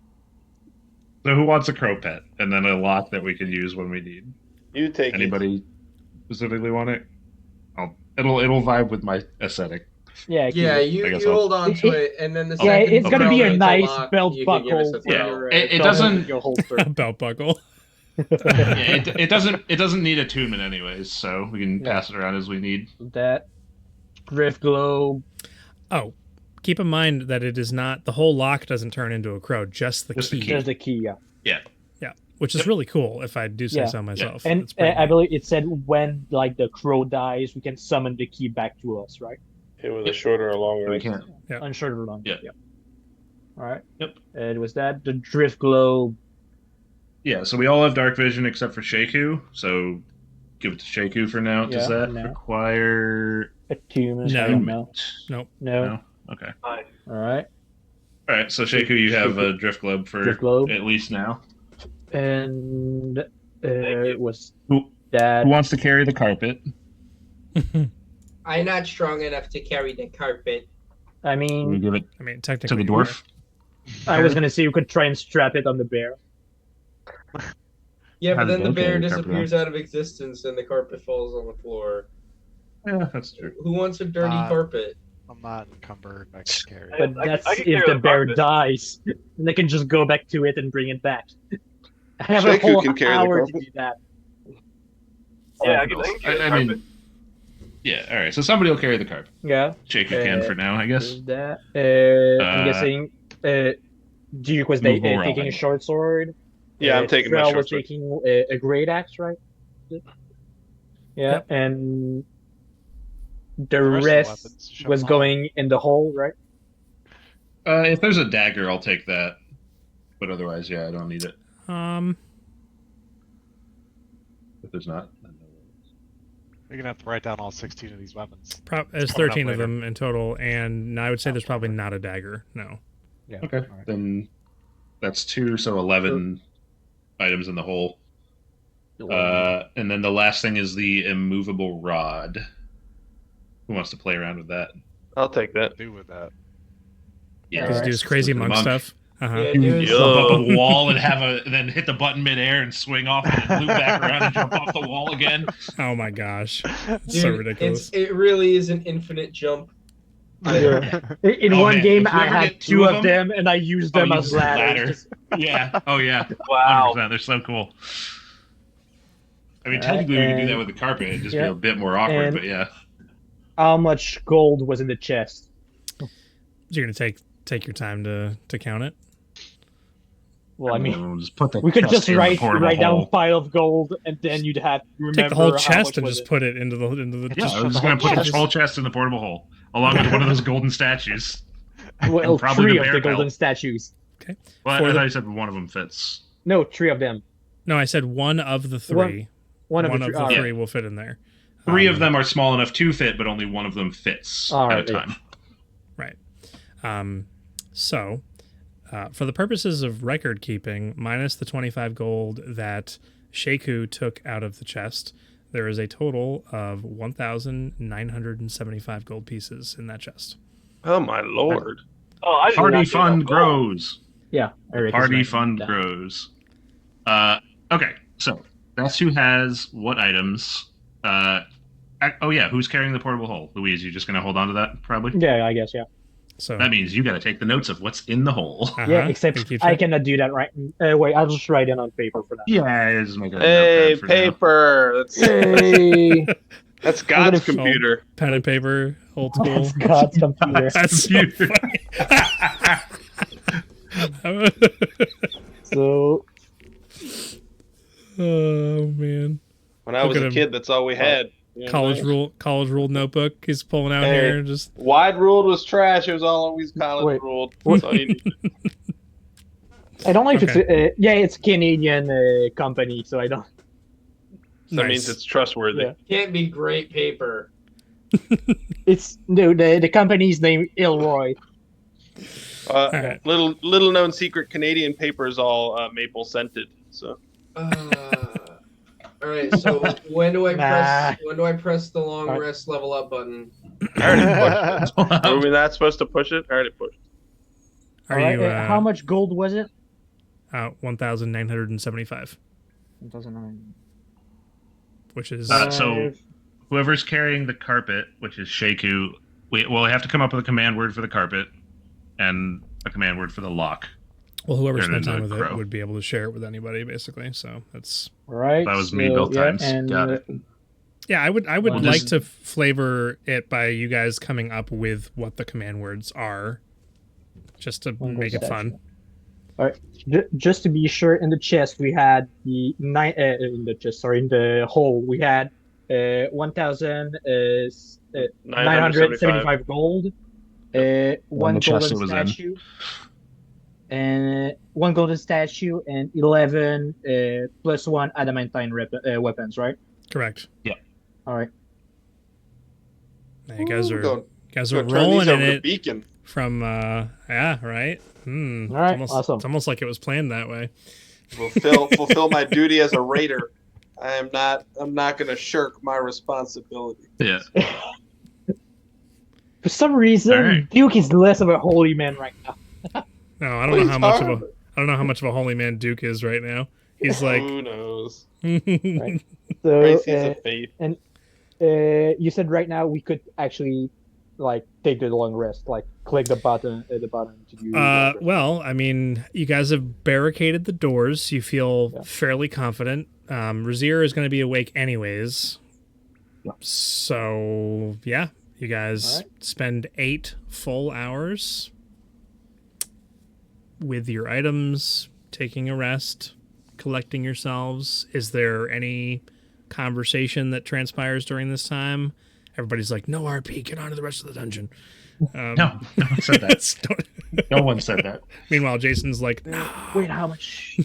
Speaker 2: So who wants a crow pet? And then a lock that we can use when we need.
Speaker 6: You take
Speaker 2: Anybody specifically want it? It'll vibe with my aesthetic.
Speaker 4: Yeah.
Speaker 7: Yeah, you
Speaker 2: guess
Speaker 7: hold on to it, and then the
Speaker 4: Yeah,
Speaker 7: second
Speaker 4: it's gonna
Speaker 7: you
Speaker 4: be a
Speaker 7: throw it
Speaker 4: nice
Speaker 7: to lock,
Speaker 4: belt
Speaker 7: you can give us
Speaker 4: buckle.
Speaker 7: a throw.
Speaker 4: for,
Speaker 2: It
Speaker 4: belt
Speaker 2: doesn't-
Speaker 4: your holster.
Speaker 1: a belt buckle.
Speaker 2: Yeah, it doesn't need attunement anyways, so we can pass it around as we need.
Speaker 4: That Griff Globe.
Speaker 1: Oh, keep in mind that it is not the whole lock doesn't turn into a crow, just the
Speaker 2: Just the
Speaker 1: key.
Speaker 2: key.
Speaker 4: There's the key. Yeah.
Speaker 1: Yeah, which is really cool if I do say so myself.
Speaker 4: And
Speaker 1: It's pretty
Speaker 4: I believe it said when the crow dies, we can summon the key back to us, right?
Speaker 6: it with a shorter or longer.
Speaker 2: We can't.
Speaker 1: Yeah.
Speaker 4: Unsure or long.
Speaker 2: Yeah.
Speaker 4: All right.
Speaker 2: Yep.
Speaker 4: And was that the drift globe?
Speaker 2: Yeah, so we all have dark vision except for Shaku. So give it to Shaku for now. Does
Speaker 4: Yeah,
Speaker 2: that
Speaker 4: no.
Speaker 2: require
Speaker 4: Attunement?
Speaker 1: No.
Speaker 4: I don't know.
Speaker 1: Nope.
Speaker 4: No.
Speaker 2: Okay.
Speaker 4: All right.
Speaker 2: All right. So Shaku, you have a drift globe for
Speaker 4: Drift globe.
Speaker 2: at least now.
Speaker 4: And
Speaker 3: you.
Speaker 4: was
Speaker 2: Who
Speaker 4: that?
Speaker 2: wants to carry the carpet?
Speaker 7: I'm not strong enough to carry the carpet.
Speaker 4: I
Speaker 2: We
Speaker 4: mean,
Speaker 2: give it
Speaker 1: I mean,
Speaker 2: to
Speaker 1: technically,
Speaker 2: the dwarf.
Speaker 4: I was gonna say you could try and strap it on the bear.
Speaker 7: Yeah,
Speaker 2: How
Speaker 7: but
Speaker 2: did
Speaker 7: then the
Speaker 2: they
Speaker 7: bear
Speaker 2: carry the carpet
Speaker 7: disappears out of existence and the carpet falls on the floor.
Speaker 2: Yeah, that's true.
Speaker 7: Who wants a dirty carpet?
Speaker 5: I'm not encumbered. I can carry it.
Speaker 4: But that's
Speaker 3: I can
Speaker 4: if
Speaker 3: carry
Speaker 4: the
Speaker 3: the
Speaker 4: bear
Speaker 3: carpet.
Speaker 4: dies, and they can just go back to it and bring it back. I have a
Speaker 6: Shaku
Speaker 4: whole
Speaker 6: can carry the
Speaker 4: hour to
Speaker 6: carpet.
Speaker 4: do that.
Speaker 3: Yeah, I can carry the
Speaker 2: I
Speaker 3: carpet.
Speaker 2: mean, yeah. All right. So somebody will carry the carpet.
Speaker 4: Yeah.
Speaker 2: Shaku can for now, I guess.
Speaker 4: Is that? I'm guessing. Duke was
Speaker 2: Move
Speaker 4: taking
Speaker 2: around.
Speaker 4: a short sword.
Speaker 6: Yeah, I'm taking my
Speaker 4: Trell
Speaker 6: short
Speaker 4: was
Speaker 6: sword.
Speaker 4: taking a great axe, right? Yeah,
Speaker 1: Yep.
Speaker 4: and the
Speaker 5: The rest of the
Speaker 4: rest
Speaker 5: weapons, shove
Speaker 4: was
Speaker 5: them all.
Speaker 4: going in the hole, right?
Speaker 2: If there's a dagger, I'll take that. But otherwise, yeah, I don't need it. If there's not, then no worries.
Speaker 5: You're gonna have to write down all 16 of these weapons.
Speaker 1: there's
Speaker 5: Coming up
Speaker 1: 13 of
Speaker 5: later.
Speaker 1: them in total, and I would say there's probably not a dagger. No.
Speaker 5: Yeah.
Speaker 2: Okay.
Speaker 5: all right.
Speaker 2: Then that's 2, so 11 items in the hole. And then the last thing is the immovable rod. Who wants to play around with that?
Speaker 6: I'll take that.
Speaker 5: Do with that.
Speaker 2: Yeah,
Speaker 1: Because do his crazy
Speaker 2: The
Speaker 1: monk stuff. Uh-huh.
Speaker 7: Yeah,
Speaker 2: You
Speaker 7: dude.
Speaker 2: jump up a wall and then hit the button midair and swing off and then loop back around and jump off the wall again.
Speaker 1: Oh my gosh. It's
Speaker 7: Dude,
Speaker 1: so ridiculous.
Speaker 7: it really is an infinite jump.
Speaker 4: Yeah. In
Speaker 2: Oh,
Speaker 4: one
Speaker 2: man,
Speaker 4: game,
Speaker 2: if you
Speaker 4: I
Speaker 2: ever
Speaker 4: had
Speaker 2: get
Speaker 4: 2 of them, and I used them
Speaker 2: you
Speaker 4: as
Speaker 2: use the
Speaker 4: ladders.
Speaker 2: ladder.
Speaker 4: Just-
Speaker 2: Yeah. Oh yeah.
Speaker 3: Wow.
Speaker 2: 100%. They're so cool. I mean,
Speaker 4: Alright,
Speaker 2: technically, we could do
Speaker 4: and-
Speaker 2: that with the carpet. It'd just be
Speaker 4: yeah,
Speaker 2: a bit more awkward,
Speaker 4: and-
Speaker 2: but yeah.
Speaker 4: How much gold was in the chest?
Speaker 1: You're going to take your time to count it?
Speaker 4: Well, I mean,
Speaker 2: We'll just put the
Speaker 4: we could
Speaker 2: chest
Speaker 4: just
Speaker 2: in the
Speaker 4: write
Speaker 2: portable
Speaker 4: down
Speaker 2: hole.
Speaker 4: pile of gold, and then you'd have to remember
Speaker 1: Take the whole
Speaker 4: how
Speaker 1: chest
Speaker 4: much
Speaker 1: and
Speaker 4: was
Speaker 1: just
Speaker 4: it.
Speaker 1: put it into the
Speaker 2: Yeah, I was just
Speaker 5: the
Speaker 2: going
Speaker 5: whole
Speaker 2: to put
Speaker 5: chest.
Speaker 2: the whole chest in the portable hole, along with one of those golden statues.
Speaker 4: Well,
Speaker 2: probably
Speaker 4: 3
Speaker 2: the
Speaker 4: of
Speaker 2: bear
Speaker 4: the golden
Speaker 2: pelt.
Speaker 4: statues.
Speaker 2: Well,
Speaker 1: For
Speaker 2: I
Speaker 1: the-
Speaker 2: thought you said one of them fits.
Speaker 4: No, 3 of them.
Speaker 1: No, I said one of the 3.
Speaker 4: One of
Speaker 1: One
Speaker 4: the
Speaker 1: of
Speaker 4: three.
Speaker 1: the
Speaker 4: All
Speaker 1: 3 will fit in there.
Speaker 2: 3 of them are small enough to fit, but only one of them fits
Speaker 4: All
Speaker 2: at
Speaker 4: right,
Speaker 2: a time.
Speaker 1: Right. So, for the purposes of record keeping, minus the 25 gold that Shaku took out of the chest, there is a total of 1,975 gold pieces in that chest.
Speaker 6: Oh my lord!
Speaker 3: Oh, I did
Speaker 2: Party
Speaker 3: not get
Speaker 2: fund
Speaker 3: no gold.
Speaker 2: grows.
Speaker 4: Yeah, Eric is
Speaker 2: Party
Speaker 4: writing
Speaker 2: fund
Speaker 4: that.
Speaker 2: grows. Okay, so that's who has what items. Oh yeah, who's carrying the portable hole? Louise, you just gonna hold on to that probably?
Speaker 4: Yeah, I guess, yeah.
Speaker 1: So,
Speaker 2: That means you got to take the notes of what's in the hole.
Speaker 4: Yeah,
Speaker 1: and
Speaker 4: except
Speaker 1: keep
Speaker 4: I
Speaker 1: track.
Speaker 4: cannot do that right. Wait, I'll just write it on paper for now.
Speaker 2: Yeah, just make a
Speaker 6: Hey,
Speaker 2: notepad for now.
Speaker 6: paper. That's
Speaker 4: Hey,
Speaker 6: that's God's
Speaker 4: gonna-
Speaker 6: computer.
Speaker 1: pen and paper, old school.
Speaker 4: that's God's computer.
Speaker 1: That's so
Speaker 2: Computer.
Speaker 1: funny.
Speaker 4: So,
Speaker 1: Oh man.
Speaker 6: When I
Speaker 1: Look
Speaker 6: was
Speaker 1: at
Speaker 6: a
Speaker 1: him.
Speaker 6: kid, that's all we had. You know what I mean?
Speaker 1: College ruled notebook he's pulling out
Speaker 6: Hey.
Speaker 1: here. Just
Speaker 6: Wide ruled was trash. It was always college
Speaker 4: Wait.
Speaker 6: ruled. That's all you need.
Speaker 4: I don't know if
Speaker 1: Okay.
Speaker 4: it's yeah, it's a Canadian company, so I don't.
Speaker 6: That
Speaker 1: Nice.
Speaker 6: means it's trustworthy.
Speaker 4: Yeah.
Speaker 7: Can't be great paper.
Speaker 4: It's no the company's name Ilroy.
Speaker 1: right.
Speaker 6: Little known secret, Canadian paper is all maple scented. So
Speaker 7: All right, so when do I
Speaker 4: Nah.
Speaker 7: press the long
Speaker 4: Alright.
Speaker 7: rest level up button?
Speaker 6: I already pushed it. Are we not supposed to push it? I already pushed.
Speaker 1: are
Speaker 4: Alright,
Speaker 1: you
Speaker 4: how much gold was it?
Speaker 1: 1,975,
Speaker 4: 2009.
Speaker 1: which is
Speaker 2: So whoever's carrying the carpet, which is Shaku, we have to come up with a command word for the carpet and a command word for the lock.
Speaker 1: well, whoever
Speaker 2: turn
Speaker 1: spent
Speaker 2: into
Speaker 1: time
Speaker 2: a
Speaker 1: with
Speaker 2: crow.
Speaker 1: it would be able to share it with anybody, basically. So that's
Speaker 4: Right.
Speaker 2: That was me
Speaker 4: so,
Speaker 2: both
Speaker 4: yeah,
Speaker 2: times.
Speaker 4: And,
Speaker 2: Got it.
Speaker 1: yeah. I would
Speaker 4: Well,
Speaker 1: like
Speaker 2: just-
Speaker 1: to flavor it by you guys coming up with what the command words are, just to
Speaker 4: One
Speaker 1: make it
Speaker 4: goes
Speaker 1: fun.
Speaker 4: just to be sure, in the chest we had the in the hole we had 1,975 gold, one
Speaker 2: the chest
Speaker 4: golden
Speaker 2: it was in.
Speaker 4: statue, and 1 golden statue, and 11 +1 adamantine weapons, right?
Speaker 1: Correct.
Speaker 4: All right.
Speaker 1: Yeah, you guys are
Speaker 6: Go turn
Speaker 1: rolling
Speaker 6: these
Speaker 1: in
Speaker 6: over to
Speaker 1: it
Speaker 6: Beacon.
Speaker 1: from yeah, right.
Speaker 4: All right, awesome.
Speaker 1: It's almost like it was planned that way.
Speaker 6: Fulfill my duty as a raider. I'm not going to shirk my responsibility.
Speaker 2: Yeah.
Speaker 4: For some reason,
Speaker 2: All right.
Speaker 4: Duke is less of a holy man right now.
Speaker 1: No, I don't know how much of a holy man Duke is right now. He's like,
Speaker 6: Who knows?
Speaker 4: Right. So,
Speaker 6: Crises of faith.
Speaker 4: and you said right now we could actually like take the long rest, like click the button to do.
Speaker 1: well, I mean, you guys have barricaded the doors. You feel fairly confident. Razir is going to be awake anyways.
Speaker 4: Yeah.
Speaker 1: So, yeah, you guys
Speaker 4: All right.
Speaker 1: spend 8 full hours with your items, taking a rest, collecting yourselves. Is there any conversation that transpires during this time? Everybody's like, no RP, get on to the rest of the dungeon.
Speaker 8: No one said that. No one said that.
Speaker 1: Meanwhile, Jason's like, no.
Speaker 4: Wait, how much?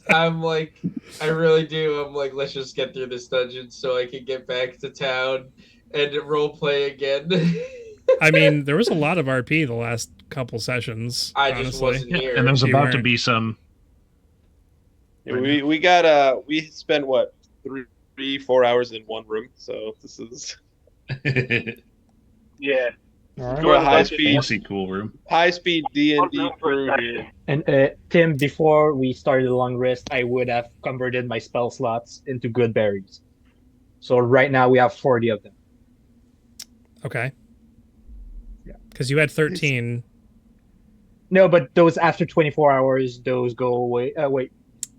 Speaker 7: I'm like, I really do. I'm like, let's just get through this dungeon so I can get back to town and role play again.
Speaker 1: I mean, there was a lot of RP the last couple sessions.
Speaker 7: I
Speaker 1: honestly.
Speaker 7: just wasn't here.
Speaker 8: And there's
Speaker 1: You
Speaker 8: about to
Speaker 1: weren't.
Speaker 8: be some.
Speaker 6: We spent what 3-4 hours in one room, so this is
Speaker 3: Yeah.
Speaker 4: All right.
Speaker 6: for a
Speaker 8: Fancy cool room.
Speaker 6: high speed D&D crew here.
Speaker 4: And Tim, before we started the long rest, I would have converted my spell slots into good berries. So right now we have 40 of them.
Speaker 1: Okay.
Speaker 4: Yeah.
Speaker 1: Because you had 13.
Speaker 4: No, but those after 24 hours, those go away. Wait,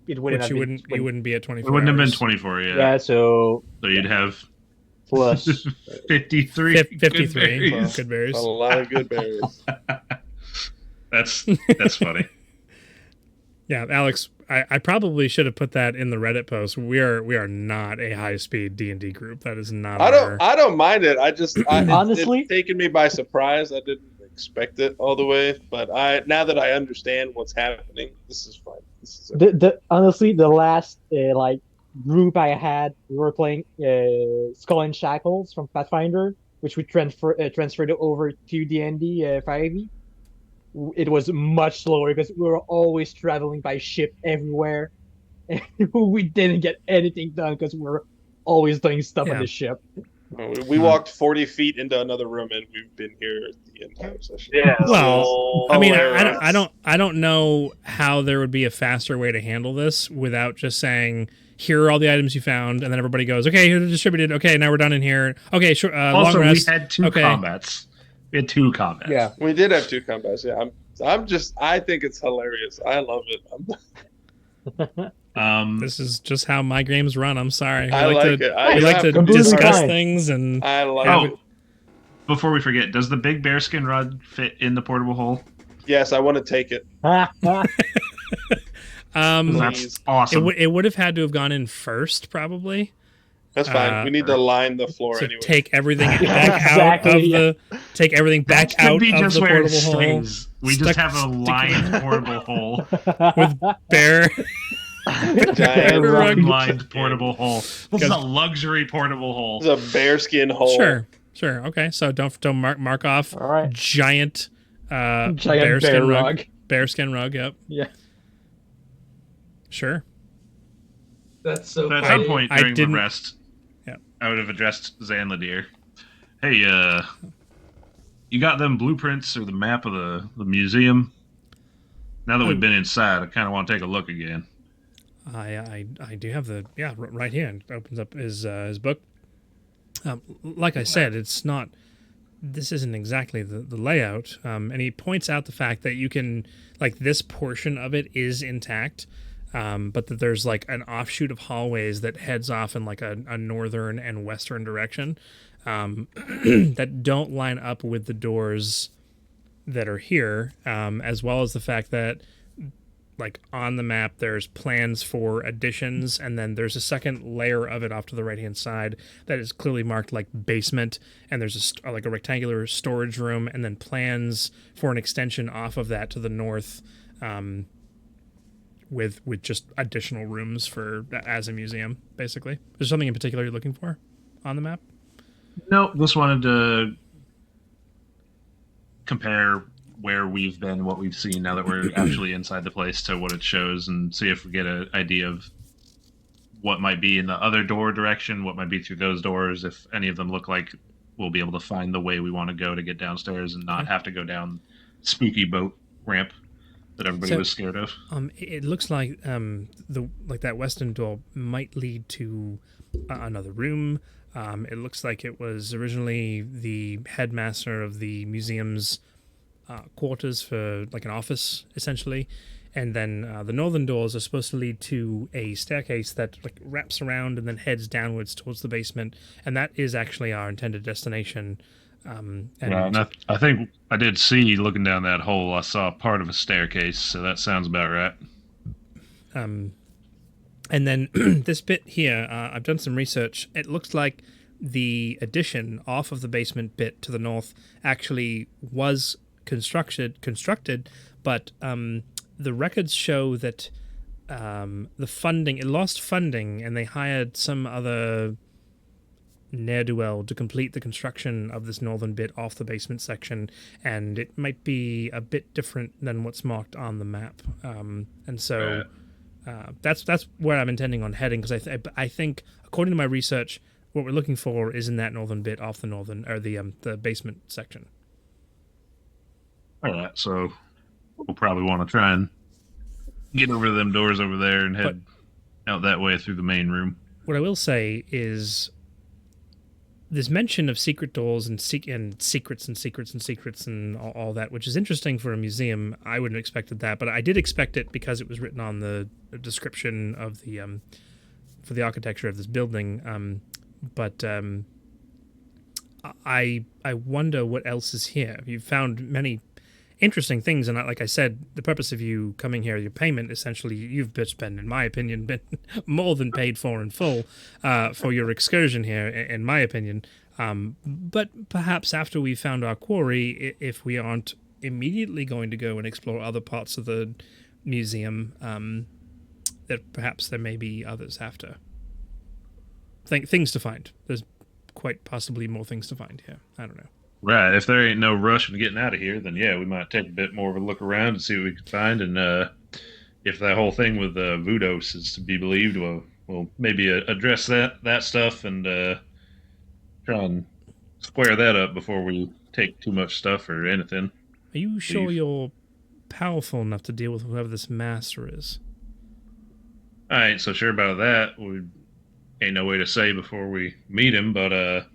Speaker 4: it wouldn't
Speaker 1: Which
Speaker 4: have
Speaker 1: you
Speaker 4: been
Speaker 1: wouldn't you wouldn't be at 24
Speaker 2: It wouldn't have been
Speaker 1: hours.
Speaker 2: 24, yeah.
Speaker 4: Yeah, so
Speaker 2: So you'd have
Speaker 4: plus
Speaker 2: 53.
Speaker 1: Fif-
Speaker 2: good
Speaker 1: 53
Speaker 2: berries.
Speaker 1: good berries.
Speaker 6: A lot of good berries.
Speaker 2: That's funny.
Speaker 1: Yeah, Alex, I probably should have put that in the Reddit post. We are not a high speed D&D group. That is not
Speaker 6: I don't mind it.
Speaker 4: Honestly?
Speaker 6: it's taken me by surprise. I didn't expect it all the way, but now that I understand what's happening, this is fine. This is
Speaker 4: the honestly the last like group I had, we were playing Skull and Shackles from Pathfinder, which we transferred over to D&D 5e. It was much slower because we were always traveling by ship everywhere, and we didn't get anything done because we were always doing stuff on
Speaker 1: Yeah.
Speaker 4: the ship.
Speaker 6: we walked 40 feet into another room and we've been here the entire session.
Speaker 3: Yeah.
Speaker 1: Well,
Speaker 3: so
Speaker 1: I mean,
Speaker 6: hilarious.
Speaker 1: I don't know how there would be a faster way to handle this without just saying, here are all the items you found, and then everybody goes, okay, here they're distributed. Okay, now we're done in here. Okay, sure.
Speaker 8: Also,
Speaker 1: long
Speaker 8: we
Speaker 1: rest.
Speaker 8: had 2
Speaker 1: Okay.
Speaker 8: combats. We had 2 combats.
Speaker 4: Yeah.
Speaker 6: We did have 2 combats. Yeah, I think it's hilarious. I love it.
Speaker 1: This is just how my games run. I'm sorry.
Speaker 6: I like it.
Speaker 1: We like to
Speaker 4: completely
Speaker 1: discuss
Speaker 4: fine.
Speaker 1: things and
Speaker 6: I like
Speaker 2: Oh,
Speaker 6: it.
Speaker 2: before we forget, does the big bearskin rod fit in the portable hole?
Speaker 6: Yes, I want to take it.
Speaker 1: um,
Speaker 6: Please.
Speaker 2: That's awesome.
Speaker 1: it would have had to have gone in first, probably.
Speaker 6: That's fine. We need to line the floor
Speaker 1: So
Speaker 6: anyway.
Speaker 1: take everything back
Speaker 4: Exactly,
Speaker 1: out of the take everything back
Speaker 8: That could
Speaker 1: out
Speaker 8: be
Speaker 1: of
Speaker 8: just
Speaker 1: the
Speaker 8: where it
Speaker 1: portable hole
Speaker 8: stays. We just have a lined portable hole.
Speaker 1: with bear.
Speaker 6: Giant
Speaker 1: rug.
Speaker 2: Lined portable hole. This is a luxury portable hole.
Speaker 6: It's a bearskin hole.
Speaker 1: Sure. Okay, so don't mark off
Speaker 4: All right.
Speaker 1: giant
Speaker 4: Giant
Speaker 1: bearskin
Speaker 4: bear
Speaker 1: rug.
Speaker 4: rug.
Speaker 1: Bearskin rug. Yep.
Speaker 4: Yeah.
Speaker 1: Sure.
Speaker 7: That's so
Speaker 2: But at
Speaker 7: funny.
Speaker 2: some point
Speaker 1: I
Speaker 2: during the
Speaker 1: didn't-
Speaker 2: rest,
Speaker 1: Yeah.
Speaker 2: I would have addressed Zanladir. Hey, you got them blueprints or the map of the museum? Now that we've been inside, I kind of want to take a look again.
Speaker 1: I do have the right here. It opens up his book. Like I said, it's not. This isn't exactly the layout, and he points out the fact that you can this portion of it is intact, but that there's like an offshoot of hallways that heads off in like a northern and western direction that don't line up with the doors that are here, as well as the fact that like on the map there's plans for additions, and then there's a second layer of it off to the right hand side that is clearly marked like basement, and there's like a rectangular storage room, and then plans for an extension off of that to the north, with just additional rooms for as a museum. Basically, is there something in particular you're looking for on the map?
Speaker 2: No, just wanted to compare where we've been, what we've seen now that we're actually inside the place to what it shows, and see if we get an idea of what might be in the other door direction, what might be through those doors, if any of them look like we'll be able to find the way we want to go to get downstairs and not have to go down spooky boat ramp that everybody was scared of.
Speaker 1: It looks like that western door might lead to another room. It looks like it was originally the headmaster of the museum's quarters for like an office, essentially. And then the northern doors are supposed to lead to a staircase that like wraps around and then heads downwards towards the basement. And that is actually our intended destination. And
Speaker 2: I think I did see, looking down that hole, I saw part of a staircase, so that sounds about right.
Speaker 1: And then this bit here, I've done some research. It looks like the addition off of the basement bit to the north actually was constructed, but the records show that it lost funding, and they hired some other ne'er-do-well to complete the construction of this northern bit off the basement section, and it might be a bit different than what's marked on the map. And so that's where I'm intending on heading, because I think, according to my research, what we're looking for is in that northern bit off the northern, or the basement section.
Speaker 2: All right, so we'll probably want to try and get over them doors over there and head out that way through the main room.
Speaker 1: What I will say is there's mention of secret doors and secrets and all that, which is interesting for a museum. I wouldn't have expected that, but I did expect it because it was written on the description of the for the architecture of this building. But I wonder what else is here. You've found many interesting things, and like I said, the purpose of you coming here, your payment, essentially, you've been, in my opinion, been more than paid for in full for your excursion here, in my opinion. But perhaps after we found our quarry, if we aren't immediately going to go and explore other parts of the museum, that perhaps there may be others after. Things to find. There's quite possibly more things to find here. I don't know.
Speaker 2: Right. If there ain't no rush in getting out of here, then yeah, we might take a bit more of a look around and see what we can find. And if that whole thing with Vudos is to be believed, we'll maybe address that stuff and try and square that up before we take too much stuff or anything.
Speaker 1: Are you sure you're powerful enough to deal with whoever this master is?
Speaker 2: I ain't so sure about that. We ain't no way to say before we meet him, but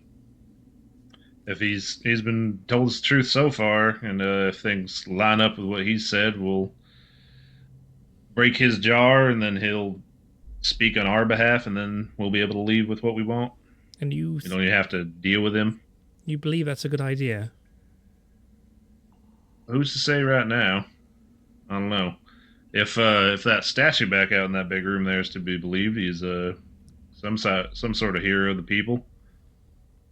Speaker 2: if he's been told the truth so far, and if things line up with what he said, we'll break his jar, and then he'll speak on our behalf, and then we'll be able to leave with what we want.
Speaker 1: And you
Speaker 2: don't even have to deal with him.
Speaker 1: You believe that's a good idea?
Speaker 2: Who's to say right now? I don't know. If that statue back out in that big room there is to be believed, he's some sort of hero of the people.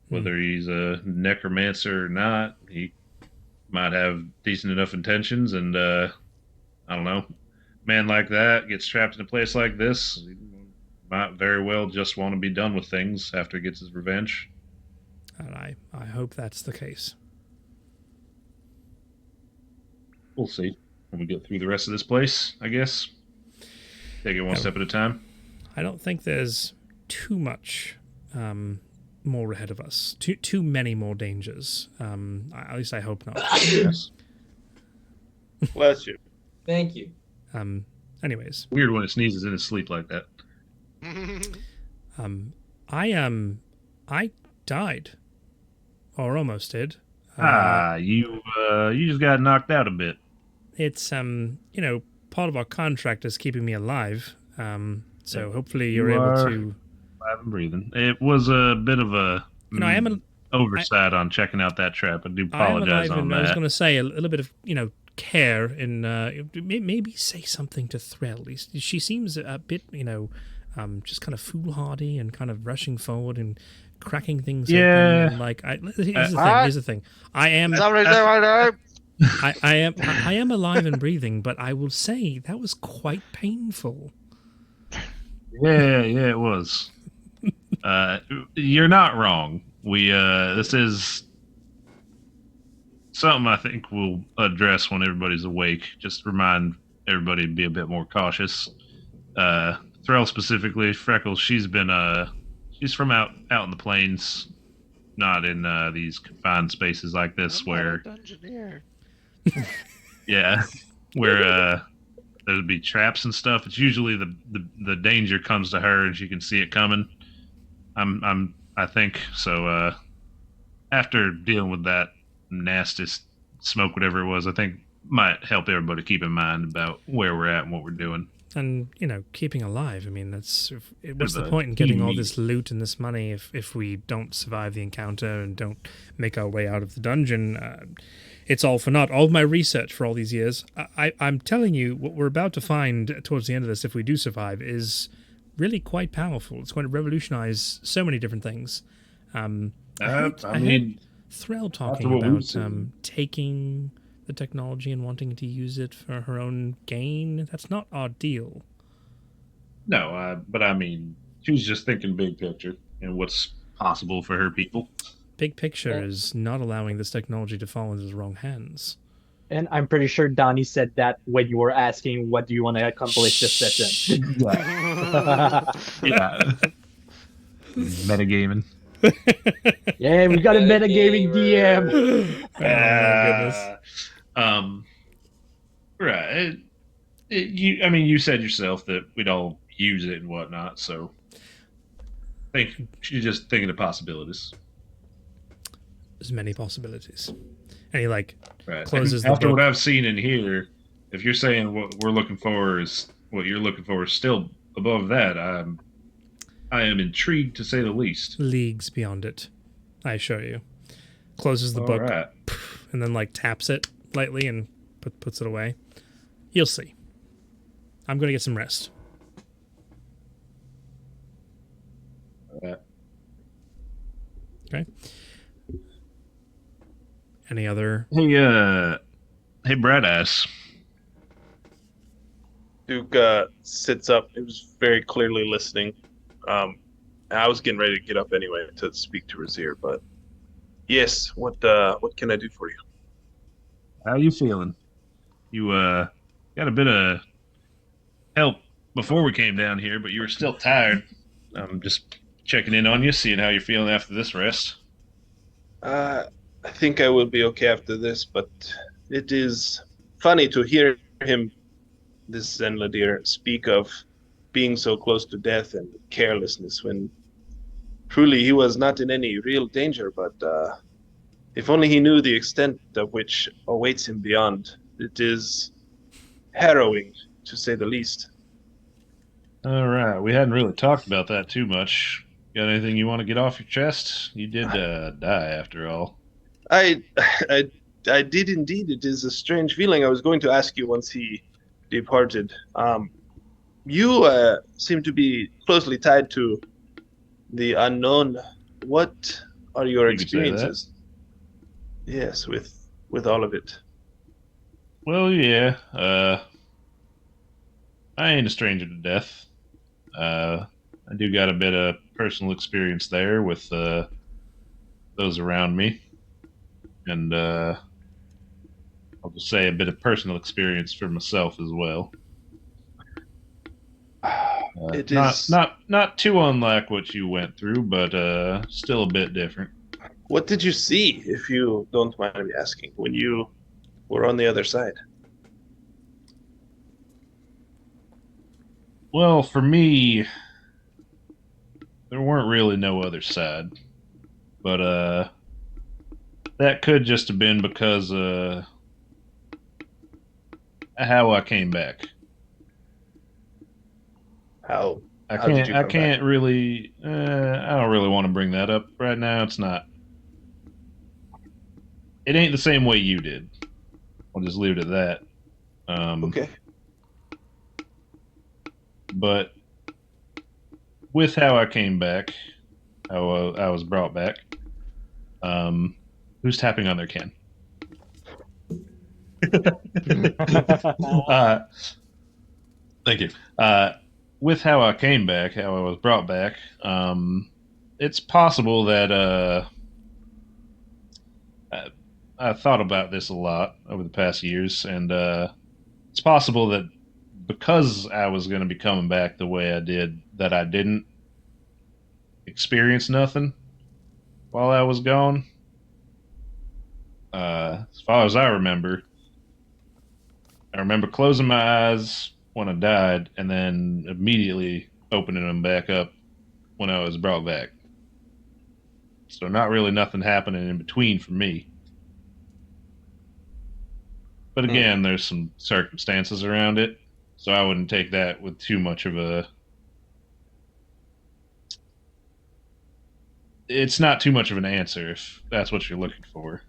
Speaker 2: Whether he's a necromancer or not, he might have decent enough intentions, and I don't know. Man like that gets trapped in a place like this, he might very well just want to be done with things after he gets his revenge.
Speaker 1: And I hope that's the case.
Speaker 2: We'll see when we get through the rest of this place, I guess. Take it one step at a time.
Speaker 1: I don't think there's too much more ahead of us. Too many more dangers. At least I hope not.
Speaker 2: Yes.
Speaker 6: Bless you.
Speaker 7: Thank you.
Speaker 1: Anyways.
Speaker 2: Weird when it sneezes in his sleep like that.
Speaker 1: I died. Or almost did.
Speaker 2: You just got knocked out a bit.
Speaker 1: It's part of our contract is keeping me alive. So hopefully you're able to
Speaker 2: alive and breathing. It was a bit of a
Speaker 1: I am
Speaker 2: oversight on checking out that trap. I do apologize on that.
Speaker 1: I was going to say a little bit of care in maybe say something to Threll. She seems a bit, just kind of foolhardy and kind of rushing forward and cracking things open. And here's the thing. I am
Speaker 5: Somebody say my name.
Speaker 1: I am alive and breathing, but I will say that was quite painful.
Speaker 2: Yeah, it was. You're not wrong. This is something I think we'll address when everybody's awake. Just remind everybody to be a bit more cautious. Threll specifically, Freckles, she's from out in the plains, not in these confined spaces like this where
Speaker 5: Dungeoneer.
Speaker 2: yeah, where there'd be traps and stuff. It's usually the danger comes to her and she can see it coming. I think so. After dealing with that nasty smoke, whatever it was, I think might help everybody keep in mind about where we're at and what we're doing.
Speaker 1: And keeping alive. I mean, what's the point in getting all this loot and this money if we don't survive the encounter and don't make our way out of the dungeon? It's all for naught. All of my research for all these years, I'm telling you, what we're about to find towards the end of this, if we do survive, is really quite powerful. It's going to revolutionize so many different things. I heard Threll talking about taking the technology and wanting to use it for her own gain. That's not our deal.
Speaker 2: No, but I mean, she was just thinking big picture and what's possible for her people.
Speaker 1: Big picture is not allowing this technology to fall into the wrong hands.
Speaker 4: And I'm pretty sure Donnie said that when you were asking what do you want to accomplish this session.
Speaker 2: Yeah. Metagaming.
Speaker 4: Yeah, we got a metagaming DM.
Speaker 1: Oh my goodness.
Speaker 2: Right. You said yourself that we'd all use it and whatnot, so I think she's just thinking of possibilities.
Speaker 1: There's many possibilities. And he closes
Speaker 2: and
Speaker 1: the book.
Speaker 2: what I've seen in here, if you're saying what we're looking for is what you're looking for is still above that, I am intrigued to say the least.
Speaker 1: Leagues beyond it, I assure you. Closes the book,
Speaker 2: right.
Speaker 1: And then taps it lightly and puts it away. You'll see. I'm going to get some rest. Okay. Any other?
Speaker 2: Hey, Bradass.
Speaker 6: Duke sits up. He was very clearly listening. I was getting ready to get up anyway to speak to Razir, but yes, what can I do for you?
Speaker 2: How you feeling? You got a bit of help before we came down here, but you were still tired. I'm just checking in on you, seeing how you're feeling after this rest.
Speaker 6: I think I will be okay after this, but it is funny to hear him, this Zenladir, speak of being so close to death and carelessness when truly he was not in any real danger, but if only he knew the extent of which awaits him beyond. It is harrowing, to say the least.
Speaker 2: All right, we hadn't really talked about that too much. Got anything you want to get off your chest? You did die, after all.
Speaker 6: I did indeed. It is a strange feeling. I was going to ask you once he departed. You seem to be closely tied to the unknown. What are your experiences? Yes, with all of it.
Speaker 2: Well, yeah. I ain't a stranger to death. I do got a bit of personal experience there with those around me. And I'll just say a bit of personal experience for myself as well. Not too unlike what you went through, but still a bit different.
Speaker 6: What did you see, if you don't mind me asking, when you were on the other side?
Speaker 2: Well, for me, there weren't really no other side. But that could just have been because how I came back.
Speaker 6: How
Speaker 2: I
Speaker 6: did you come
Speaker 2: can't
Speaker 6: back?
Speaker 2: really. I don't really want to bring that up right now. It's not. It ain't the same way you did. I'll just leave it at that.
Speaker 6: Okay.
Speaker 2: But with how I came back, how I was brought back, who's tapping on their can? uh, thank you. With how I came back, how I was brought back, it's possible that I thought about this a lot over the past years, and it's possible that because I was going to be coming back the way I did, that I didn't experience nothing while I was gone. As far as I remember closing my eyes when I died, and then immediately opening them back up when I was brought back. So not really nothing happening in between for me. But again, there's some circumstances around it, so I wouldn't take that with too much of a. It's not too much of an answer if that's what you're looking for.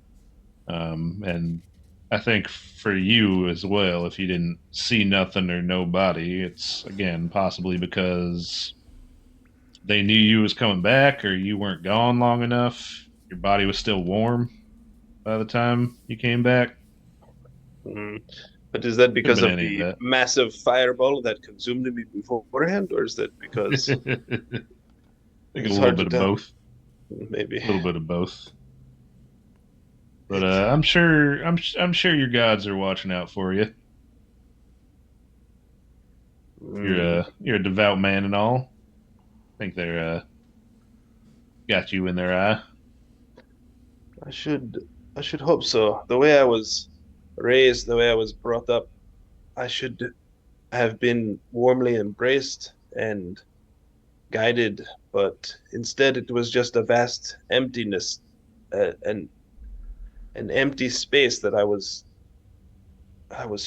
Speaker 2: And I think for you as well, if you didn't see nothing or nobody, it's again possibly because they knew you was coming back or you weren't gone long enough. Your body was still warm by the time you came back.
Speaker 6: But is that because
Speaker 2: Could've
Speaker 6: of
Speaker 2: been any of
Speaker 6: the
Speaker 2: that.
Speaker 6: massive fireball that consumed me beforehand, or is that because
Speaker 2: I think
Speaker 6: It's
Speaker 2: a little
Speaker 6: hard
Speaker 2: bit
Speaker 6: to
Speaker 2: of
Speaker 6: tell.
Speaker 2: both.
Speaker 6: maybe?
Speaker 2: A little bit of both. But I'm sure your gods are watching out for you. You're a devout man and all. I think they're got you in their eye.
Speaker 6: I should hope so. The way I was raised, the way I was brought up, I should have been warmly embraced and guided, but instead it was just a vast emptiness, and an empty space that I was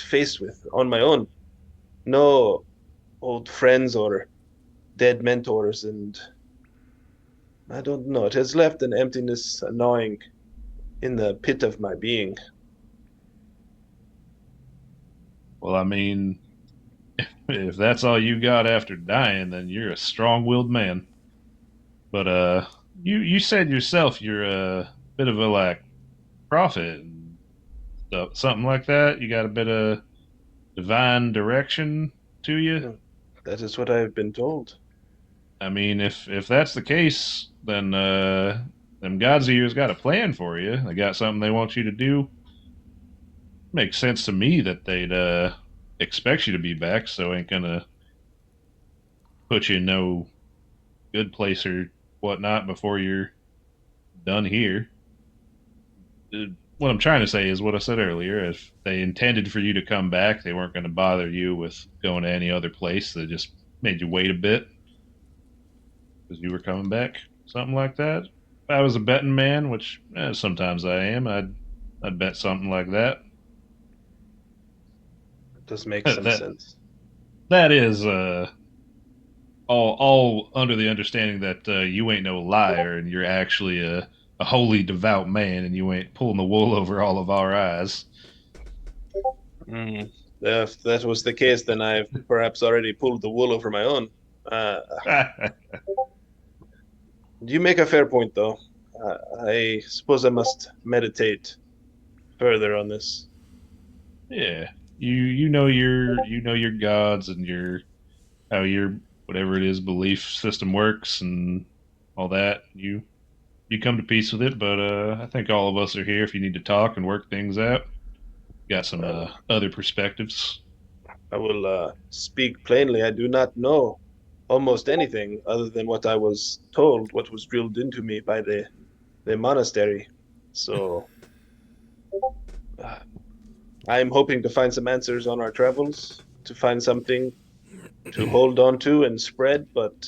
Speaker 6: faced with on my own. No old friends or dead mentors, and I don't know. It has left an emptiness, a gnawing in the pit of my being.
Speaker 2: Well, I mean, if that's all you got after dying, then you're a strong-willed man. But you said yourself you're a bit of a like prophet and stuff, something like that. You got a bit of divine direction to you.
Speaker 6: That is what I have been told.
Speaker 2: I mean, if that's the case, then them gods of yours got a plan for you. They got something they want you to do. Makes sense to me that they'd expect you to be back, so ain't gonna put you in no good place or whatnot before you're done here. What I'm trying to say is what I said earlier. If they intended for you to come back, they weren't going to bother you with going to any other place. They just made you wait a bit because you were coming back, something like that. If I was a betting man, which sometimes I am, I'd bet something like that.
Speaker 6: It does make some
Speaker 2: That
Speaker 6: sense.
Speaker 2: that is all under the understanding that you ain't no liar and you're actually a holy devout man and you ain't pulling the wool over all of our eyes.
Speaker 6: If that was the case, then I've perhaps already pulled the wool over my own. You make a fair point, though. I suppose I must meditate further on this.
Speaker 2: Yeah, you know your gods and your how your whatever it is belief system works and all that. You come to peace with it, but I think all of us are here if you need to talk and work things out. Got some other perspectives.
Speaker 6: I will speak plainly. I do not know almost anything other than what I was told, what was drilled into me by the monastery. So I'm hoping to find some answers on our travels, to find something to hold on to and spread, but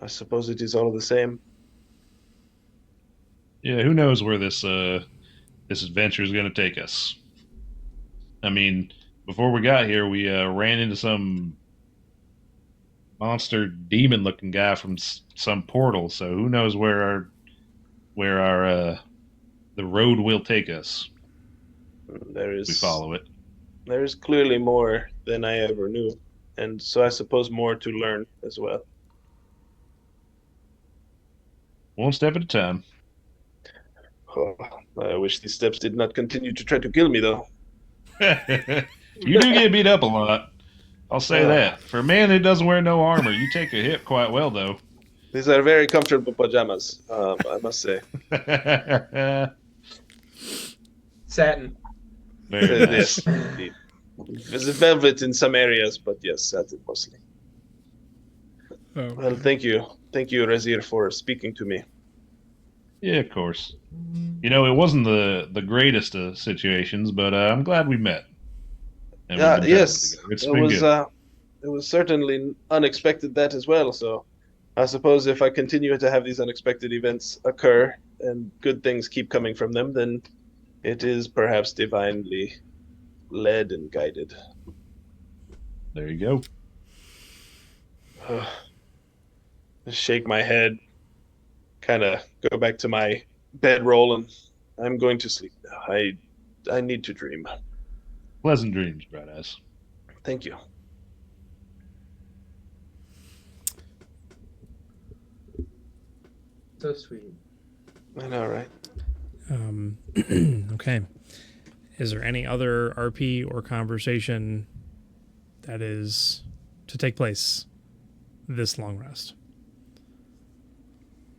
Speaker 6: I suppose it is all the same.
Speaker 2: Yeah, who knows where this adventure is going to take us? I mean, before we got here, we ran into some monster demon-looking guy from some portal. So who knows where our the road will take us?
Speaker 6: There
Speaker 2: We
Speaker 6: is
Speaker 2: follow it.
Speaker 6: there is clearly more than I ever knew, and so I suppose more to learn as well.
Speaker 2: One step at a time.
Speaker 6: Oh, I wish these steps did not continue to try to kill me, though.
Speaker 2: You do get beat up a lot. I'll say that. For a man that doesn't wear no armor, you take a hit quite well, though.
Speaker 6: These are very comfortable pajamas, I must say.
Speaker 7: Satin.
Speaker 2: Very nice.
Speaker 6: Yes, indeed. There's velvet in some areas, but yes, satin mostly.
Speaker 1: Oh,
Speaker 6: Well, thank you. Thank you, Razir, for speaking to me.
Speaker 2: Yeah, of course. You know, it wasn't the greatest of situations, but I'm glad we met. And we've been
Speaker 6: Yes,
Speaker 2: together. It's
Speaker 6: it
Speaker 2: been
Speaker 6: was
Speaker 2: good.
Speaker 6: it was certainly unexpected that as well. So I suppose if I continue to have these unexpected events occur and good things keep coming from them, then it is perhaps divinely led and guided.
Speaker 2: There you go.
Speaker 6: Just shake my head, kind of go back to my bedroll, and I'm going to sleep now. I need to dream.
Speaker 2: Pleasant dreams, Bright Eyes.
Speaker 6: Thank you.
Speaker 7: So sweet.
Speaker 6: I know, right?
Speaker 1: Okay. Is there any other RP or conversation that is to take place this long rest?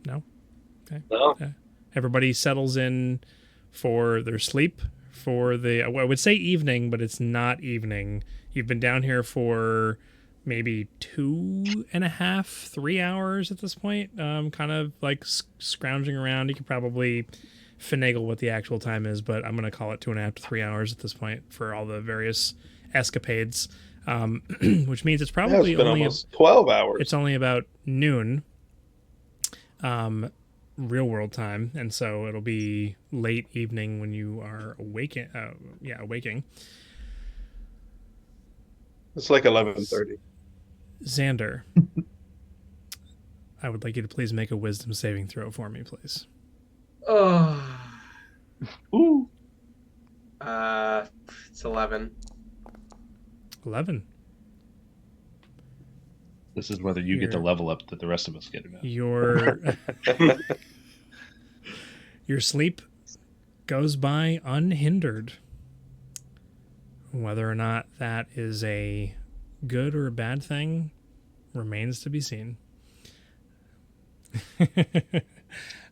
Speaker 1: No? Okay.
Speaker 3: No.
Speaker 1: Everybody settles in for their sleep for the, I would say evening, but it's not evening. You've been down here for maybe 2.5, 3 hours at this point, kind of like scrounging around. You could probably finagle what the actual time is, but I'm going to call it 2.5 to 3 hours at this point for all the various escapades, which means it's probably
Speaker 6: It's been
Speaker 1: only
Speaker 6: almost 12 hours.
Speaker 1: it's only about noon, real world time, and so it'll be late evening when you are awaking.
Speaker 6: It's like 11:30.
Speaker 1: Xander, I would like you to please make a wisdom saving throw for me, please.
Speaker 7: Oh.
Speaker 2: Ooh.
Speaker 7: It's 11.
Speaker 1: 11.
Speaker 2: This is whether you get the
Speaker 1: Here.
Speaker 2: level up that the rest of us get or not.
Speaker 1: Your sleep goes by unhindered. Whether or not that is a good or a bad thing remains to be seen.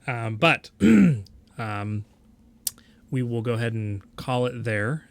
Speaker 1: But we will go ahead and call it there.